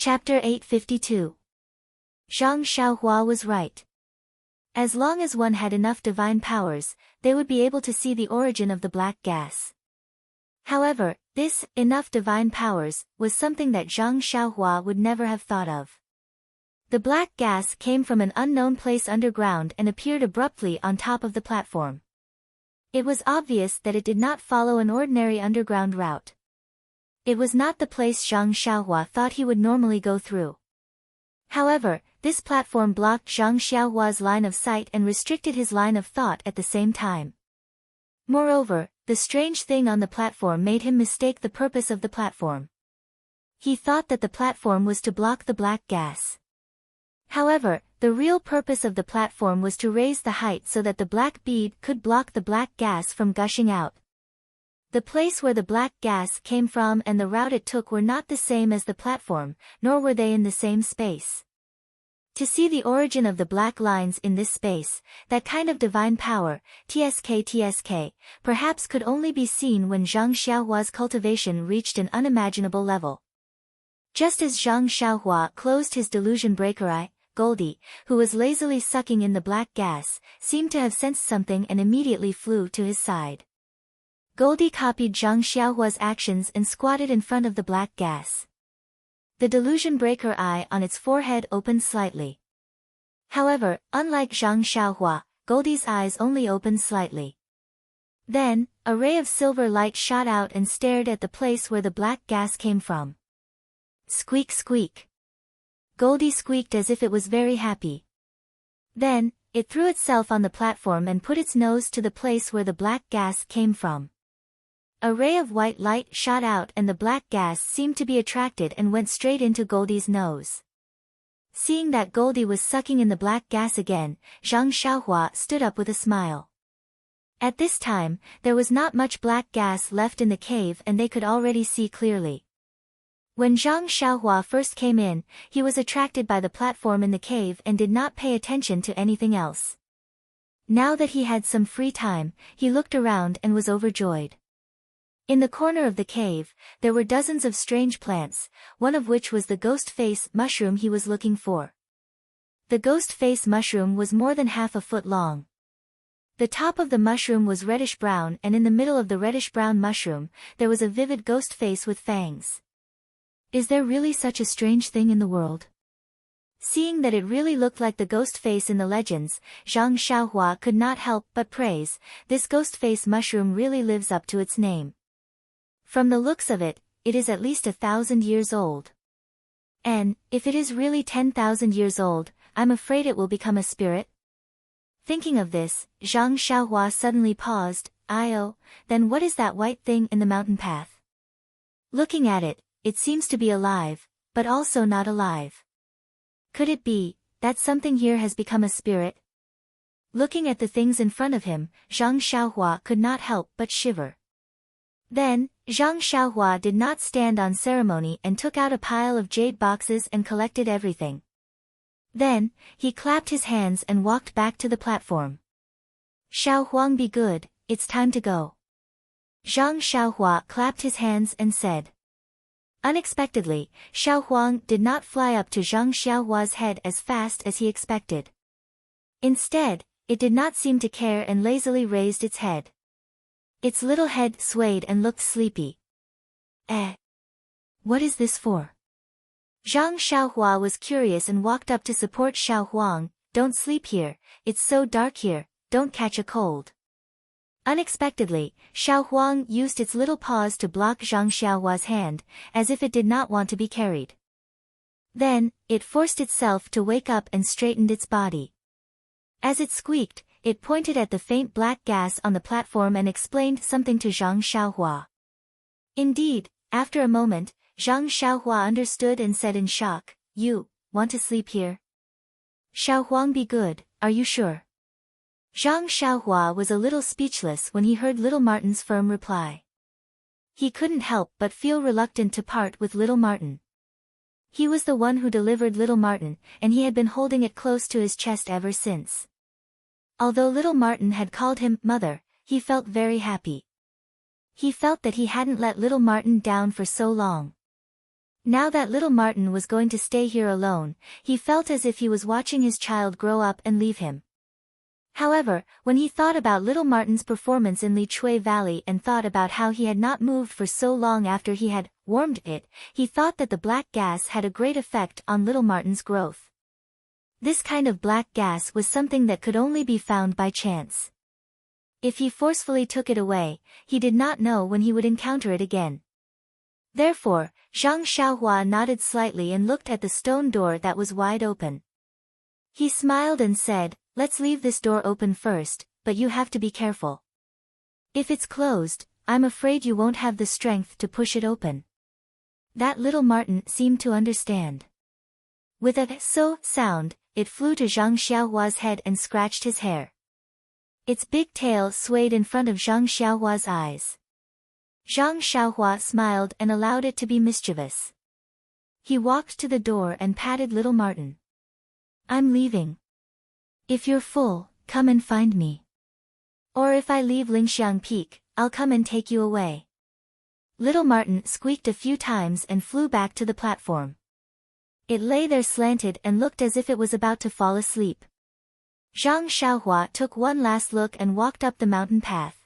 Chapter 852. Zhang Xiaohua was right. As long as one had enough divine powers, they would be able to see the origin of the black gas. However, this enough divine powers was something that Zhang Xiaohua would never have thought of. The black gas came from an unknown place underground and appeared abruptly on top of the platform. It was obvious that it did not follow an ordinary underground route. It was not the place Zhang Xiaohua thought he would normally go through. However, this platform blocked Zhang Xiaohua's line of sight and restricted his line of thought at the same time. Moreover, the strange thing on the platform made him mistake the purpose of the platform. He thought that the platform was to block the black gas. However, the real purpose of the platform was to raise the height so that the black bead could block the black gas from gushing out. The place where the black gas came from and the route it took were not the same as the platform, nor were they in the same space. To see the origin of the black lines in this space, that kind of divine power, TSK, perhaps could only be seen when Zhang Xiaohua's cultivation reached an unimaginable level. Just as Zhang Xiaohua closed his delusion breaker eye, Goldie, who was lazily sucking in the black gas, seemed to have sensed something and immediately flew to his side. Goldie copied Zhang Xiaohua's actions and squatted in front of the black gas. The delusion breaker eye on its forehead opened slightly. However, unlike Zhang Xiaohua, Goldie's eyes only opened slightly. Then, a ray of silver light shot out and stared at the place where the black gas came from. Squeak squeak. Goldie squeaked as if it was very happy. Then, it threw itself on the platform and put its nose to the place where the black gas came from. A ray of white light shot out and the black gas seemed to be attracted and went straight into Goldie's nose. Seeing that Goldie was sucking in the black gas again, Zhang Xiaohua stood up with a smile. At this time, there was not much black gas left in the cave and they could already see clearly. When Zhang Xiaohua first came in, he was attracted by the platform in the cave and did not pay attention to anything else. Now that he had some free time, he looked around and was overjoyed. In the corner of the cave, there were dozens of strange plants, one of which was the ghost face mushroom he was looking for. The ghost face mushroom was more than half a foot long. The top of the mushroom was reddish-brown and in the middle of the reddish-brown mushroom, there was a vivid ghost face with fangs. Is there really such a strange thing in the world? Seeing that it really looked like the ghost face in the legends, Zhang Xiaohua could not help but praise, this ghost face mushroom really lives up to its name. From the looks of it, it is at least 1,000 years old. And, if it is really 10,000 years old, I'm afraid it will become a spirit? Thinking of this, Zhang Xiaohua suddenly paused. Then what is that white thing in the mountain path? Looking at it, it seems to be alive, but also not alive. Could it be that something here has become a spirit? Looking at the things in front of him, Zhang Xiaohua could not help but shiver. Then, Zhang Xiaohua did not stand on ceremony and took out a pile of jade boxes and collected everything. Then, he clapped his hands and walked back to the platform. Xiao Huang, be good, it's time to go. Zhang Xiaohua clapped his hands and said. Unexpectedly, Xiao Huang did not fly up to Zhang Xiaohua's head as fast as he expected. Instead, it did not seem to care and lazily raised its head. Its little head swayed and looked sleepy. What is this for? Zhang Xiaohua was curious and walked up to support Xiao Huang. Don't sleep here, it's so dark here, don't catch a cold. Unexpectedly, Xiao Huang used its little paws to block Zhang Xiaohua's hand, as if it did not want to be carried. Then, it forced itself to wake up and straightened its body. As it squeaked, it pointed at the faint black gas on the platform and explained something to Zhang Xiaohua. Indeed, after a moment, Zhang Xiaohua understood and said in shock, "You want to sleep here? Xiao Huang, be good, are you sure?" Zhang Xiaohua was a little speechless when he heard little Martin's firm reply. He couldn't help but feel reluctant to part with little Martin. He was the one who delivered little Martin, and he had been holding it close to his chest ever since. Although little Martin had called him mother, he felt very happy. He felt that he hadn't let little Martin down for so long. Now that little Martin was going to stay here alone, he felt as if he was watching his child grow up and leave him. However, when he thought about little Martin's performance in Li Chui Valley and thought about how he had not moved for so long after he had warmed it, he thought that the black gas had a great effect on little Martin's growth. This kind of black gas was something that could only be found by chance. If he forcefully took it away, he did not know when he would encounter it again. Therefore, Zhang Xiaohua nodded slightly and looked at the stone door that was wide open. He smiled and said, "Let's leave this door open first, but you have to be careful. If it's closed, I'm afraid you won't have the strength to push it open." That little Martin seemed to understand. With a "so" sound, it flew to Zhang Xiaohua's head and scratched his hair. Its big tail swayed in front of Zhang Xiaohua's eyes. Zhang Xiaohua smiled and allowed it to be mischievous. He walked to the door and patted little Martin. "I'm leaving. If you're full, come and find me. Or if I leave Lingxiang Peak, I'll come and take you away." Little Martin squeaked a few times and flew back to the platform. It lay there slanted and looked as if it was about to fall asleep. Zhang Xiaohua took one last look and walked up the mountain path.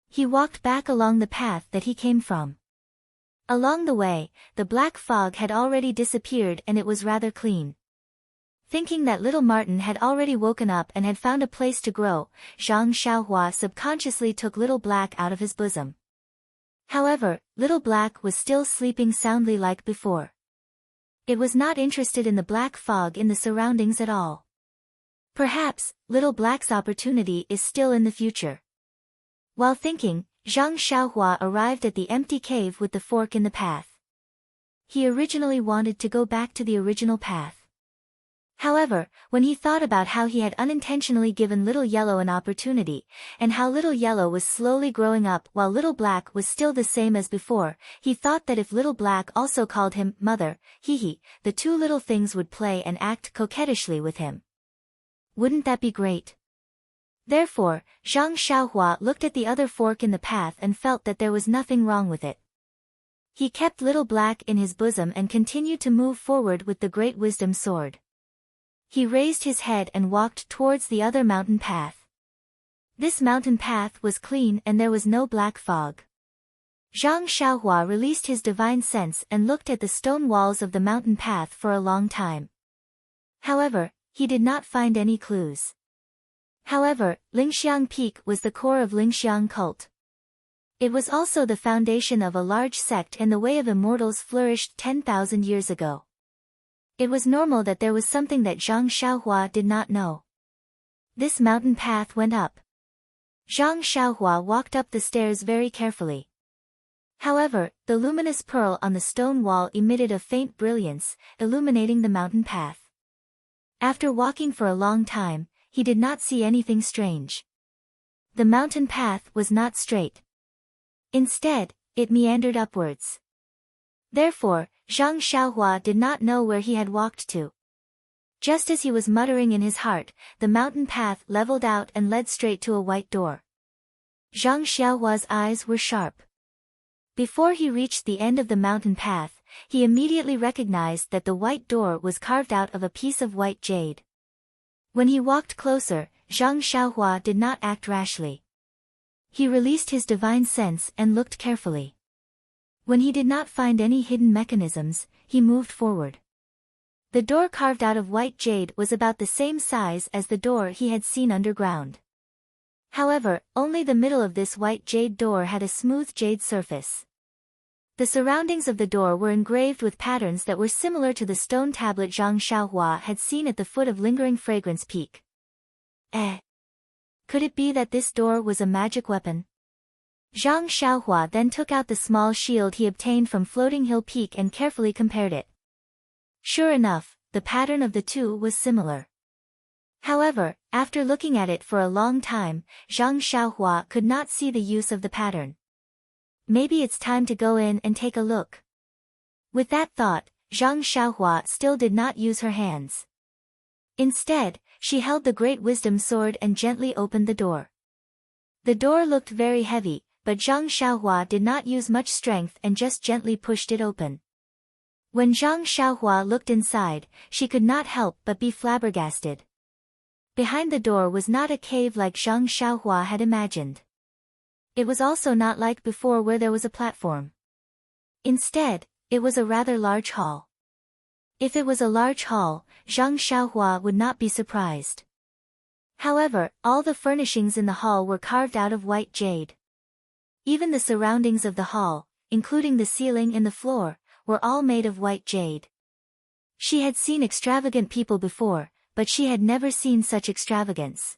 He walked back along the path that he came from. Along the way, the black fog had already disappeared and it was rather clean. Thinking that little Martin had already woken up and had found a place to grow, Zhang Xiaohua subconsciously took Little Black out of his bosom. However, Little Black was still sleeping soundly like before. It was not interested in the black fog in the surroundings at all. Perhaps, Little Black's opportunity is still in the future. While thinking, Zhang Xiaohua arrived at the empty cave with the fork in the path. He originally wanted to go back to the original path. However, when he thought about how he had unintentionally given Little Yellow an opportunity, and how Little Yellow was slowly growing up while Little Black was still the same as before, he thought that if Little Black also called him mother, the two little things would play and act coquettishly with him. Wouldn't that be great? Therefore, Zhang Xiaohua looked at the other fork in the path and felt that there was nothing wrong with it. He kept Little Black in his bosom and continued to move forward with the Great Wisdom Sword. He raised his head and walked towards the other mountain path. This mountain path was clean and there was no black fog. Zhang Xiaohua released his divine sense and looked at the stone walls of the mountain path for a long time. However, he did not find any clues. However, Lingxiang Peak was the core of Lingxiang cult. It was also the foundation of a large sect and the way of immortals flourished 10,000 years ago. It was normal that there was something that Zhang Xiaohua did not know. This mountain path went up. Zhang Xiaohua walked up the stairs very carefully. However, the luminous pearl on the stone wall emitted a faint brilliance, illuminating the mountain path. After walking for a long time, he did not see anything strange. The mountain path was not straight. Instead, it meandered upwards. Therefore, Zhang Xiaohua did not know where he had walked to. Just as he was muttering in his heart, the mountain path leveled out and led straight to a white door. Zhang Xiaohua's eyes were sharp. Before he reached the end of the mountain path, he immediately recognized that the white door was carved out of a piece of white jade. When he walked closer, Zhang Xiaohua did not act rashly. He released his divine sense and looked carefully. When he did not find any hidden mechanisms, he moved forward. The door carved out of white jade was about the same size as the door he had seen underground. However, only the middle of this white jade door had a smooth jade surface. The surroundings of the door were engraved with patterns that were similar to the stone tablet Zhang Xiaohua had seen at the foot of Lingering Fragrance Peak. Could it be that this door was a magic weapon? Zhang Xiaohua then took out the small shield he obtained from Floating Hill Peak and carefully compared it. Sure enough, the pattern of the two was similar. However, after looking at it for a long time, Zhang Xiaohua could not see the use of the pattern. Maybe it's time to go in and take a look. With that thought, Zhang Xiaohua still did not use her hands. Instead, she held the Great Wisdom Sword and gently opened the door. The door looked very heavy, but Zhang Xiaohua did not use much strength and just gently pushed it open. When Zhang Xiaohua looked inside, she could not help but be flabbergasted. Behind the door was not a cave like Zhang Xiaohua had imagined. It was also not like before where there was a platform. Instead, it was a rather large hall. If it was a large hall, Zhang Xiaohua would not be surprised. However, all the furnishings in the hall were carved out of white jade. Even the surroundings of the hall, including the ceiling and the floor, were all made of white jade. She had seen extravagant people before, but she had never seen such extravagance.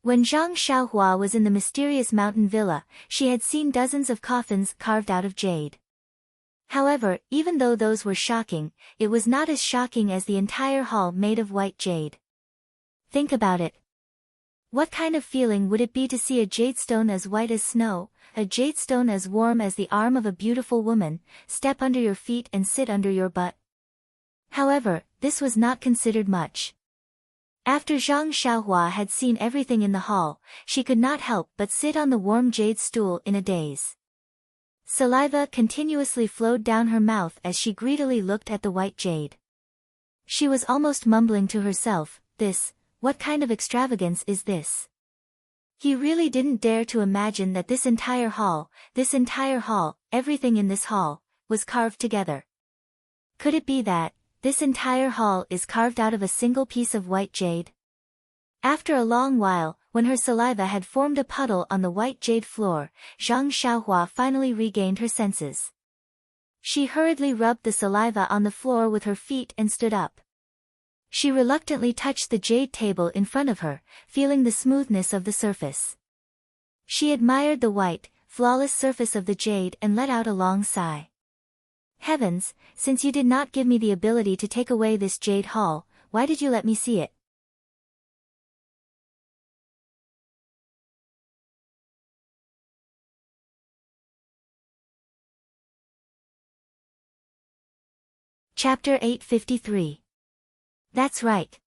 When Zhang Xiaohua was in the mysterious mountain villa, she had seen dozens of coffins carved out of jade. However, even though those were shocking, it was not as shocking as the entire hall made of white jade. Think about it. What kind of feeling would it be to see a jadestone as white as snow, a jadestone as warm as the arm of a beautiful woman, step under your feet and sit under your butt? However, this was not considered much. After Zhang Xiaohua had seen everything in the hall, she could not help but sit on the warm jade stool in a daze. Saliva continuously flowed down her mouth as she greedily looked at the white jade. She was almost mumbling to herself, what kind of extravagance is this? He really didn't dare to imagine that this entire hall, everything in this hall, was carved together. Could it be that this entire hall is carved out of a single piece of white jade? After a long while, when her saliva had formed a puddle on the white jade floor, Zhang Xiaohua finally regained her senses. She hurriedly rubbed the saliva on the floor with her feet and stood up. She reluctantly touched the jade table in front of her, feeling the smoothness of the surface. She admired the white, flawless surface of the jade and let out a long sigh. Heavens, since you did not give me the ability to take away this jade hall, why did you let me see it? Chapter 853. That's right.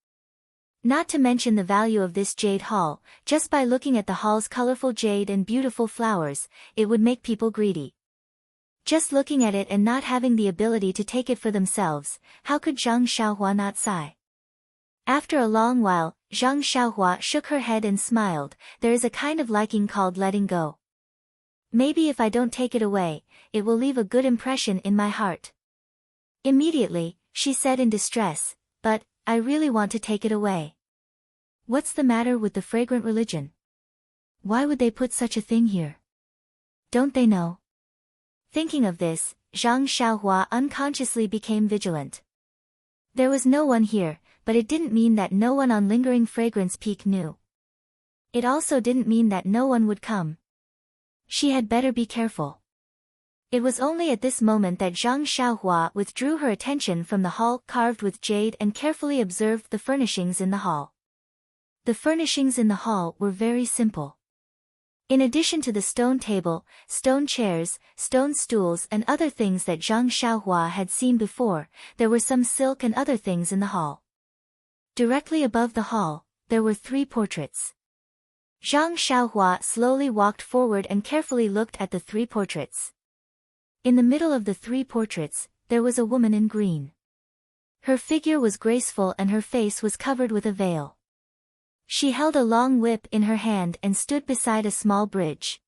Not to mention the value of this jade hall, just by looking at the hall's colorful jade and beautiful flowers, it would make people greedy. Just looking at it and not having the ability to take it for themselves, how could Zhang Xiaohua not sigh? After a long while, Zhang Xiaohua shook her head and smiled. There is a kind of liking called letting go. Maybe if I don't take it away, it will leave a good impression in my heart. Immediately, she said in distress, but I really want to take it away. What's the matter with the fragrant religion? Why would they put such a thing here? Don't they know? Thinking of this, Zhang Xiaohua unconsciously became vigilant. There was no one here, but it didn't mean that no one on Lingering Fragrance Peak knew. It also didn't mean that no one would come. She had better be careful. It was only at this moment that Zhang Xiaohua withdrew her attention from the hall carved with jade and carefully observed the furnishings in the hall. The furnishings in the hall were very simple. In addition to the stone table, stone chairs, stone stools and other things that Zhang Xiaohua had seen before, there were some silk and other things in the hall. Directly above the hall, there were 3 portraits. Zhang Xiaohua slowly walked forward and carefully looked at the 3 portraits. In the middle of the 3 portraits, there was a woman in green. Her figure was graceful and her face was covered with a veil. She held a long whip in her hand and stood beside a small bridge.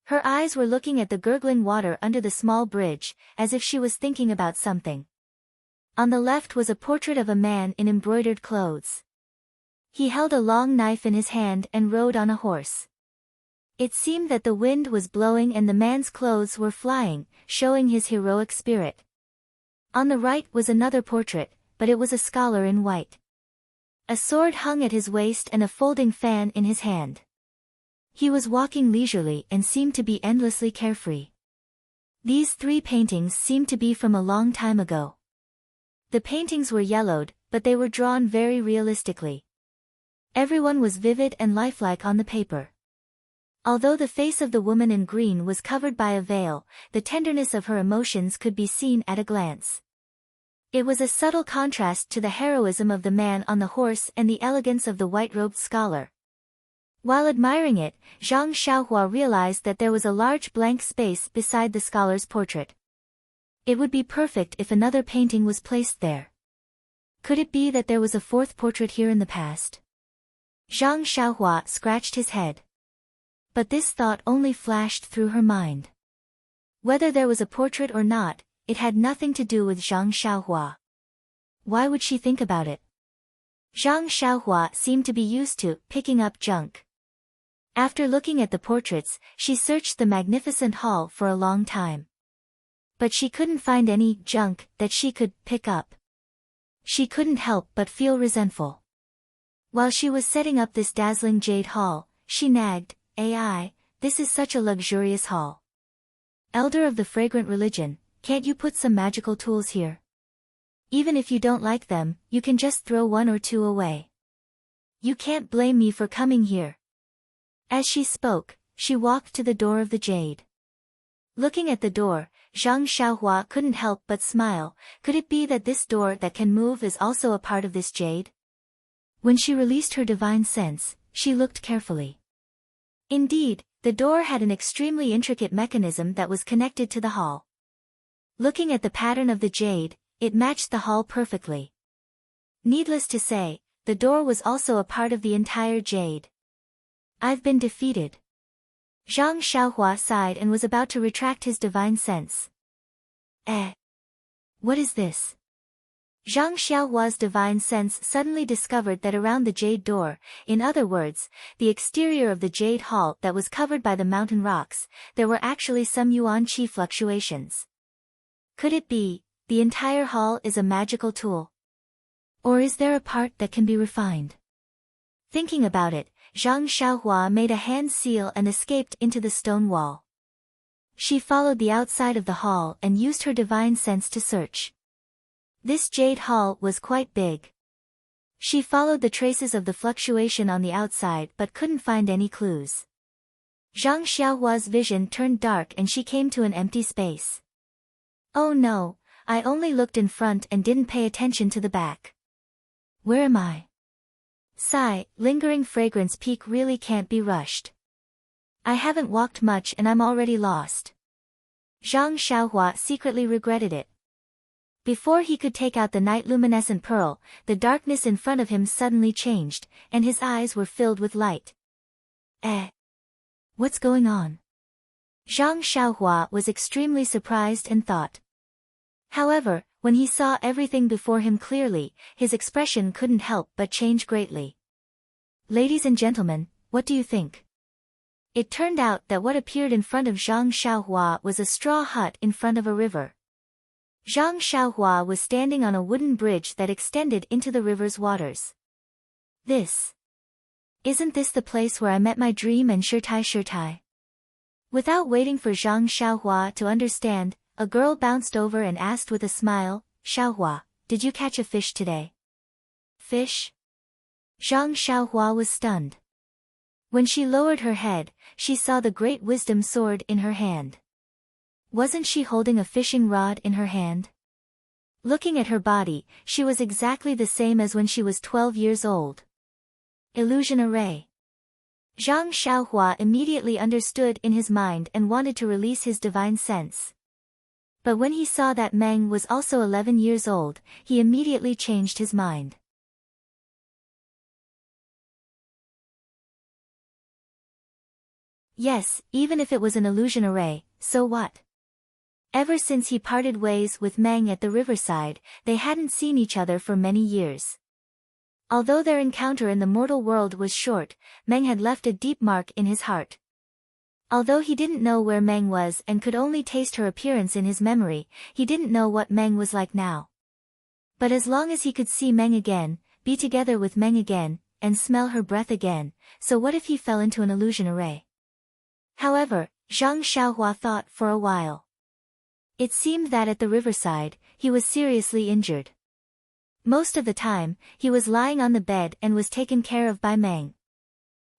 Her eyes were looking at the gurgling water under the small bridge, as if she was thinking about something. On the left was a portrait of a man in embroidered clothes. He held a long knife in his hand and rode on a horse. It seemed that the wind was blowing and the man's clothes were flying, showing his heroic spirit. On the right was another portrait, but it was a scholar in white. A sword hung at his waist and a folding fan in his hand. He was walking leisurely and seemed to be endlessly carefree. These three paintings seemed to be from a long time ago. The paintings were yellowed, but they were drawn very realistically. Everyone was vivid and lifelike on the paper. Although the face of the woman in green was covered by a veil, the tenderness of her emotions could be seen at a glance. It was a subtle contrast to the heroism of the man on the horse and the elegance of the white-robed scholar. While admiring it, Zhang Xiaohua realized that there was a large blank space beside the scholar's portrait. It would be perfect if another painting was placed there. Could it be that there was a fourth portrait here in the past? Zhang Xiaohua scratched his head. But this thought only flashed through her mind. Whether there was a portrait or not, it had nothing to do with Zhang Xiaohua. Why would she think about it? Zhang Xiaohua seemed to be used to picking up junk. After looking at the portraits, she searched the magnificent hall for a long time. But she couldn't find any junk that she could pick up. She couldn't help but feel resentful. While she was setting up this dazzling jade hall, she nagged, "Ai, this is such a luxurious hall. Elder of the fragrant religion, can't you put some magical tools here? Even if you don't like them, you can just throw one or two away. You can't blame me for coming here." As she spoke, she walked to the door of the jade. Looking at the door, Zhang Xiaohua couldn't help but smile. Could it be that this door that can move is also a part of this jade? When she released her divine sense, she looked carefully. Indeed, the door had an extremely intricate mechanism that was connected to the hall. Looking at the pattern of the jade, it matched the hall perfectly. Needless to say, the door was also a part of the entire jade. I've been defeated. Zhang Xiaohua sighed and was about to retract his divine sense. What is this? Zhang Xiaohua's divine sense suddenly discovered that around the jade door, in other words, the exterior of the jade hall that was covered by the mountain rocks, there were actually some yuan qi fluctuations. Could it be, the entire hall is a magical tool? Or is there a part that can be refined? Thinking about it, Zhang Xiaohua made a hand seal and escaped into the stone wall. She followed the outside of the hall and used her divine sense to search. This jade hall was quite big. She followed the traces of the fluctuation on the outside but couldn't find any clues. Zhang Xiaohua's vision turned dark and she came to an empty space. Oh no, I only looked in front and didn't pay attention to the back. Where am I? Sigh, lingering fragrance peak really can't be rushed. I haven't walked much and I'm already lost. Zhang Xiaohua secretly regretted it. Before he could take out the night luminescent pearl, the darkness in front of him suddenly changed, and his eyes were filled with light. What's going on? Zhang Xiaohua was extremely surprised and thought. However, when he saw everything before him clearly, his expression couldn't help but change greatly. Ladies and gentlemen, what do you think? It turned out that what appeared in front of Zhang Xiaohua was a straw hut in front of a river. Zhang Xiaohua was standing on a wooden bridge that extended into the river's waters. Isn't this the place where I met my dream and Shirtai? Without waiting for Zhang Xiaohua to understand, a girl bounced over and asked with a smile, Xiaohua, did you catch a fish today? Fish? Zhang Xiaohua was stunned. When she lowered her head, she saw the great wisdom sword in her hand. Wasn't she holding a fishing rod in her hand? Looking at her body, she was exactly the same as when she was 12 years old. Illusion array. Zhang Xiaohua immediately understood in his mind and wanted to release his divine sense. But when he saw that Meng was also 11 years old, he immediately changed his mind. Yes, even if it was an illusion array, so what? Ever since he parted ways with Meng at the riverside, they hadn't seen each other for many years. Although their encounter in the mortal world was short, Meng had left a deep mark in his heart. Although he didn't know where Meng was and could only taste her appearance in his memory, he didn't know what Meng was like now. But as long as he could see Meng again, be together with Meng again, and smell her breath again, so what if he fell into an illusion array? However, Zhang Xiaohua thought for a while. It seemed that at the riverside, he was seriously injured. Most of the time, he was lying on the bed and was taken care of by Meng.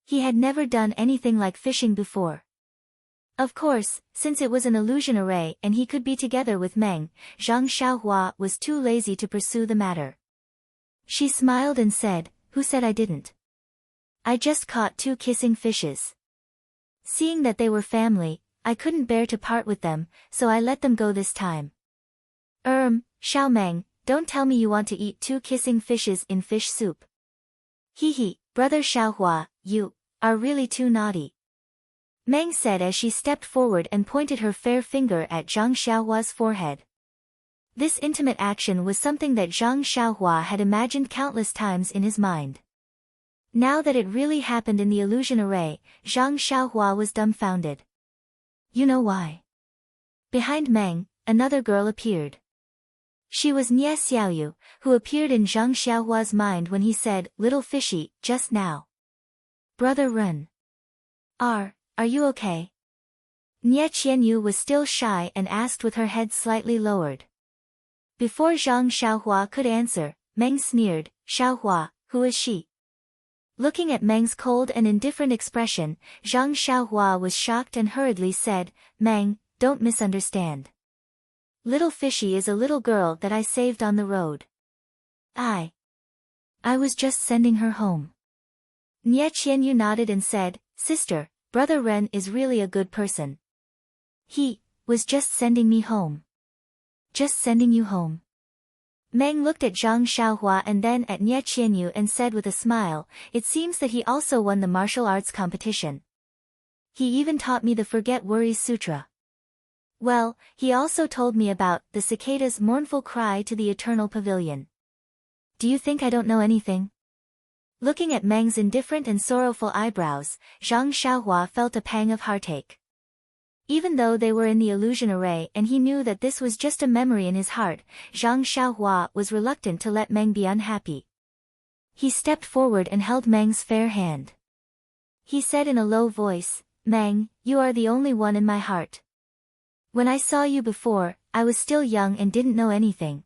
He had never done anything like fishing before. Of course, since it was an illusion array and he could be together with Meng, Zhang Xiaohua was too lazy to pursue the matter. She smiled and said, "Who said I didn't? I just caught 2 kissing fishes. Seeing that they were family, I couldn't bear to part with them, so I let them go this time." Xiao Meng, don't tell me you want to eat 2 kissing fishes in fish soup. Hee, brother Xiaohua, you are really too naughty. Meng said as she stepped forward and pointed her fair finger at Zhang Xiaohua's forehead. This intimate action was something that Zhang Xiaohua had imagined countless times in his mind. Now that it really happened in the illusion array, Zhang Xiaohua was dumbfounded. You know why? Behind Meng, another girl appeared. She was Nie Xiaoyu, who appeared in Zhang Xiaohua's mind when he said, "Little fishy," just now. Brother Ren. Are you okay? Nie Qianyu was still shy and asked with her head slightly lowered. Before Zhang Xiaohua could answer, Meng sneered, "Xiaohua, who is she?" Looking at Meng's cold and indifferent expression, Zhang Xiaohua was shocked and hurriedly said, "Meng, don't misunderstand. Little fishy is a little girl that I saved on the road. I was just sending her home." Nie Qianyu nodded and said, "Sister, Brother Ren is really a good person. He was just sending me home." Just sending you home? Meng looked at Zhang Xiaohua and then at Nie Qianyu and said with a smile, "It seems that he also won the martial arts competition. He even taught me the Forget Worries Sutra. Well, he also told me about the cicada's mournful cry to the eternal pavilion. Do you think I don't know anything?" Looking at Meng's indifferent and sorrowful eyebrows, Zhang Xiaohua felt a pang of heartache. Even though they were in the illusion array and he knew that this was just a memory in his heart, Zhang Xiaohua was reluctant to let Meng be unhappy. He stepped forward and held Meng's fair hand. He said in a low voice, "Meng, you are the only one in my heart. When I saw you before, I was still young and didn't know anything.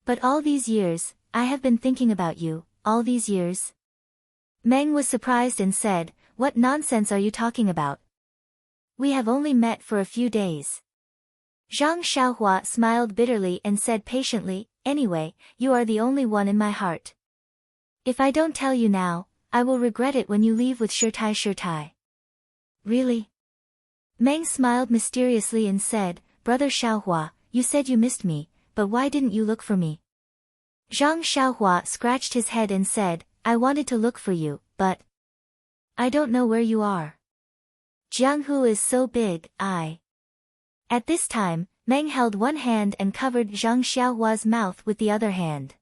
But all these years, I have been thinking about you, all these years." Meng was surprised and said, "What nonsense are you talking about? We have only met for a few days." Zhang Xiaohua smiled bitterly and said patiently, "Anyway, you are the only one in my heart. If I don't tell you now, I will regret it when you leave with Shirtai. Really?" Meng smiled mysteriously and said, "Brother Xiaohua, you said you missed me, but why didn't you look for me?" Zhang Xiaohua scratched his head and said, "I wanted to look for you, but I don't know where you are. Jianghu is so big, At this time, Meng held one hand and covered Zhang Xiaohua's mouth with the other hand.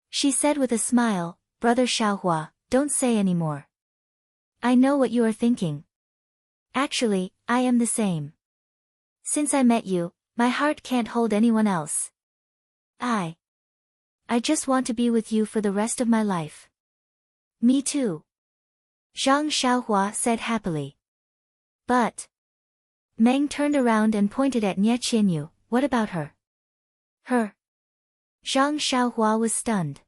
She said with a smile, "Brother Xiaohua, don't say any more. I know what you are thinking. Actually, I am the same. Since I met you, my heart can't hold anyone else. I just want to be with you for the rest of my life." "Me too," Zhang Xiaohua said happily. "But..." Meng turned around and pointed at Nie Qianyu, "What about her?" "Her?" Zhang Xiaohua was stunned.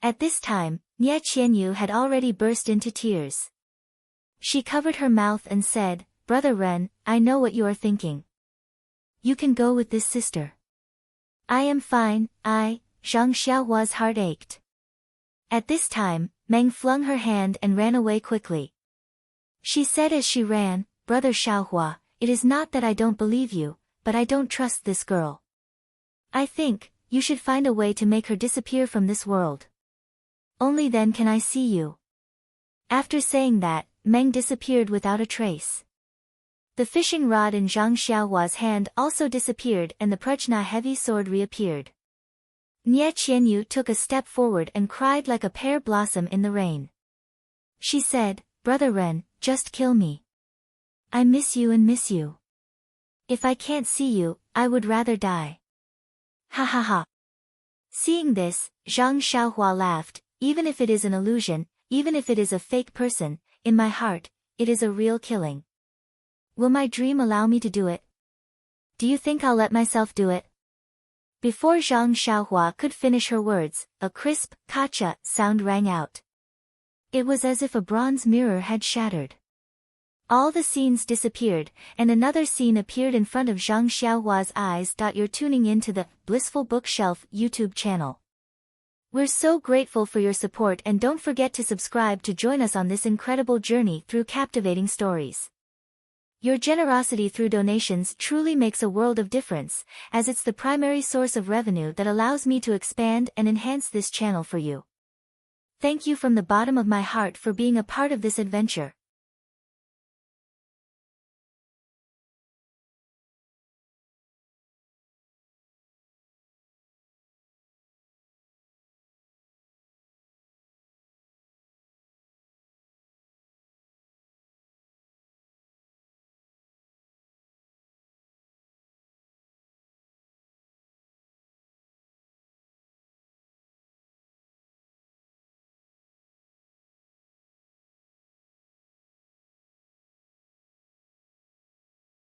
At this time, Nie Qianyu had already burst into tears. She covered her mouth and said, "Brother Ren, I know what you are thinking. You can go with this sister. I am fine, Zhang Xiaohua's heart ached. At this time, Meng flung her hand and ran away quickly. She said as she ran, "Brother Xiaohua, it is not that I don't believe you, but I don't trust this girl. I think, you should find a way to make her disappear from this world. Only then can I see you. After saying that, Meng disappeared without a trace. The fishing rod in Zhang Xiaohua's hand also disappeared and the Prajna heavy sword reappeared. Nie Qianyu took a step forward and cried like a pear blossom in the rain. She said, Brother Ren, just kill me. I miss you and miss you. If I can't see you, I would rather die. Ha ha ha. Seeing this, Zhang Xiaohua laughed, even if it is an illusion, even if it is a fake person, in my heart, it is a real killing. Will my dream allow me to do it? Do you think I'll let myself do it? Before Zhang Xiaohua could finish her words, a crisp, "Kacha" sound rang out. It was as if a bronze mirror had shattered. All the scenes disappeared, and another scene appeared in front of Zhang Xiaohua's eyes. You're tuning into the Blissful Bookshelf YouTube channel. We're so grateful for your support and don't forget to subscribe to join us on this incredible journey through captivating stories. Your generosity through donations truly makes a world of difference, as it's the primary source of revenue that allows me to expand and enhance this channel for you. Thank you from the bottom of my heart for being a part of this adventure.